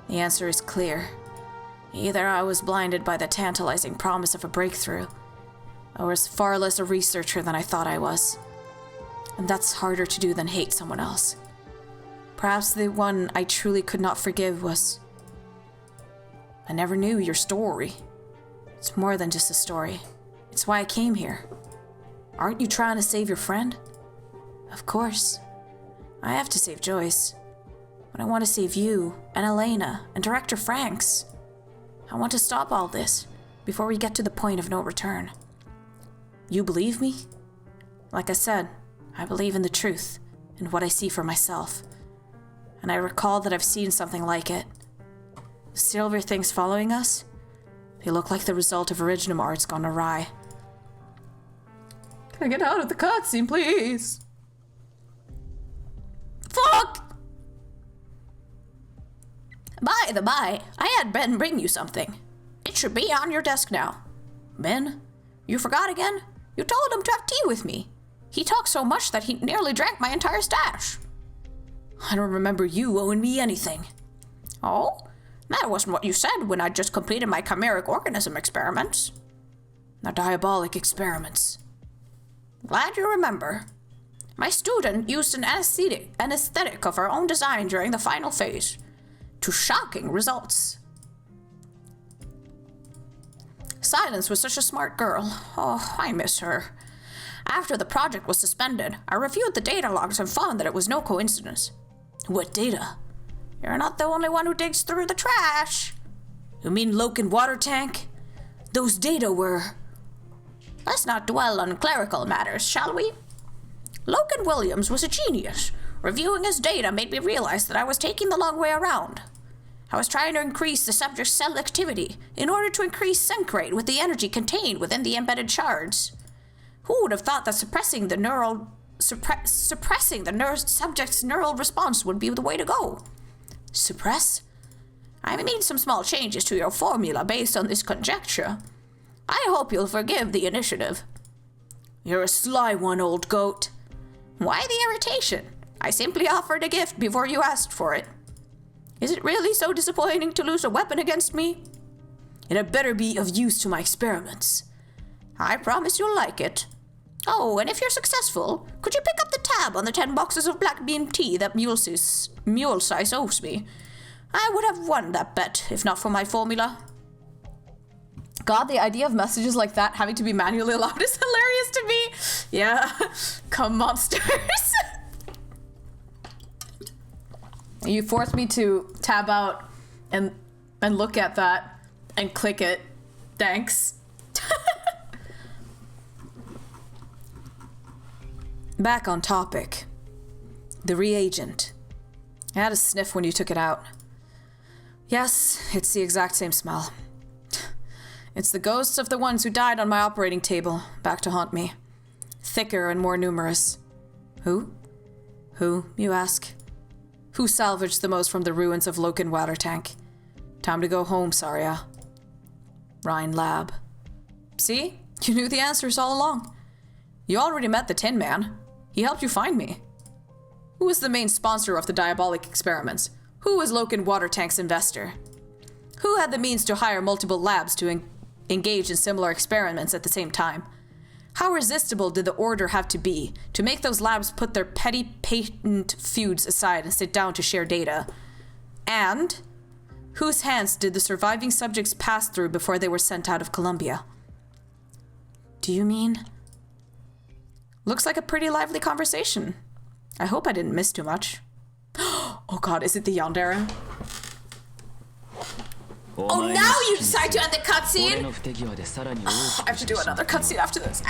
The answer is clear. Either I was blinded by the tantalizing promise of a breakthrough, or was far less a researcher than I thought I was. And that's harder to do than hate someone else. Perhaps the one I truly could not forgive was... I never knew your story. It's more than just a story. It's why I came here. Aren't you trying to save your friend? Of course. I have to save Joyce. But I want to save you, and Elena, and Director Franks. I want to stop all this, before we get to the point of no return. You believe me? Like I said, I believe in the truth, and what I see for myself. And I recall that I've seen something like it. The silver things following us? They look like the result of Originum Arts gone awry. Can I get out of the cutscene, please? Fuck! By the by, I had Ben bring you something. It should be on your desk now. Ben, you forgot again? You told him to have tea with me. He talked so much that he nearly drank my entire stash. I don't remember you owing me anything. Oh? That wasn't what you said when I just completed my chimeric organism experiments. The diabolic experiments. Glad you remember. My student used an anesthetic of her own design during the final phase. To shocking results. Silence was such a smart girl. Oh, I miss her. After the project was suspended, I reviewed the data logs and found that it was no coincidence. What data? You're not the only one who digs through the trash. You mean Loken water tank? Those data were... Let's not dwell on clerical matters, shall we? Loken Williams was a genius. Reviewing his data made me realize that I was taking the long way around. I was trying to increase the subject's cell activity in order to increase sync rate with the energy contained within the embedded shards. Who would have thought that suppressing the subject's neural response would be the way to go? Suppress? I made some small changes to your formula based on this conjecture. I hope you'll forgive the initiative. You're a sly one, old goat. Why the irritation? I simply offered a gift before you asked for it. Is it really so disappointing to lose a weapon against me? It had better be of use to my experiments. I promise you'll like it. Oh, and if you're successful, could you pick up the tab on the 10 boxes of black bean tea that Mulesize owes me? I would have won that bet, if not for my formula. God, the idea of messages like that having to be manually allowed is hilarious to me. Yeah, come monsters. You forced me to tab out and look at that and click it. Thanks. Back on topic. The reagent. I had a sniff when you took it out. Yes, it's the exact same smell. It's the ghosts of the ones who died on my operating table, back to haunt me. Thicker and more numerous. Who? Who, you ask? Who salvaged the most from the ruins of Loken water tank? Time to go home, Saria. Rhine Lab. See? You knew the answers all along. You already met the Tin Man. He helped you find me. Who was the main sponsor of the diabolic experiments? Who was Loken water tank's investor? Who had the means to hire multiple labs to engage in similar experiments at the same time? How irresistible did the order have to be to make those labs put their petty patent feuds aside and sit down to share data? And whose hands did the surviving subjects pass through before they were sent out of Columbia? Do you mean? Looks like a pretty lively conversation. I hope I didn't miss too much. Oh god, is it the Yandere? Oh, now you decide to end the cutscene? I have to do another cutscene after this.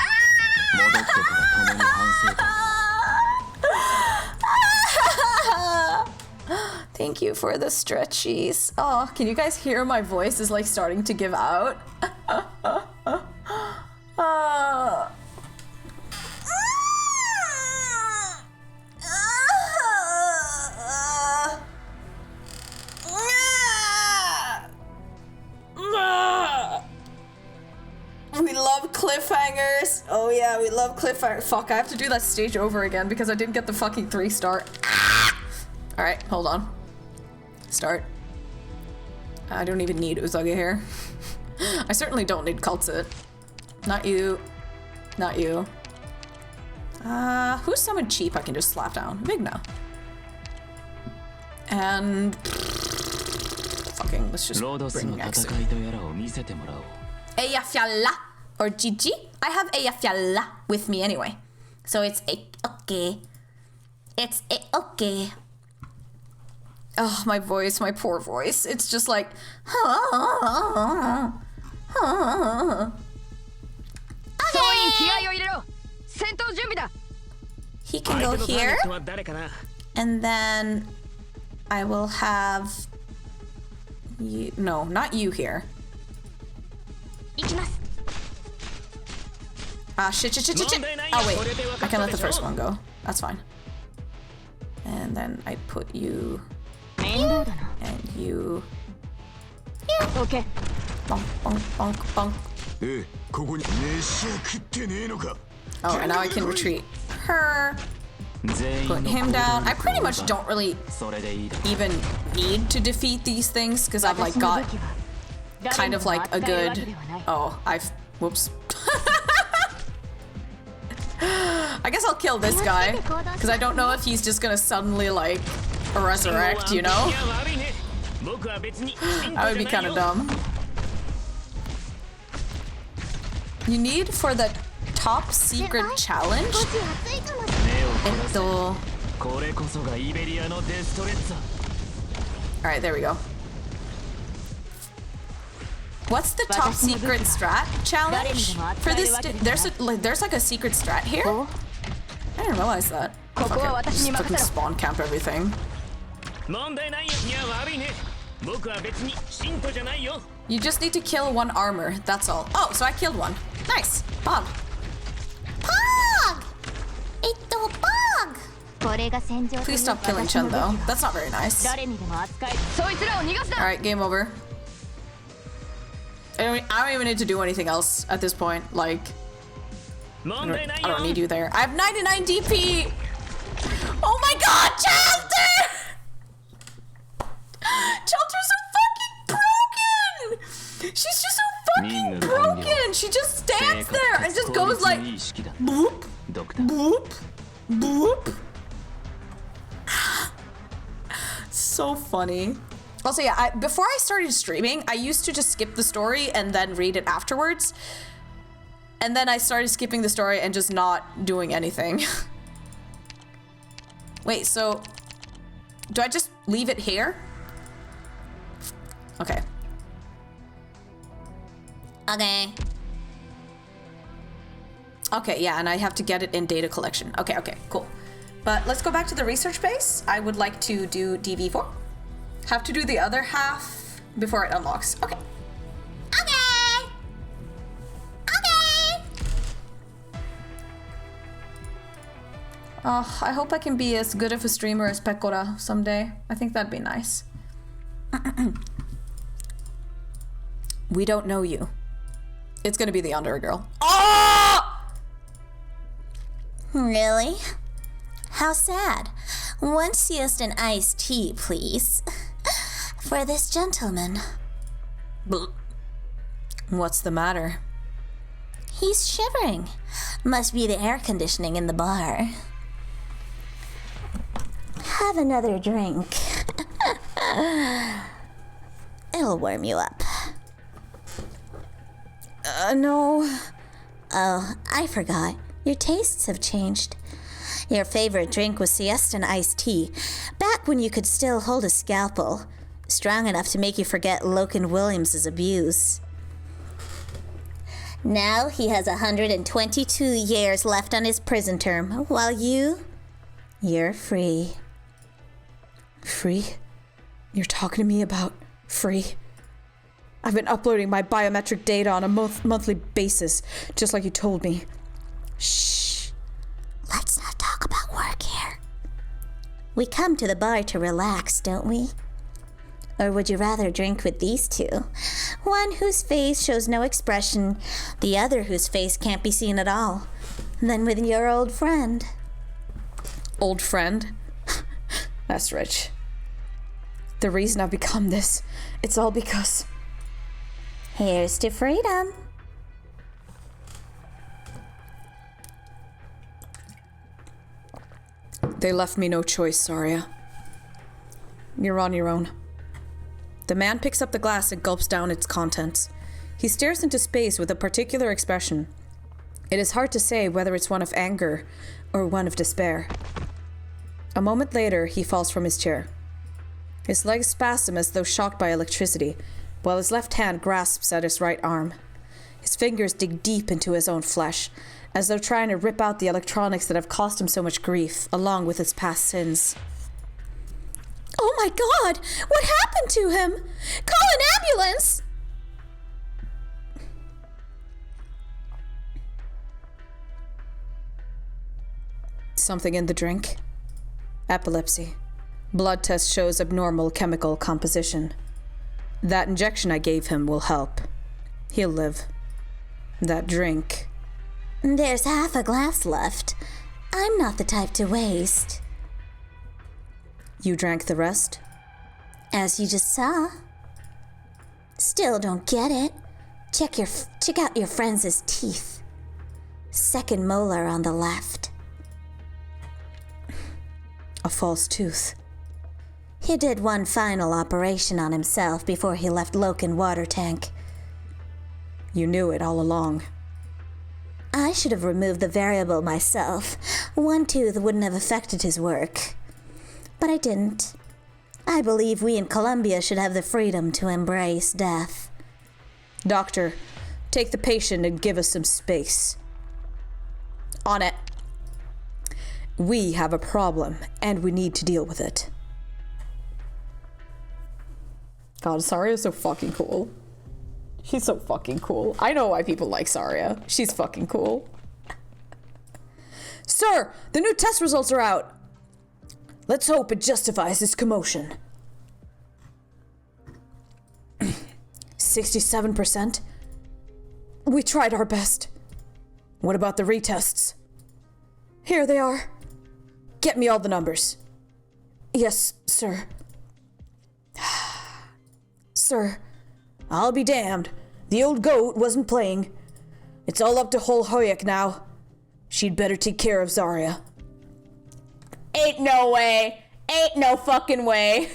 Thank you for the stretchies. Oh, can you guys hear my voice is like starting to give out? We love cliffhangers. Oh yeah, we love cliffhangers. Fuck, I have to do that stage over again because I didn't get the fucking 3-star. Alright, hold on. Start. I don't even need Uzaga here. I certainly don't need Kultsit. Not you. Not you. Who's someone cheap I can just slap down? Vigna. And... fucking, let's just bring next. Eyjafjalla or Gigi. I have Eyjafjalla with me anyway. So it's okay. It's okay. Oh, my voice, my poor voice. It's just like he can go here. And then I will have you, no, not you here. Shit. Oh, wait. I can let the first one go. That's fine. And then I put you... and you... here. Okay. Bonk, bonk, bonk, bonk. Oh, and now I can retreat her. Put him down. I pretty much don't really even need to defeat these things because I've like got kind of like a good... Oh, whoops. I guess I'll kill this guy because I don't know if he's just gonna suddenly like resurrect, you know? That would be kind of dumb. You need for the top secret challenge? Alright, there we go. What's the top secret strat challenge for this? There's like a secret strat here? I didn't realize that. Fuck it. Just fucking spawn camp everything. You just need to kill one armor, that's all. Oh, so I killed one. Nice. Pog. Pog! Pog! Please stop killing Chen though. That's not very nice. Alright, game over. I don't even need to do anything else at this point. Like, I don't need you there. I have 99 DP! Oh my god, Chelter! Chelter's so fucking broken! She's just so fucking broken! She just stands there and just goes like, boop, boop, boop. So funny. Also, yeah, before I started streaming, I used to just skip the story and then read it afterwards. And then I started skipping the story and just not doing anything. Wait, so do I just leave it here? Okay. Okay, yeah, and I have to get it in data collection. Okay, cool. But let's go back to the research base. I would like to do DV4. Have to do the other half before it unlocks. Okay. I hope I can be as good of a streamer as Pekora someday. I think that'd be nice. We don't know you. It's gonna be the Undergirl. Oh! Really? How sad. One siesta and iced tea, please. For this gentleman. What's the matter? He's shivering. Must be the air conditioning in the bar. Have another drink. It'll warm you up. No. Oh, I forgot. Your tastes have changed. Your favorite drink was siesta and iced tea, back when you could still hold a scalpel, strong enough to make you forget Loken Williams' abuse. Now he has 122 years left on his prison term, while you're free. Free? You're talking to me about free? I've been uploading my biometric data on a monthly basis, just like you told me. Shh. Let's not talk about work here. We come to the bar to relax, don't we? Or would you rather drink with these two? One whose face shows no expression, the other whose face can't be seen at all. Than with your old friend. Old friend? That's rich. The reason I've become this, it's all because... Here's to freedom. They left me no choice, Saria. You're on your own. The man picks up the glass and gulps down its contents. He stares into space with a particular expression. It is hard to say whether it's one of anger or one of despair. A moment later, he falls from his chair. His legs spasm as though shocked by electricity, while his left hand grasps at his right arm. His fingers dig deep into his own flesh, as though trying to rip out the electronics that have caused him so much grief, along with his past sins. Oh my god! What happened to him? Call an ambulance! Something in the drink? Epilepsy. Blood test shows abnormal chemical composition. That injection I gave him will help. He'll live. That drink... There's half a glass left. I'm not the type to waste. You drank the rest? As you just saw. Still don't get it. Check out your friend's teeth. Second molar on the left. A false tooth. He did one final operation on himself before he left Loken water tank. You knew it all along. I should have removed the variable myself. One tooth wouldn't have affected his work. But I didn't. I believe we in Columbia should have the freedom to embrace death. Doctor, take the patient and give us some space. On it. We have a problem, and we need to deal with it. God, Saria's so fucking cool. She's so fucking cool. I know why people like Saria. She's fucking cool. Sir, the new test results are out. Let's hope it justifies this commotion. 67%? We tried our best. What about the retests? Here they are. Get me all the numbers. Yes, sir. Sir, I'll be damned. The old goat wasn't playing. It's all up to Holhoyak now. She'd better take care of Zarya. Ain't no way. Ain't no fucking way.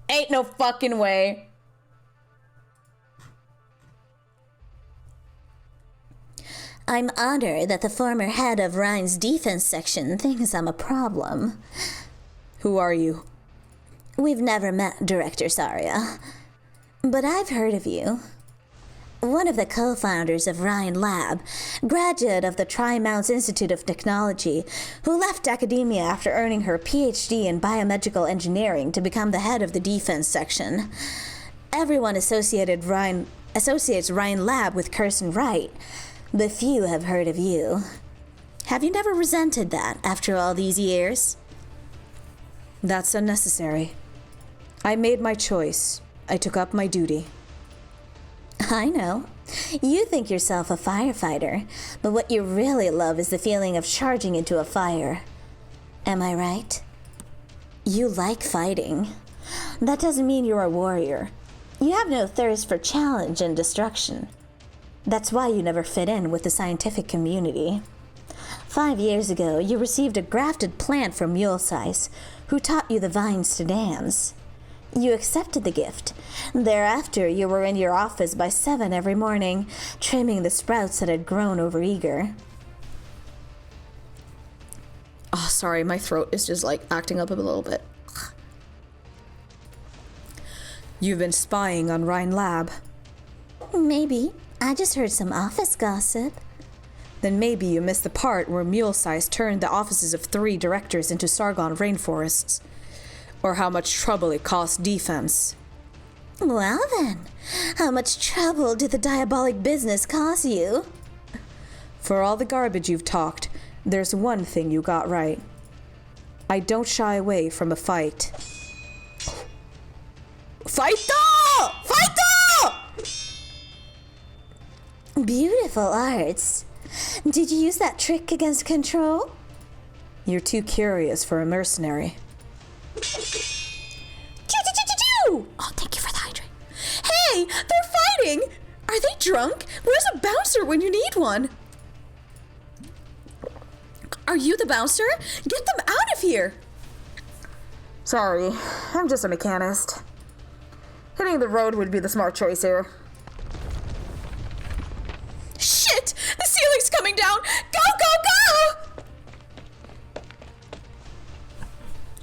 Ain't no fucking way. I'm honored that the former head of Rhine's defense section thinks I'm a problem. Who are you? We've never met, Director Saria. But I've heard of you. One of the co-founders of Rhine Lab, graduate of the Tri-Mounts Institute of Technology, who left academia after earning her PhD in biomedical engineering to become the head of the defense section. Everyone associates Rhine Lab with Kirsten Wright, but few have heard of you. Have you never resented that after all these years? That's unnecessary. I made my choice. I took up my duty. I know. You think yourself a firefighter, but what you really love is the feeling of charging into a fire. Am I right? You like fighting. That doesn't mean you're a warrior. You have no thirst for challenge and destruction. That's why you never fit in with the scientific community. 5 years ago, you received a grafted plant from Mulesize, who taught you the vines to dance. You accepted the gift. Thereafter, you were in your office by 7 every morning, trimming the sprouts that had grown overeager. Oh, sorry, my throat is just like acting up a little bit. You've been spying on Rhine Lab. Maybe. I just heard some office gossip. Then maybe you missed the part where Mulesize turned the offices of 3 directors into Sargon rainforests. Or how much trouble it cost defense. Well then, how much trouble did the diabolic business cost you? For all the garbage you've talked, there's one thing you got right. I don't shy away from a fight. Fighto! Fighto! Beautiful arts. Did you use that trick against Control? You're too curious for a mercenary. Oh, thank you for the hydrate. Hey, they're fighting! Are they drunk? Where's a bouncer when you need one? Are you the bouncer? Get them out of here! Sorry, I'm just a mechanist. Hitting the road would be the smart choice here. Shit! The ceiling's coming down! Go, go, go!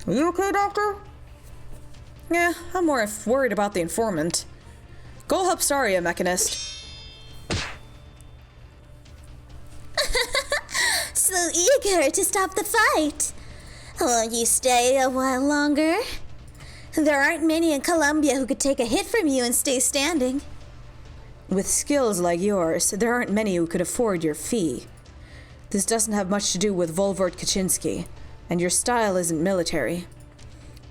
Are you okay, Doctor? Yeah, I'm more worried about the informant. Go help Saria, Mechanist. So eager to stop the fight. Won't you stay a while longer? There aren't many in Columbia who could take a hit from you and stay standing. With skills like yours, there aren't many who could afford your fee. This doesn't have much to do with Volvort Kaczynski, and your style isn't military.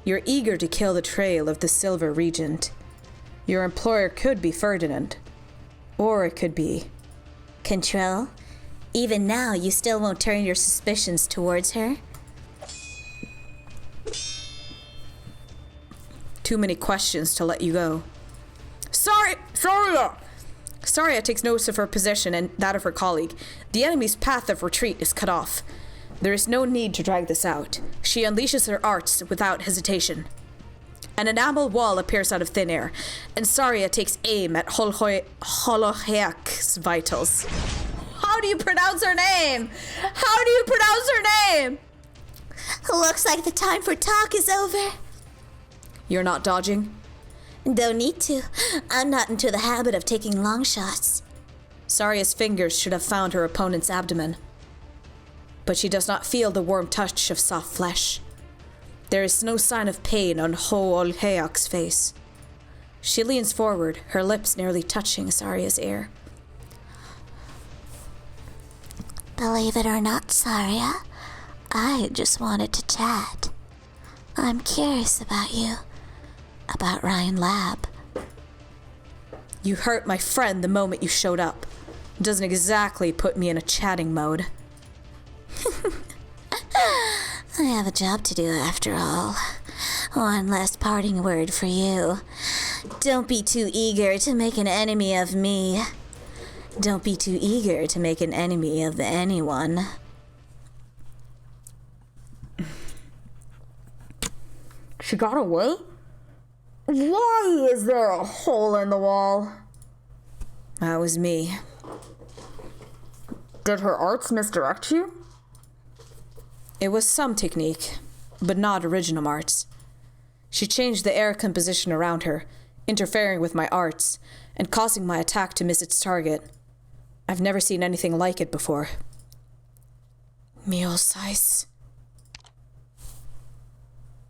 You're eager to kill the trail of the Silver Regent. Your employer could be Ferdinand. Or it could be... Control? Even now, you still won't turn your suspicions towards her? Too many questions to let you go. Saria takes notice of her position and that of her colleague. The enemy's path of retreat is cut off. There is no need to drag this out. She unleashes her arts without hesitation. An enamel wall appears out of thin air, and Saria takes aim at Holoheak's vitals. How do you pronounce her name? How do you pronounce her name? Looks like the time for talk is over. You're not dodging? Don't need to. I'm not into the habit of taking long shots. Saria's fingers should have found her opponent's abdomen. But she does not feel the warm touch of soft flesh. There is no sign of pain on Holoheak's face. She leans forward, her lips nearly touching Saria's ear. Believe it or not, Saria, I just wanted to chat. I'm curious about you. About Ryan Lab. You hurt my friend the moment you showed up. Doesn't exactly put me in a chatting mode. I have a job to do after all. One last parting word for you. Don't be too eager to make an enemy of me. Don't be too eager to make an enemy of anyone. She got away? Why is there a hole in the wall? That was me. Did her arts misdirect you? It was some technique, but not original arts. She changed the air composition around her, interfering with my arts, and causing my attack to miss its target. I've never seen anything like it before. Meal-size.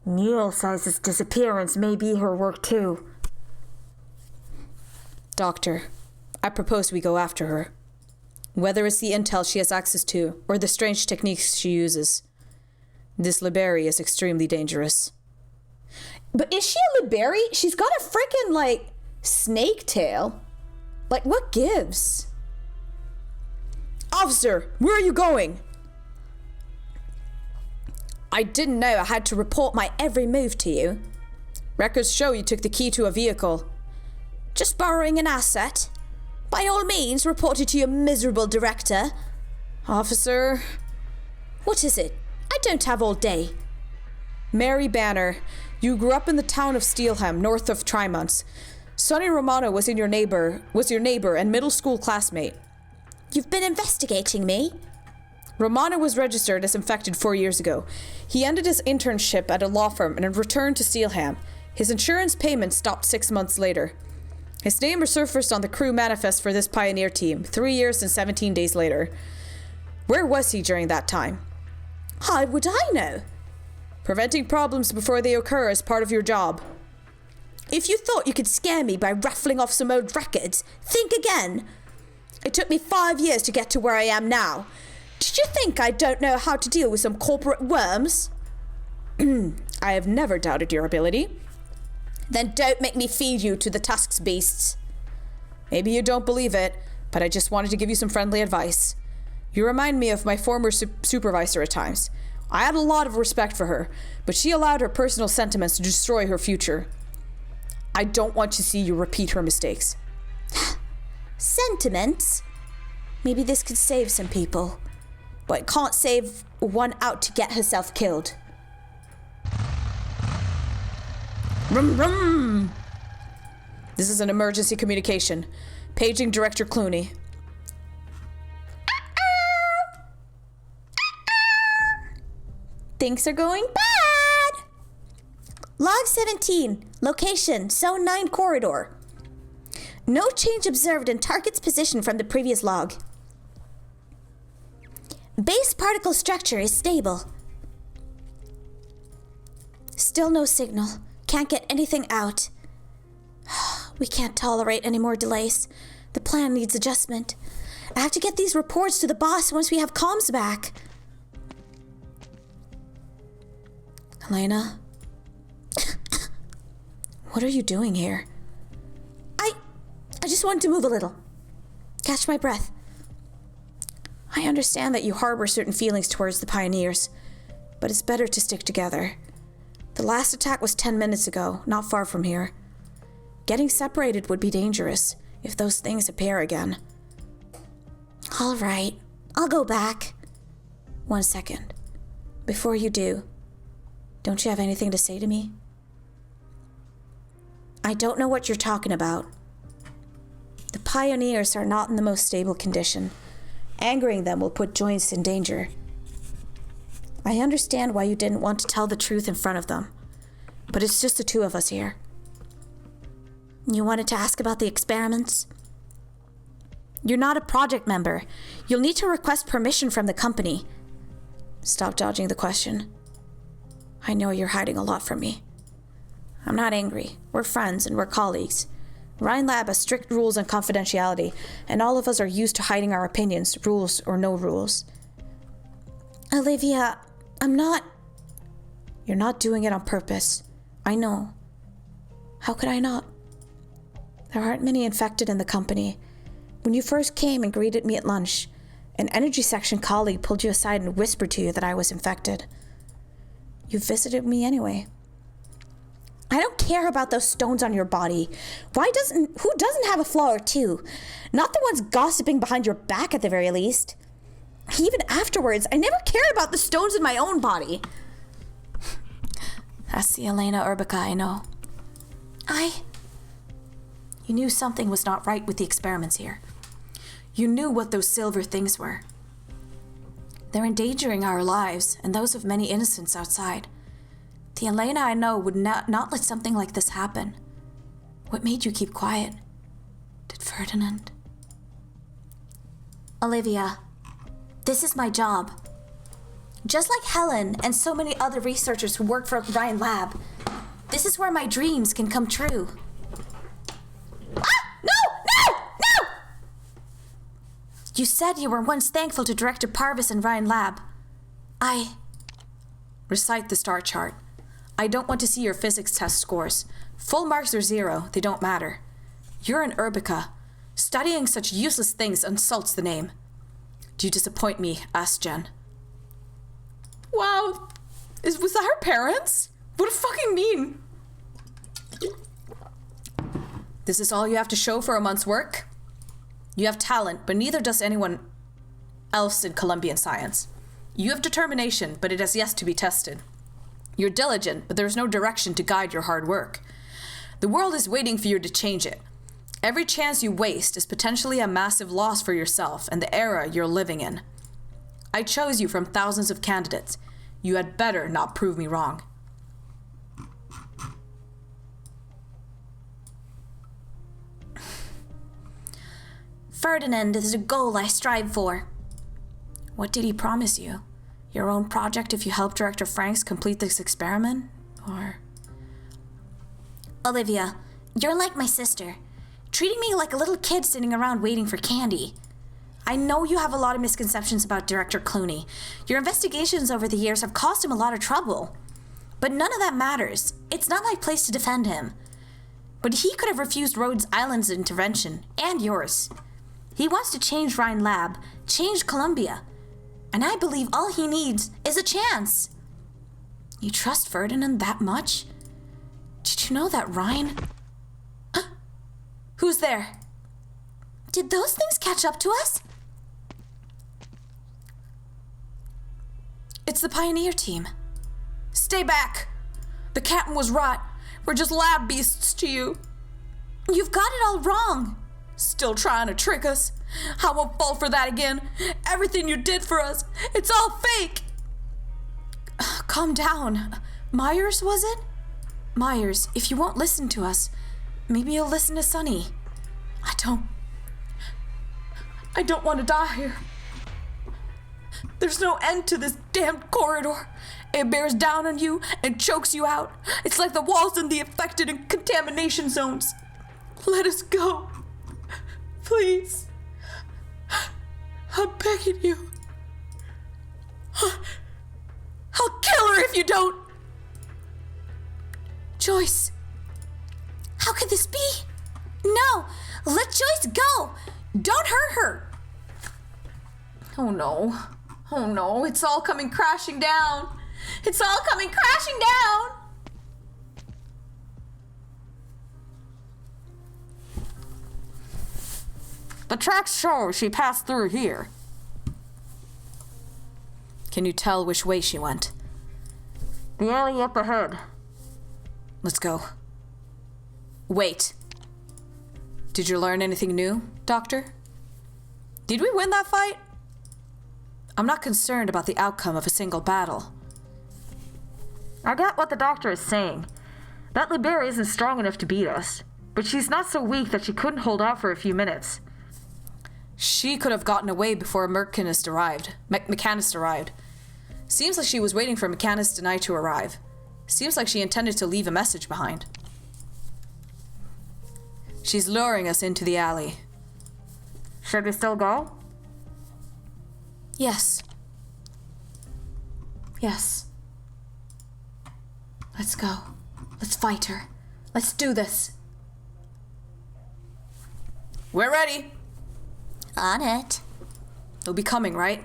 Meal-size's disappearance may be her work too. Doctor, I propose we go after her. Whether it's the intel she has access to, or the strange techniques she uses. This Liberi is extremely dangerous. But is she a Liberi? She's got a freaking, snake tail. What gives? Officer, where are you going? I didn't know I had to report my every move to you. Records show you took the key to a vehicle. Just borrowing an asset? By all means, report it to your miserable director. Officer? What is it? I don't have all day. Mary Banner, you grew up in the town of Steelham, north of Trymont. Sonny Romano was your neighbor and middle school classmate. You've been investigating me? Romano was registered as infected 4 years ago. He ended his internship at a law firm and returned to Steelham. His insurance payment stopped 6 months later. His name resurfaced on the crew manifest for this pioneer team, 3 years and 17 days later. Where was he during that time? How would I know? Preventing problems before they occur is part of your job. If you thought you could scare me by raffling off some old records, think again. It took me 5 years to get to where I am now. Did you think I don't know how to deal with some corporate worms? I have never doubted your ability. Then don't make me feed you to the Tusk's beasts. Maybe you don't believe it, but I just wanted to give you some friendly advice. You remind me of my former supervisor at times. I had a lot of respect for her, but she allowed her personal sentiments to destroy her future. I don't want to see you repeat her mistakes. Sentiments? Maybe this could save some people, but it can't save one out to get herself killed. Rum, rum. This is an emergency communication. Paging Director Clooney. Things are going bad! Log 17, location, Zone 9 corridor. No change observed in target's position from the previous log. Base particle structure is stable. Still no signal. Can't get anything out. We can't tolerate any more delays. The plan needs adjustment. I have to get these reports to the boss once we have comms back. Helena? What are you doing here? I just wanted to move a little. Catch my breath. I understand that you harbor certain feelings towards the pioneers, but it's better to stick together. The last attack was 10 minutes ago, not far from here. Getting separated would be dangerous if those things appear again. All right, I'll go back. 1 second. Before you do, don't you have anything to say to me? I don't know what you're talking about. The pioneers are not in the most stable condition. Angering them will put Joyce in danger. I understand why you didn't want to tell the truth in front of them, but it's just the two of us here. You wanted to ask about the experiments? You're not a project member. You'll need to request permission from the company. Stop dodging the question. I know you're hiding a lot from me. I'm not angry. We're friends and we're colleagues. Rhine Lab has strict rules on confidentiality, and all of us are used to hiding our opinions, rules or no rules. Olivia, I'm not... You're not doing it on purpose. I know. How could I not? There aren't many infected in the company. When you first came and greeted me at lunch, an energy section colleague pulled you aside and whispered to you that I was infected. You visited me anyway. I don't care about those stones on your body. Who doesn't have a flaw or two? Not the ones gossiping behind your back at the very least. Even afterwards, I never cared about the stones in my own body. That's the Elena Urbica I know. You knew something was not right with the experiments here. You knew what those silver things were. They're endangering our lives and those of many innocents outside. The Elena I know would not let something like this happen. What made you keep quiet? Did Ferdinand? Olivia, this is my job. Just like Helen and so many other researchers who work for Rhine Lab, this is where my dreams can come true. No! You said you were once thankful to Director Parvis and Rhine Lab. Recite the star chart. I don't want to see your physics test scores. Full marks or zero, they don't matter. You're an Urbica. Studying such useless things insults the name. Do you disappoint me? Asked Jen. Wow. Was that her parents? What a fucking mean. This is all you have to show for a month's work? You have talent, but neither does anyone else in Columbian science. You have determination, but it has yet to be tested. You're diligent, but there's no direction to guide your hard work. The world is waiting for you to change it. Every chance you waste is potentially a massive loss for yourself and the era you're living in. I chose you from thousands of candidates. You had better not prove me wrong. Ferdinand is a goal I strive for. What did he promise you? Your own project if you help Director Franks complete this experiment? Or... Olivia, you're like my sister, treating me like a little kid sitting around waiting for candy. I know you have a lot of misconceptions about Director Clooney. Your investigations over the years have cost him a lot of trouble. But none of that matters. It's not my place to defend him. But he could have refused Rhodes Island's intervention, and yours. He wants to change Rhine Lab, change Columbia. And I believe all he needs is a chance. You trust Ferdinand that much? Did you know that Rhine... Who's there? Did those things catch up to us? It's the Pioneer team. Stay back! The captain was right. We're just lab beasts to you. You've got it all wrong. Still trying to trick us. I won't fall for that again. Everything you did for us, it's all fake. Calm down. Myers, was it? Myers, if you won't listen to us, maybe you'll listen to Sunny. I don't want to die here. There's no end to this damned corridor. It bears down on you and chokes you out. It's like the walls in the affected and contamination zones. Let us go. Please. I'm begging you. I'll kill her if you don't. Joyce. How could this be? No, let Joyce go. Don't hurt her. Oh no. Oh no, it's all coming crashing down. It's all coming crashing down. The tracks show she passed through here. Can you tell which way she went? The alley up ahead. Let's go. Wait. Did you learn anything new, Doctor? Did we win that fight? I'm not concerned about the outcome of a single battle. I get what the doctor is saying. That Libera isn't strong enough to beat us, but she's not so weak that she couldn't hold out for a few minutes. She could have gotten away before Mechanist arrived. Seems like she was waiting for Mechanist and I to arrive. Seems like she intended to leave a message behind. She's luring us into the alley. Should we still go? Yes. Yes. Let's go. Let's fight her. Let's do this. We're ready. On it. They'll be coming, right?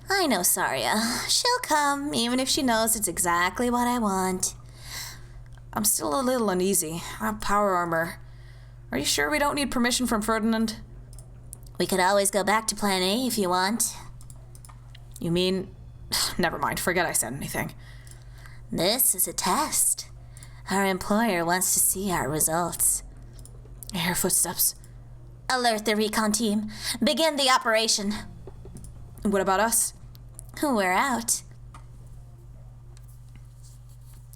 I know Saria. She'll come, even if she knows it's exactly what I want. I'm still a little uneasy. I have power armor. Are you sure we don't need permission from Ferdinand? We could always go back to Plan A if you want. You mean... Never mind, forget I said anything. This is a test. Our employer wants to see our results. I hear footsteps. Alert the recon team. Begin the operation. What about us? We're out.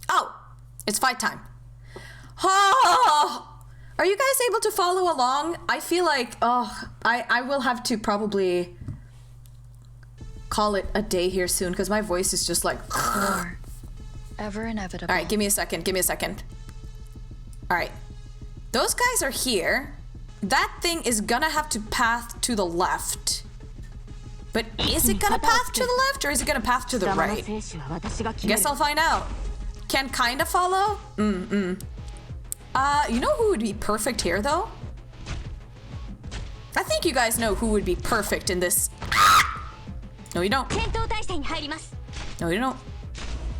Oh! It's fight time. Oh! Are you guys able to follow along? I feel like, I will have to probably call it a day here soon because my voice is just like... Ever inevitable. All right, give me a second. All right. Those guys are here. That thing is gonna have to path to the left. But is it gonna path to the left or is it gonna path to the right? Guess I'll find out. Can kinda follow? You know who would be perfect here though? I think you guys know who would be perfect in this. No, you don't. No, you don't.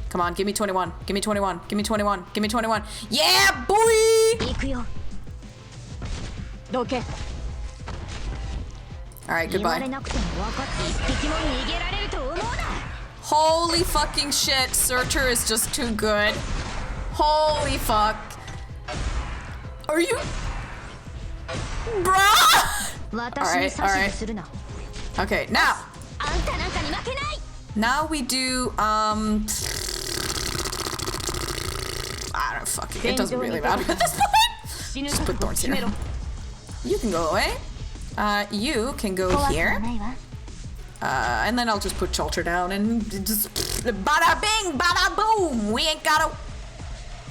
Come on, give me 21. Give me 21. Give me 21. Give me 21. Yeah, boy! Alright, goodbye. Holy fucking shit, Searcher is just too good. Holy fuck. Are you... Bruh! Alright. Okay, now. Now we do, I don't fucking... It doesn't really matter at this point. Just put thorns here. You can go away. You can go here. And then I'll just put Chalter down and just bada bing, bada boom. We ain't gotta...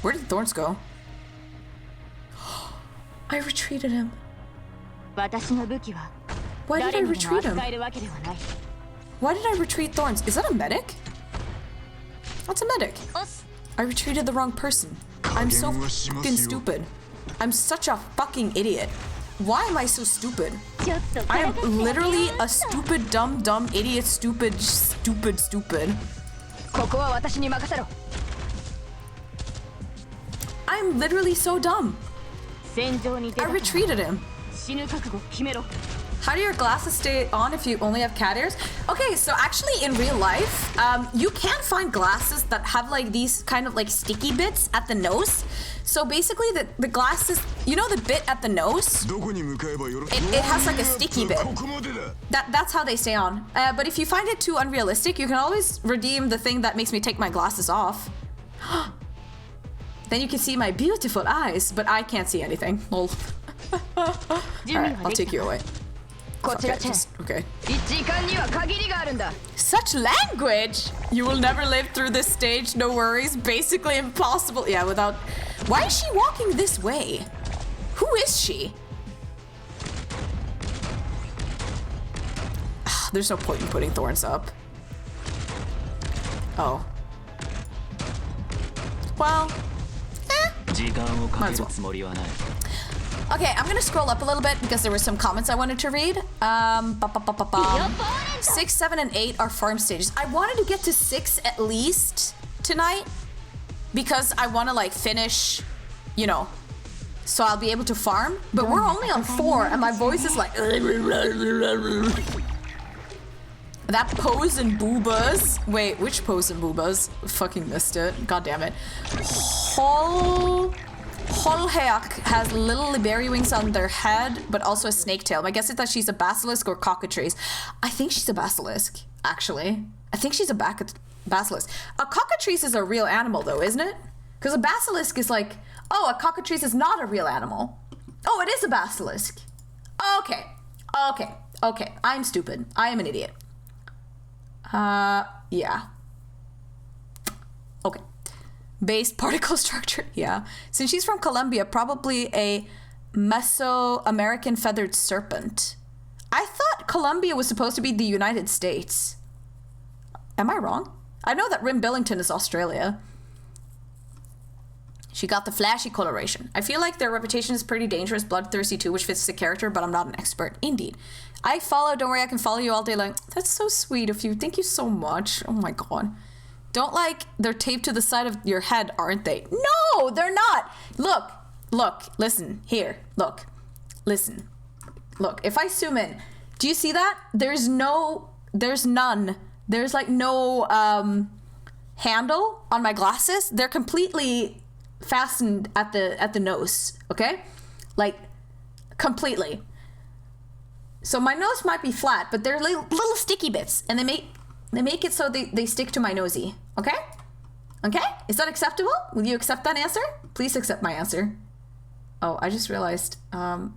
Where did Thorns go? I retreated him. Why did I retreat him? Why did I retreat Thorns? Is that a medic? What's a medic? I retreated the wrong person. I'm so fucking stupid. I'm such a fucking idiot. Why am I so stupid? I am literally a stupid, dumb, idiot, stupid. I'm literally so dumb. I retreated him. How do your glasses stay on if you only have cat ears? Okay, so actually in real life, you can find glasses that have like these kind of like sticky bits at the nose. So basically the glasses, you know the bit at the nose? It has like a sticky bit. That's how they stay on. But if you find it too unrealistic, you can always redeem the thing that makes me take my glasses off. Then you can see my beautiful eyes, but I can't see anything. Lol. Alright, I'll take you away. Okay. Such language! You will never live through this stage, no worries. Basically impossible. Yeah, without... Why is she walking this way? Who is she? There's no point in putting thorns up. Oh. Well, might as well. Okay, I'm gonna scroll up a little bit because there were some comments I wanted to read. 6, 7, and 8 are farm stages. I wanted to get to 6 at least tonight because I want to like finish, you know, so I'll be able to farm. But we're only on 4 and my voice is like... That pose and boobas. Wait, which pose and boobas? Fucking missed it. God damn it. Holheak has little Liberi wings on their head, but also a snake tail. My guess is that she's a basilisk or cockatrice. I think she's a basilisk, actually. I think she's a basilisk. A cockatrice is a real animal, though, isn't it? Because a basilisk is like, oh, a cockatrice is not a real animal. Oh, it is a basilisk. Okay. I'm stupid. I am an idiot. Yeah. Okay. Base particle structure, yeah. Since she's from Colombia, probably a Mesoamerican feathered serpent. I thought Colombia was supposed to be the United States. Am I wrong? I know that Rim Billington is Australia. She got the flashy coloration. I feel like their reputation is pretty dangerous, bloodthirsty too, which fits the character, but I'm not an expert. Indeed. I follow, don't worry, I can follow you all day long. That's so sweet of you. Thank you so much. Oh my god. Don't like they're taped to the side of your head, aren't they? No, they're not. Look, listen, here, look, listen. Look, if I zoom in, do you see that? There's none. There's like no handle on my glasses. They're completely fastened at the nose, okay? Like, completely. So my nose might be flat, but they're little sticky bits, and they make it so they stick to my nosy, okay? Okay? Is that acceptable? Will you accept that answer? Please accept my answer. Oh, I just realized, what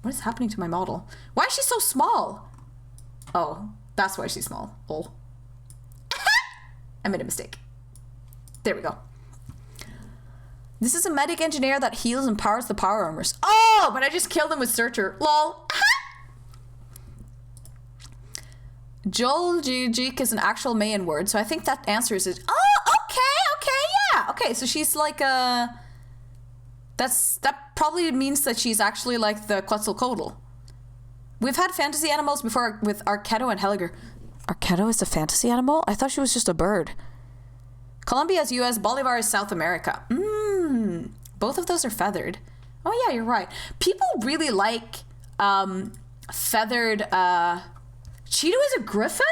is happening to my model? Why is she so small? Oh, that's why she's small. Oh. I made a mistake. There we go. This is a medic engineer that heals and powers the power armors. Oh, but I just killed him with Searcher. Lol. Joljik is an actual Mayan word, so I think that answers it. Oh, okay, yeah. Okay, so she's like a... That probably means that she's actually like the Quetzalcoatl. We've had fantasy animals before with Arquetto and Helliger. Arquetto is a fantasy animal? I thought she was just a bird. Colombia is US, Bolivar is South America. Both of those are feathered. Oh yeah, you're right. People really like feathered... Cheeto is a griffin?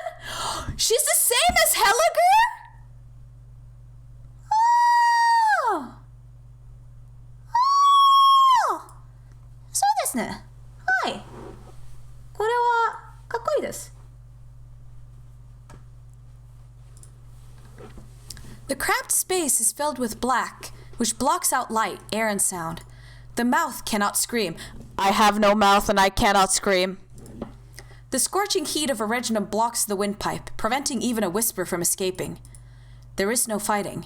She's the same as Helliger? Oh! そうですね。はい。これはかっこいいです。The cramped space is filled with black, which blocks out light, air, and sound. The mouth cannot scream. I have no mouth and I cannot scream. The scorching heat of Reginum blocks the windpipe, preventing even a whisper from escaping. There is no fighting.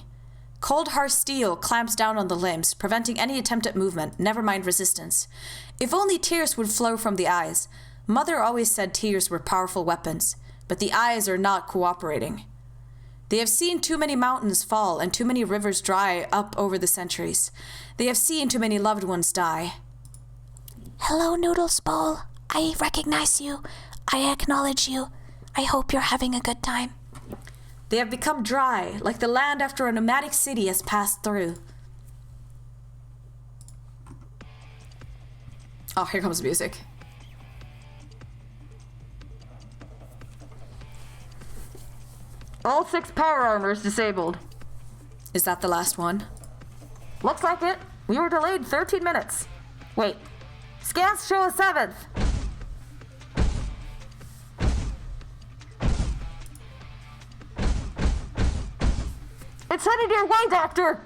Cold, harsh steel clamps down on the limbs, preventing any attempt at movement, never mind resistance. If only tears would flow from the eyes. Mother always said tears were powerful weapons, but the eyes are not cooperating. They have seen too many mountains fall and too many rivers dry up over the centuries. They have seen too many loved ones die. Hello, Noodles Bowl. I recognize you. I acknowledge you. I hope you're having a good time. They have become dry, like the land after a nomadic city has passed through. Oh, here comes the music. All 6 power armors disabled. Is that the last one? Looks like it. We were delayed 13 minutes. Wait. Scans show a 7th. It's headed your way, Doctor!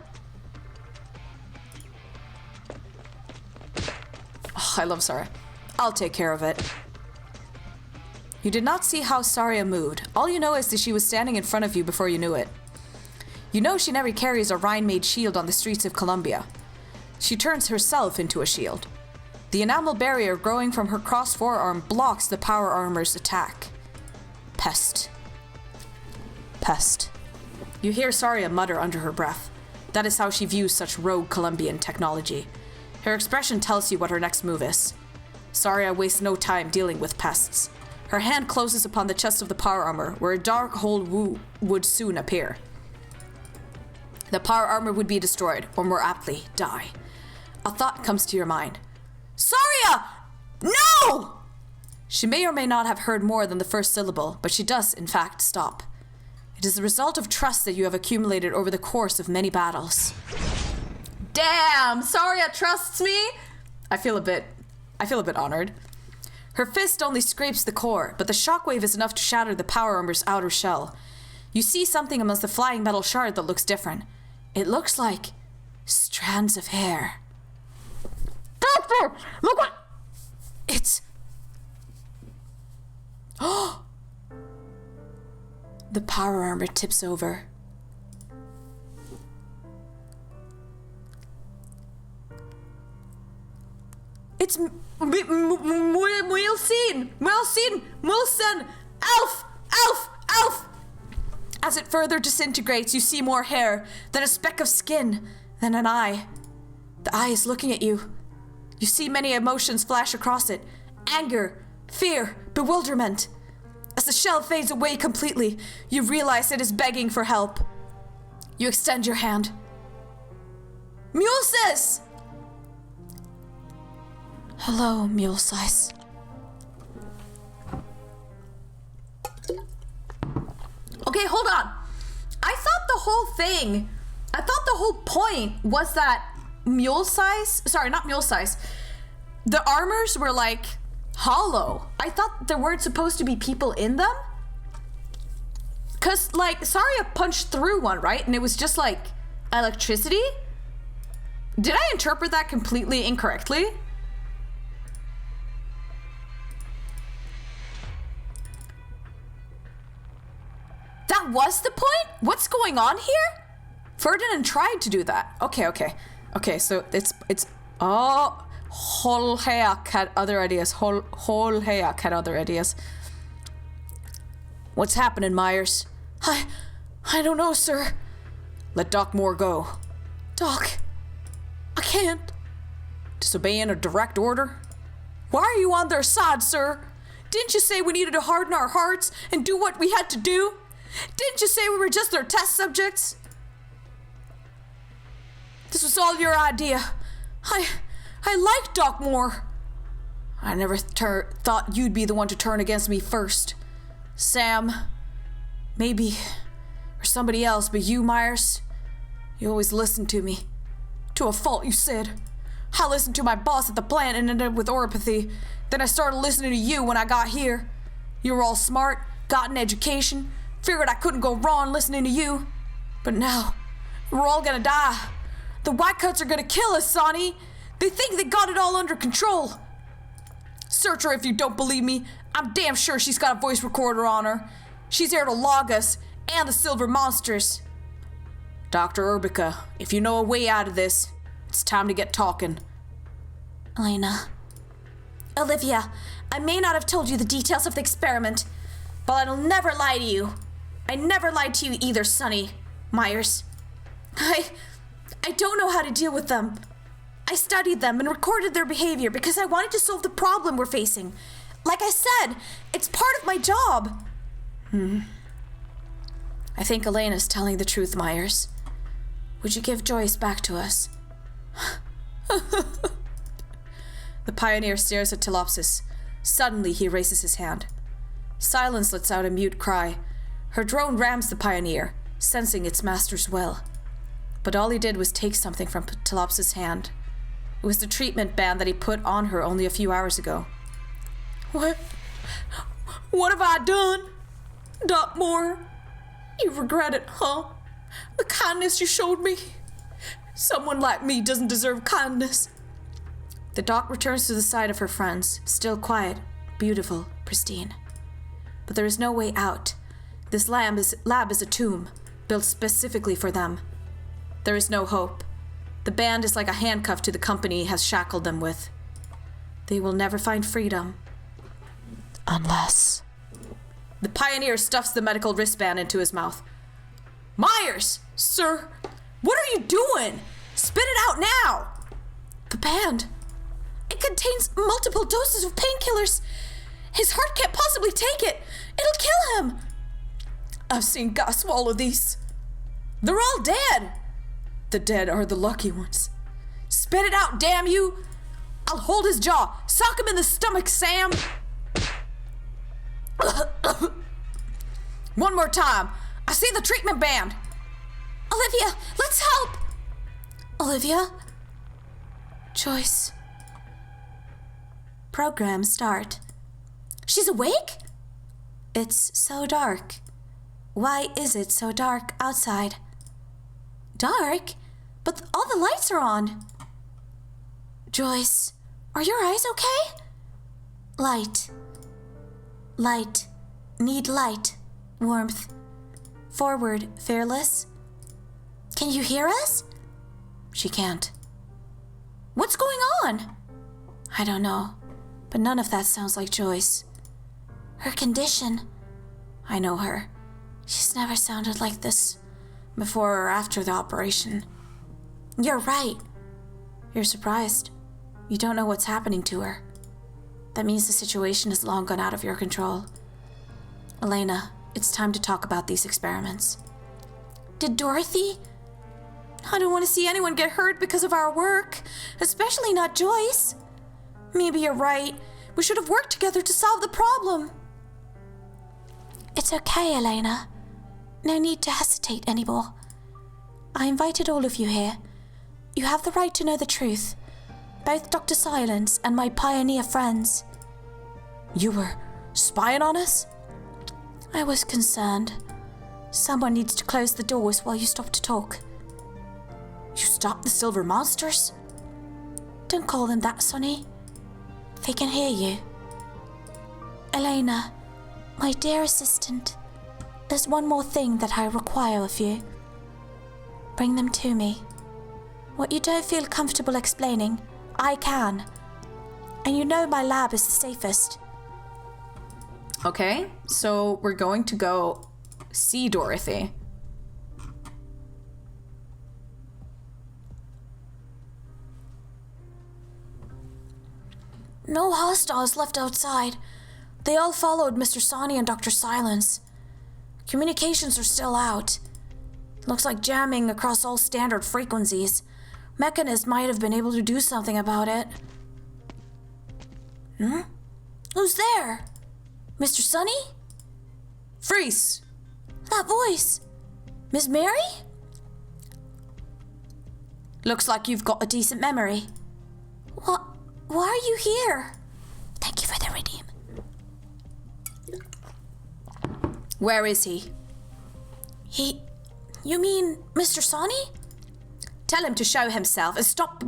Oh, I love Sarah. I'll take care of it. You did not see how Saria moved. All you know is that she was standing in front of you before you knew it. You know she never carries a Rhine-made shield on the streets of Columbia. She turns herself into a shield. The enamel barrier growing from her crossed forearm blocks the power armor's attack. Pest. Pest. You hear Saria mutter under her breath. That is how she views such rogue Colombian technology. Her expression tells you what her next move is. Sorry, I waste no time dealing with pests. Her hand closes upon the chest of the power armor, where a dark hole would soon appear. The power armor would be destroyed, or more aptly, die. A thought comes to your mind. Saria! No! She may or may not have heard more than the first syllable, but she does, in fact, stop. It is the result of trust that you have accumulated over the course of many battles. Damn, Saria trusts me? I feel a bit honored. Her fist only scrapes the core, but the shockwave is enough to shatter the power armor's outer shell. You see something amongst the flying metal shard that looks different. It looks like strands of hair. Doctor! Look what... It's... Oh! The power armor tips over. It's Wilson! Elf! As it further disintegrates, you see more hair, then a speck of skin, then an eye. The eye is looking at you. You see many emotions flash across it. Anger, fear, bewilderment. As the shell fades away completely, you realize it is begging for help. You extend your hand. Mulesize! Hello, Mulesize. Okay, hold on. I thought the whole point was that the armors were like hollow. I thought there weren't supposed to be people in them. Cause like Saria punched through one, right? And it was just like electricity? Did I interpret that completely incorrectly? That was the point? What's going on here? Ferdinand tried to do that. Okay, so it's oh, Holheak had other ideas. Holheak had other ideas. What's happening, Myers? I don't know, sir. Let Doc Moore go. Doc, I can't. Disobeying a direct order? Why are you on their side, sir? Didn't you say we needed to harden our hearts and do what we had to do? Didn't you say we were just their test subjects? This was all your idea. I like Doc Moore. I never thought you'd be the one to turn against me first. Sam, maybe, or somebody else, but you, Myers, you always listened to me. To a fault, you said. I listened to my boss at the plant and ended up with oropathy. Then I started listening to you when I got here. You were all smart, got an education, figured I couldn't go wrong listening to you. But now, we're all gonna die. The Whitecoats are gonna kill us, Sonny. They think they got it all under control. Search her if you don't believe me. I'm damn sure she's got a voice recorder on her. She's here to log us and the Silver Monsters. Dr. Urbica, if you know a way out of this, it's time to get talking. Elena. Olivia, I may not have told you the details of the experiment, but I'll never lie to you. I never lied to you either, Sonny. Myers. I don't know how to deal with them. I studied them and recorded their behavior because I wanted to solve the problem we're facing. Like I said, it's part of my job. I think Elena's telling the truth, Myers. Would you give Joyce back to us? The pioneer stares at Telopsis. Suddenly, he raises his hand. Silence lets out a mute cry. Her drone rams the pioneer, sensing its master's will. But all he did was take something from Telopsis' hand. It was the treatment band that he put on her only a few hours ago. What have I done? Doc Moore, you regret it, huh? The kindness you showed me? Someone like me doesn't deserve kindness. The doc returns to the side of her friends, still quiet, beautiful, pristine. But there is no way out. This lab is a tomb, built specifically for them. There is no hope. The band is like a handcuff to the company has shackled them with. They will never find freedom. Unless... The pioneer stuffs the medical wristband into his mouth. Myers! Sir! What are you doing? Spit it out now! The band. It contains multiple doses of painkillers. His heart can't possibly take it. It'll kill him. I've seen Gus swallow these. They're all dead. The dead are the lucky ones. Spit it out, damn you. I'll hold his jaw. Sock him in the stomach, Sam. One more time. I see the treatment band. Olivia, let's help! Olivia? Joyce. Program start. She's awake? It's so dark. Why is it so dark outside? Dark? But all the lights are on. Joyce, are your eyes okay? Light. Light. Need light. Warmth. Forward, fearless. Can you hear us? She can't. What's going on? I don't know, but none of that sounds like Joyce. Her condition. I know her. She's never sounded like this before or after the operation. You're right. You're surprised. You don't know what's happening to her. That means the situation has long gone out of your control. Elena, it's time to talk about these experiments. Did Dorothy? I don't want to see anyone get hurt because of our work, especially not Joyce. Maybe you're right. We should have worked together to solve the problem. It's okay, Elena. No need to hesitate anymore. I invited all of you here. You have the right to know the truth. Both Dr. Silence and my pioneer friends. You were spying on us? I was concerned. Someone needs to close the doors while you stop to talk. You stopped the silver monsters? Don't call them that, Sonny. They can hear you. Elena, my dear assistant, there's one more thing that I require of you. Bring them to me. What you don't feel comfortable explaining, I can. And you know my lab is the safest. Okay, so we're going to go see Dorothy. No hostiles left outside. They all followed Mr. Sonny and Dr. Silence. Communications are still out. Looks like jamming across all standard frequencies. Mechanist might have been able to do something about it. Who's there? Mr. Sonny? Freeze! That voice. Miss Mary? Looks like you've got a decent memory. What? Why are you here? Thank you for the redeem. Where is he? You mean Mr. Sonny? Tell him to show himself and stop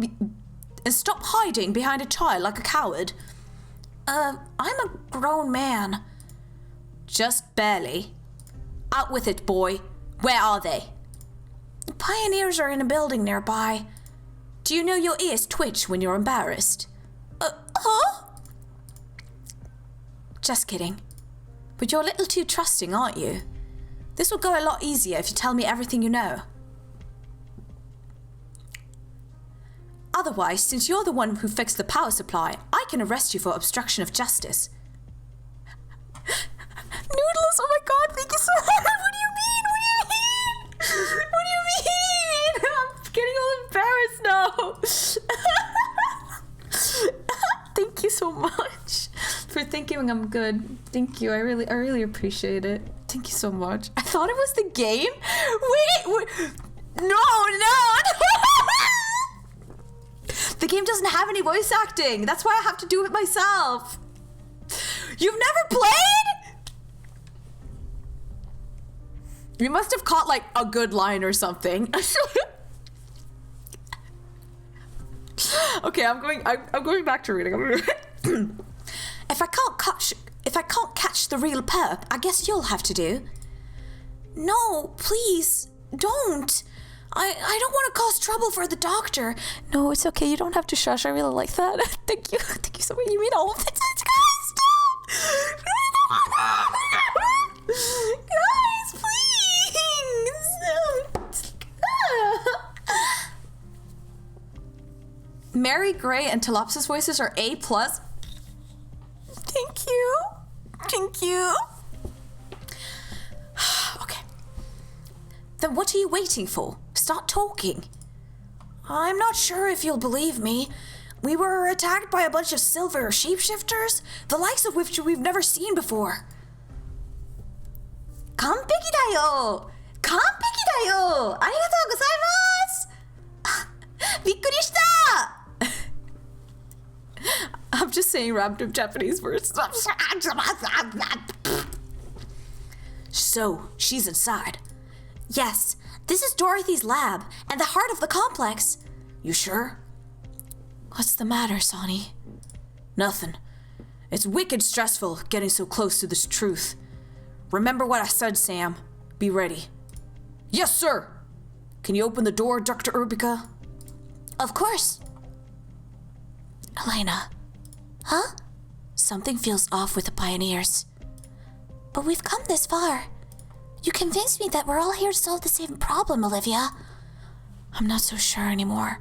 hiding behind a child like a coward. I'm a grown man. Just barely. Out with it, boy. Where are they? The pioneers are in a building nearby. Do you know your ears twitch when you're embarrassed? Huh? Just kidding. But you're a little too trusting, aren't you? This will go a lot easier if you tell me everything you know. Otherwise, since you're the one who fixed the power supply, I can arrest you for obstruction of justice. Noodles, oh my god, thank you so much. What do you mean? What do you mean? I'm getting all embarrassed now. Thank you so much for thinking I'm good. Thank you. I really appreciate it. Thank you so much. I thought it was the game. Wait. No. The game doesn't have any voice acting. That's why I have to do it myself. You've never played? You must have caught like a good line or something. Okay, I'm going back to reading. If I can't catch the real perp, I guess you'll have to do. No, please, don't. I don't want to cause trouble for the doctor. No, it's okay. You don't have to shush. I really like that. Thank you so much. You mean all of it? Guys, please. Mary Gray and Telopsis voices are A+. Thank you. Thank you. Okay. Then what are you waiting for? Start talking. I'm not sure if you'll believe me. We were attacked by a bunch of silver shapeshifters, the likes of which we've never seen before. 完璧だよ。完璧だよ。ありがとうございます。びっくりした。I'm just saying random Japanese words. So, she's inside. Yes, this is Dorothy's lab and the heart of the complex. You sure? What's the matter, Sonny? Nothing. It's wicked stressful getting so close to this truth. Remember what I said, Sam. Be ready. Yes, sir! Can you open the door, Dr. Urbika? Of course. Elena. Huh? Something feels off with the pioneers. But we've come this far. You convinced me that we're all here to solve the same problem, Olivia. I'm not so sure anymore.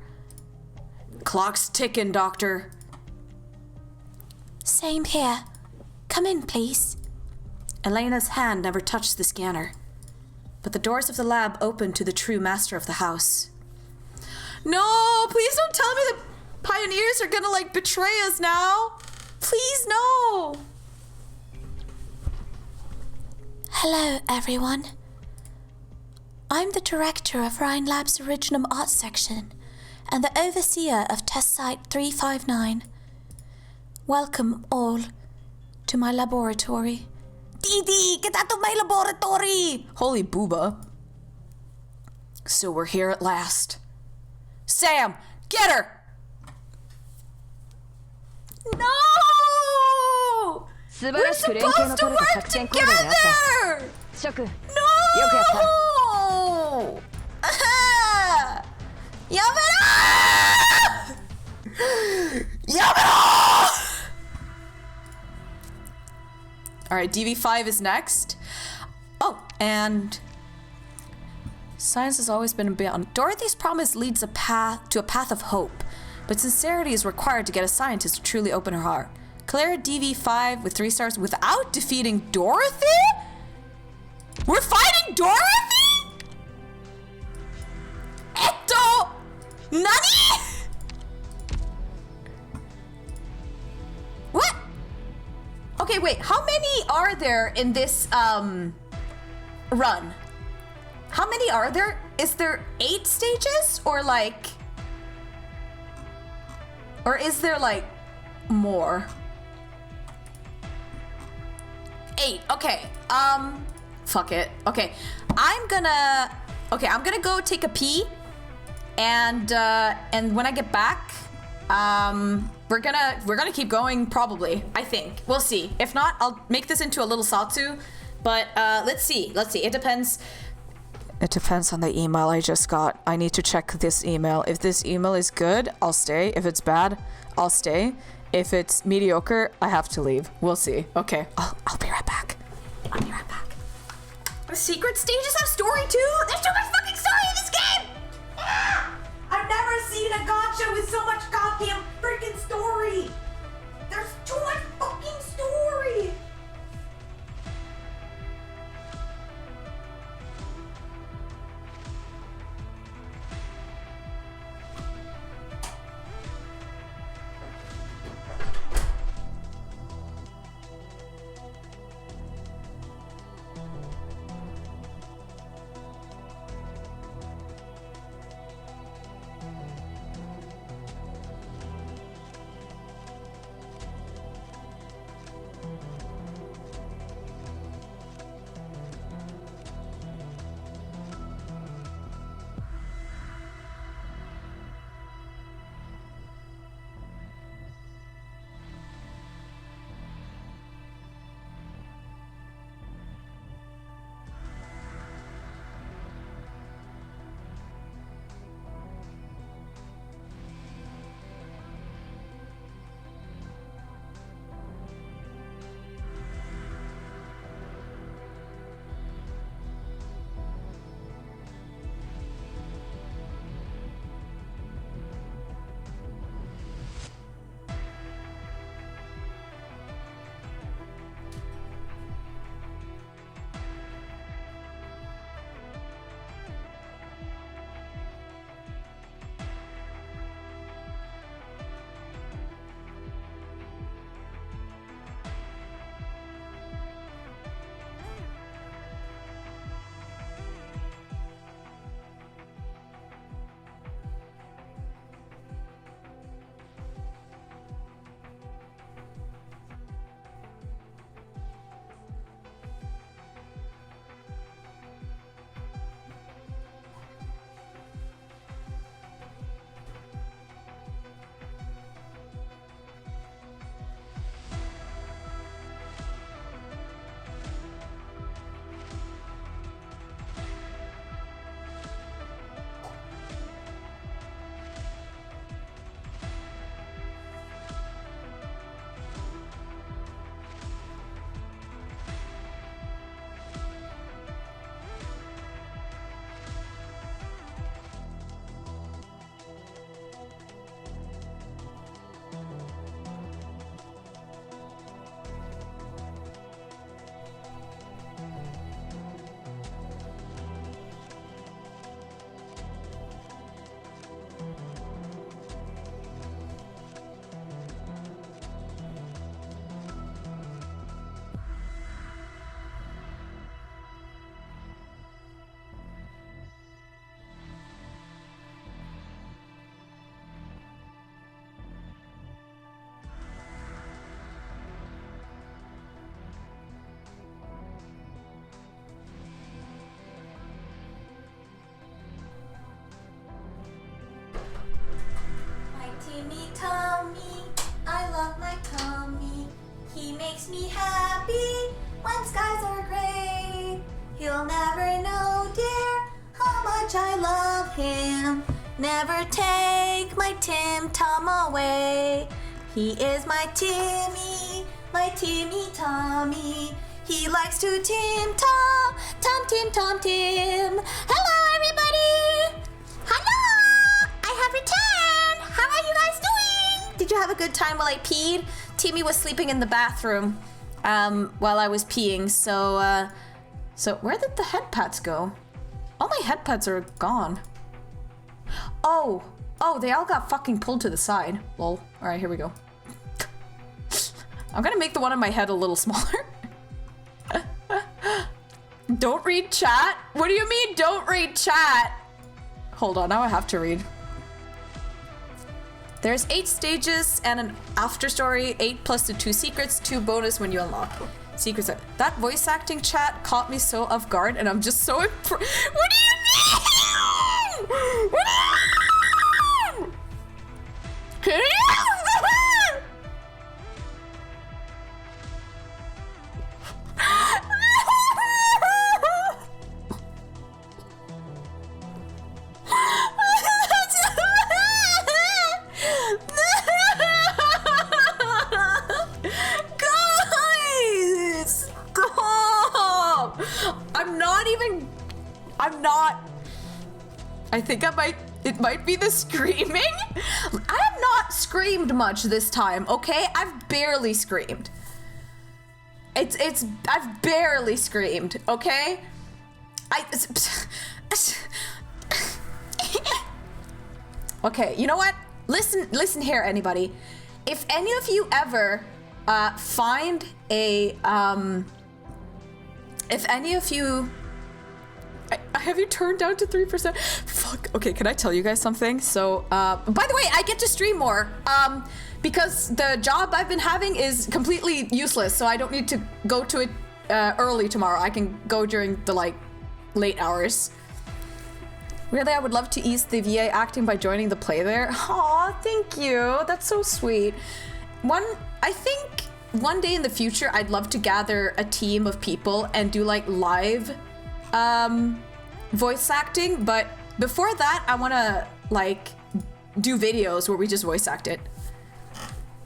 Clock's ticking, Doctor. Same here. Come in, please. Elena's hand never touched the scanner, but the doors of the lab opened to the true master of the house. No, please don't tell me the pioneers are gonna like betray us now. Please, no. Hello, everyone. I'm the director of Rhine Lab's Originum Art Section and the overseer of Test Site 359. Welcome all to my laboratory. Didi, get out of my laboratory! Holy booba. So we're here at last. Sam, get her! No! We're supposed to work together! No! Yamera! Yamera! Alright, DV5 is next. Oh, and science has always been beyond. Dorothy's promise leads to a path of hope, but sincerity is required to get a scientist to truly open her heart. Clear DV5 with 3 stars without defeating Dorothy? We're fighting Dorothy? Etto! Nani? What? Okay, wait, how many are there in this, run? How many are there? Is there 8 stages? Or like... Or is there like more? 8, okay. Fuck it. Okay, I'm gonna go take a pee, and when I get back, we're gonna keep going probably. I think we'll see. If not, I'll make this into a little satsu. But let's see. It depends. It depends on the email I just got. I need to check this email. If this email is good, I'll stay. If it's bad, I'll stay. If it's mediocre, I have to leave. We'll see. Okay, I'll be right back. I'll be right back. The secret stages have story too? There's too much fucking story in this game! I've never seen a gacha with so much goddamn freaking story! There's too much fucking story! You'll never know, dear, how much I love him. Never take my Tim Tom away. He is my Timmy Tommy. He likes to Tim Tom, Tim Tom Tim. Hello, everybody. Hello. I have returned. How are you guys doing? Did you have a good time while I peed? Timmy was sleeping in the bathroom while I was peeing. So where did the head pats go? All my head pats are gone. Oh, they all got fucking pulled to the side. Lol. All right, here we go. I'm gonna make the one on my head a little smaller. Don't read chat? What do you mean don't read chat? Hold on, now I have to read. There's 8 stages and an after story, 8 plus the 2 secrets, 2 bonus when you unlock. Secrets. That voice acting chat caught me so off guard and I'm just so What do you mean? What do you mean? Can you I think it might be the screaming. I have not screamed much this time, okay? I've barely screamed. I've barely screamed, okay? Okay, you know what? Listen here, anybody. If any of you ever find a, if any of you, I have you turned down to 3%. Fuck. Okay, can I tell you guys something? So, by the way, I get to stream more because the job I've been having is completely useless. So I don't need to go to it early tomorrow. I can go during the late hours. Really, I would love to ease the VA acting by joining the play there. Aw, thank you. That's so sweet. I think one day in the future, I'd love to gather a team of people and do live voice acting, but before that I want to do videos where we just voice act it.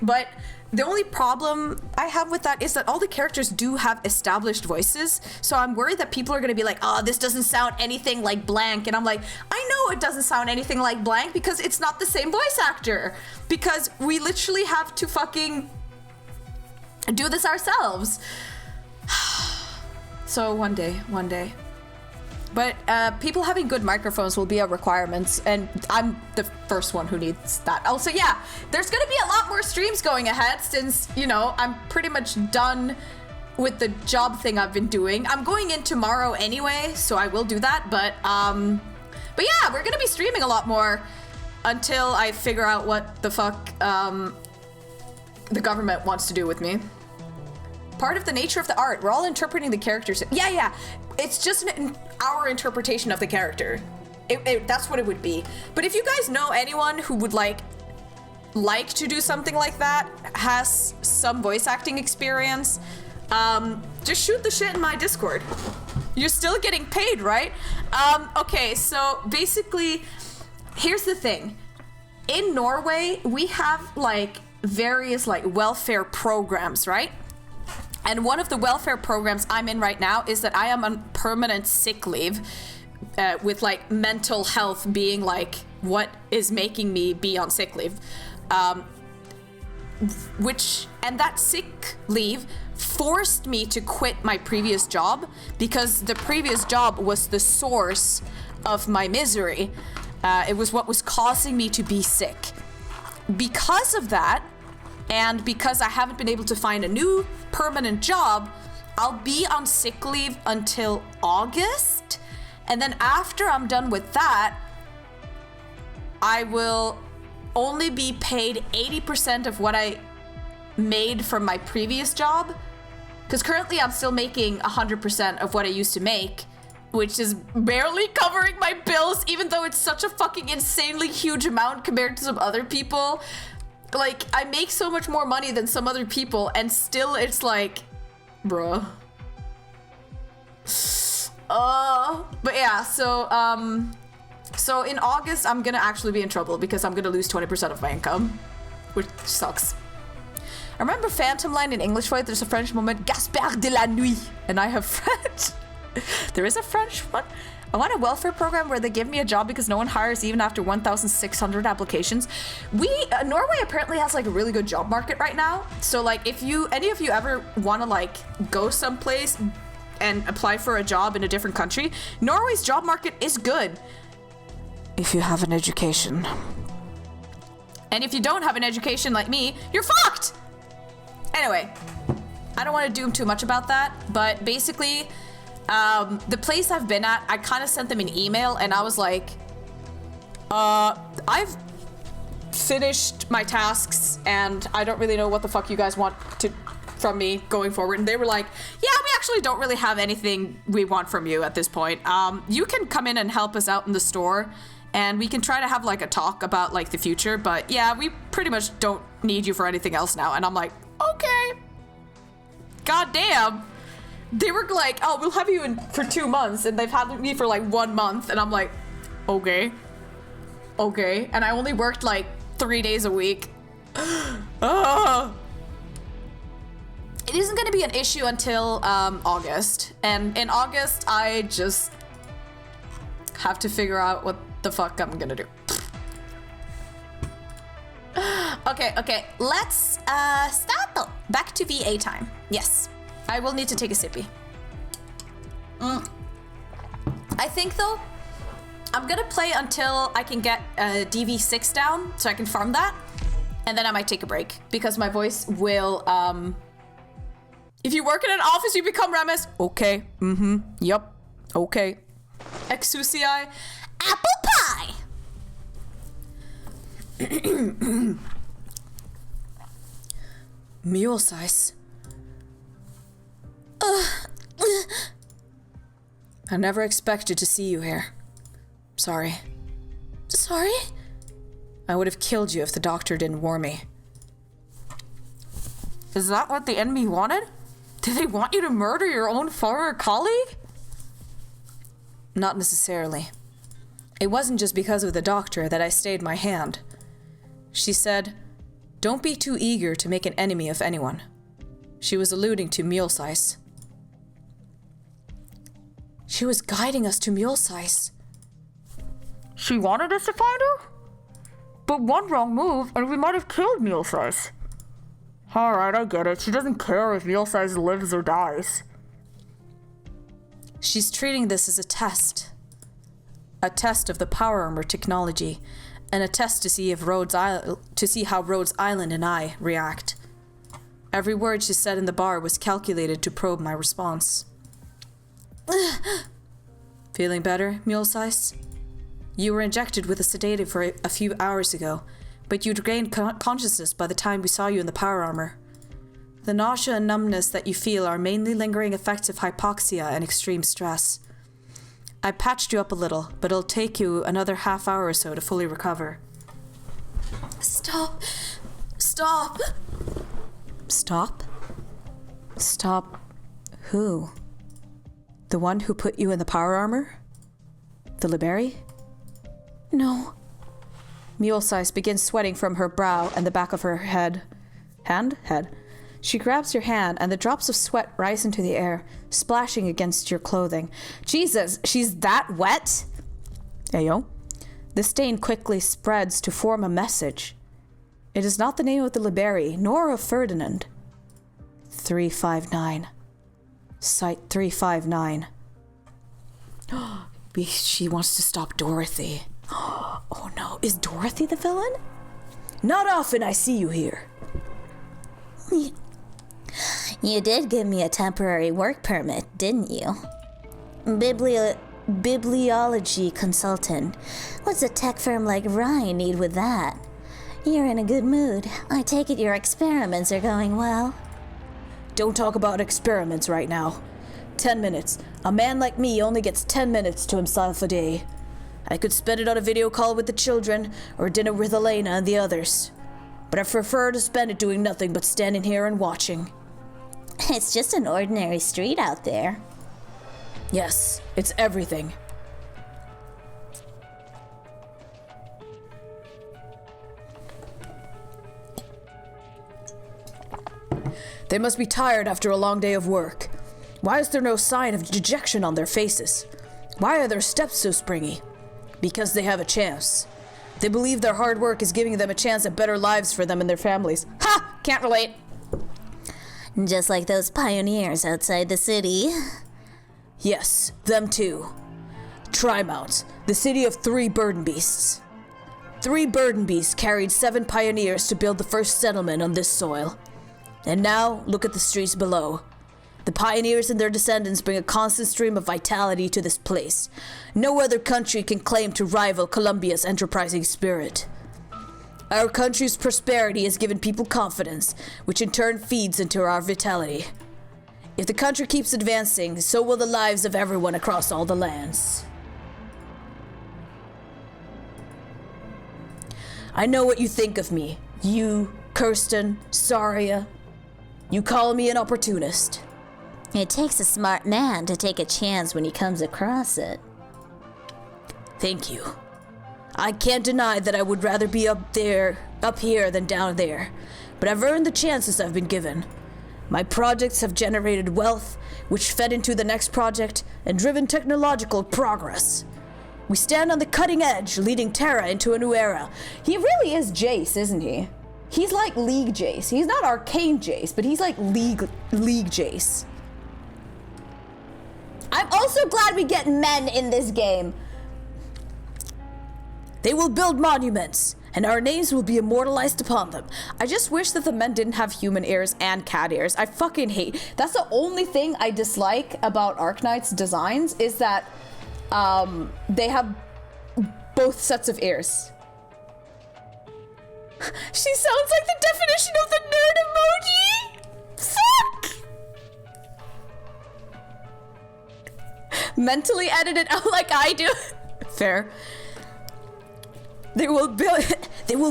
But the only problem I have with that is that all the characters do have established voices, so I'm worried that people are going to be like, oh, this doesn't sound anything like blank, and I'm like, I know it doesn't sound anything like blank because it's not the same voice actor, because we literally have to fucking do this ourselves. So one day. But people having good microphones will be a requirement, and I'm the first one who needs that. Also, yeah, there's gonna be a lot more streams going ahead since, I'm pretty much done with the job thing I've been doing. I'm going in tomorrow anyway, so I will do that, but yeah, we're gonna be streaming a lot more until I figure out what the fuck the government wants to do with me. Part of the nature of the art, we're all interpreting the characters. Yeah. It's just our interpretation of the character. That's what it would be. But if you guys know anyone who would like to do something like that, has some voice acting experience, just shoot the shit in my Discord. You're still getting paid, right? Okay, so basically, here's the thing. In Norway, we have various welfare programs, right? And one of the welfare programs I'm in right now is that I am on permanent sick leave, with mental health being what is making me be on sick leave. And that sick leave forced me to quit my previous job because the previous job was the source of my misery. It was what was causing me to be sick. Because of that, and because I haven't been able to find a new permanent job, I'll be on sick leave until August. And then after I'm done with that, I will only be paid 80% of what I made from my previous job. Because currently I'm still making 100% of what I used to make, which is barely covering my bills, even though it's such a fucking insanely huge amount compared to some other people. I make so much more money than some other people, and still it's bruh. But yeah, so in August, I'm gonna actually be in trouble because I'm gonna lose 20% of my income, which sucks. I remember Phantom Line in English, right? There's a French moment, Gaspard de la Nuit, and I have French. There is a French one. I want a welfare program where they give me a job because no one hires even after 1,600 applications. Norway apparently has like a really good job market right now. So like if any of you ever want to like go someplace and apply for a job in a different country, Norway's job market is good. If you have an education. And if you don't have an education like me, you're fucked! Anyway, I don't want to doom too much about that, but basically, the place I've been at, I kind of sent them an email and I was like, I've finished my tasks and I don't really know what the fuck you guys want from me going forward. And they were like, yeah, we actually don't really have anything we want from you at this point. You can come in and help us out in the store and we can try to have like a talk about like the future, but yeah, we pretty much don't need you for anything else now. And I'm like, okay. God damn. They were like, oh, we'll have you in for 2 months, and they've had me for like 1 month, and I'm like, okay. And I only worked like 3 days a week. It isn't gonna be an issue until August, and in August, I just have to figure out what the fuck I'm gonna do. Okay, let's start though. Back to VA time. Yes. I will need to take a sippy. I think though, I'm gonna play until I can get DV6 down so I can farm that. And then I might take a break because my voice will, if you work in an office, you become Remus. Okay, yep, okay. Exucii, apple pie. Mule size. I never expected to see you here. Sorry. Sorry? I would have killed you if the doctor didn't warn me. Is that what the enemy wanted? Did they want you to murder your own former colleague? Not necessarily. It wasn't just because of the doctor that I stayed my hand. She said, "Don't be too eager to make an enemy of anyone." She was alluding to Mulesize. She was guiding us to Mulesize. She wanted us to find her? But one wrong move and we might have killed Mulesize. Alright, I get it. She doesn't care if Mulesize lives or dies. She's treating this as a test. A test of the power armor technology, and a test to see how Rhodes Island and I react. Every word she said in the bar was calculated to probe my response. Feeling better, Mulesize? You were injected with a sedative for a few hours ago, but you'd regained consciousness by the time we saw you in the power armor. The nausea and numbness that you feel are mainly lingering effects of hypoxia and extreme stress. I patched you up a little, but it'll take you another half hour or so to fully recover. Stop. Stop. Stop? Stop who? The one who put you in the power armor? The Liberi? No. Mulesize begins sweating from her brow and the back of her head. Head. She grabs your hand and the drops of sweat rise into the air, splashing against your clothing. Jesus, she's that wet? Ayo. The stain quickly spreads to form a message. It is not the name of the Liberi, nor of Ferdinand. 359. Site 359. She wants to stop Dorothy. Oh no, is Dorothy the villain? Not often I see you here. You did give me a temporary work permit, didn't you? Bibliology consultant. What's a tech firm like Ryan need with that? You're in a good mood. I take it your experiments are going well. Don't talk about experiments right now. 10 minutes. A man like me only gets 10 minutes to himself a day. I could spend it on a video call with the children, or dinner with Elena and the others. But I prefer to spend it doing nothing but standing here and watching. It's just an ordinary street out there. Yes, it's everything. They must be tired after a long day of work. Why is there no sign of dejection on their faces? Why are their steps so springy? Because they have a chance. They believe their hard work is giving them a chance at better lives for them and their families. Ha! Can't relate. Just like those pioneers outside the city. Yes, them too. Trimount, the city of 3 burden beasts. 3 burden beasts carried 7 pioneers to build the first settlement on this soil. And now, look at the streets below. The pioneers and their descendants bring a constant stream of vitality to this place. No other country can claim to rival Columbia's enterprising spirit. Our country's prosperity has given people confidence, which in turn feeds into our vitality. If the country keeps advancing, so will the lives of everyone across all the lands. I know what you think of me. You, Kirsten, Saria. You call me an opportunist. It takes a smart man to take a chance when he comes across it. Thank you. I can't deny that I would rather be up here than down there, but I've earned the chances I've been given. My projects have generated wealth, which fed into the next project and driven technological progress. We stand on the cutting edge, leading Terra into a new era. He really is Jace, isn't he? He's like League Jace. He's not Arcane Jace, but he's like League Jace. I'm also glad we get men in this game. They will build monuments, and our names will be immortalized upon them. I just wish that the men didn't have human ears and cat ears. I fucking hate. That's the only thing I dislike about Arknight's designs is that they have both sets of ears. She sounds like the definition of the nerd emoji. Fuck. Mentally edit it out like I do. Fair. They will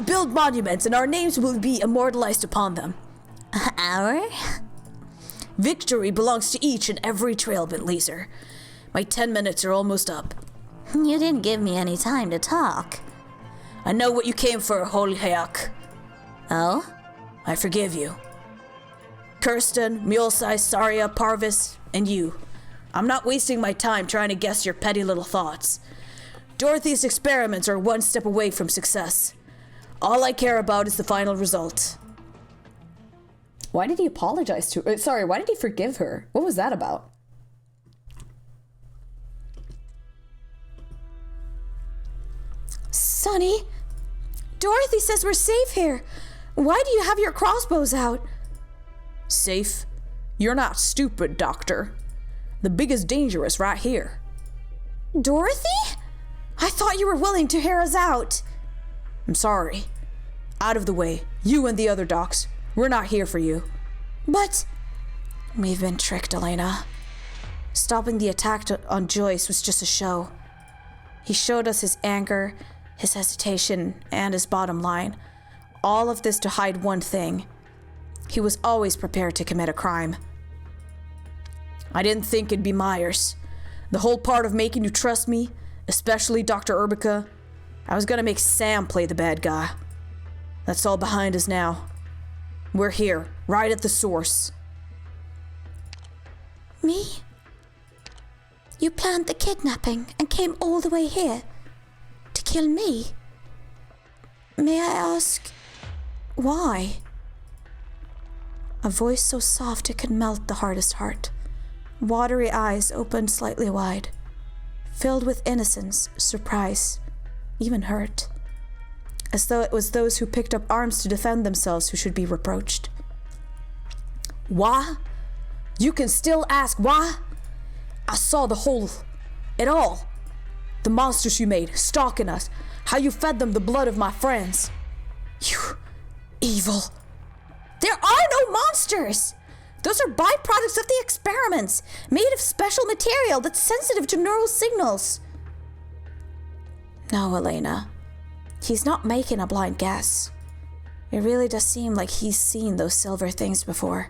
build monuments, and our names will be immortalized upon them. Our? Victory belongs to each and every trailblazer. My 10 minutes are almost up. You didn't give me any time to talk. I know what you came for, Holy Hayak. Oh? I forgive you. Kirsten, Mulesai, Saria, Parvis, and you. I'm not wasting my time trying to guess your petty little thoughts. Dorothy's experiments are one step away from success. All I care about is the final result. Why did he apologize to her? Sorry, why did he forgive her? What was that about? Sonny, Dorothy says we're safe here. Why do you have your crossbows out? Safe? You're not stupid, Doctor. The biggest danger is right here. Dorothy? I thought you were willing to hear us out. I'm sorry. Out of the way. You and the other docs. We're not here for you. But we've been tricked, Elena. Stopping the attack on Joyce was just a show. He showed us his anger, his hesitation, and his bottom line. All of this to hide one thing. He was always prepared to commit a crime. I didn't think it'd be Myers. The whole part of making you trust me, especially Dr. Urbica, I was gonna make Sam play the bad guy. That's all behind us now. We're here, right at the source. Me? You planned the kidnapping and came all the way here to kill me? May I ask, why? A voice so soft it could melt the hardest heart. Watery eyes opened slightly wide, filled with innocence, surprise, even hurt. As though it was those who picked up arms to defend themselves who should be reproached. Why? You can still ask why? I saw it all. The monsters you made, stalking us, how you fed them the blood of my friends. You evil. There are no monsters! Those are byproducts of the experiments, made of special material that's sensitive to neural signals. No, Elena. He's not making a blind guess. It really does seem like he's seen those silver things before.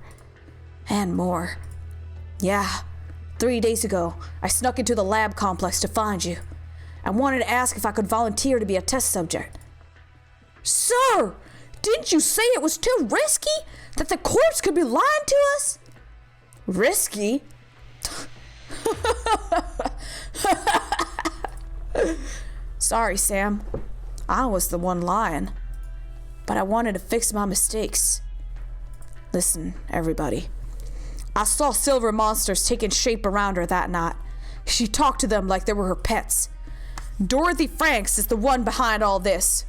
And more. Yeah, 3 days ago, I snuck into the lab complex to find you. I wanted to ask if I could volunteer to be a test subject. Sir, didn't you say it was too risky? That the corpse could be lying to us? Risky? Sorry, Sam. I was the one lying. But I wanted to fix my mistakes. Listen, everybody. I saw silver monsters taking shape around her that night. She talked to them like they were her pets. Dorothy Franks is the one behind all this.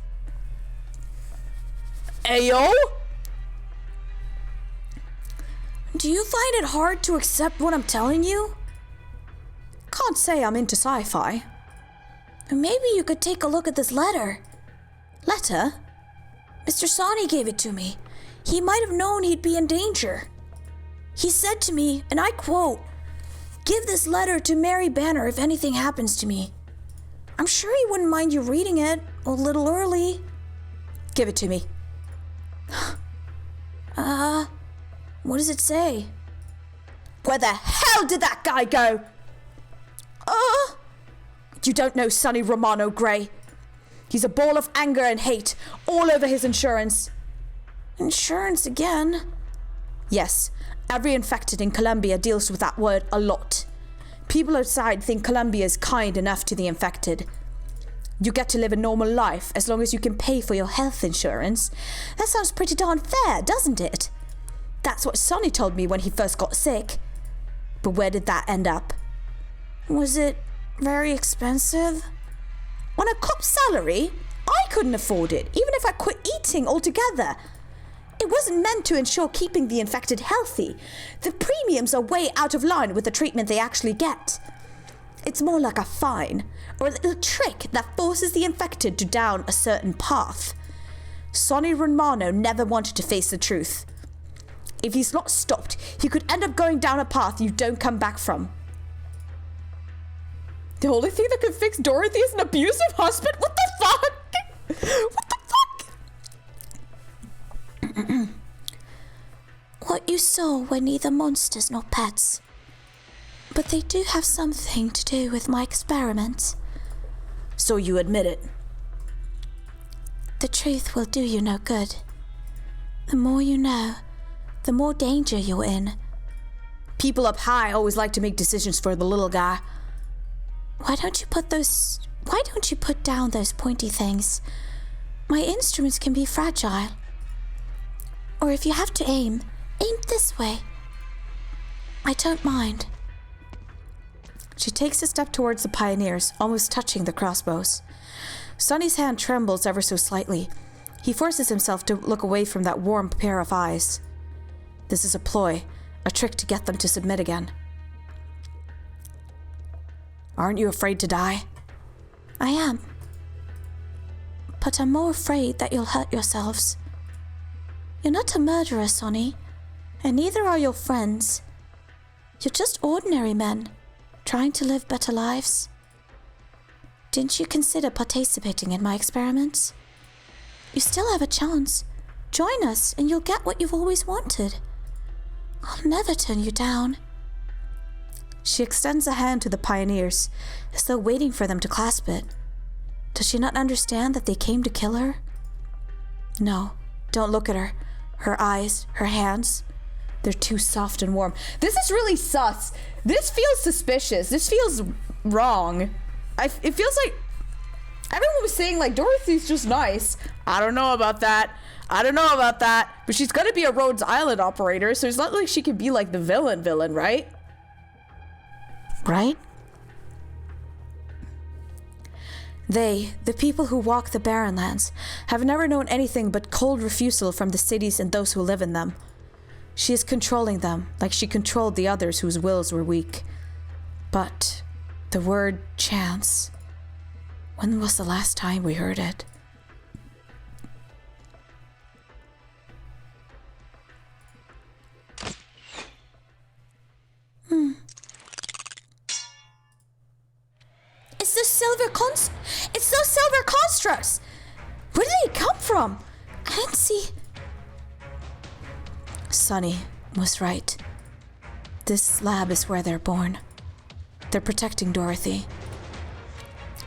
Ayo? Do you find it hard to accept what I'm telling you? Can't say I'm into sci-fi. Maybe you could take a look at this letter. Letter? Mr. Sonny gave it to me. He might have known he'd be in danger. He said to me, and I quote, "Give this letter to Mary Banner if anything happens to me." I'm sure he wouldn't mind you reading it a little early. Give it to me. What does it say? Where the hell did that guy go? You don't know Sonny Romano Gray. He's a ball of anger and hate all over his insurance. Insurance again? Yes, every infected in Columbia deals with that word a lot. People outside think Columbia is kind enough to the infected. You get to live a normal life as long as you can pay for your health insurance. That sounds pretty darn fair, doesn't it? That's what Sonny told me when he first got sick. But where did that end up? Was it very expensive? On a cop's salary, I couldn't afford it, even if I quit eating altogether. It wasn't meant to ensure keeping the infected healthy. The premiums are way out of line with the treatment they actually get. It's more like a fine, or a little trick that forces the infected to down a certain path. Sonny Romano never wanted to face the truth. If he's not stopped, he could end up going down a path you don't come back from. The only thing that could fix Dorothy is an abusive husband? What the fuck? What the fuck? What you saw were neither monsters nor pets. But they do have something to do with my experiments. So you admit it? The truth will do you no good. The more you know, the more danger you're in. People up high always like to make decisions for the little guy. Why don't you put down those pointy things? My instruments can be fragile. Or if you have to aim this way. I don't mind. She takes a step towards the pioneers, almost touching the crossbows. Sonny's hand trembles ever so slightly. He forces himself to look away from that warm pair of eyes. This is a ploy, a trick to get them to submit again. Aren't you afraid to die? I am. But I'm more afraid that you'll hurt yourselves. You're not a murderer, Sonny, and neither are your friends. You're just ordinary men, trying to live better lives. Didn't you consider participating in my experiments? You still have a chance. Join us and you'll get what you've always wanted. I'll never turn you down. She extends a hand to the pioneers, as though waiting for them to clasp it. Does she not understand that they came to kill her? No, don't look at her. Her eyes, her hands, they're too soft and warm. This is really sus. This feels suspicious. This feels wrong. It feels like everyone was saying like Dorothy's just nice. I don't know about that. But she's gonna be a Rhodes Island operator, so it's not like she can be like the villain, right? Right? They, the people who walk the barren lands, have never known anything but cold refusal from the cities and those who live in them. She is controlling them, like she controlled the others whose wills were weak. But the word chance, when was the last time we heard it? It's those silver constructs! Where did they come from? I didn't see. Sonny was right. This lab is where they're born. They're protecting Dorothy.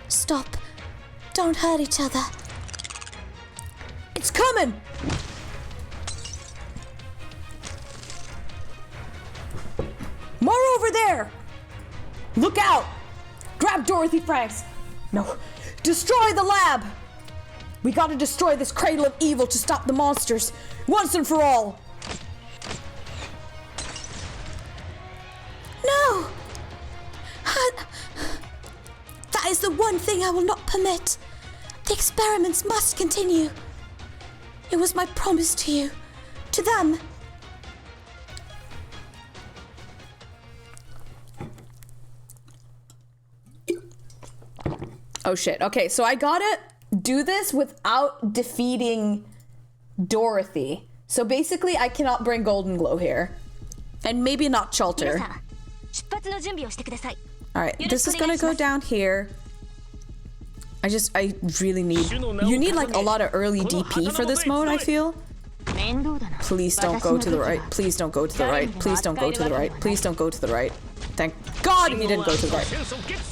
Stop. Don't hurt each other. It's coming! More over there! Look out! Grab Dorothy Franks! No. Destroy the lab! We gotta destroy this cradle of evil to stop the monsters, once and for all! No! That is the one thing I will not permit. The experiments must continue. It was my promise to you, to them. Oh shit, okay, so I gotta do this without defeating Dorothy. So basically, I cannot bring Golden Glow here. And maybe not Shelter. Alright, this is gonna go down here. I really need... You need like a lot of early DP for this mode, I feel. Please don't go to the right. Please don't go to the right. Please don't go to the right. Please don't go to the right. Thank God he didn't go to the right.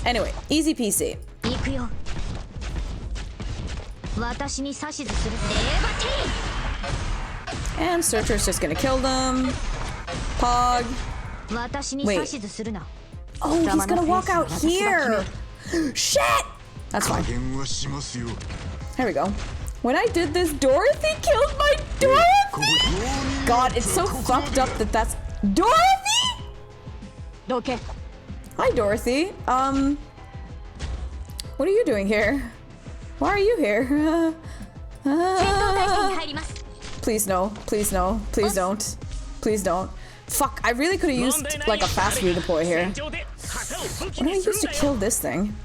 Anyway, easy peasy. And Searcher's just gonna kill them. Pog. Wait. Oh, he's gonna walk out here. Shit! That's fine. Here we go. When I did this, Dorothy killed my Dorothy! God, it's so fucked up that that's... Dorothy?! Hi, Dorothy. What are you doing here? Why are you here? Please no. Please no. Please don't. Please don't. Fuck, I really could have used like a fast redeploy here. What do I use to kill this thing?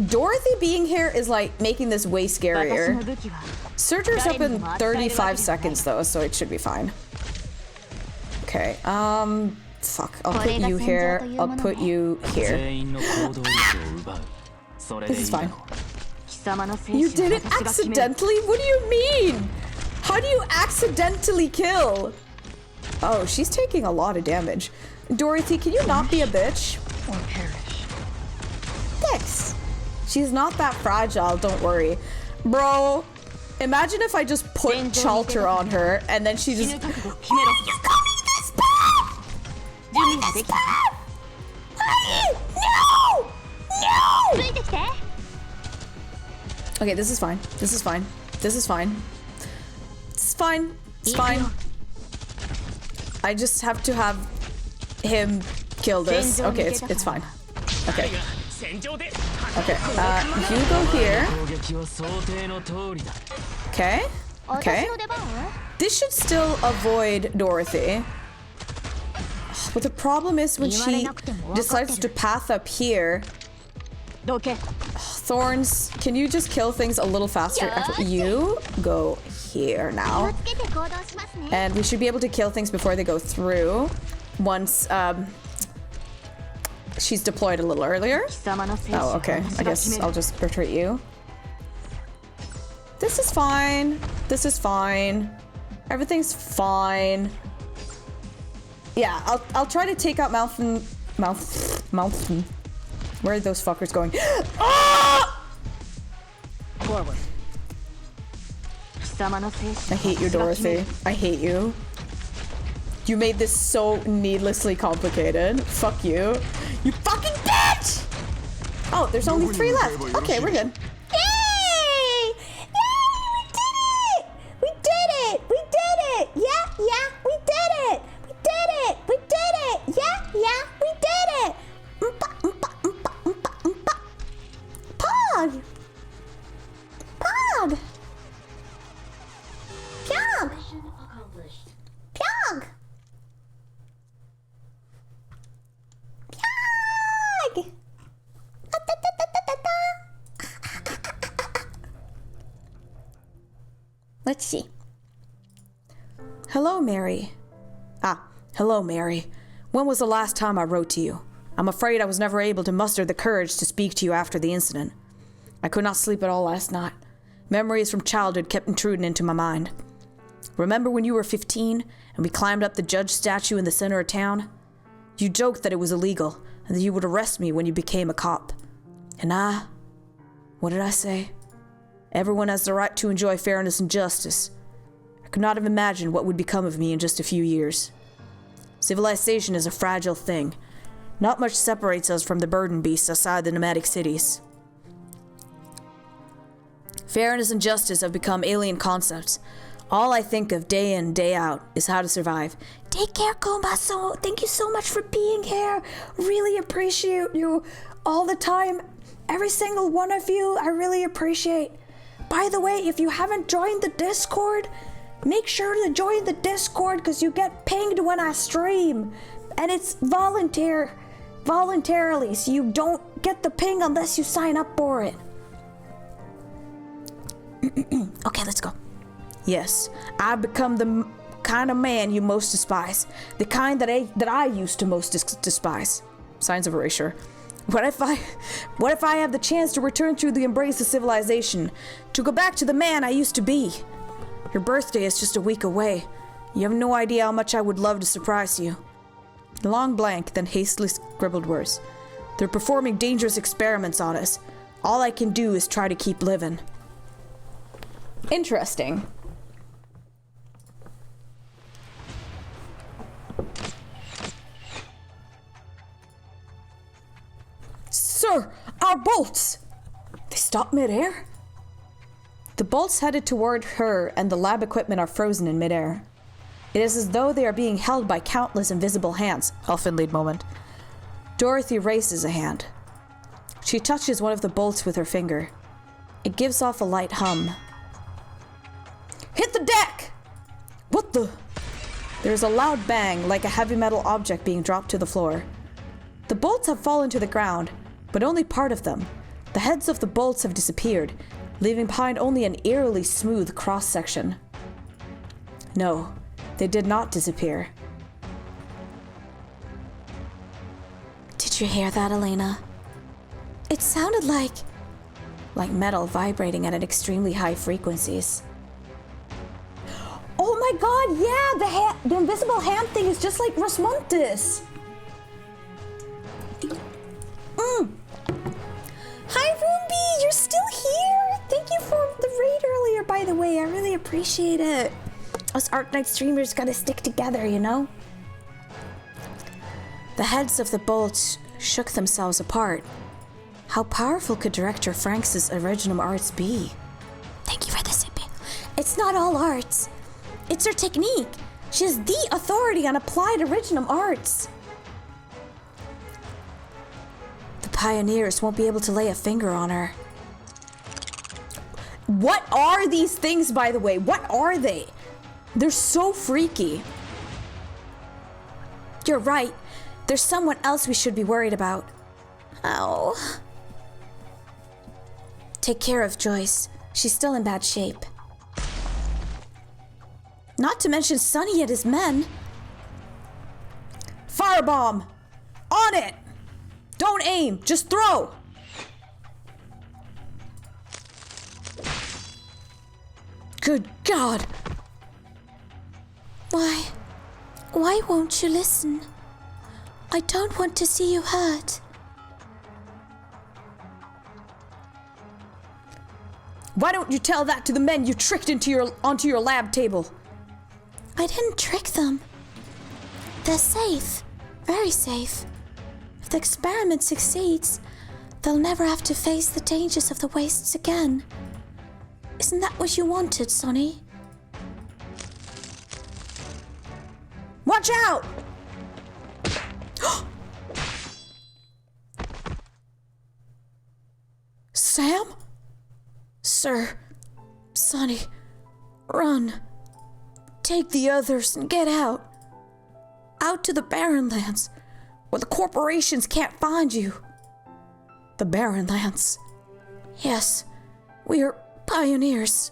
Dorothy being here is like making this way scarier. Searcher's up in 35 seconds though, so it should be fine. Okay, fuck. I'll put you here. I'll put you here. This is fine. You did it accidentally? What do you mean? How do you accidentally kill? Oh, she's taking a lot of damage. Dorothy, can you not be a bitch? Or perish. Thanks. She's not that fragile, don't worry. Bro, imagine if I just put Shelter on her and then she just... Why are you coming this bad? Why this bad? No! No! Okay, this is fine. This is fine. This is fine. It's fine. It's fine. I just have to have him kill this. Okay, it's fine. Okay. Okay, you go here. Okay. Okay. This should still avoid Dorothy. But the problem is when she decides to path up here. Thorns, can you just kill things a little faster? You go here now. And we should be able to kill things before they go through. Once, she's deployed a little earlier. Oh, okay. I guess I'll just retreat you. This is fine. This is fine. Everything's fine. Yeah, I'll try to take out Mountain. Where are those fuckers going? Ah! Forward. I hate you, Dorothy. I hate you. You made this so needlessly complicated. Fuck you. You fucking bitch! Oh, there's only 3 left. Okay, we're good. Yay! Yay! We did it! We did it! We did it! Yeah, yeah, we did it! We did it! We did it! Yeah, yeah, we did it! Pog! Pog! Pog! Pog! Pog! Let's see. Hello, Mary. Hello, Mary. When was the last time I wrote to you? I'm afraid I was never able to muster the courage to speak to you after the incident. I could not sleep at all last night. Memories from childhood kept intruding into my mind. Remember when you were 15 and we climbed up the judge statue in the center of town? You joked that it was illegal and that you would arrest me when you became a cop. And what did I say? Everyone has the right to enjoy fairness and justice. I could not have imagined what would become of me in just a few years. Civilization is a fragile thing. Not much separates us from the burden beasts outside the nomadic cities. Fairness and justice have become alien concepts. All I think of day in, day out is how to survive. Take care, Komaso. Thank you so much for being here. Really appreciate you all the time. Every single one of you, I really appreciate. By the way, if you haven't joined the Discord, make sure to join the Discord because you get pinged when I stream. And it's voluntarily, so you don't get the ping unless you sign up for it. Okay, let's go. Yes, I've become the kind of man you most despise. The kind that I used to most despise. Signs of erasure. What if I have the chance to return through the embrace of civilization, to go back to the man I used to be? Your birthday is just a week away. You have no idea how much I would love to surprise you. A long blank, then hastily scribbled words. They're performing dangerous experiments on us. All I can do is try to keep living. Interesting. Sir, our bolts! They stopped midair? The bolts headed toward her and the lab equipment are frozen in midair. It is as though they are being held by countless invisible hands. Elfin-lead moment. Dorothy raises a hand. She touches one of the bolts with her finger. It gives off a light hum. Hit the deck! What the? There's a loud bang, like a heavy metal object being dropped to the floor. The bolts have fallen to the ground, but only part of them. The heads of the bolts have disappeared, leaving behind only an eerily smooth cross-section. No, they did not disappear. Did you hear that, Elena? It sounded like metal vibrating at extremely high frequencies. Oh my god, yeah! The invisible hand thing is just like Rosmontis! Hi, Ruby! You're still here! Thank you for the raid earlier, by the way. I really appreciate it. Us Arknight streamers gotta stick together, you know? The heads of the bolts shook themselves apart. How powerful could Director Franks' original arts be? Thank you for the sipping. It's not all arts. It's her technique. She is the authority on applied original arts. The pioneers won't be able to lay a finger on her. What are these things, by the way? What are they? They're so freaky. You're right. There's someone else we should be worried about. Oh. Take care of Joyce. She's still in bad shape. Not to mention Sonny and his men. Firebomb! On it! Don't aim, just throw! Good God! Why won't you listen? I don't want to see you hurt. Why don't you tell that to the men you tricked onto your lab table? I didn't trick them. They're safe. Very safe. If the experiment succeeds, they'll never have to face the dangers of the wastes again. Isn't that what you wanted, Sonny? Watch out! Sam? Sir, Sonny, run. Take the others and get out. Out to the Barren Lands, where the corporations can't find you. The Barren Lands. Yes, we are pioneers.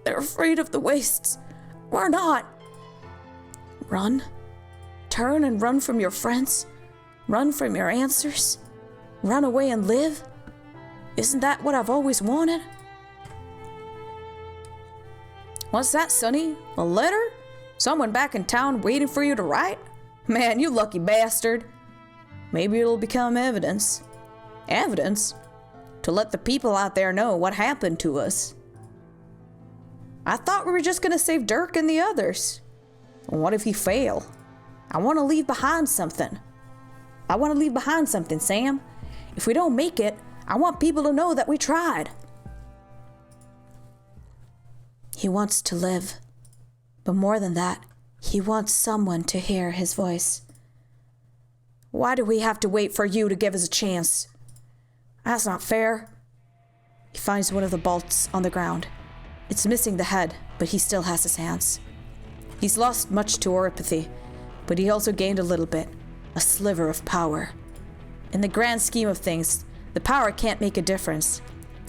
They're afraid of the wastes. We're not. Run. Turn and run from your friends. Run from your answers. Run away and live. Isn't that what I've always wanted? What's that, Sonny? A letter? Someone back in town waiting for you to write? Man, you lucky bastard. Maybe it'll become evidence. Evidence? To let the people out there know what happened to us. I thought we were just gonna save Dirk and the others. What if he fail? I want to leave behind something. Sam. If we don't make it, I want people to know that we tried. He wants to live. But more than that, he wants someone to hear his voice. Why do we have to wait for you to give us a chance? That's not fair. He finds one of the bolts on the ground. It's missing the head, but he still has his hands. He's lost much to oropathy, but he also gained a little bit, a sliver of power. In the grand scheme of things, the power can't make a difference.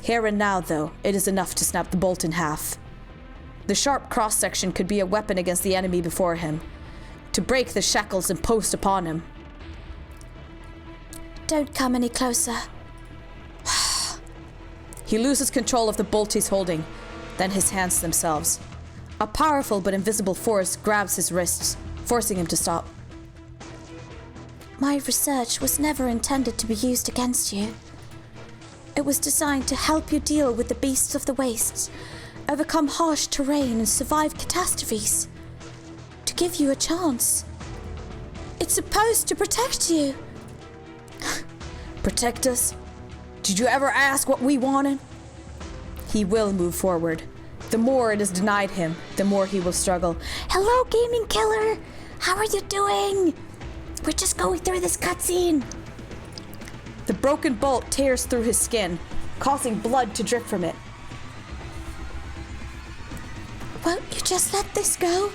Here and now, though, it is enough to snap the bolt in half. The sharp cross-section could be a weapon against the enemy before him, to break the shackles imposed upon him. Don't come any closer. He loses control of the bolt he's holding, then his hands themselves. A powerful but invisible force grabs his wrists, forcing him to stop. My research was never intended to be used against you. It was designed to help you deal with the beasts of the wastes, overcome harsh terrain and survive catastrophes. To give you a chance. It's supposed to protect you. Protect us? Did you ever ask what we wanted? He will move forward. The more it is denied him, the more he will struggle. Hello, gaming killer. How are you doing? We're just going through this cutscene. The broken bolt tears through his skin, causing blood to drip from it. Won't you just let this go?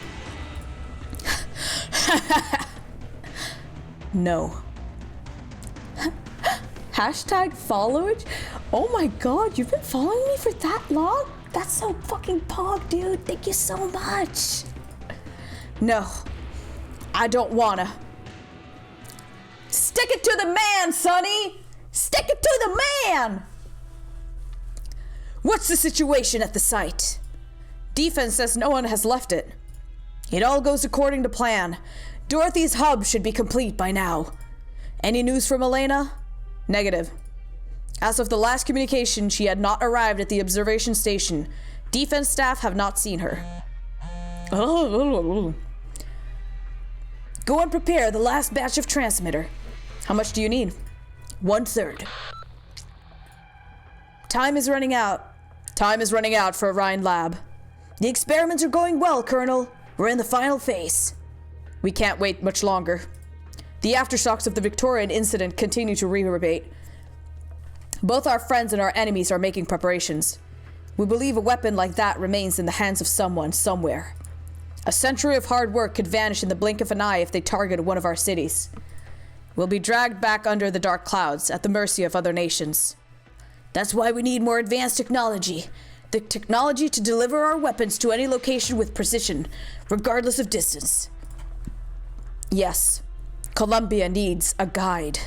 No. Hashtag followage? Oh my god, you've been following me for that long? That's so fucking pog, dude. Thank you so much. No, I don't wanna. Stick it to the man, Sonny! Stick it to the man! What's the situation at the site? Defense says no one has left it. It all goes according to plan. Dorothy's hub should be complete by now. Any news from Elena? Negative. As of the last communication, she had not arrived at the observation station. Defense staff have not seen her. Go and prepare the last batch of transmitter. How much do you need? 1/3. Time is running out. Time is running out for Orion Lab. The experiments are going well, Colonel. We're in the final phase. We can't wait much longer. The aftershocks of the Victorian incident continue to reverberate. Both our friends and our enemies are making preparations. We believe a weapon like that remains in the hands of someone, somewhere. A century of hard work could vanish in the blink of an eye if they targeted one of our cities. We'll be dragged back under the dark clouds, at the mercy of other nations. That's why we need more advanced technology. The technology to deliver our weapons to any location with precision, regardless of distance. Yes, Columbia needs a guide.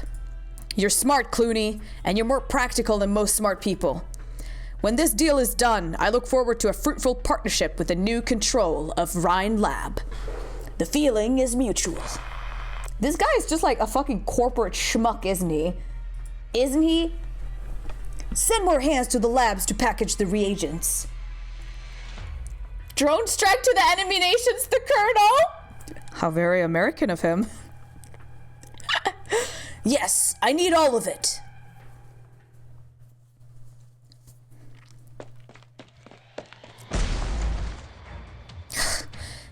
You're smart, Clooney, and you're more practical than most smart people. When this deal is done, I look forward to a fruitful partnership with the new control of Orion Lab. The feeling is mutual. This guy is just like a fucking corporate schmuck, isn't he? Isn't he? Send more hands to the labs to package the reagents. Drone strike to the enemy nations, the Colonel? How very American of him. Yes, I need all of it.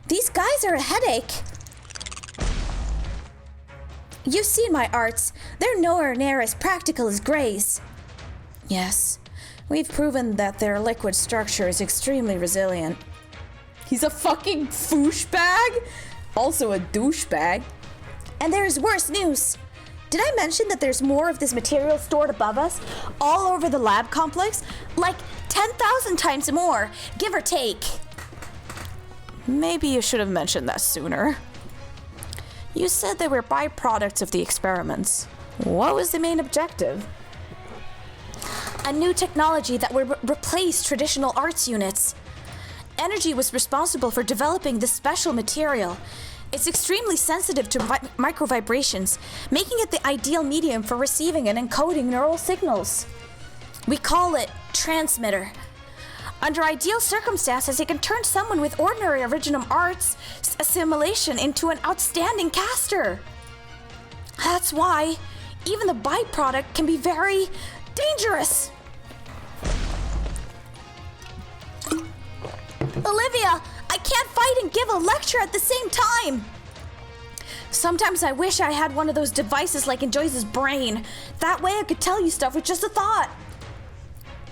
These guys are a headache. You've seen my arts. They're nowhere near as practical as Gray's. Yes, we've proven that their liquid structure is extremely resilient. He's a fucking fooshbag? Also a douchebag. And there is worse news. Did I mention that there's more of this material stored above us, all over the lab complex? Like 10,000 times more, give or take. Maybe you should have mentioned that sooner. You said they were byproducts of the experiments. What was the main objective? A new technology that would replace traditional arts units. energy was responsible for developing this special material. It's extremely sensitive to micro vibrations, making it the ideal medium for receiving and encoding neural signals. We call it transmitter. Under ideal circumstances, it can turn someone with ordinary original arts assimilation into an outstanding caster. That's why even the byproduct can be very dangerous. Olivia, I can't fight and give a lecture at the same time. Sometimes I wish I had one of those devices like in Joyce's brain. That way I could tell you stuff with just a thought.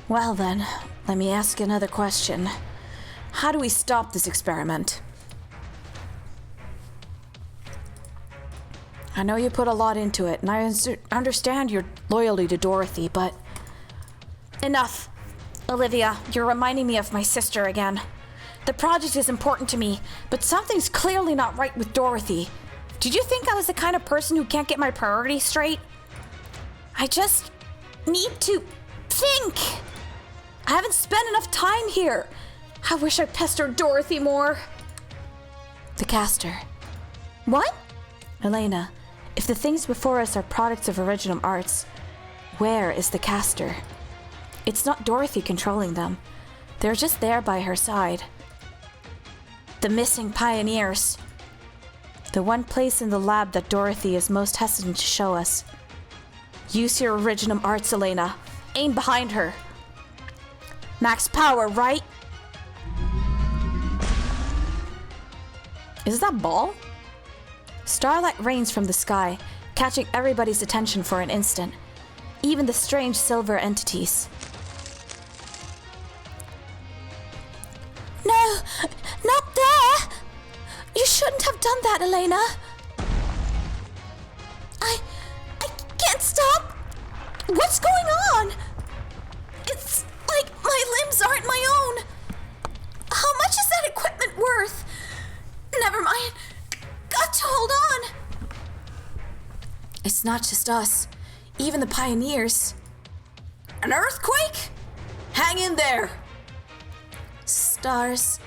Well then, let me ask another question. How do we stop this experiment? I know you put a lot into it, and I understand your loyalty to Dorothy, but... Enough. Olivia, you're reminding me of my sister again. The project is important to me, but something's clearly not right with Dorothy. Did you think I was the kind of person who can't get my priorities straight? I just need to think. I haven't spent enough time here. I wish I pestered Dorothy more. The caster. What? Elena, if the things before us are products of original arts, where is the caster? It's not Dorothy controlling them. They're just there by her side. The missing pioneers. The one place in the lab that Dorothy is most hesitant to show us. Use your original arts, Elena. Aim behind her. Max power, right? Is that ball? Starlight rains from the sky, catching everybody's attention for an instant. Even the strange silver entities. No! Not there! You shouldn't have done that, Elena. I can't stop. What's going on? It's like my limbs aren't my own. How much is that equipment worth? Never mind. Got to hold on. It's not just us. Even the pioneers. An earthquake? Hang in there. Stars.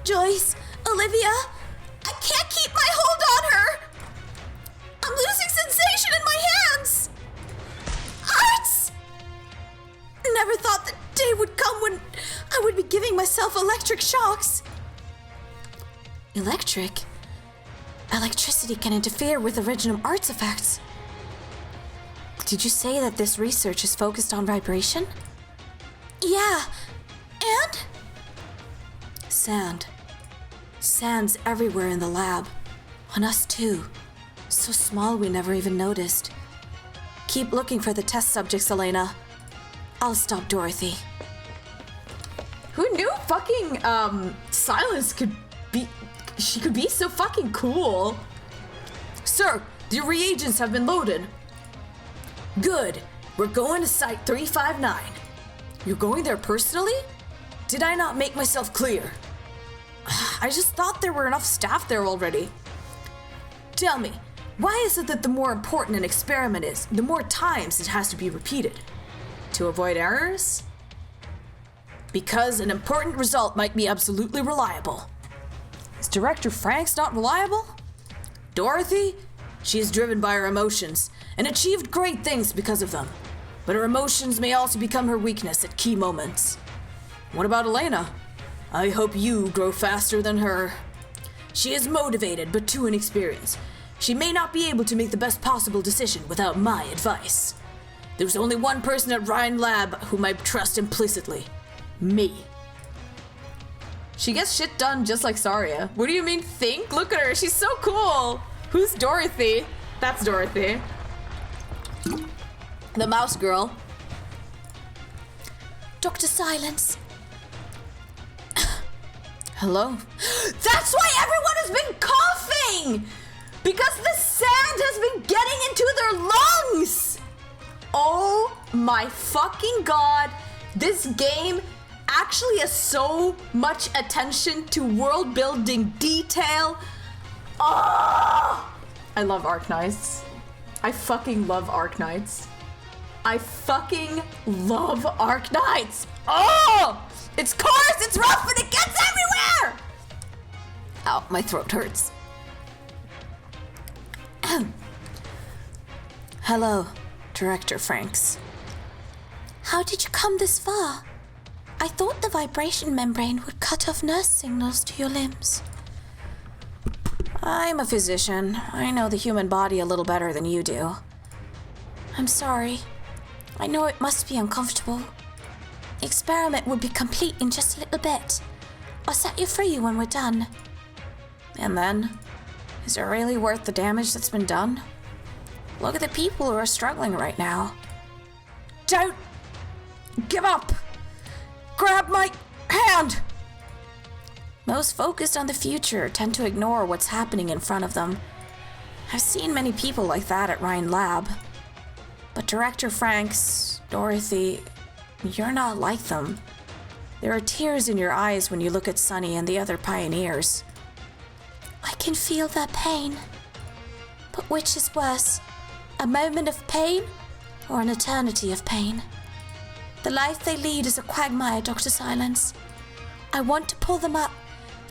Joyce, Olivia, I can't keep my hold on her. I'm losing sensation in my hands. Arts! Never thought the day would come when I would be giving myself electric shocks. Electricity can interfere with original arts effects. Did you say that this research is focused on vibration? Yeah, and? Sand's everywhere in the lab. On us too. So small we never even noticed. Keep looking for the test subjects, Elena. I'll stop Dorothy. Who knew fucking Silence could be... She could be so fucking cool. Sir, the reagents have been loaded. Good. We're going to Site 359. You're going there personally? Did I not make myself clear? I just thought there were enough staff there already. Tell me, why is it that the more important an experiment is, the more times it has to be repeated? To avoid errors? Because an important result might be absolutely reliable. Is Director Franks not reliable? Dorothy? She is driven by her emotions and achieved great things because of them. But her emotions may also become her weakness at key moments. What about Elena? I hope you grow faster than her. She is motivated but too inexperienced. She may not be able to make the best possible decision without my advice. There's only one person at Ryan Lab whom I trust implicitly. Me. She gets shit done just like Saria. What do you mean think? Look at her, she's so cool. Who's Dorothy? That's Dorothy. The mouse girl. Dr. Silence. Hello? That's why everyone has been coughing! Because the sand has been getting into their lungs! Oh my fucking god. This game actually has so much attention to world building detail. Oh! I love Arknights. I fucking love Arknights. I fucking love Arc Knights. Oh! It's coarse, it's rough, and it gets everywhere! Ow, my throat hurts. Hello, Director Franks. How did you come this far? I thought the vibration membrane would cut off nurse signals to your limbs. I'm a physician. I know the human body a little better than you do. I'm sorry. I know it must be uncomfortable. The experiment will be complete in just a little bit. I'll set you free when we're done. And then? Is it really worth the damage that's been done? Look at the people who are struggling right now. Don't give up! Grab my hand! Those focused on the future tend to ignore what's happening in front of them. I've seen many people like that at Rhine Lab. But Director Franks, Dorothy, you're not like them. There are tears in your eyes when you look at Sunny and the other pioneers. I can feel their pain. But which is worse, a moment of pain or an eternity of pain? The life they lead is a quagmire, Dr. Silence. I want to pull them up,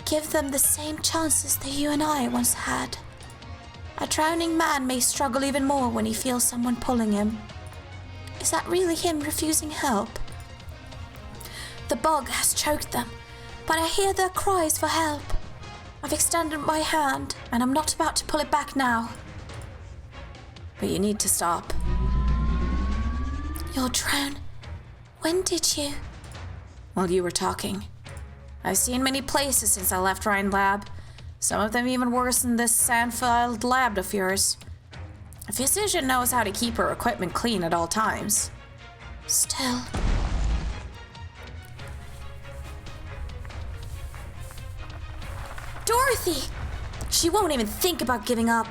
give them the same chances that you and I once had. A drowning man may struggle even more when he feels someone pulling him. Is that really him refusing help? The bog has choked them, but I hear their cries for help. I've extended my hand, and I'm not about to pull it back now. But you need to stop. You'll drown. When did you? While you were talking. I've seen many places since I left Rhine Lab. Some of them even worse than this sand-filled lab of yours. A physician knows how to keep her equipment clean at all times. Still. Dorothy! She won't even think about giving up.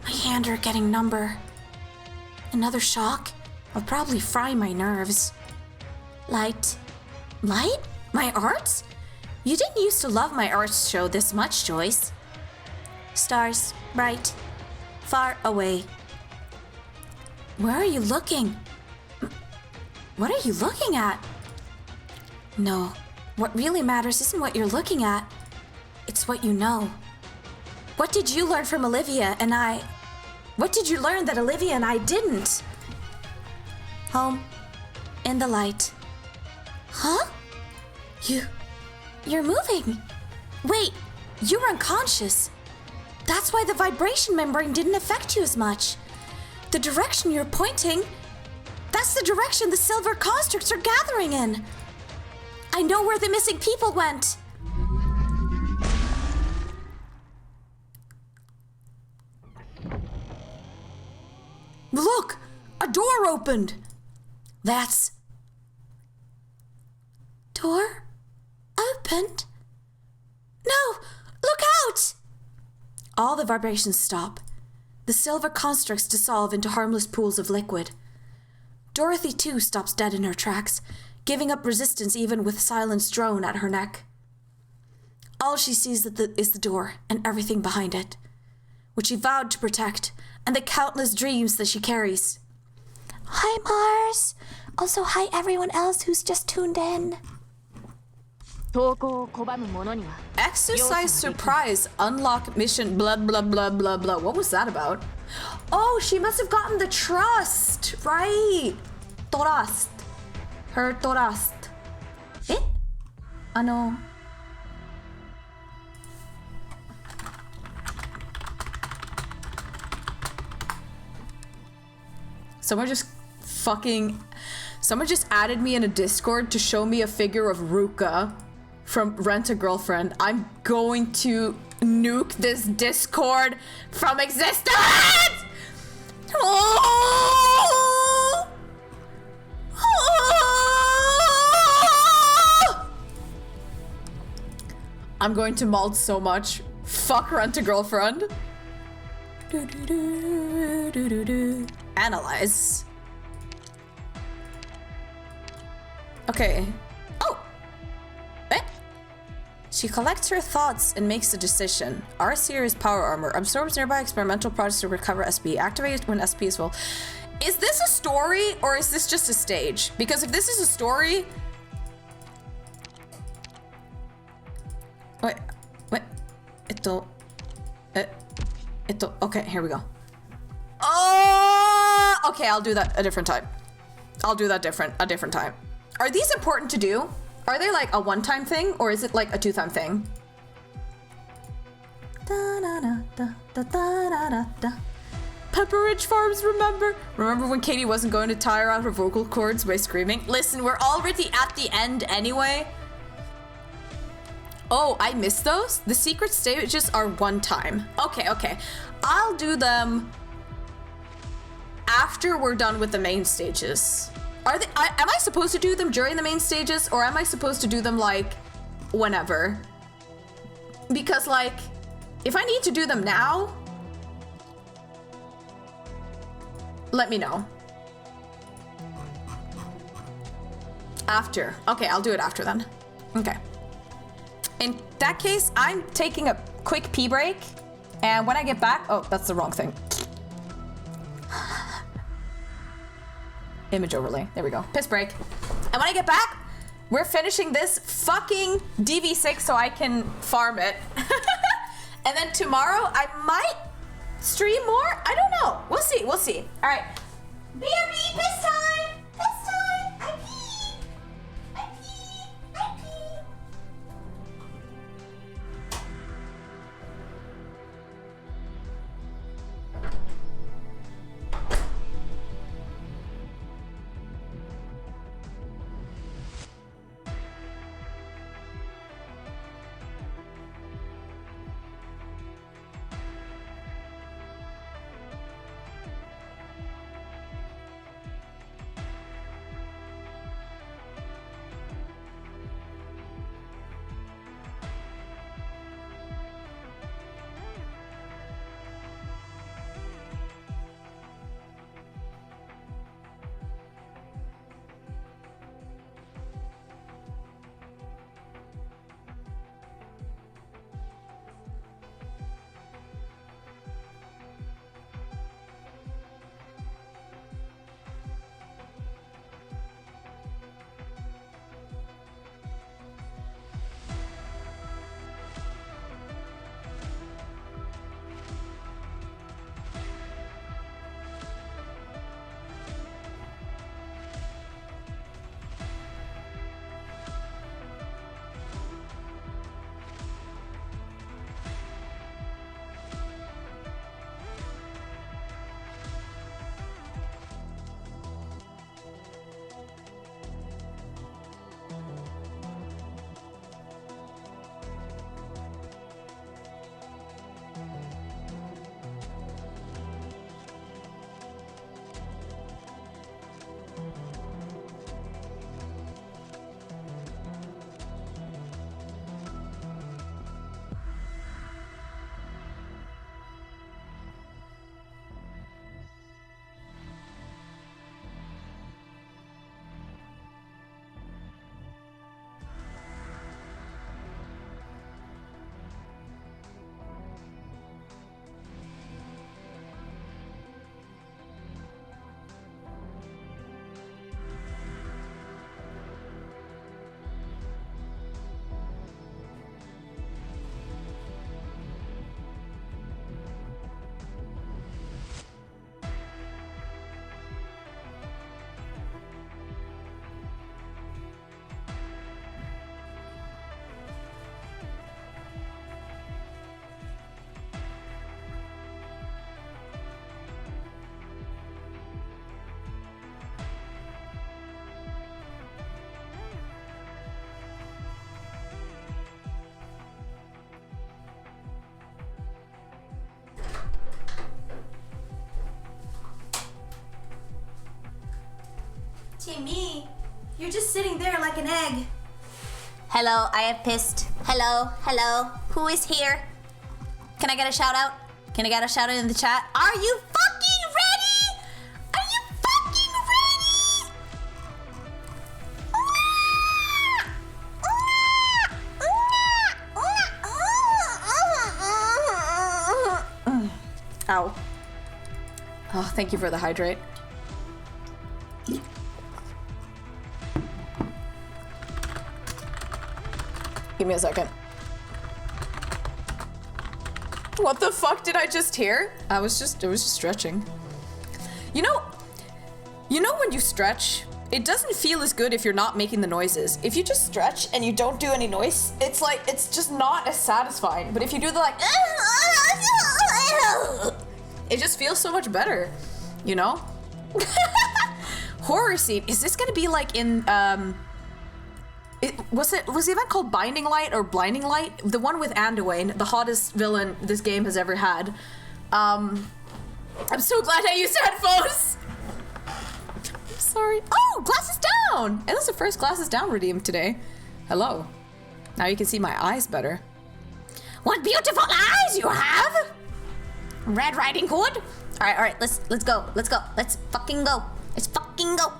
My hands are getting number. Another shock? I'll probably fry my nerves. Light. Light? My arts? You didn't used to love my arts show this much, Joyce. Stars, bright, far away. Where are you looking? What are you looking at? No, what really matters isn't what you're looking at. It's what you know. What did you learn from Olivia and I? What did you learn that Olivia and I didn't? Home, in the light. Huh? You're moving. Wait, you were unconscious. That's why the vibration membrane didn't affect you as much. The direction you're pointing, that's the direction the silver constructs are gathering in. I know where the missing people went. Look, a door opened. That's... Door? Opened? No! Look out! All the vibrations stop. The silver constructs dissolve into harmless pools of liquid. Dorothy, too, stops dead in her tracks, giving up resistance even with Silence drone at her neck. All she sees is the door and everything behind it, which she vowed to protect, and the countless dreams that she carries. Hi, Mars. Also, hi everyone else who's just tuned in. Exercise surprise, unlock mission, blah, blah, blah, blah, blah. What was that about? Oh, she must have gotten the trust, right? Trust. Her trust. Eh? Ano? Someone just added me in a Discord to show me a figure of Ruka from Rent a Girlfriend. I'm going to nuke this Discord from existence! Oh! Oh! I'm going to malt so much. Fuck Rent a Girlfriend. Analyze. Okay. Oh! Eh? She collects her thoughts and makes a decision. R Series power armor. Absorbs nearby experimental products to recover SP. Activates when SP is full. Is this a story or is this just a stage? Because if this is a story... Wait. Okay, here we go. Oh, okay, I'll do that a different time. I'll do that a different time. Are these important to do? Are they like a one-time thing or is it like a two-time thing? Pepperidge Farms, remember? Remember when Katie wasn't going to tire out her vocal cords by screaming? Listen, we're already at the end anyway. Oh, I missed those? The secret stages are one time. Okay. I'll do them after we're done with the main stages. Am I supposed to do them during the main stages or am I supposed to do them like whenever? Because like, if I need to do them now, let me know. After. Okay, I'll do it after then. Okay. In that case, I'm taking a quick pee break. And when I get back, oh, that's the wrong thing. Image overlay. There we go. Piss break. And when I get back, we're finishing this fucking DV6 so I can farm it. And then tomorrow, I might stream more. I don't know. We'll see. All right. BRB, piss time. Piss time. I pee. Timmy, you're just sitting there like an egg. Hello, I have pissed. Hello. Who is here? Can I get a shout out? Can I get a shout out in the chat? Are you fucking ready? Are you fucking ready? Ow. Oh, thank you for the hydrate. give me a second. What the fuck did I just hear? It was just stretching. You know when you stretch, it doesn't feel as good if you're not making the noises. If you just stretch and you don't do any noise, it's like, it's just not as satisfying. But if you do the like, it just feels so much better, you know? Horror scene. Is this gonna be like in, was the event called Binding Light or Blinding Light? The one with Anduin, the hottest villain this game has ever had. I'm so glad I used headphones. I'm sorry. Oh, glasses down. And that's the first glasses down redeemed today. Hello. Now you can see my eyes better. What beautiful eyes you have! Red Riding Hood. All right. Let's go. Let's fucking go. Let's fucking go.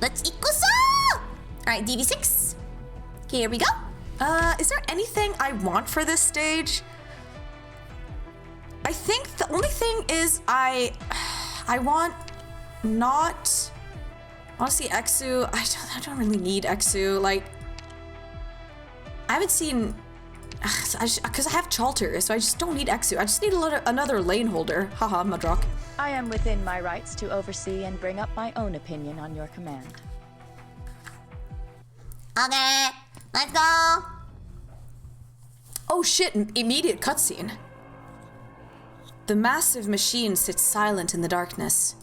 Let's ikusa! All right, DV6. Here we go. Is there anything I want for this stage? I think the only thing is I want not. I want to see Exu. I don't really need Exu. Like, I haven't seen. Because I have Chalter, so I just don't need Exu. I just need another lane holder. Haha, Mudrock. I am within my rights to oversee and bring up my own opinion on your command. Okay, let's go. Oh shit, immediate cutscene. The massive machine sits silent in the darkness.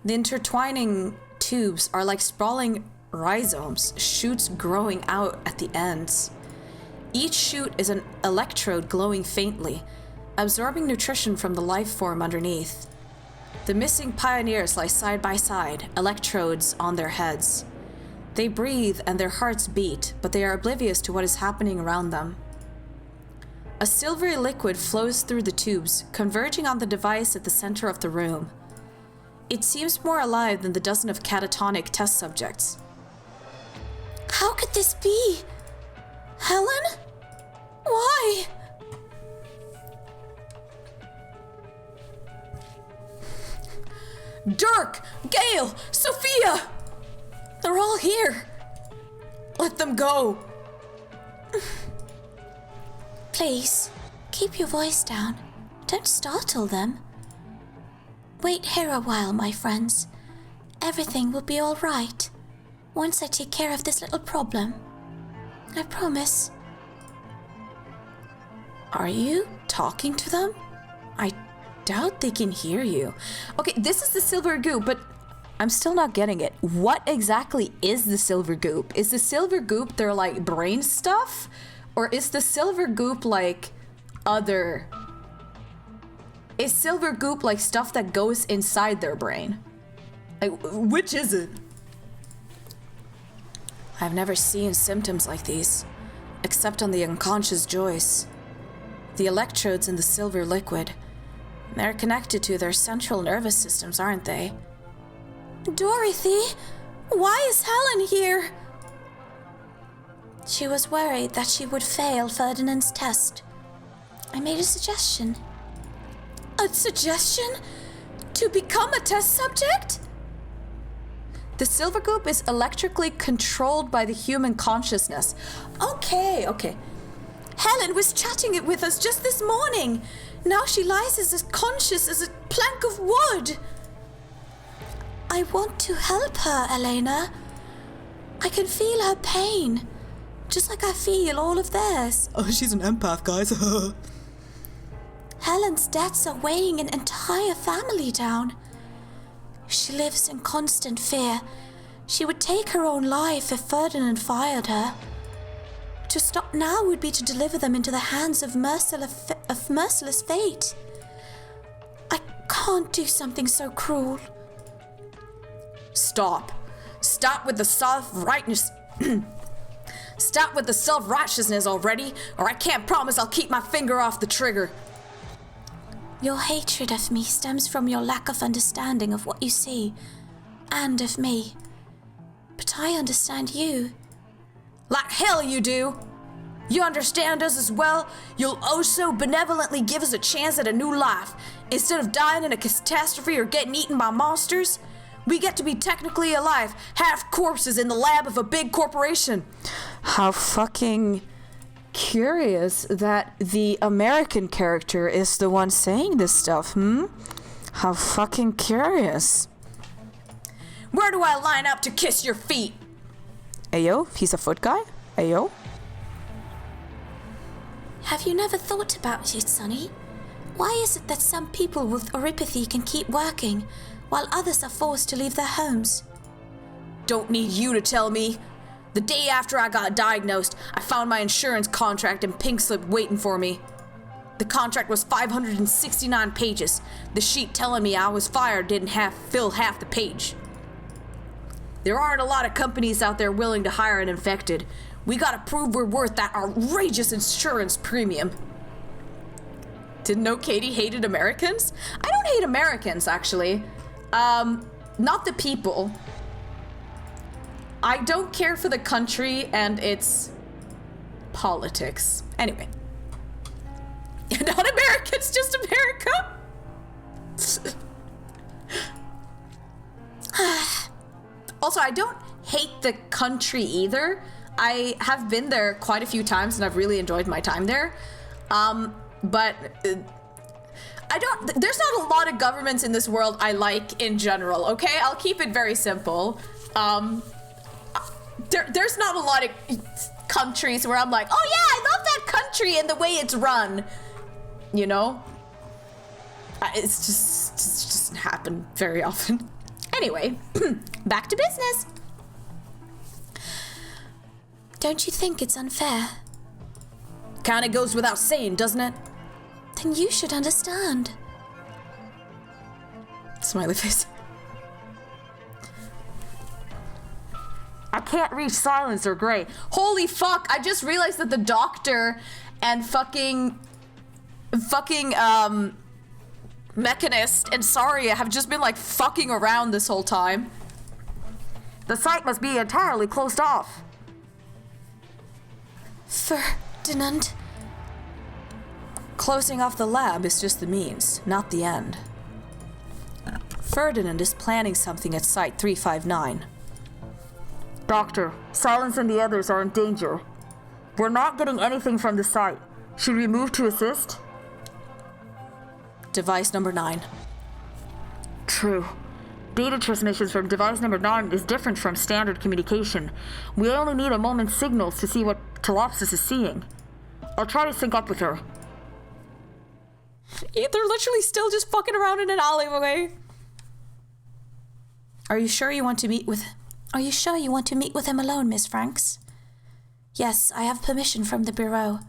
The intertwining tubes are like sprawling rhizomes, shoots growing out at the ends. Each shoot is an electrode glowing faintly, absorbing nutrition from the life form underneath. The missing pioneers lie side by side, electrodes on their heads. They breathe and their hearts beat, but they are oblivious to what is happening around them. A silvery liquid flows through the tubes, converging on the device at the center of the room. It seems more alive than the dozen of catatonic test subjects. How could this be? Helen? Why? Dirk! Gale! Sophia! They're all here. Let them go. Please, keep your voice down. Don't startle them. Wait here a while, my friends. Everything will be all right. Once I take care of this little problem. I promise. Are you talking to them? I doubt they can hear you. Okay, this is the silver goop, but I'm still not getting it. What exactly is the silver goop? Is the silver goop their like brain stuff? Or is the silver goop like other? Is silver goop like stuff that goes inside their brain? Like, which is it? I've never seen symptoms like these, except on the unconscious Joyce. The electrodes in the silver liquid. They're connected to their central nervous systems, aren't they? Dorothy, why is Helen here? She was worried that she would fail Ferdinand's test. I made a suggestion. A suggestion? To become a test subject? The silver goop is electrically controlled by the human consciousness. Okay. Helen was chatting it with us just this morning. Now she lies as conscious as a plank of wood. I want to help her, Elena. I can feel her pain, just like I feel all of theirs. Oh, she's an empath, guys. Helen's debts are weighing an entire family down. She lives in constant fear. She would take her own life if Ferdinand fired her. To stop now would be to deliver them into the hands of merciless fate. I can't do something so cruel. Stop with the self-righteousness. Stop with the self-righteousness already, or I can't promise I'll keep my finger off the trigger. Your hatred of me stems from your lack of understanding of what you see, and of me. But I understand you. Like hell you do. You understand us as well. You'll also benevolently give us a chance at a new life. Instead of dying in a catastrophe or getting eaten by monsters, we get to be technically alive, half corpses in the lab of a big corporation. How fucking curious that the American character is the one saying this stuff, How fucking curious. Where do I line up to kiss your feet? Ayo, he's a foot guy? Ayo? Have you never thought about it, Sonny? Why is it that some people with oropathy can keep working, while others are forced to leave their homes? Don't need you to tell me. The day after I got diagnosed, I found my insurance contract and pink slip waiting for me. The contract was 569 pages. The sheet telling me I was fired didn't fill half the page. There aren't a lot of companies out there willing to hire an infected. We gotta prove we're worth that outrageous insurance premium. Didn't know Katie hated Americans? I don't hate Americans, actually. Not the people. I don't care for the country and its politics. Anyway. Not Americans, just America. Also, I don't hate the country either. I have been there quite a few times and I've really enjoyed my time there. But there's not a lot of governments in this world I like in general, okay? I'll keep it very simple. There's not a lot of countries where I'm like, oh yeah, I love that country and the way it's run. You know? It just doesn't happen very often. Anyway, back to business. Don't you think it's unfair? Kinda goes without saying, doesn't it? Then you should understand. Smiley face. I can't reach silence or gray. Holy fuck, I just realized that the doctor and fucking Mechanist and Saria have just been like fucking around this whole time. The site must be entirely closed off. Ferdinand. Closing off the lab is just the means, not the end. Ferdinand is planning something at Site 359. Doctor, Silence and the others are in danger. We're not getting anything from the site. Should we move to assist? Device number 9. True. Data transmissions from device number 9 is different from standard communication. We only need a moment's signals to see what Telopsis is seeing. I'll try to sync up with her. They're literally still just fucking around in an alleyway. Are you sure you want to meet with him alone, Miss Franks? Yes, I have permission from the Bureau.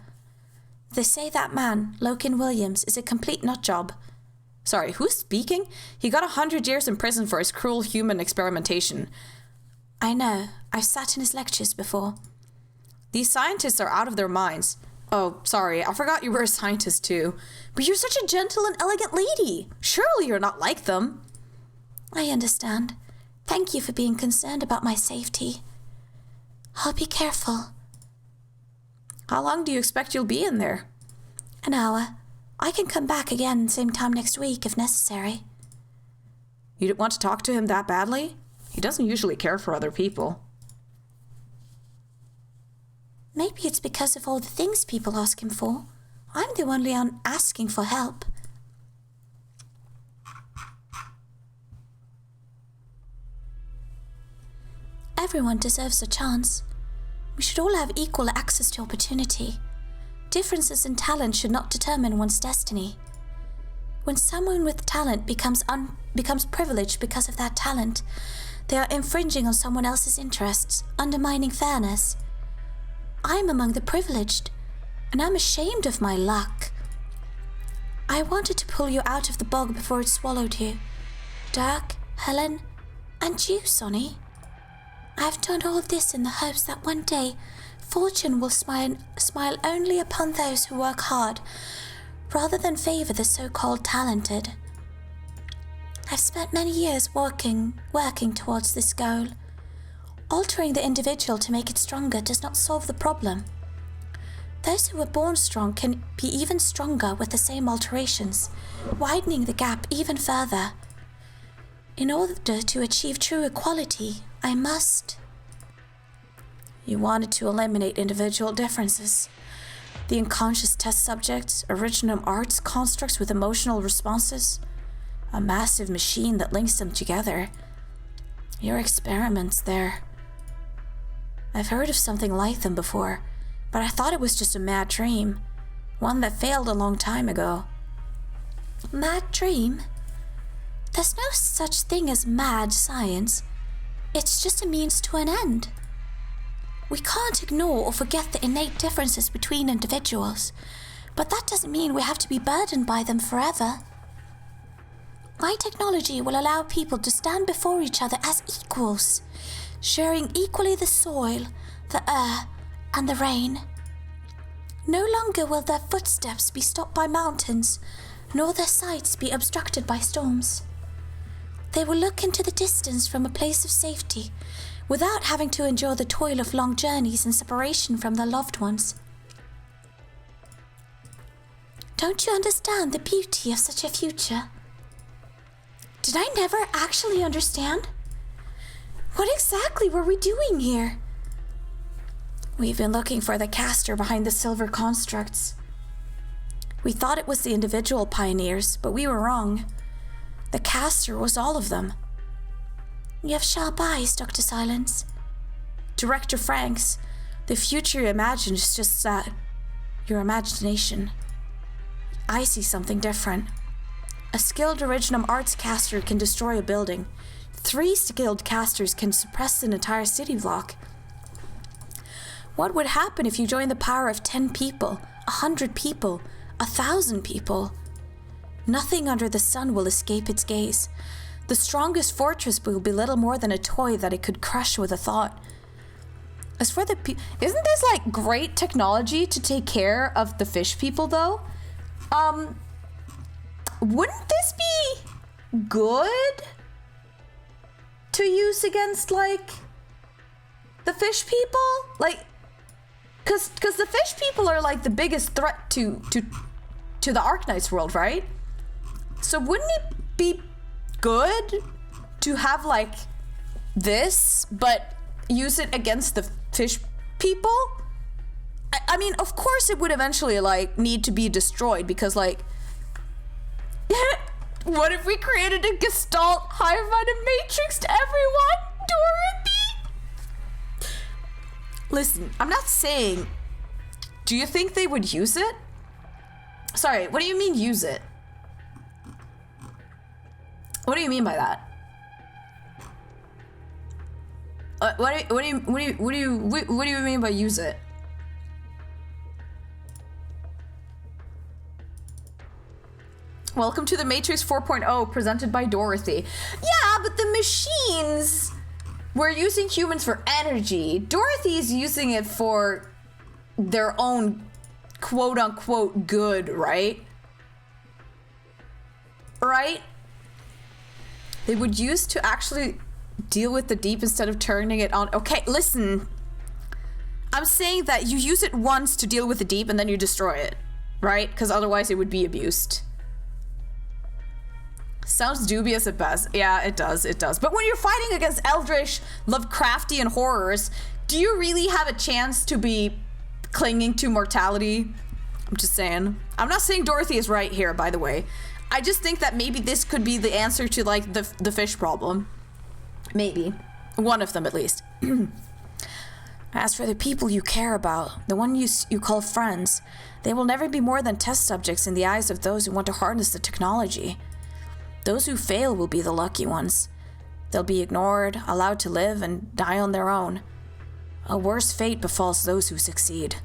They say that man, Logan Williams, is a complete nutjob. Sorry, who's speaking? He got 100 years in prison for his cruel human experimentation. I know. I've sat in his lectures before. These scientists are out of their minds. Oh, sorry, I forgot you were a scientist too. But you're such a gentle and elegant lady. Surely you're not like them. I understand. Thank you for being concerned about my safety. I'll be careful. How long do you expect you'll be in there? An hour. I can come back again same time next week if necessary. You don't want to talk to him that badly? He doesn't usually care for other people. Maybe it's because of all the things people ask him for. I'm the only one asking for help. Everyone deserves a chance. We should all have equal access to opportunity. Differences in talent should not determine one's destiny. When someone with talent becomes privileged because of that talent, they are infringing on someone else's interests, undermining fairness. I'm among the privileged, and I'm ashamed of my luck. I wanted to pull you out of the bog before it swallowed you. Dirk, Helen, and you, Sonny. I've done all this in the hopes that one day fortune will smile only upon those who work hard, rather than favor the so-called talented. I've spent many years working towards this goal. Altering the individual to make it stronger does not solve the problem. Those who were born strong can be even stronger with the same alterations, widening the gap even further. In order to achieve true equality, I must. You wanted to eliminate individual differences. The unconscious test subjects, original arts constructs with emotional responses, a massive machine that links them together. Your experiments there. I've heard of something like them before, but I thought it was just a mad dream. One that failed a long time ago. Mad dream? There's no such thing as mad science. It's just a means to an end. We can't ignore or forget the innate differences between individuals, but that doesn't mean we have to be burdened by them forever. My technology will allow people to stand before each other as equals, sharing equally the soil, the air, and the rain. No longer will their footsteps be stopped by mountains, nor their sights be obstructed by storms. They will look into the distance from a place of safety, without having to endure the toil of long journeys and separation from their loved ones. Don't you understand the beauty of such a future? Did I never actually understand? What exactly were we doing here? We've been looking for the caster behind the silver constructs. We thought it was the individual pioneers, but we were wrong. The caster was all of them. You have sharp eyes, Dr. Silence. Director Franks, the future you imagine is just that. Your imagination. I see something different. A skilled original arts caster can destroy a building. 3 skilled casters can suppress an entire city block. What would happen if you joined the power of 10 people, 100 people, 1,000 people? Nothing under the sun will escape its gaze. The strongest fortress will be little more than a toy that it could crush with a thought. As for the Isn't this like great technology to take care of the fish people though? Wouldn't this be good to use against like the fish people? Like, cause the fish people are like the biggest threat to the Arknight's world, right? So wouldn't it be good to have like this, but use it against the fish people? I mean, of course it would eventually like need to be destroyed because like, what if we created a Gestalt hive-minded matrix to everyone, Dorothy? Listen, I'm not saying, do you think they would use it? Sorry, what do you mean use it? What do you mean by that? What do you mean by use it? Welcome to the Matrix 4.0 presented by Dorothy. Yeah, but the machines were using humans for energy. Dorothy's using it for their own quote unquote good, right? Right? They would use to actually deal with the deep instead of turning it on. Okay, listen. I'm saying that you use it once to deal with the deep and then you destroy it, right? Because otherwise it would be abused. Sounds dubious at best. Yeah, it does, it does. But when you're fighting against eldritch, Lovecraftian horrors, do you really have a chance to be clinging to mortality? I'm just saying. I'm not saying Dorothy is right here, by the way. I just think that maybe this could be the answer to like the fish problem. Maybe. One of them at least. As for the people you care about, the one you call friends, they will never be more than test subjects in the eyes of those who want to harness the technology. Those who fail will be the lucky ones. They'll be ignored, allowed to live, and die on their own. A worse fate befalls those who succeed.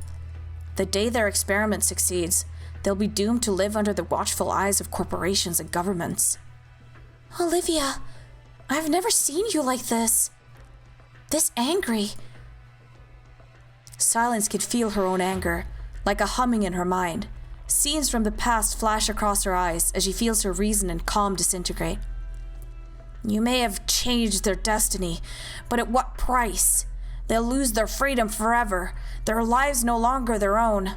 The day their experiment succeeds, they'll be doomed to live under the watchful eyes of corporations and governments. Olivia, I've never seen you like this. This angry. Silence could feel her own anger, like a humming in her mind. Scenes from the past flash across her eyes as she feels her reason and calm disintegrate. You may have changed their destiny, but at what price? They'll lose their freedom forever, their lives no longer their own.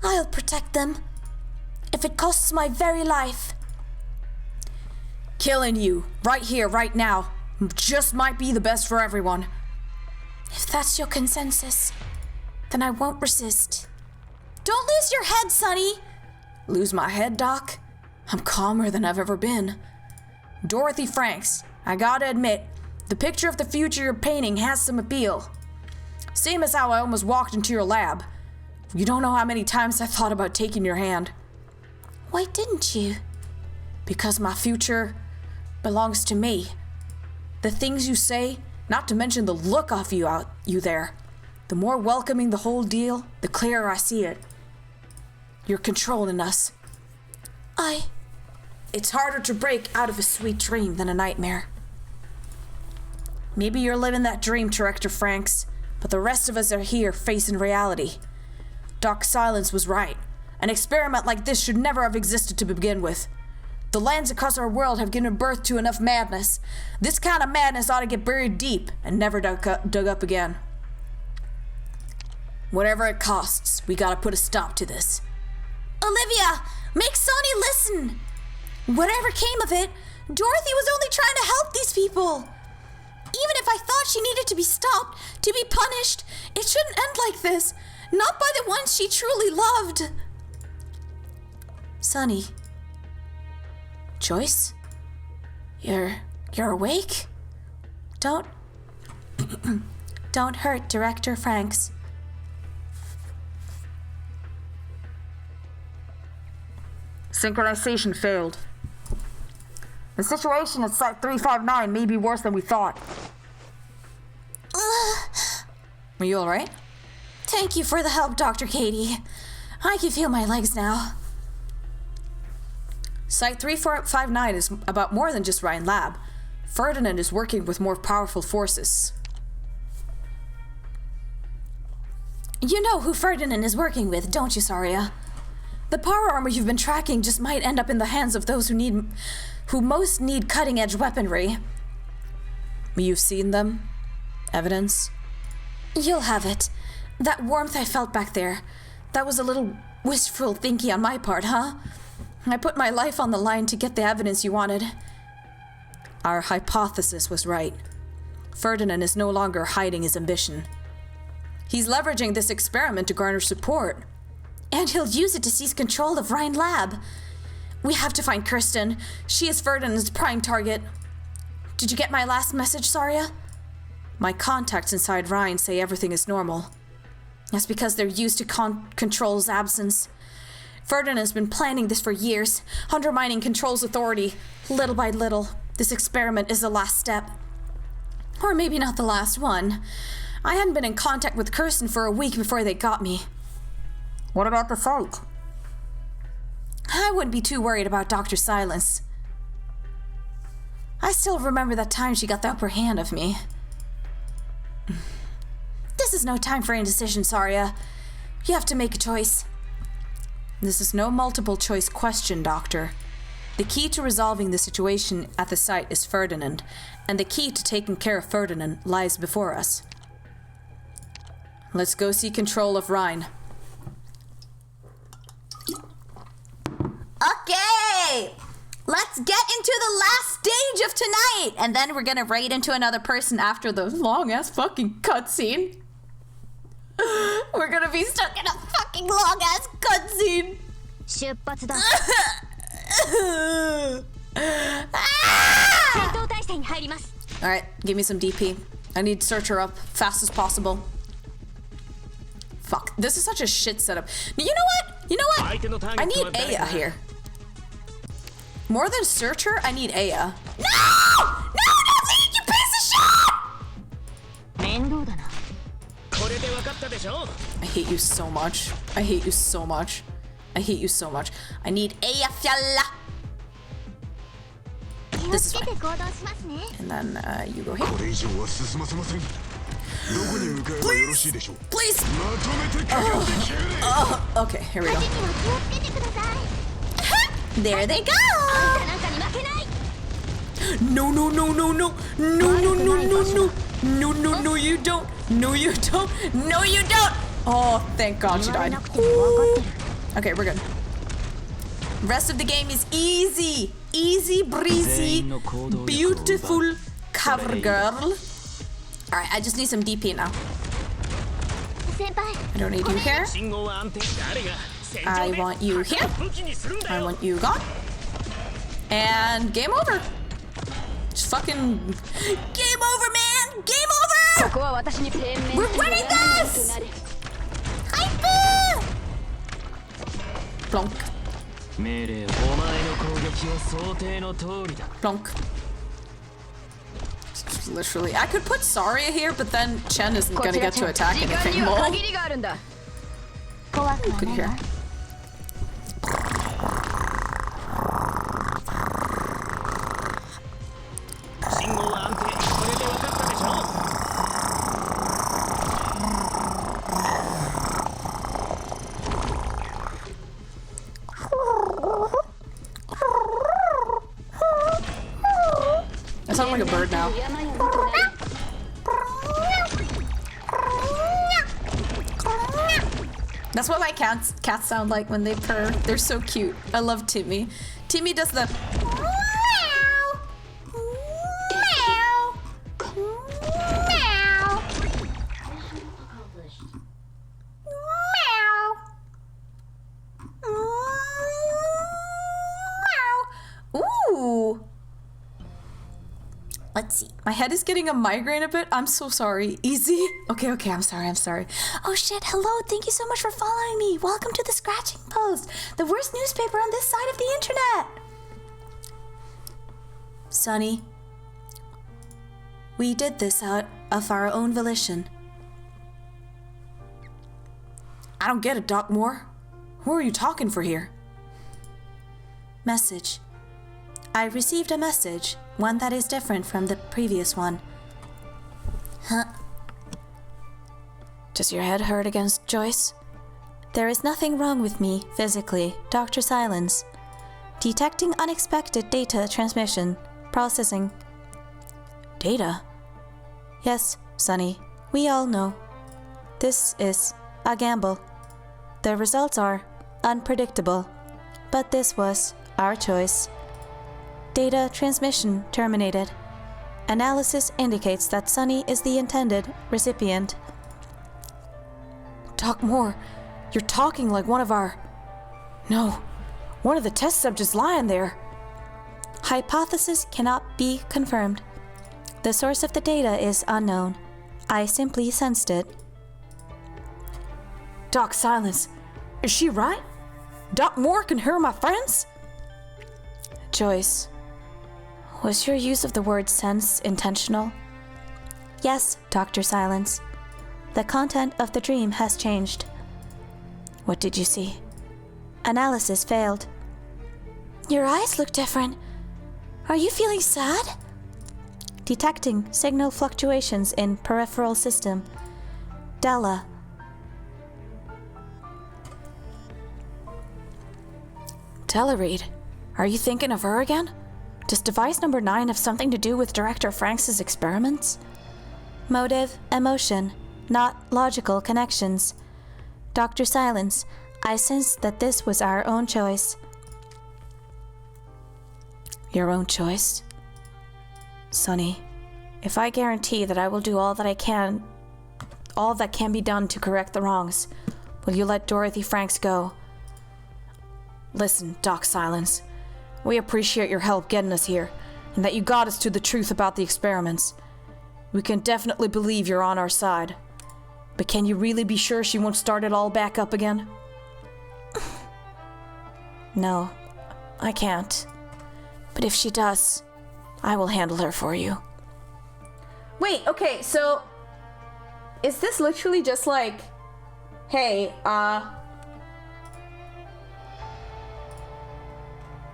I'll protect them, if it costs my very life. Killing you, right here, right now, just might be the best for everyone. If that's your consensus, then I won't resist. Don't lose your head, Sonny. Lose my head, Doc? I'm calmer than I've ever been. Dorothy Franks, I gotta admit, the picture of the future you're painting has some appeal. Same as how I almost walked into your lab. You don't know how many times I thought about taking your hand. Why didn't you? Because my future belongs to me. The things you say, not to mention the look of you there, the more welcoming the whole deal, the clearer I see it. You're controlling us. It's harder to break out of a sweet dream than a nightmare. Maybe you're living that dream, Director Franks, but the rest of us are here facing reality. Doc Silence was right. An experiment like this should never have existed to begin with. The lands across our world have given birth to enough madness. This kind of madness ought to get buried deep and never dug up again. Whatever it costs, we gotta put a stop to this. Olivia, make Sonny listen. Whatever came of it, Dorothy was only trying to help these people. Even if I thought she needed to be stopped, to be punished, it shouldn't end like this. Not by the ones she truly loved. Sonny. Joyce? You're awake? Don't hurt Director Franks. Synchronization failed. The situation at Site 359 may be worse than we thought. Are you alright? Thank you for the help, Dr. Katie. I can feel my legs now. Site 3459 is about more than just Ryan Lab. Ferdinand is working with more powerful forces. You know who Ferdinand is working with, don't you, Saria? The power armor you've been tracking just might end up in the hands of those who most need cutting-edge weaponry. You've seen them? Evidence? You'll have it. That warmth I felt back there, that was a little wistful thinking on my part, huh? I put my life on the line to get the evidence you wanted. Our hypothesis was right. Ferdinand is no longer hiding his ambition. He's leveraging this experiment to garner support. And he'll use it to seize control of Rhine Lab. We have to find Kirsten. She is Ferdinand's prime target. Did you get my last message, Saria? My contacts inside Rhine say everything is normal. That's because they're used to Control's absence. Ferdinand's been planning this for years, undermining Control's authority. Little by little, this experiment is the last step. Or maybe not the last one. I hadn't been in contact with Kirsten for a week before they got me. What about the site? I wouldn't be too worried about Dr. Silence. I still remember that time she got the upper hand of me. This is no time for indecision, Saria. You have to make a choice. This is no multiple choice question, Doctor. The key to resolving the situation at the site is Ferdinand, and the key to taking care of Ferdinand lies before us. Let's go see control of Rhine. Okay! Let's get into the last stage of tonight! And then we're gonna raid into another person after the long-ass fucking cutscene. We're gonna be stuck in a fucking long-ass cutscene. 出発だ。戦闘態勢に入ります。 Alright, give me some DP. I need to search her up fast as possible. Fuck, this is such a shit setup. You know what? You know what? I need Aya here. More than search her, I need Aya. No! No, not Link, you piece of shit! 面倒だな。 I hate you so much. I hate you so much. I hate you so much. I need Aya Fiala. This is fine. And then you go here. Please! Please! Okay, here we go. There they go! No, no, no, no, no. No, no, no, no, no. No, no, no, you don't. No, you don't. No, you don't. Oh, thank God she died. Ooh. Okay, we're good. Rest of the game is easy. Easy breezy. Beautiful cover girl. Alright, I just need some DP now. I don't need you here. I want you here. I want you gone. And game over. Just fucking game over, man. Game over. We're winning this. Hyper. Plonk. Plonk. Literally, I could put Saria here, but then Chen isn't gonna get to attack anything more. Put you here. I sound like a bird now. That's what my cats sound like when they purr. They're so cute. I love Timmy. Timmy does the meow, meow, meow, meow. Ooh. Let's see. My head is getting a migraine a bit. I'm so sorry. Easy? Okay, I'm sorry. Oh shit, hello, thank you so much for following me. Welcome to the Scratching Post, the worst newspaper on this side of the internet. Sonny, we did this out of our own volition. I don't get it, Doc Moore. Who are you talking for here? Message. I received a message, one that is different from the previous one. Huh? Does your head hurt against Joyce? There is nothing wrong with me, physically, Dr. Silence. Detecting unexpected data transmission. Processing. Data? Yes, Sonny, we all know. This is a gamble. The results are unpredictable, but this was our choice. Data transmission terminated. Analysis indicates that Sonny is the intended recipient. Doc Moore, you're talking like one of our... No, one of the test subjects lying there. Hypothesis cannot be confirmed. The source of the data is unknown. I simply sensed it. Doc Silence, is she right? Doc Moore can hear my friends? Joyce, was your use of the word sense intentional? Yes, Dr. Silence. The content of the dream has changed. What did you see? Analysis failed. Your eyes look different. Are you feeling sad? Detecting signal fluctuations in peripheral system. Della. Della Reed, are you thinking of her again? Does device number 9 have something to do with Director Franks' experiments? Motive, emotion, not logical connections. Dr. Silence, I sensed that this was our own choice. Your own choice? Sonny, if I guarantee that I will do all that can be done to correct the wrongs, will you let Dorothy Franks go? Listen, Doc Silence. We appreciate your help getting us here, and that you got us to the truth about the experiments. We can definitely believe you're on our side. But can you really be sure she won't start it all back up again? No, I can't. But if she does, I will handle her for you. Wait, okay, so... Is this literally just like... Hey,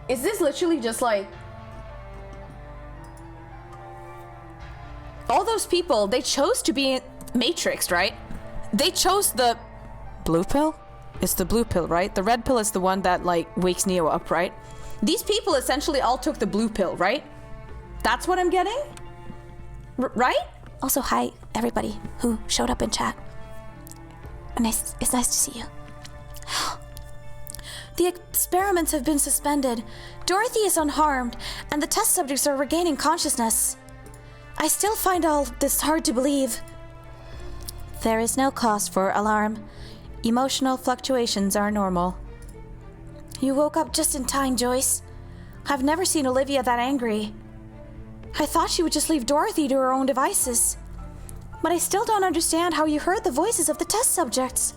Is this literally just like... All those people, they chose to be matrixed, right? They chose the... Blue pill? It's the blue pill, right? The red pill is the one that, like, wakes Neo up, right? These people essentially all took the blue pill, right? That's what I'm getting? Right? Also, hi, everybody who showed up in chat. It's nice to see you. The experiments have been suspended. Dorothy is unharmed, and the test subjects are regaining consciousness. I still find all this hard to believe. There is no cause for alarm. Emotional fluctuations are normal. You woke up just in time, Joyce. I've never seen Olivia that angry. I thought she would just leave Dorothy to her own devices. But I still don't understand how you heard the voices of the test subjects.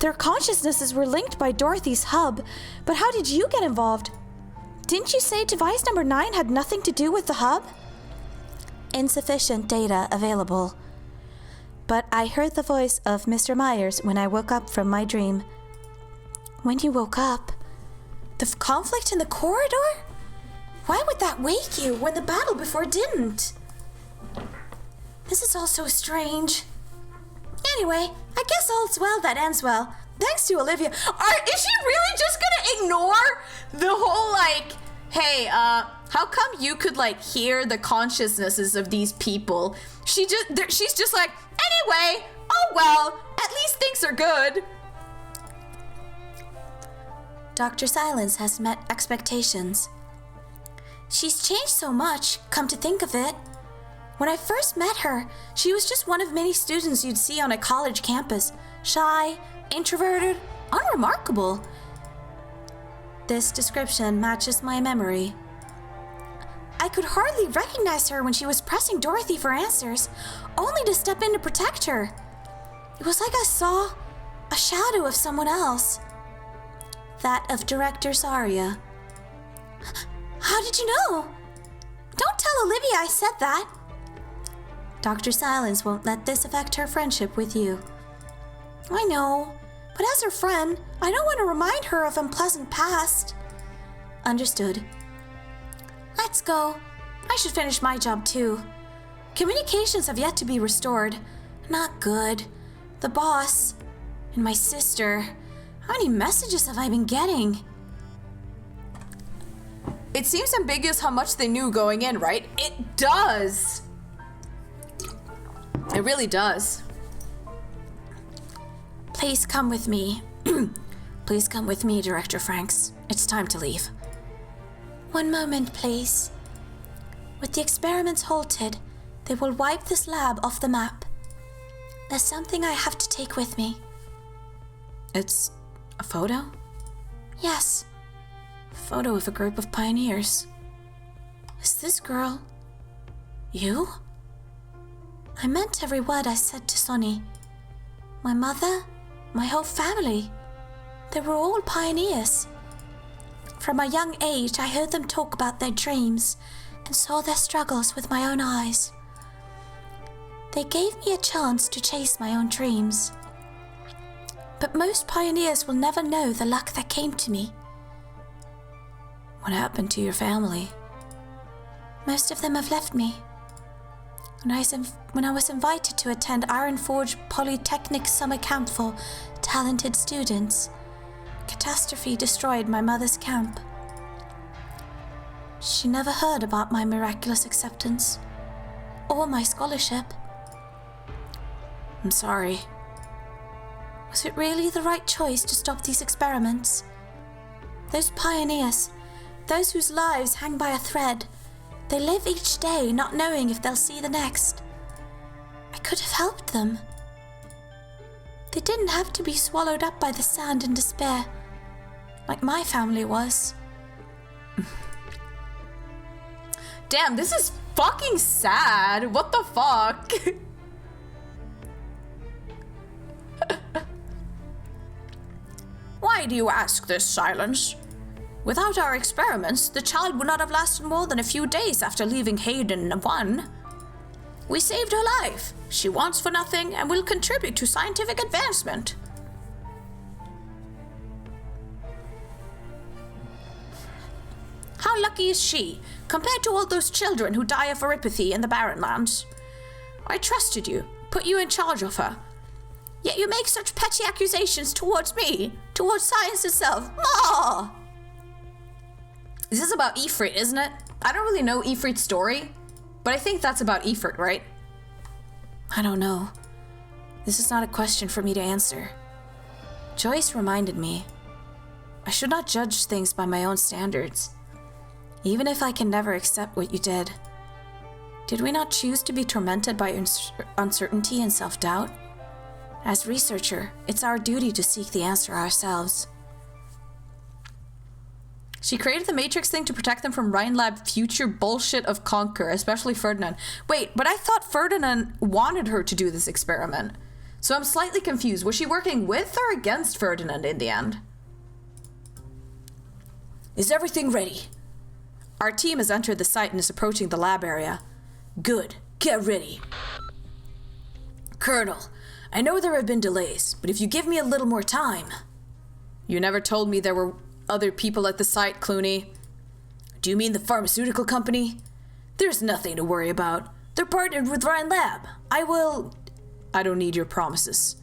Their consciousnesses were linked by Dorothy's hub, but how did you get involved? Didn't you say device number 9 had nothing to do with the hub? Insufficient data available. But I heard the voice of Mr. Myers when I woke up from my dream. When you woke up? The conflict in the corridor? Why would that wake you when the battle before didn't? This is all so strange. Anyway, I guess all's well that ends well. Thanks to Olivia. Is she really just gonna ignore the whole, like, hey, how come you could, like, hear the consciousnesses of these people? She's just like, anyway, oh well, at least things are good. Dr. Silence has met expectations. She's changed so much, come to think of it. When I first met her, she was just one of many students you'd see on a college campus. Shy, introverted, unremarkable. This description matches my memory. I could hardly recognize her when she was pressing Dorothy for answers, only to step in to protect her. It was like I saw a shadow of someone else. That of Director Saria. How did you know? Don't tell Olivia I said that. Dr. Silence won't let this affect her friendship with you. I know, but as her friend, I don't want to remind her of unpleasant past. Understood. Let's go. I should finish my job too. Communications have yet to be restored. Not good. The boss and my sister. How many messages have I been getting? It seems ambiguous how much they knew going in, right? It does. It really does. Please come with me. Please come with me, Director Franks. It's time to leave. One moment, please. With the experiments halted, they will wipe this lab off the map. There's something I have to take with me. It's a photo? Yes. A photo of a group of pioneers. Is this girl you? I meant every word I said to Sonny. My mother, my whole family. They were all pioneers. From a young age, I heard them talk about their dreams and saw their struggles with my own eyes. They gave me a chance to chase my own dreams. But most pioneers will never know the luck that came to me. What happened to your family? Most of them have left me. When I was invited to attend Iron Forge Polytechnic summer camp for talented students, catastrophe destroyed my mother's camp. She never heard about my miraculous acceptance or my scholarship. I'm sorry. Was it really the right choice to stop these experiments? Those pioneers, those whose lives hang by a thread, they live each day not knowing if they'll see the next. I could have helped them. They didn't have to be swallowed up by the sand in despair, like my family was. Damn, this is fucking sad. What the fuck? Why do you ask this, Silence? Without our experiments, the child would not have lasted more than a few days after leaving Hayden 1. We saved her life. She wants for nothing and will contribute to scientific advancement. How lucky is she, compared to all those children who die of oropathy in the Barren Lands? I trusted you, put you in charge of her. Yet you make such petty accusations towards me, towards science itself. Ma! This is about Ifrit, isn't it? I don't really know Ifrit's story, but I think that's about Ifrit, right? I don't know. This is not a question for me to answer. Joyce reminded me, I should not judge things by my own standards, even if I can never accept what you did. Did we not choose to be tormented by uncertainty and self-doubt? As researcher, it's our duty to seek the answer ourselves. She created the Matrix thing to protect them from Rhine Lab future bullshit of Conquer, especially Ferdinand. Wait, but I thought Ferdinand wanted her to do this experiment. So I'm slightly confused. Was she working with or against Ferdinand in the end? Is everything ready? Our team has entered the site and is approaching the lab area. Good. Get ready. Colonel, I know there have been delays, but if you give me a little more time... You never told me there were other people at the site, Clooney. Do you mean the pharmaceutical company? There's nothing to worry about. They're partnered with Rhine Lab. I don't need your promises.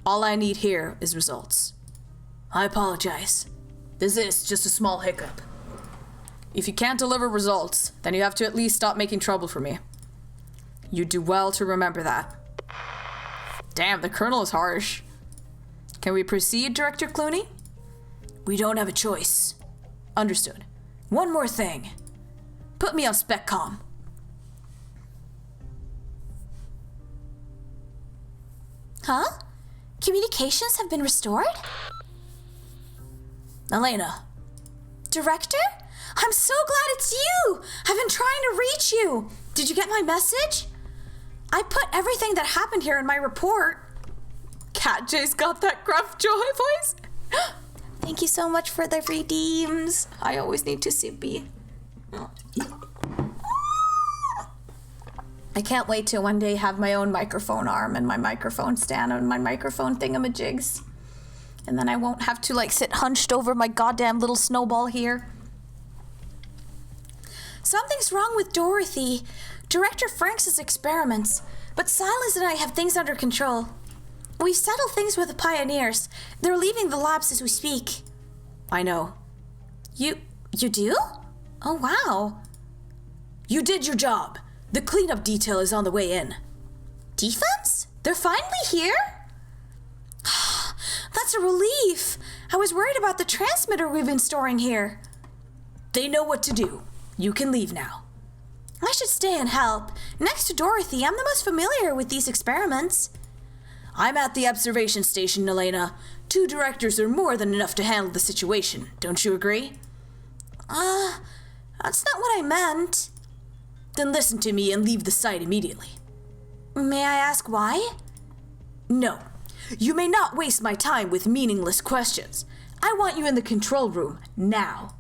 All I need here is results. I apologize. This is just a small hiccup. If you can't deliver results, then you have to at least stop making trouble for me. You do well to remember that. Damn, the Colonel is harsh. Can we proceed, Director Clooney? We don't have a choice. Understood. One more thing. Put me on SpecCom. Huh? Communications have been restored? Elena. Director? I'm so glad it's you! I've been trying to reach you! Did you get my message? I put everything that happened here in my report. Cat J's got that gruff joy voice. Thank you so much for the redeems. I always need to sippy. I can't wait to one day have my own microphone arm and my microphone stand and my microphone thingamajigs. And then I won't have to like sit hunched over my goddamn little snowball here. Something's wrong with Dorothy. Director Franks' experiments. But Silas and I have things under control. We've settled things with the pioneers. They're leaving the labs as we speak. I know. You do? Oh, wow. You did your job. The cleanup detail is on the way in. Defense? They're finally here? That's a relief. I was worried about the transmitter we've been storing here. They know what to do. You can leave now. I should stay and help. Next to Dorothy, I'm the most familiar with these experiments. I'm at the observation station, Elena. 2 directors are more than enough to handle the situation. Don't you agree? That's not what I meant. Then listen to me and leave the site immediately. May I ask why? No. You may not waste my time with meaningless questions. I want you in the control room now.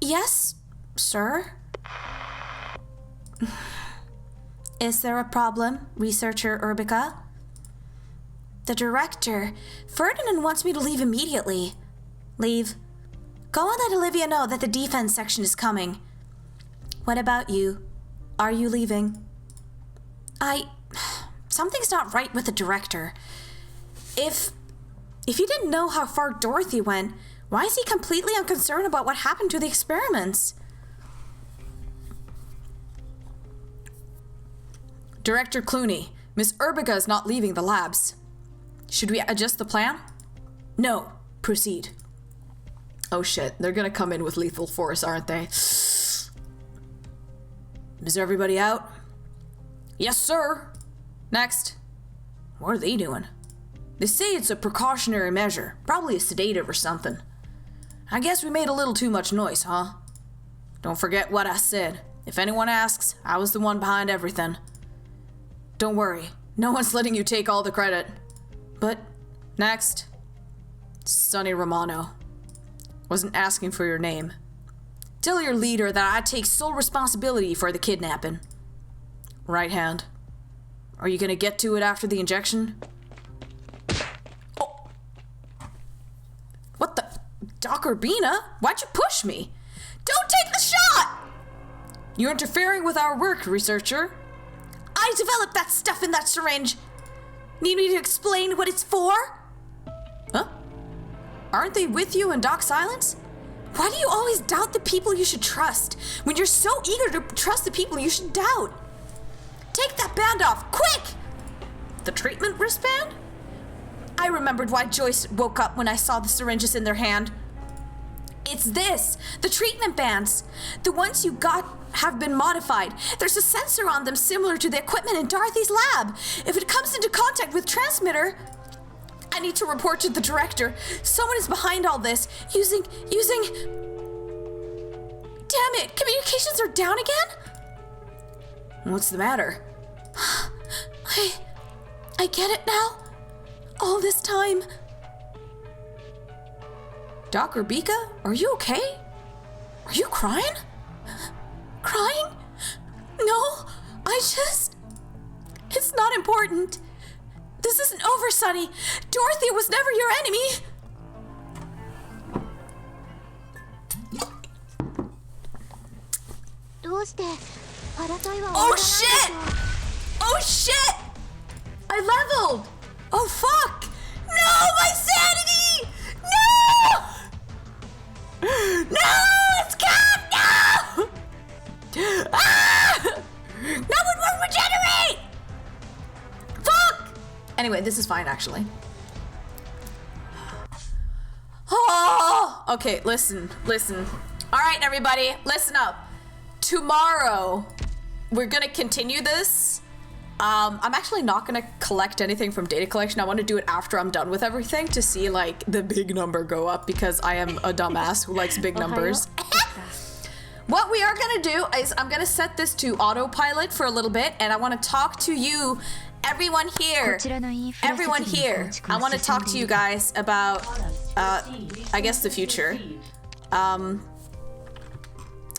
Yes, sir. Is there a problem, Researcher Urbica? The director, Ferdinand, wants me to leave immediately. Leave. Go and let Olivia know that the defense section is coming. What about you? Are you leaving? Something's not right with the director. If he didn't know how far Dorothy went, why is he completely unconcerned about what happened to the experiments? Director Clooney, Miss Urbica is not leaving the labs. Should we adjust the plan? No. Proceed. Oh shit, they're gonna come in with lethal force, aren't they? Is everybody out? Yes, sir. Next. What are they doing? They say it's a precautionary measure, probably a sedative or something. I guess we made a little too much noise, huh? Don't forget what I said. If anyone asks, I was the one behind everything. Don't worry, no one's letting you take all the credit. But, next. Sonny Romano. Wasn't asking for your name. Tell your leader that I take sole responsibility for the kidnapping. Right hand. Are you gonna get to it after the injection? Oh. What the? Doc Urbina? Why'd you push me? Don't take the shot! You're interfering with our work, researcher. I developed that stuff in that syringe. Need me to explain what it's for? Huh? Aren't they with you in Doc's silence? Why do you always doubt the people you should trust, when you're so eager to trust the people you should doubt? Take that band off, quick! The treatment wristband? I remembered why Joyce woke up when I saw the syringes in their hand. It's this, the treatment bands. The ones you got have been modified. There's a sensor on them similar to the equipment in Dorothy's lab. If it comes into contact with transmitter, I need to report to the director. Someone is behind all this, using... Damn it, communications are down again? What's the matter? I get it now. All this time. Doc Rebecca, are you okay? Are you crying? Crying? No, it's not important. This isn't over, Sonny. Dorothy was never your enemy. Oh shit! Oh shit! I leveled! Oh fuck! No, my sanity! No! No! It's gone! No! Ah! That would regenerate! Fuck! Anyway, this is fine actually. Oh! Okay, listen. Alright, everybody, listen up. Tomorrow, we're gonna continue this. I'm actually not gonna collect anything from data collection. I want to do it after I'm done with everything to see like the big number go up because I am a dumbass who likes big numbers. What we are gonna do is I'm gonna set this to autopilot for a little bit and I want to talk to you, everyone here. I want to talk to you guys about, I guess the future.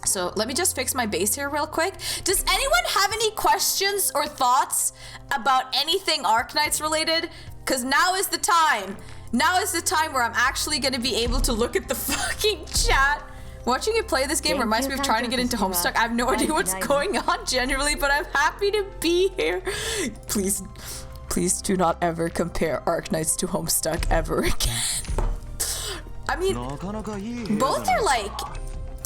So let me just fix my base here real quick. Does anyone have any questions or thoughts about anything Arknights related? Because now is the time. Now is the time where I'm actually going to be able to look at the fucking chat. Watching you play this game reminds me of trying to get into Homestuck. I have no idea what's going on generally, but I'm happy to be here. Please do not ever compare Arknights to Homestuck ever again. I mean, both are like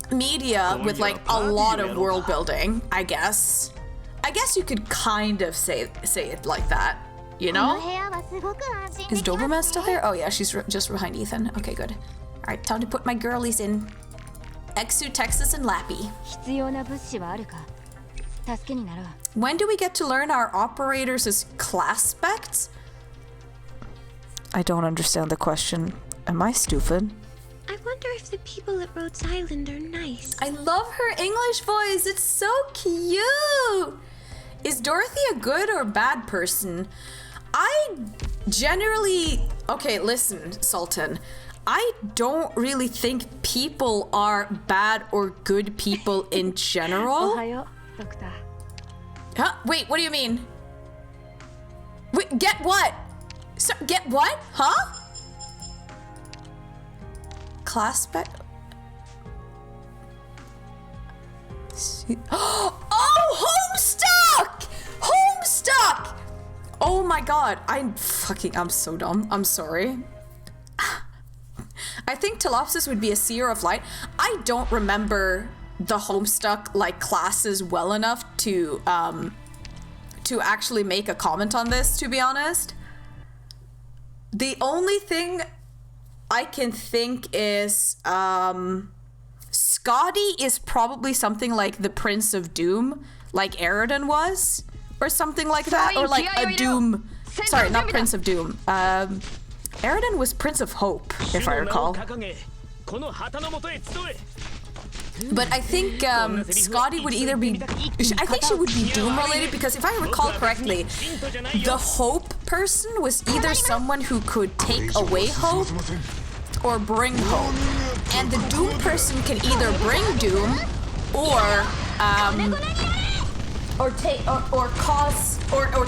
media with like a lot of world building, I guess. I guess you could kind of say it like that, you know? Is Doberman still here? Oh yeah, she's just behind Ethan. Okay, good. All right, time to put my girlies in. Exu, Texas, and Lappy. When do we get to learn our operators' class specs? I don't understand the question. Am I stupid? I wonder if the people at Rhodes Island are nice. I love her English voice. It's so cute. Is Dorothy a good or bad person? I generally... Okay, listen, Sultan. I don't really think people are bad or good people in general. Huh? Wait, what do you mean? Wait, get what? So, get what? Huh? Class spec? Oh, Homestuck! Homestuck! Oh my god, I'm so dumb. I'm sorry. I think Telopsis would be a seer of light. I don't remember the Homestuck like classes well enough to actually make a comment on this, to be honest. The only thing I can think is Scotty is probably something like the Prince of Doom, like Aridon was, or something like that, or like a Doom. Sorry, not Prince of Doom. Aridon was Prince of Hope, if I recall. But I think Scotty would either be... I think she would be Doom related because if I recall correctly, the Hope person was either someone who could take away hope or bring hope. And the Doom person can either bring Doom or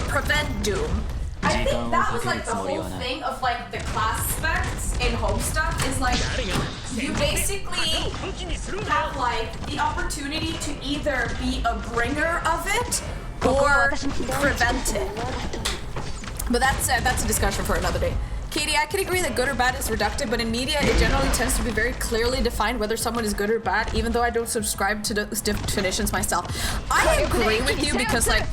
prevent Doom. I think that was like the whole thing of like the class specs in Homestuck is like you basically have like the opportunity to either be a bringer of it or prevent it. But that's a discussion for another day. Katie, I can agree that good or bad is reductive, but in media it generally tends to be very clearly defined whether someone is good or bad, even though I don't subscribe to those definitions myself. I agree with you because like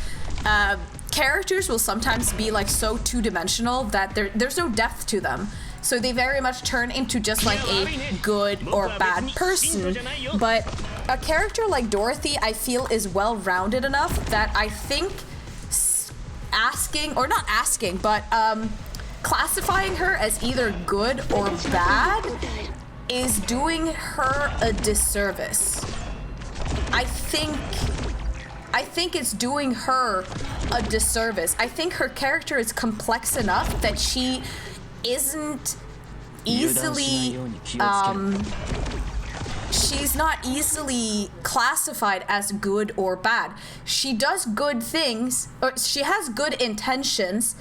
characters will sometimes be like so two-dimensional that there's no depth to them. So they very much turn into just like a good or bad person. But a character like Dorothy, I feel, is well-rounded enough that I think asking, or not asking, but classifying her as either good or bad is doing her a disservice. I think it's doing her a disservice. I think her character is complex enough that she isn't easily she's not easily classified as good or bad. She does good things, or she has good intentions,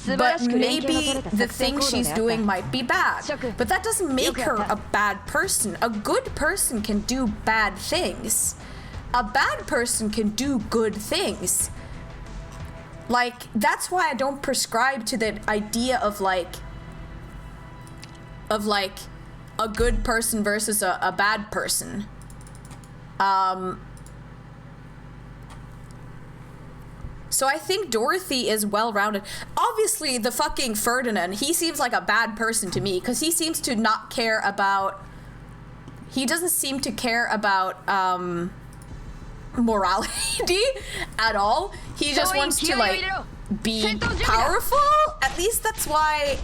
but maybe the thing she's doing might be bad. But that doesn't make her a bad person. A good person can do bad things. A bad person can do good things. Like, that's why I don't prescribe to the idea of like a good person versus a bad person. So I think Dorothy is well-rounded. Obviously, the fucking Ferdinand, he seems like a bad person to me because he seems to not care about... He doesn't seem to care about morality at all. He just wants to, like, be powerful. At least that's why...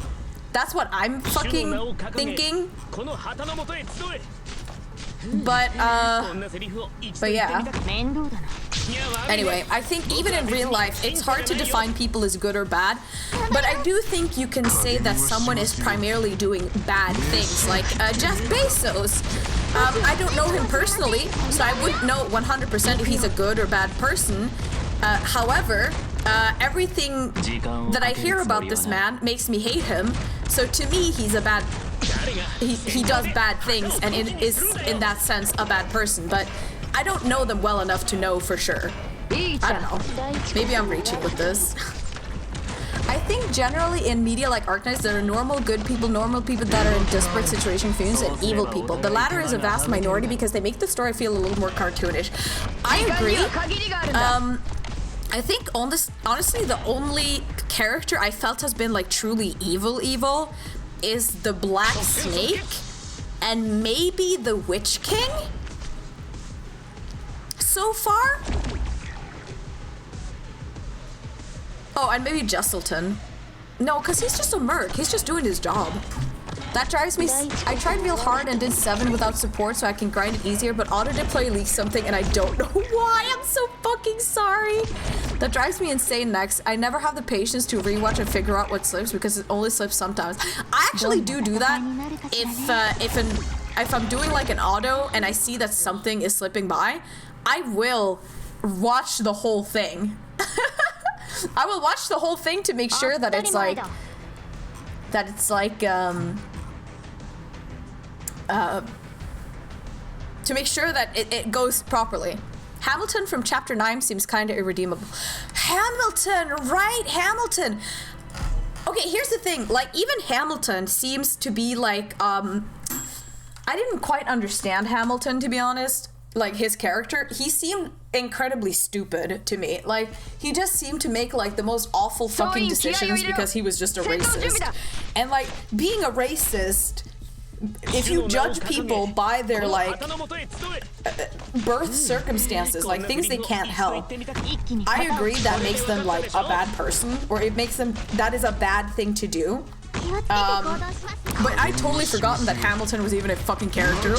That's what I'm fucking thinking. But yeah. Anyway, I think even in real life, it's hard to define people as good or bad. But I do think you can say that someone is primarily doing bad things, like Jeff Bezos. I don't know him personally, so I wouldn't know 100% if he's a good or bad person. However, everything that I hear about this man makes me hate him. So to me, he's a bad... He does bad things and is, in that sense, a bad person. But I don't know them well enough to know for sure. I don't know. Maybe I'm reaching with this. I think generally in media like Arknights, there are normal good people that are in desperate situation fiends, and evil people. The latter is a vast minority because they make the story feel a little more cartoonish. I agree. I think honestly the only character I felt has been like truly evil is the Black Snake and maybe the Witch King so far. Oh, and maybe Jesselton. No, because he's just a merc. He's just doing his job. That drives me... I tried real hard and did 7 without support so I can grind it easier, but auto-deploy leaks something and I don't know why. I'm so fucking sorry. That drives me insane next. I never have the patience to rewatch and figure out what slips because it only slips sometimes. I actually do that if I'm doing like an auto and I see that something is slipping by, I will watch the whole thing. I will watch the whole thing to make sure that it's like... to make sure that it goes properly. Hamilton from chapter 9 seems kind of irredeemable. Hamilton, right? Hamilton. Okay, here's the thing. Like, even Hamilton seems to be like, I didn't quite understand Hamilton, to be honest. Like, his character, he seemed incredibly stupid to me. Like, he just seemed to make like the most awful fucking decisions because he was just a racist. And like, being a racist, if you judge people by their like birth circumstances, like things they can't help, I agree that makes them like a bad person, or it makes them, that is a bad thing to do. But I totally forgotten that Hamilton was even a fucking character.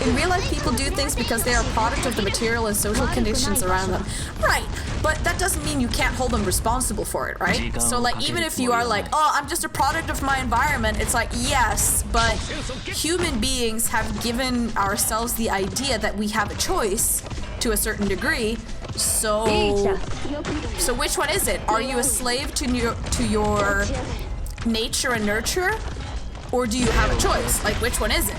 In real life, people do things because they are a product of the material and social conditions around them. Right, but that doesn't mean you can't hold them responsible for it, right? So like, even if you are like, oh, I'm just a product of my environment, it's like, yes, but human beings have given ourselves the idea that we have a choice to a certain degree. So which one is it? Are you a slave to your nature and nurture? Or do you have a choice? Like, which one is it?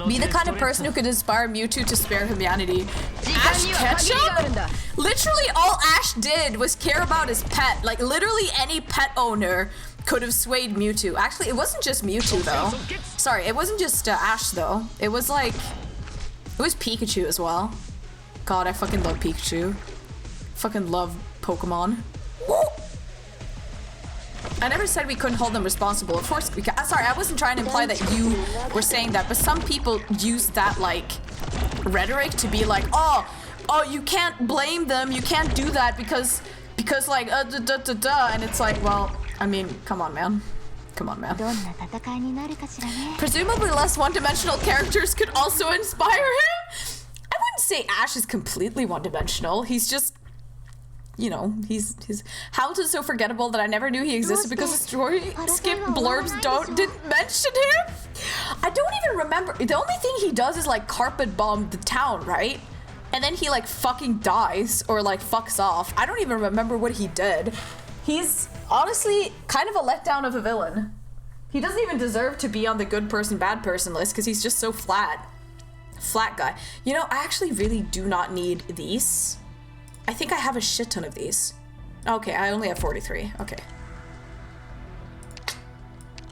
Be the kind of person who could inspire Mewtwo to spare humanity. Ash Ketchum? Literally all Ash did was care about his pet. Like, literally any pet owner could have swayed Mewtwo. Actually, it wasn't just Mewtwo, though. Sorry, it wasn't just Ash, though. It was like... It was Pikachu as well. God, I fucking love Pikachu. Fucking love Pokemon. Woo! I never said we couldn't hold them responsible. Of course, we can. Sorry, I wasn't trying to imply that you were saying that, but some people use that like rhetoric to be like, oh, you can't blame them, you can't do that because like and it's like, well, I mean, come on, man. Presumably less one-dimensional characters could also inspire him. I wouldn't say Ash is completely one-dimensional. He's just, you know, he's Hamilton's so forgettable that I never knew he existed because the story skip blurbs didn't mention him. I don't even remember. The only thing he does is like carpet bomb the town, right? And then he like fucking dies or like fucks off. I don't even remember what he did. He's honestly kind of a letdown of a villain. He doesn't even deserve to be on the good person, bad person list because he's just so flat. Flat guy. You know, I actually really do not need these. I think I have a shit ton of these. Okay, I only have 43. Okay.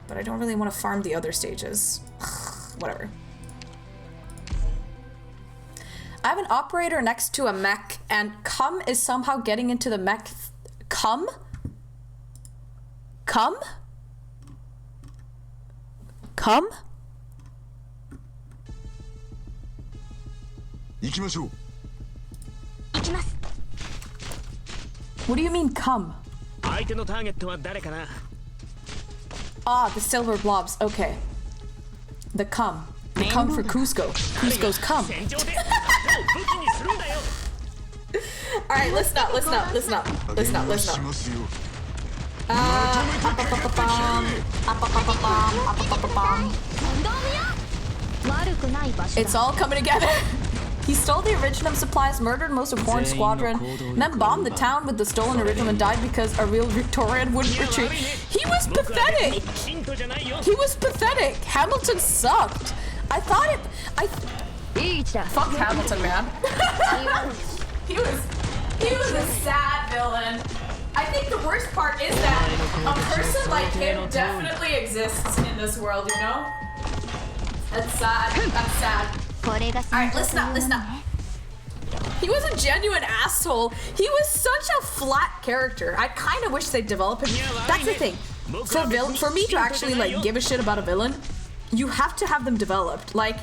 But I don't really want to farm the other stages. Whatever. I have an operator next to a mech, and Cum is somehow getting into the mech. Cum? 行きましょう。 What do you mean, come? 相手のターゲットは誰かな? Ah, the silver blobs. Okay. The cum. The cum for Cusco. Cusco's cum. Alright, listen up. It's all coming together. He stole the Originum supplies, murdered most of Horn's squadron, and then bombed the town with the stolen Originum and died because a real Victorian wouldn't retreat. He was pathetic! Hamilton sucked! I thought it... Fuck Hamilton, man. He was a sad villain. I think the worst part is that a person like him definitely exists in this world, you know? That's sad. Alright, listen up. He was a genuine asshole. He was such a flat character. I kind of wish they'd develop him. That's the thing. For me to actually like give a shit about a villain, you have to have them developed. Like,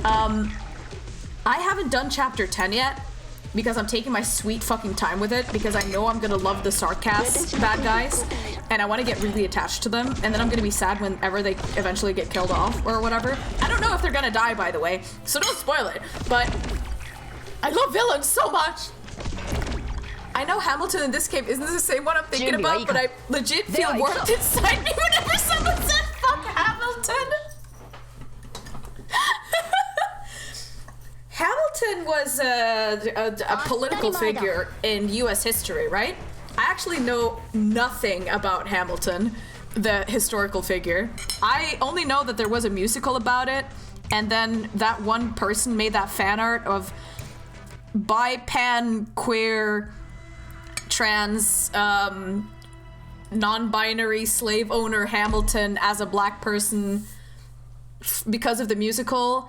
I haven't done chapter 10 yet because I'm taking my sweet fucking time with it because I know I'm gonna love the sarcasm bad guys and I want to get really attached to them, and then I'm gonna be sad whenever they eventually get killed off or whatever. I don't know if they're gonna die, by the way, so don't spoil it, but I love villains so much. I know Hamilton in this game isn't the same one I'm thinking about, but I legit feel warmth inside me whenever someone said fuck Hamilton. Hamilton was a political figure in US history, right? I actually know nothing about Hamilton, the historical figure. I only know that there was a musical about it, and then that one person made that fan art of bi, pan, queer, trans, non-binary slave owner Hamilton as a black person because of the musical.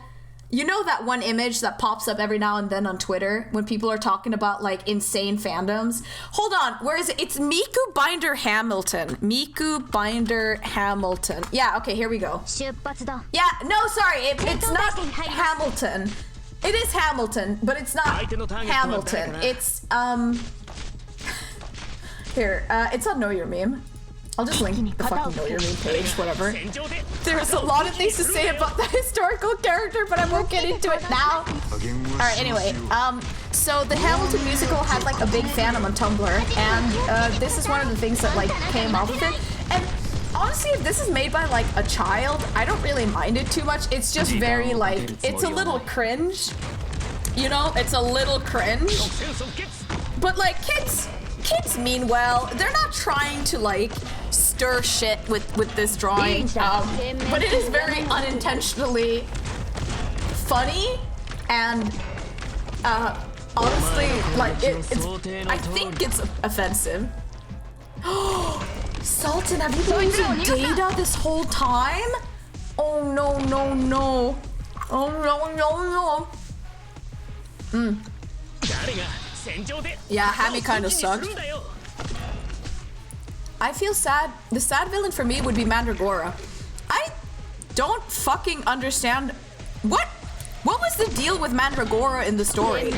You know that one image that pops up every now and then on Twitter when people are talking about like insane fandoms? Hold on, where is it? It's Miku Binder Hamilton. Yeah, okay, here we go. Yeah, no, sorry, it's not Hamilton. It is Hamilton, but it's not Hamilton. It's, here, it's on Know Your Meme. I'll just link the fucking Know Your Meme page, whatever. There's a lot of things to say about the historical character, but I won't get into it now. Alright, anyway, so the Hamilton musical had like a big fandom on Tumblr, and this is one of the things that like came off of it. And honestly, if this is made by like a child, I don't really mind it too much. It's just very like, it's a little cringe. You know, it's a little cringe. But like kids mean well. They're not trying to like stir shit with this drawing, but it is very unintentionally funny, and honestly, like it's I think it's offensive. Sultan, have you been using data this whole time? Oh no. Oh no. Yeah, Hammy kind of sucked. I feel sad. The sad villain for me would be Mandragora. I don't fucking understand. What was the deal with Mandragora in the story?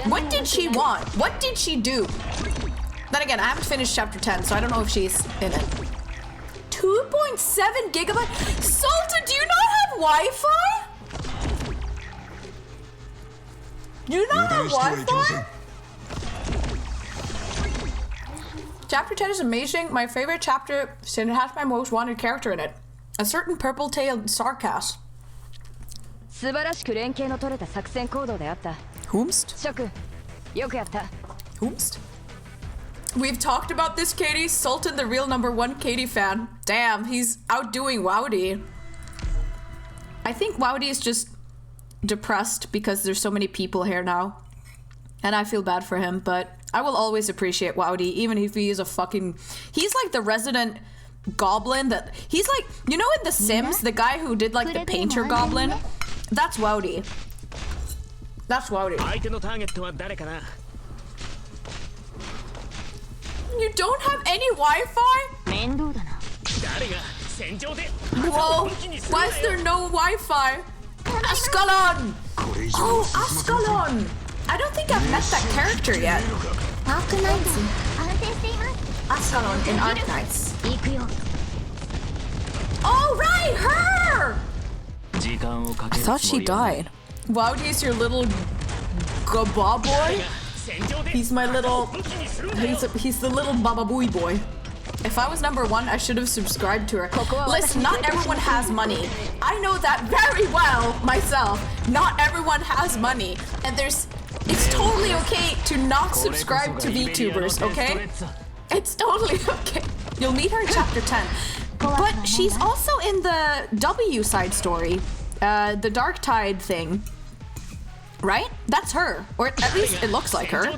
What did she want? What did she do? Then again, I haven't finished chapter 10, so I don't know if she's in it. 2.7 gigabyte? Sultan, do you not have Wi-Fi? Do you not have Wi-Fi? Chapter 10 is amazing. My favorite chapter, since it has my most wanted character in it. A certain purple-tailed Sarkass. Whomst? Whomst? We've talked about this, Katie. Sultan, the real #1 Katie fan. Damn, he's outdoing Wowdy. I think Wowdy is just depressed because there's so many people here now. And I feel bad for him, but I will always appreciate Wowdy, even if he is a fucking... He's like the resident goblin that... He's like... You know in The Sims, the guy who did like the painter goblin? That's Wowdy. That's Wowdy. You don't have any Wi-Fi? Whoa, why is there no Wi-Fi? Ascalon! Oh, Ascalon! I don't think I've met that character yet. Ascalon in Arknights. Oh, right, her! I thought she died. Wowdy is your little gaba boy? He's my little... He's the little bababooey boy. If I was #1, I should have subscribed to her. Listen, not everyone has money. I know that very well myself. Not everyone has money. And it's totally okay to not subscribe to VTubers, okay? It's totally okay. You'll meet her in chapter 10. But she's also in the W side story. The Dark Tide thing. Right? That's her. Or at least it looks like her.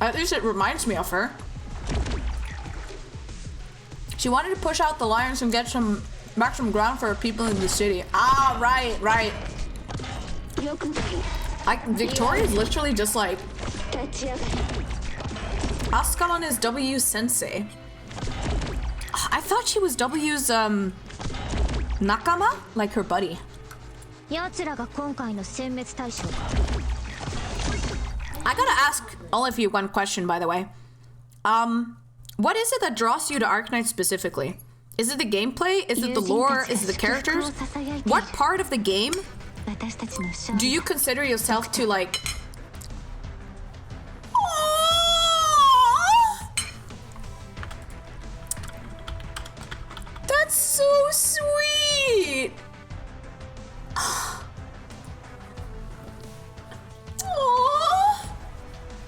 At least it reminds me of her. She wanted to push out the lions and get some maximum ground for people in the city. Ah, right, right. Victoria's literally just like... Ascalon is W's sensei. I thought she was W's, nakama? Like her buddy. I gotta ask all of you one question, by the way. What is it that draws you to Arknight specifically? Is it the gameplay? Is it the lore? Is it the characters? What part of the game do you consider yourself to like... That's so sweet! Aww.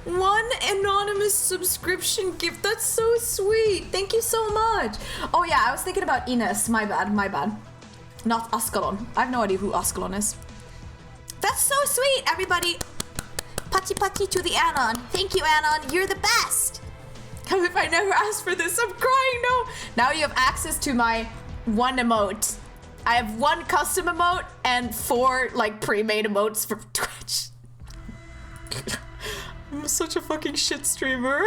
One anonymous subscription gift. That's so sweet. Thank you so much. Oh yeah, I was thinking about Ines. My bad, my bad. Not Ascalon. I have no idea who Ascalon is. That's so sweet, everybody. Pachi pachi to the Anon. Thank you, Anon. You're the best. How if I never asked for this? I'm crying, no. Now you have access to my one emote. I have one custom emote and 4 like pre-made emotes for Twitch. I'm such a fucking shit streamer.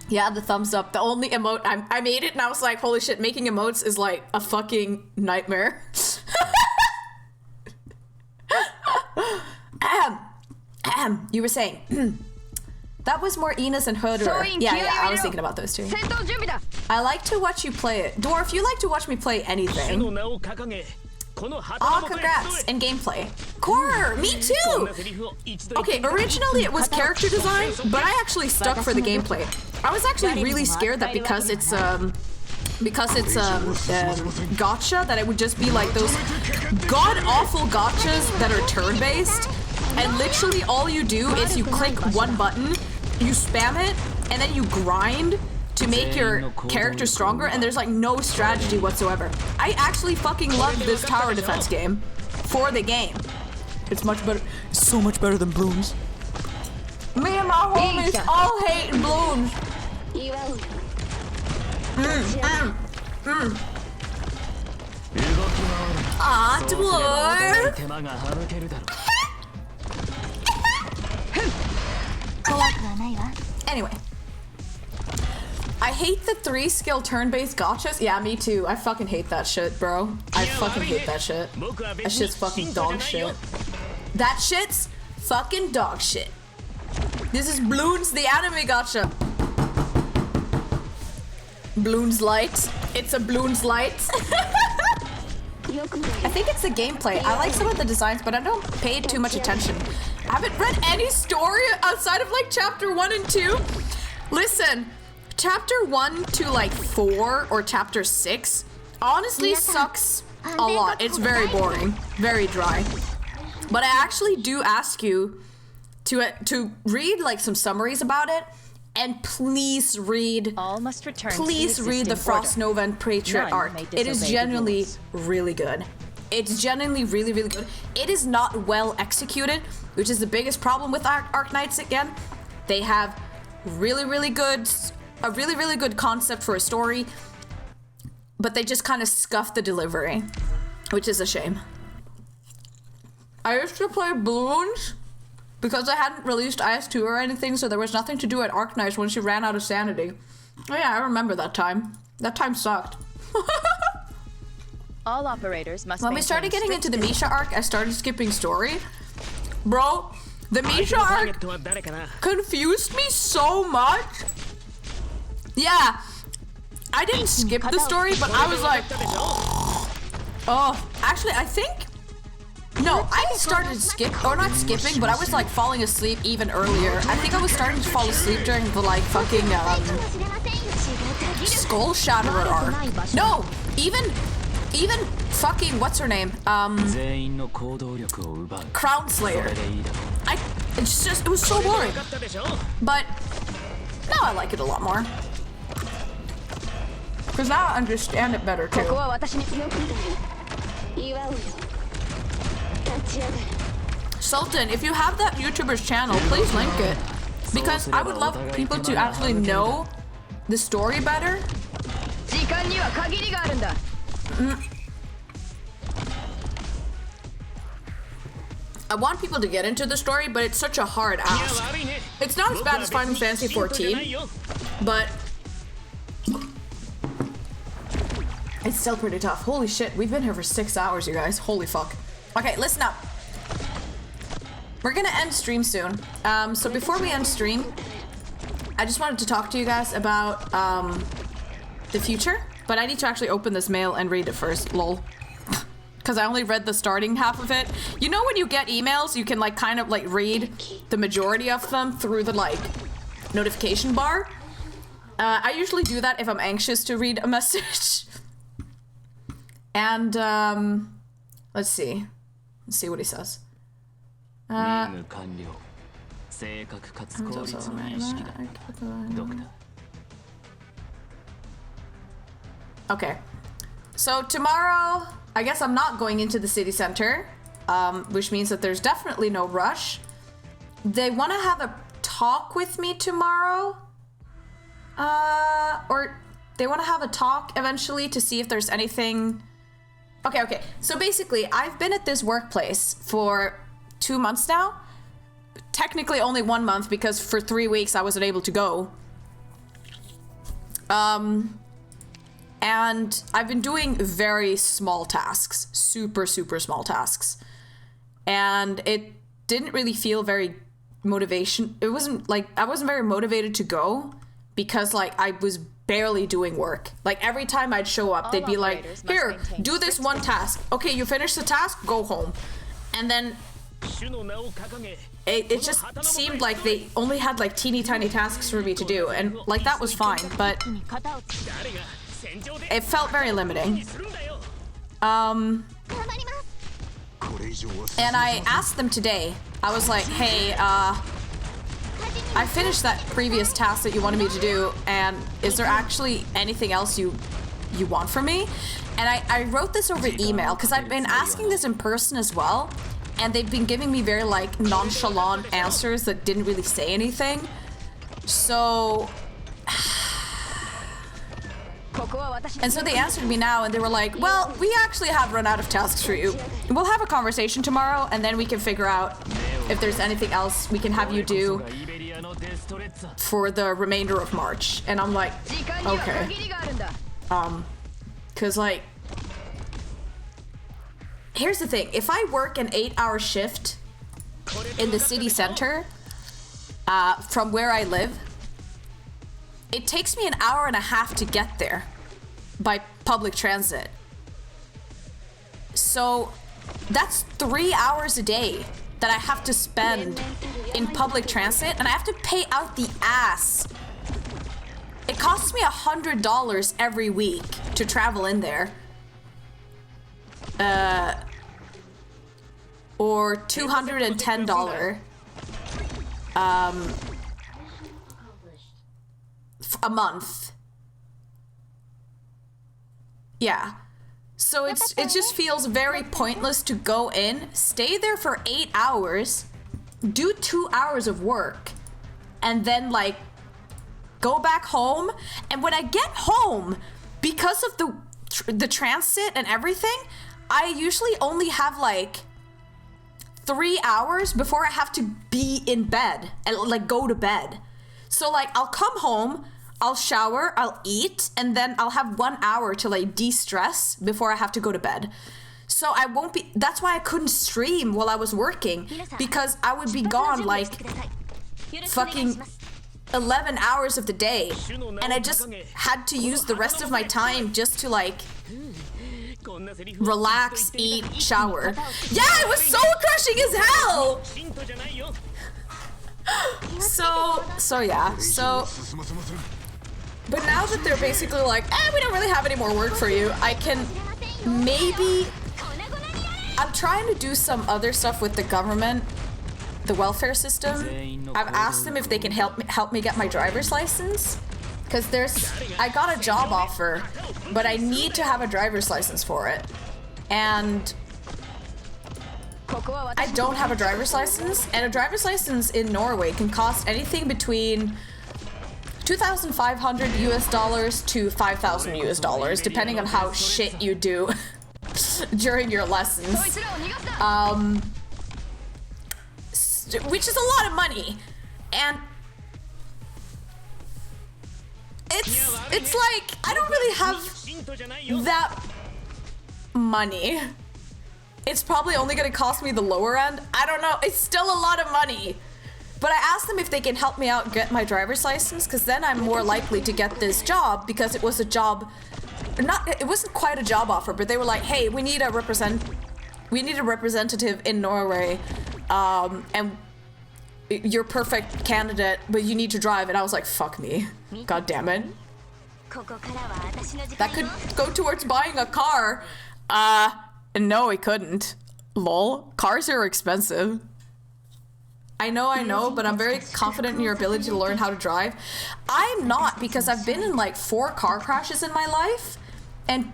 Yeah, the thumbs up. The only emote I made it and I was like, holy shit, making emotes is like a fucking nightmare. You were saying that was more Ines and Herder. Yeah, I was thinking about those two. I like to watch you play it. Dwarf, you like to watch me play anything. Oh, congrats! And gameplay. Core, me too! Okay, originally it was character design, but I actually stuck for the gameplay. I was actually really scared that because it's gotcha, that it would just be like those god-awful gotchas that are turn-based, and literally all you do is you click one button, you spam it, and then you grind to make your character stronger, and there's like no strategy whatsoever. I actually fucking love this tower defense game for the game. It's much better. It's so much better than Blooms. Me and my homies all hate Blooms. Ah, dwarf. Anyway. I hate the 3-skill turn-based gotchas. Yeah, me too. I fucking hate that shit, bro. I fucking hate that shit. That shit's fucking dog shit. That shit's fucking dog shit. This is Bloons, the anime gotcha. Bloons Light. It's a Bloons Light. I think it's the gameplay. I like some of the designs, but I don't pay too much attention. I haven't read any story outside of like chapter 1 and 2. Listen, chapter 1 to like 4 or chapter 6 honestly sucks a lot. It's very boring, very dry. But I actually do ask you to read like some summaries about it, and please read the Frost Nova and Patriot arc. It is genuinely really good. It's genuinely really, really good. It is not well executed, which is the biggest problem with Arknights again. They have a really, really good concept for a story, but they just kind of scuff the delivery, which is a shame. I used to play Bloons because I hadn't released IS2 or anything, so there was nothing to do at Arknights when she ran out of sanity. Oh yeah, I remember that time. That time sucked. All operators must. When we started getting into the Misha arc, I started skipping story. Bro, the Misha arc confused me so much. Yeah, I didn't skip the story, but I was like, oh, actually, I think. No, I started not skipping, but I was like falling asleep even earlier. I think I was starting to fall asleep during the like fucking Skull Shatterer arc. No, even fucking what's her name? Crown Slayer. It was so boring. But now I like it a lot more. Because now I understand it better too. Sultan, if you have that YouTuber's channel, please link it. Because I would love people to actually know the story better. I want people to get into the story, but it's such a hard ask. It's not as bad as Final Fantasy XIV, but it's still pretty tough. Holy shit, we've been here for 6 hours, you guys. Holy fuck. Okay, listen up. We're gonna end stream soon. So before we end stream, I just wanted to talk to you guys about the future, but I need to actually open this mail and read it first, lol. Because I only read the starting half of it. You know when you get emails, you can like kind of like read the majority of them through the like notification bar? I usually do that if I'm anxious to read a message. And let's see what he says. Okay, so tomorrow, I guess I'm not going into the city center, which means that there's definitely no rush. They want to have a talk with me tomorrow, or they want to have a talk eventually to see if there's anything. Okay, so basically, I've been at this workplace for 2 months now. Technically only 1 month because for 3 weeks I wasn't able to go. And I've been doing very small tasks, super small tasks. And it didn't really feel very it wasn't like, I wasn't very motivated to go because like I was barely doing work. Like every time I'd show up, they'd be like, here, do this one task. Okay, you finish the task, go home. And then it just seemed like they only had like teeny tiny tasks for me to do. And like that was fine, but it felt very limiting. And I asked them today, I was like, hey, I finished that previous task that you wanted me to do, and is there actually anything else you want from me? And I wrote this over email, because I've been asking this in person as well, and they've been giving me very like nonchalant answers that didn't really say anything. So and so they answered me now and they were like, well, we actually have run out of tasks for you. We'll have a conversation tomorrow and then we can figure out if there's anything else we can have you do. for the remainder of March. And I'm like, okay. Cause like, here's the thing. If I work an 8-hour shift in the city center, from where I live, it takes me an hour and a half to get there by public transit. So that's 3 hours a day that I have to spend in public transit, and I have to pay out the ass. It costs me $100 every week to travel in there. Or $210 a month. Yeah. So it just feels very pointless to go in, stay there for 8 hours, do 2 hours of work, and then like go back home. And when I get home, because of the transit and everything, I usually only have like 3 hours before I have to be in bed and like go to bed. So like I'll come home, I'll shower, I'll eat, and then I'll have 1 hour to like de-stress before I have to go to bed. So I won't be, that's why I couldn't stream while I was working, because I would be gone like fucking 11 hours of the day, and I just had to use the rest of my time just to like relax, eat, shower. Yeah, it was soul crushing as hell. So yeah, but now that they're basically like, we don't really have any more work for you, I can maybe, I'm trying to do some other stuff with the government, the welfare system. I've asked them if they can help me get my driver's license, because I got a job offer, but I need to have a driver's license for it, and I don't have a driver's license, and a driver's license in Norway can cost anything between $2,500 US to $5,000 US, depending on how shit you do during your lessons. Which is a lot of money, and it's like I don't really have that money. It's probably only gonna cost me the lower end. I don't know. It's still a lot of money. But I asked them if they can help me out get my driver's license, because then I'm more likely to get this job, because it was a job, it wasn't quite a job offer, but they were like, hey, we need a representative in Norway, and you're perfect candidate, but you need to drive. And I was like, fuck me. God damn it. That could go towards buying a car. No, it couldn't. Lol. Cars are expensive. I know, but I'm very confident in your ability to learn how to drive. I'm not, because I've been in like 4 car crashes in my life, and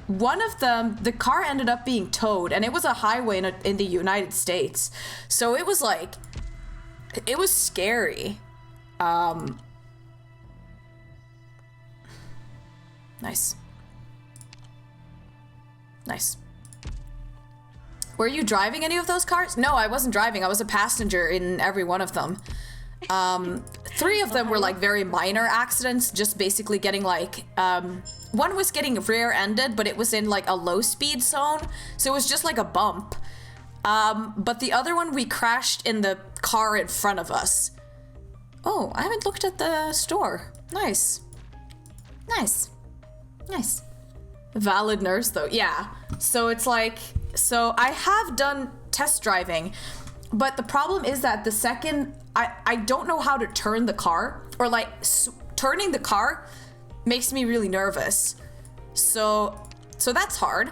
one of them, the car ended up being towed, and it was a highway in the United States. So it was like, it was scary. Nice. Nice. Were you driving any of those cars? No, I wasn't driving. I was a passenger in every one of them. 3 of them were like very minor accidents, just basically getting like, one was getting rear-ended, but it was in like a low speed zone. So it was just like a bump. But the other one, we crashed in the car in front of us. Oh, I haven't looked at the store. Nice. Nice. Nice. Valid nurse though, yeah. So it's like, so I have done test driving, but the problem is that the second, I don't know how to turn the car, or like turning the car makes me really nervous. So that's hard.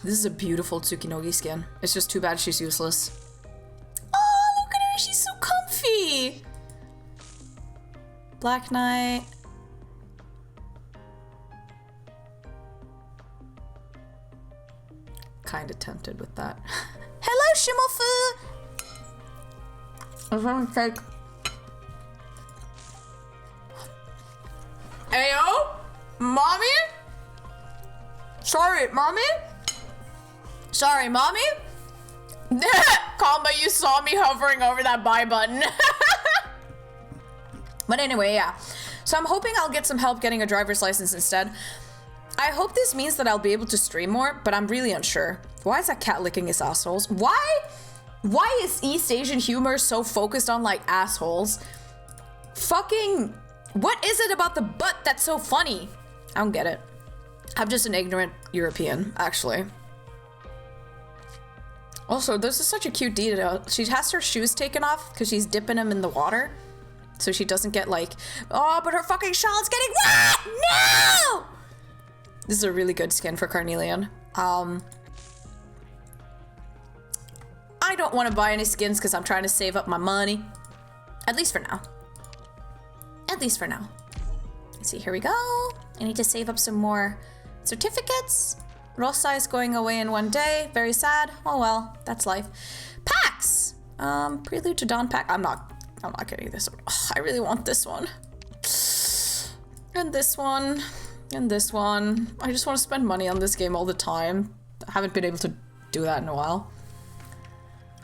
This is a beautiful Tsuki skin. It's just too bad she's useless. Oh, look at her, she's so comfy. Black Knight. Kind of tempted with that. Hello, Shimmelfu! I was gonna take... Ayo? Mommy? Sorry, Mommy? Sorry, Mommy? Combo, you saw me hovering over that buy button. But anyway, yeah. So I'm hoping I'll get some help getting a driver's license instead. I hope this means that I'll be able to stream more, but I'm really unsure. Why is that cat licking his assholes? Why is East Asian humor so focused on like assholes? Fucking, what is it about the butt that's so funny? I don't get it. I'm just an ignorant European, actually. Also, this is such a cute detail. She has her shoes taken off because she's dipping them in the water. So she doesn't get like, oh, but her fucking shawl's getting wet! No! This is a really good skin for Carnelian. I don't want to buy any skins because I'm trying to save up my money. At least for now. At least for now. Let's see, here we go. I need to save up some more certificates. Rosa is going away in one day. Very sad. Oh well, that's life. Packs! Prelude to Dawn pack. I'm not getting this one. Ugh, I really want this one. And this one. And this one. I just want to spend money on this game all the time. I haven't been able to do that in a while.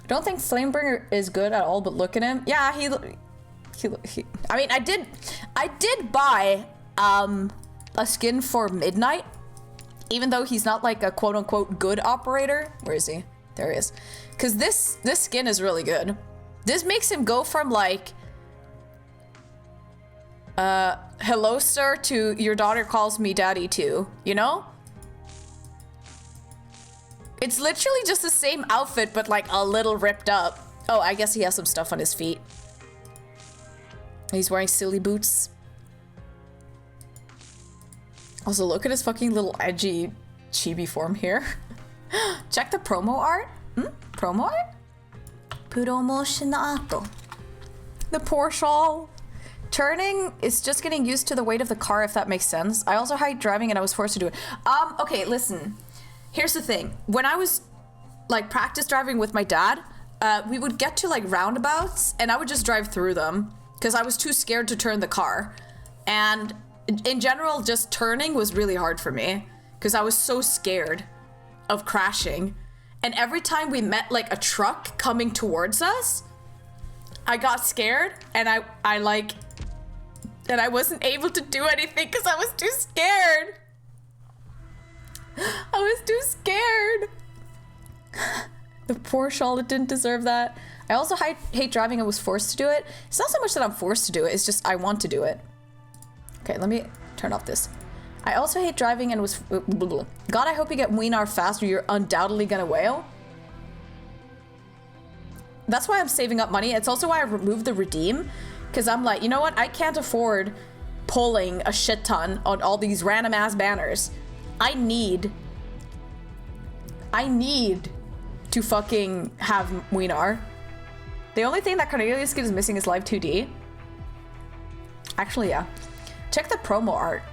I don't think Flamebringer is good at all, but look at him. Yeah, he I mean, I did buy a skin for Midnight, even though he's not like a quote-unquote good operator. Where is he? There he is. Because this skin is really good. This makes him go from like hello sir to your daughter calls me daddy too, you know? It's literally just the same outfit but like a little ripped up. Oh, I guess he has some stuff on his feet. He's wearing silly boots. Also, look at his fucking little edgy chibi form here. Check the promo art. Promo art? Promotionato. The poor shawl. Turning is just getting used to the weight of the car, if that makes sense. I also hate driving and I was forced to do it. Okay, listen. Here's the thing. When I was like practice driving with my dad, we would get to like roundabouts and I would just drive through them because I was too scared to turn the car. And in general, just turning was really hard for me because I was so scared of crashing. And every time we met like a truck coming towards us, I got scared and I wasn't able to do anything because I was too scared. I was too scared. The poor Charlotte didn't deserve that. I also hate driving and was forced to do it. It's not so much that I'm forced to do it, it's just I want to do it. Okay, let me turn off this. I also hate driving and was... God, I hope you get Wienar fast or you're undoubtedly gonna wail. That's why I'm saving up money. It's also why I removed the redeem. Because I'm like, you know what? I can't afford pulling a shit ton on all these random ass banners. I need to fucking have Wienar. The only thing that Cornelius skin is missing is live 2D. Actually, yeah. Check the promo art.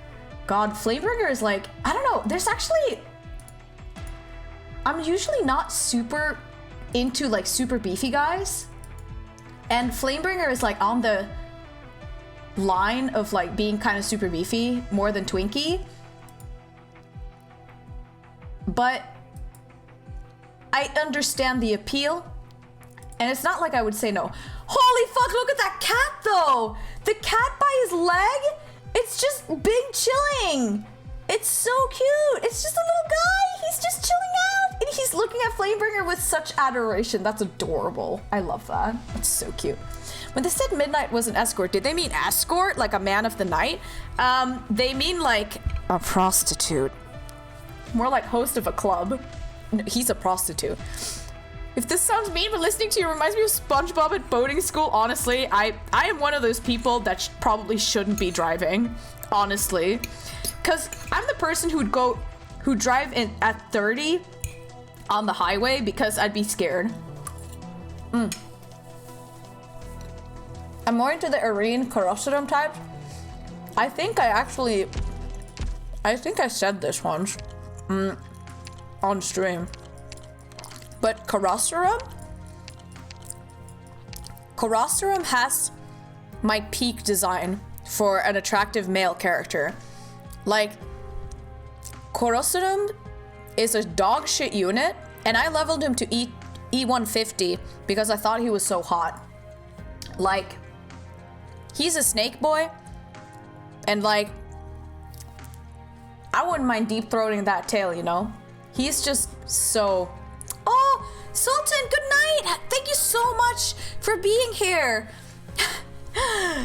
God, Flamebringer is like, I don't know. There's actually... I'm usually not super into like super beefy guys. And Flamebringer is like on the line of like being kind of super beefy more than Twinkie. But I understand the appeal. And it's not like I would say no. Holy fuck, look at that cat though! The cat by his leg? It's just big chilling. It's so cute. It's just a little guy. He's just chilling out. And he's looking at Flamebringer with such adoration. That's adorable. I love that. That's so cute. When they said Midnight was an escort, did they mean escort? Like a man of the night? They mean like a prostitute. More like host of a club. No, he's a prostitute. If this sounds mean, but listening to you reminds me of SpongeBob at boating school. Honestly, I am one of those people that probably shouldn't be driving. Honestly. Because I'm the person who'd drive in at 30 on the highway because I'd be scared. I'm more into the Arene Colosseum type. I think I said this once on stream. But Colosseum has my peak design for an attractive male character. Like, Colosseum is a dog shit unit, and I leveled him to E150 because I thought he was so hot. Like, he's a snake boy, and like, I wouldn't mind deep throating that tail, you know? He's just so... Oh, Sultan, good night! Thank you so much for being here!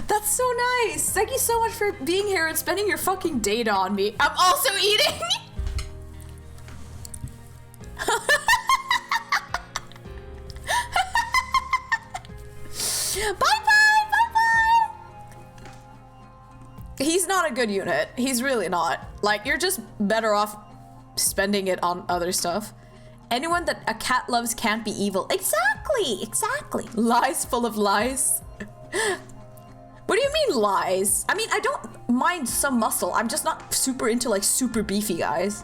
That's so nice! Thank you so much for being here and spending your fucking data on me. I'm also eating! Bye-bye! Bye-bye! He's not a good unit. He's really not. Like, you're just better off spending it on other stuff. Anyone that a cat loves can't be evil. Exactly! Exactly. Lies full of lies. What do you mean lies? I mean, I don't mind some muscle. I'm just not super into like super beefy guys.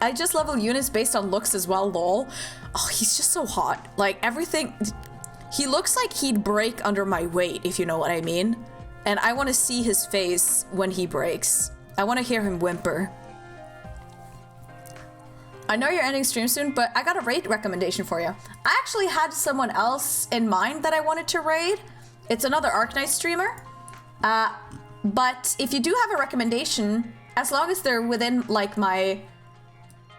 I just level units based on looks as well, lol. Oh, he's just so hot. Like everything, he looks like he'd break under my weight, if you know what I mean. And I want to see his face when he breaks. I want to hear him whimper. I know you're ending stream soon, but I got a raid recommendation for you. I actually had someone else in mind that I wanted to raid. It's another Arknight streamer. But if you do have a recommendation, as long as they're within like my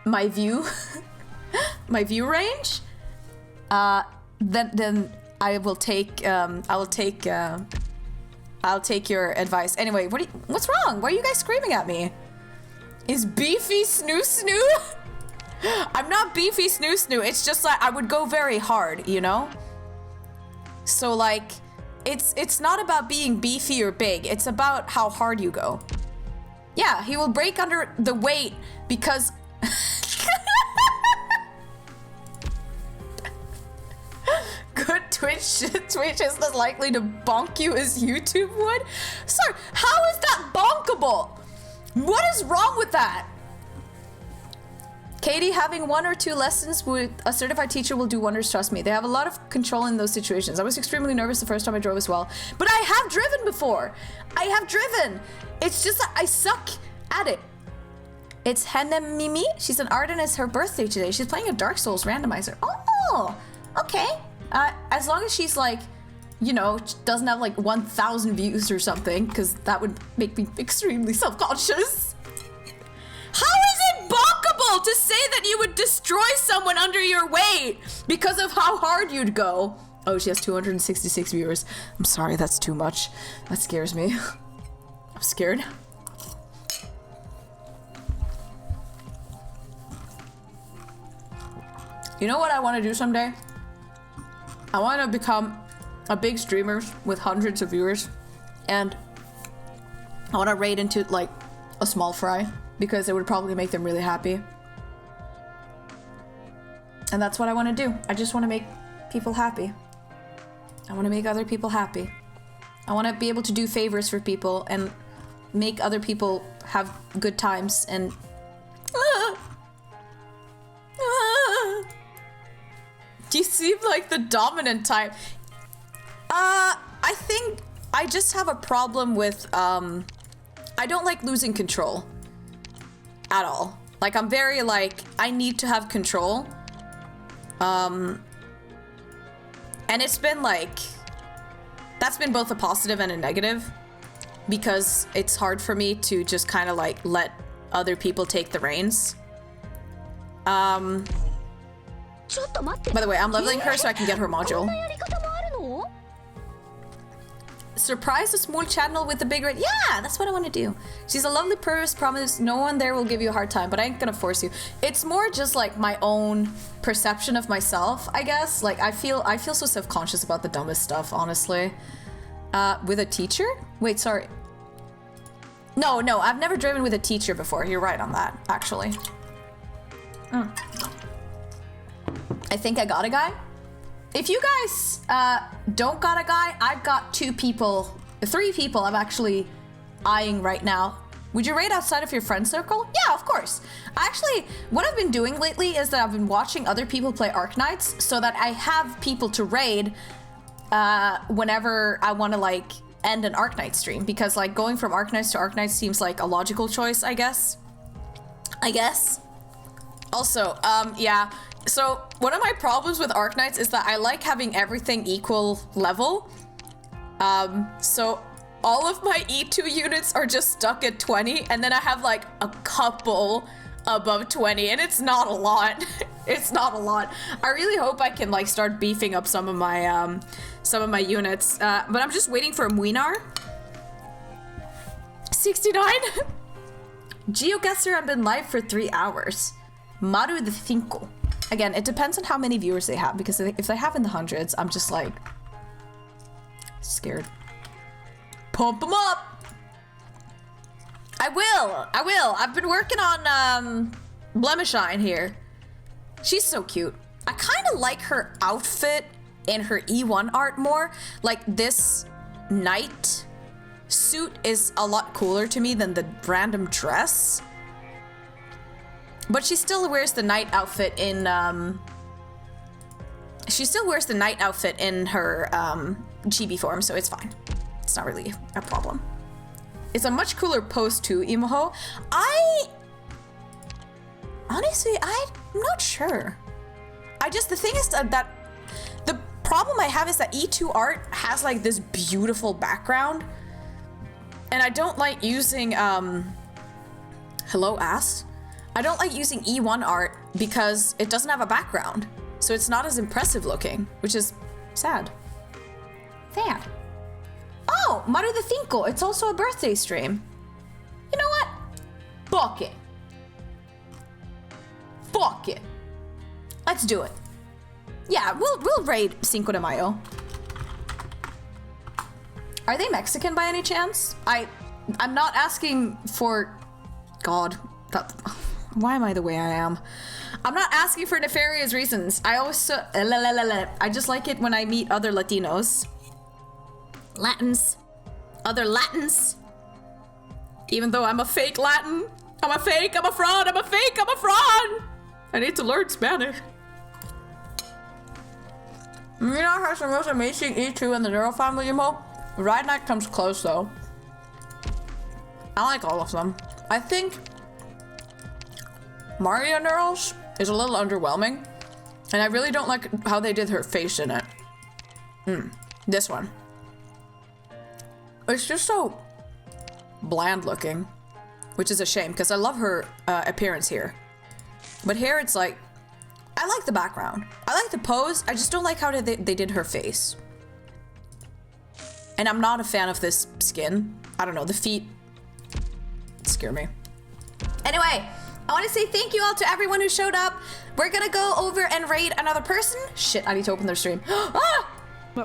view my view range, then I will take I'll take your advice. Anyway, what's wrong? Why are you guys screaming at me? Is beefy snoo snoo? I'm not beefy snoo snoo. It's just like I would go very hard, you know? So like it's not about being beefy or big. It's about how hard you go. Yeah, he will break under the weight because good Twitch is as likely to bonk you as YouTube would? Sir, how is that bonkable? What is wrong with that? Katie, having 1 or 2 lessons with a certified teacher will do wonders, trust me. They have a lot of control in those situations. I was extremely nervous the first time I drove as well. But I have driven before. I have driven. It's just that I suck at it. It's Henne Mimi. She's an art and it's her birthday today. She's playing a Dark Souls randomizer. Oh, okay. As long as she's like, you know, doesn't have like 1,000 views or something, because that would make me extremely self-conscious. How is it bonkable to say that you would destroy someone under your weight because of how hard you'd go? Oh, she has 266 viewers. I'm sorry, that's too much. That scares me. I'm scared. You know what I want to do someday? I want to become a big streamer with hundreds of viewers, and I want to raid into like a small fry because it would probably make them really happy. And that's what I want to do. I just want to make people happy. I want to make other people happy. I want to be able to do favors for people and make other people have good times and you seem like the dominant type. I think I just have a problem with, I don't like losing control at all. Like, I'm very, like, I need to have control. And it's been, like, that's been both a positive and a negative because it's hard for me to just kind of, like, let other people take the reins. By the way, I'm leveling her so I can get her module. Surprise a small channel with a big red. Yeah, that's what I want to do. She's a lovely person. Promise no one there will give you a hard time, but I ain't gonna force you. It's more just like my own perception of myself, I guess. Like I feel so self-conscious about the dumbest stuff, honestly. With a teacher? Wait, sorry. No, I've never driven with a teacher before. You're right on that, actually. I think I got a guy. If you guys don't got a guy, I've got 3 people I'm actually eyeing right now. Would you raid outside of your friend circle? Yeah, of course. Actually, what I've been doing lately is that I've been watching other people play Arknights so that I have people to raid whenever I want to like end an Arknight stream, because like going from Arknights to Arknights seems like a logical choice, I guess. Also, yeah, So one of my problems with Arknights is that I like having everything equal level. So all of my E2 units are just stuck at 20, and then I have like a couple above 20, and it's not a lot. It's not a lot. I really hope I can like start beefing up some of my units. But I'm just waiting for Muinar. 69. GeoGuessr, I've been live for 3 hours. Maru the Cinco. Again, it depends on how many viewers they have, because if they have in the hundreds, I'm just like scared. Pump them up. I will. I've been working on Blemishine here. She's so cute. I kind of like her outfit in her E1 art more. Like this knight suit is a lot cooler to me than the random dress. But she still wears the knight outfit in her chibi form, so it's fine. It's not really a problem. It's a much cooler pose too, Imoho. Honestly, I'm not sure. The thing is that the problem I have is that E2 art has like this beautiful background, and I don't like using, hello ass? I don't like using E1 art because it doesn't have a background, so it's not as impressive looking, which is sad. Sad. Oh, Maru the Cinco, it's also a birthday stream. You know what? Fuck it. Fuck it. Let's do it. Yeah, we'll raid Cinco de Mayo. Are they Mexican by any chance? I'm not asking for... God, why am I the way I am? I'm not asking for nefarious reasons. I just like it when I meet other Latinos. Other Latins. Even though I'm a fake Latin. I'm a fraud. I need to learn Spanish. Mina has the most amazing E2 in the Neuro family emo. Ride Knight comes close though. I like all of them. I think Maria Neuros is a little underwhelming, and I really don't like how they did her face in it. This one. It's just so bland looking, which is a shame because I love her appearance here. But here it's like, I like the background. I like the pose. I just don't like how they did her face. And I'm not a fan of this skin. I don't know, the feet scare me. Anyway, I want to say thank you all to everyone who showed up. We're gonna go over and raid another person. Shit, I need to open their stream. Ah!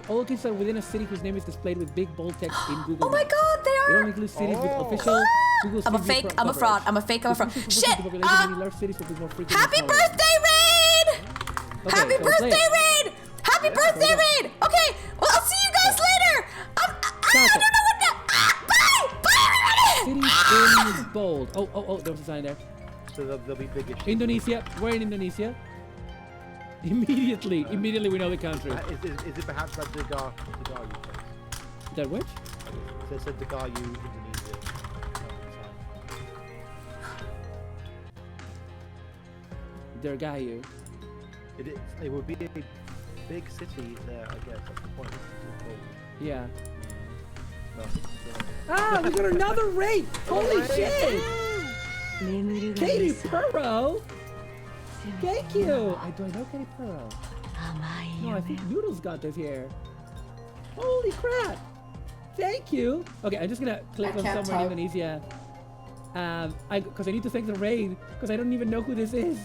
All kids are within a city whose name is displayed with big bold text in Google. Oh my god, they are! They don't include cities with official Google I'm a Street fake, View I'm a fraud, I'm a fake, I'm a fraud. Shit! Happy birthday, Raid! Okay, Happy birthday, Raid! Happy birthday, Raid! Okay, well, I'll see you guys later! I don't know what that... Bye! Bye, everybody! Cities in bold. Oh, there was a sign there. So they'll be big issues. Indonesia. We're in Indonesia. Immediately we know the country. Is it perhaps like the Dagar you chose? That which? So it said Dagar you Indonesia. Dirgayu. It would be a big city there, I guess. That's the point. Yeah. So, we got another raid! Holy shit! Katie Perro! Thank you! Do I know Katie Perro? No, I think Noodles got this here. Holy crap! Thank you! Okay, I'm just gonna click on somewhere in Indonesia. Because I need to thank the raid, because I don't even know who this is.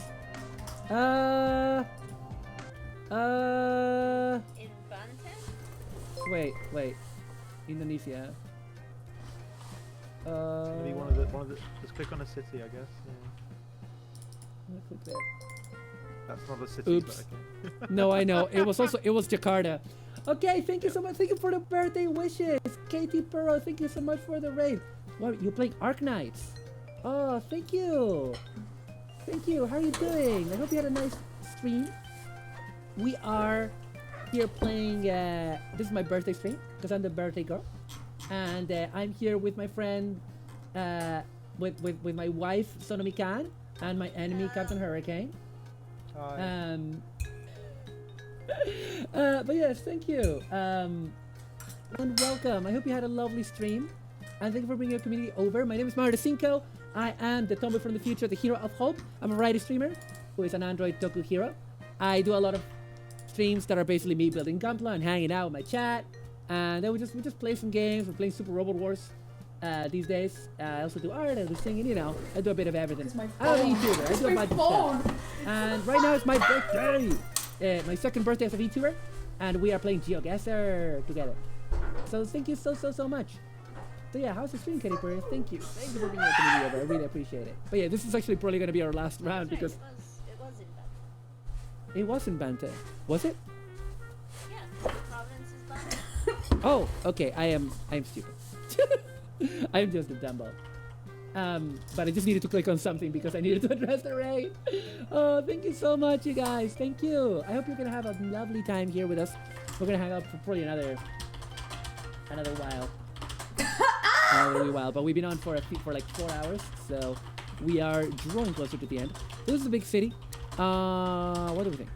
Wait. Indonesia. Maybe one of the. Just click on a city, I guess. Yeah. Click there. That's not a city. Oops. But okay. No, I know. It was Jakarta. Okay, thank you so much. Thank you for the birthday wishes, Katie Perro. Thank you so much for the raid. What, you're playing Arknights? Oh, thank you. Thank you. How are you doing? I hope you had a nice stream. We are here playing. This is my birthday stream because I'm the birthday girl, and I'm here with my friend, with my wife Sonomi Khan and my enemy Captain Hurricane. But yes, thank you. And welcome. I hope you had a lovely stream. And thank you for bringing your community over. My name is Mario Cinco. I am the tomboy from the future, the hero of hope. I'm a variety streamer who is an Android Toku hero. I do a lot of streams that are basically me building Gunpla and hanging out with my chat. And then we just play some games. We're playing Super Robot Wars these days. I also do art, I do singing, you know. I do a bit of everything. I'm a YouTuber. I do a bunch of stuff. And right now it's my birthday. My second birthday as a VTuber. And we are playing GeoGuessr together. So thank you so much. So yeah, how's the stream, Katy Perry? Thank you. Thank you for bringing the community over. I really appreciate it. But yeah, this is actually probably going to be our last round because... It was in Banta. Was it? Yeah, Providence is Banta. Oh, okay. I am stupid. I'm just a dumbo. But I just needed to click on something because I needed to address the raid. Oh, thank you so much, you guys. Thank you. I hope you're going to have a lovely time here with us. We're going to hang out for probably another while. Another wee while. But we've been on for like 4 hours. So we are drawing closer to the end. This is a big city. What do we think?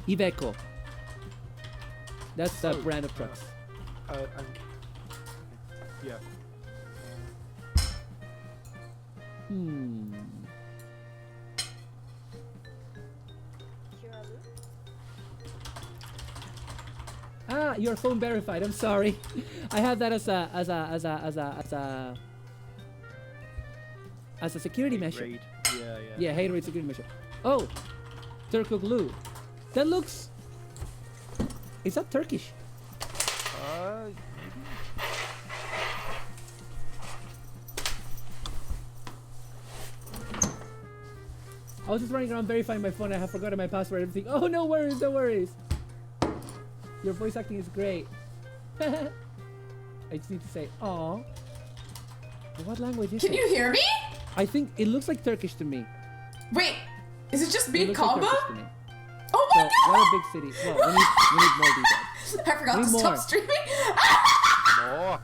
Iveco. That's the brand of trucks. Yeah. Ah, your phone verified. I'm sorry. I had that as a security measure. Raid. Yeah. Yeah, hate rate security measure. Oh, Turkoglu. That looks. Is that Turkish? Maybe. I was just running around verifying my phone. I have forgotten my password and everything. Oh, no worries, no worries. Your voice acting is great. I just need to say, "Aw." What language is it? Can you hear me? I think it looks like Turkish to me. Wait, is it just me, combo? Like oh my god! What a big city. Well, we need more details. I forgot to stop streaming. More.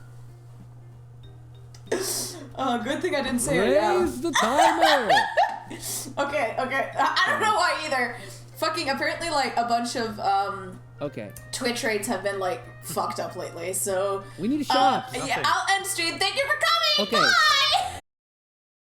Oh, good thing I didn't say it now. Raise the timer. Okay. I don't know why either. Fucking apparently like a bunch of Okay. Twitch rates have been like fucked up lately, so we need a shot. Yeah, I'll end stream. Thank you for coming. Okay. Bye!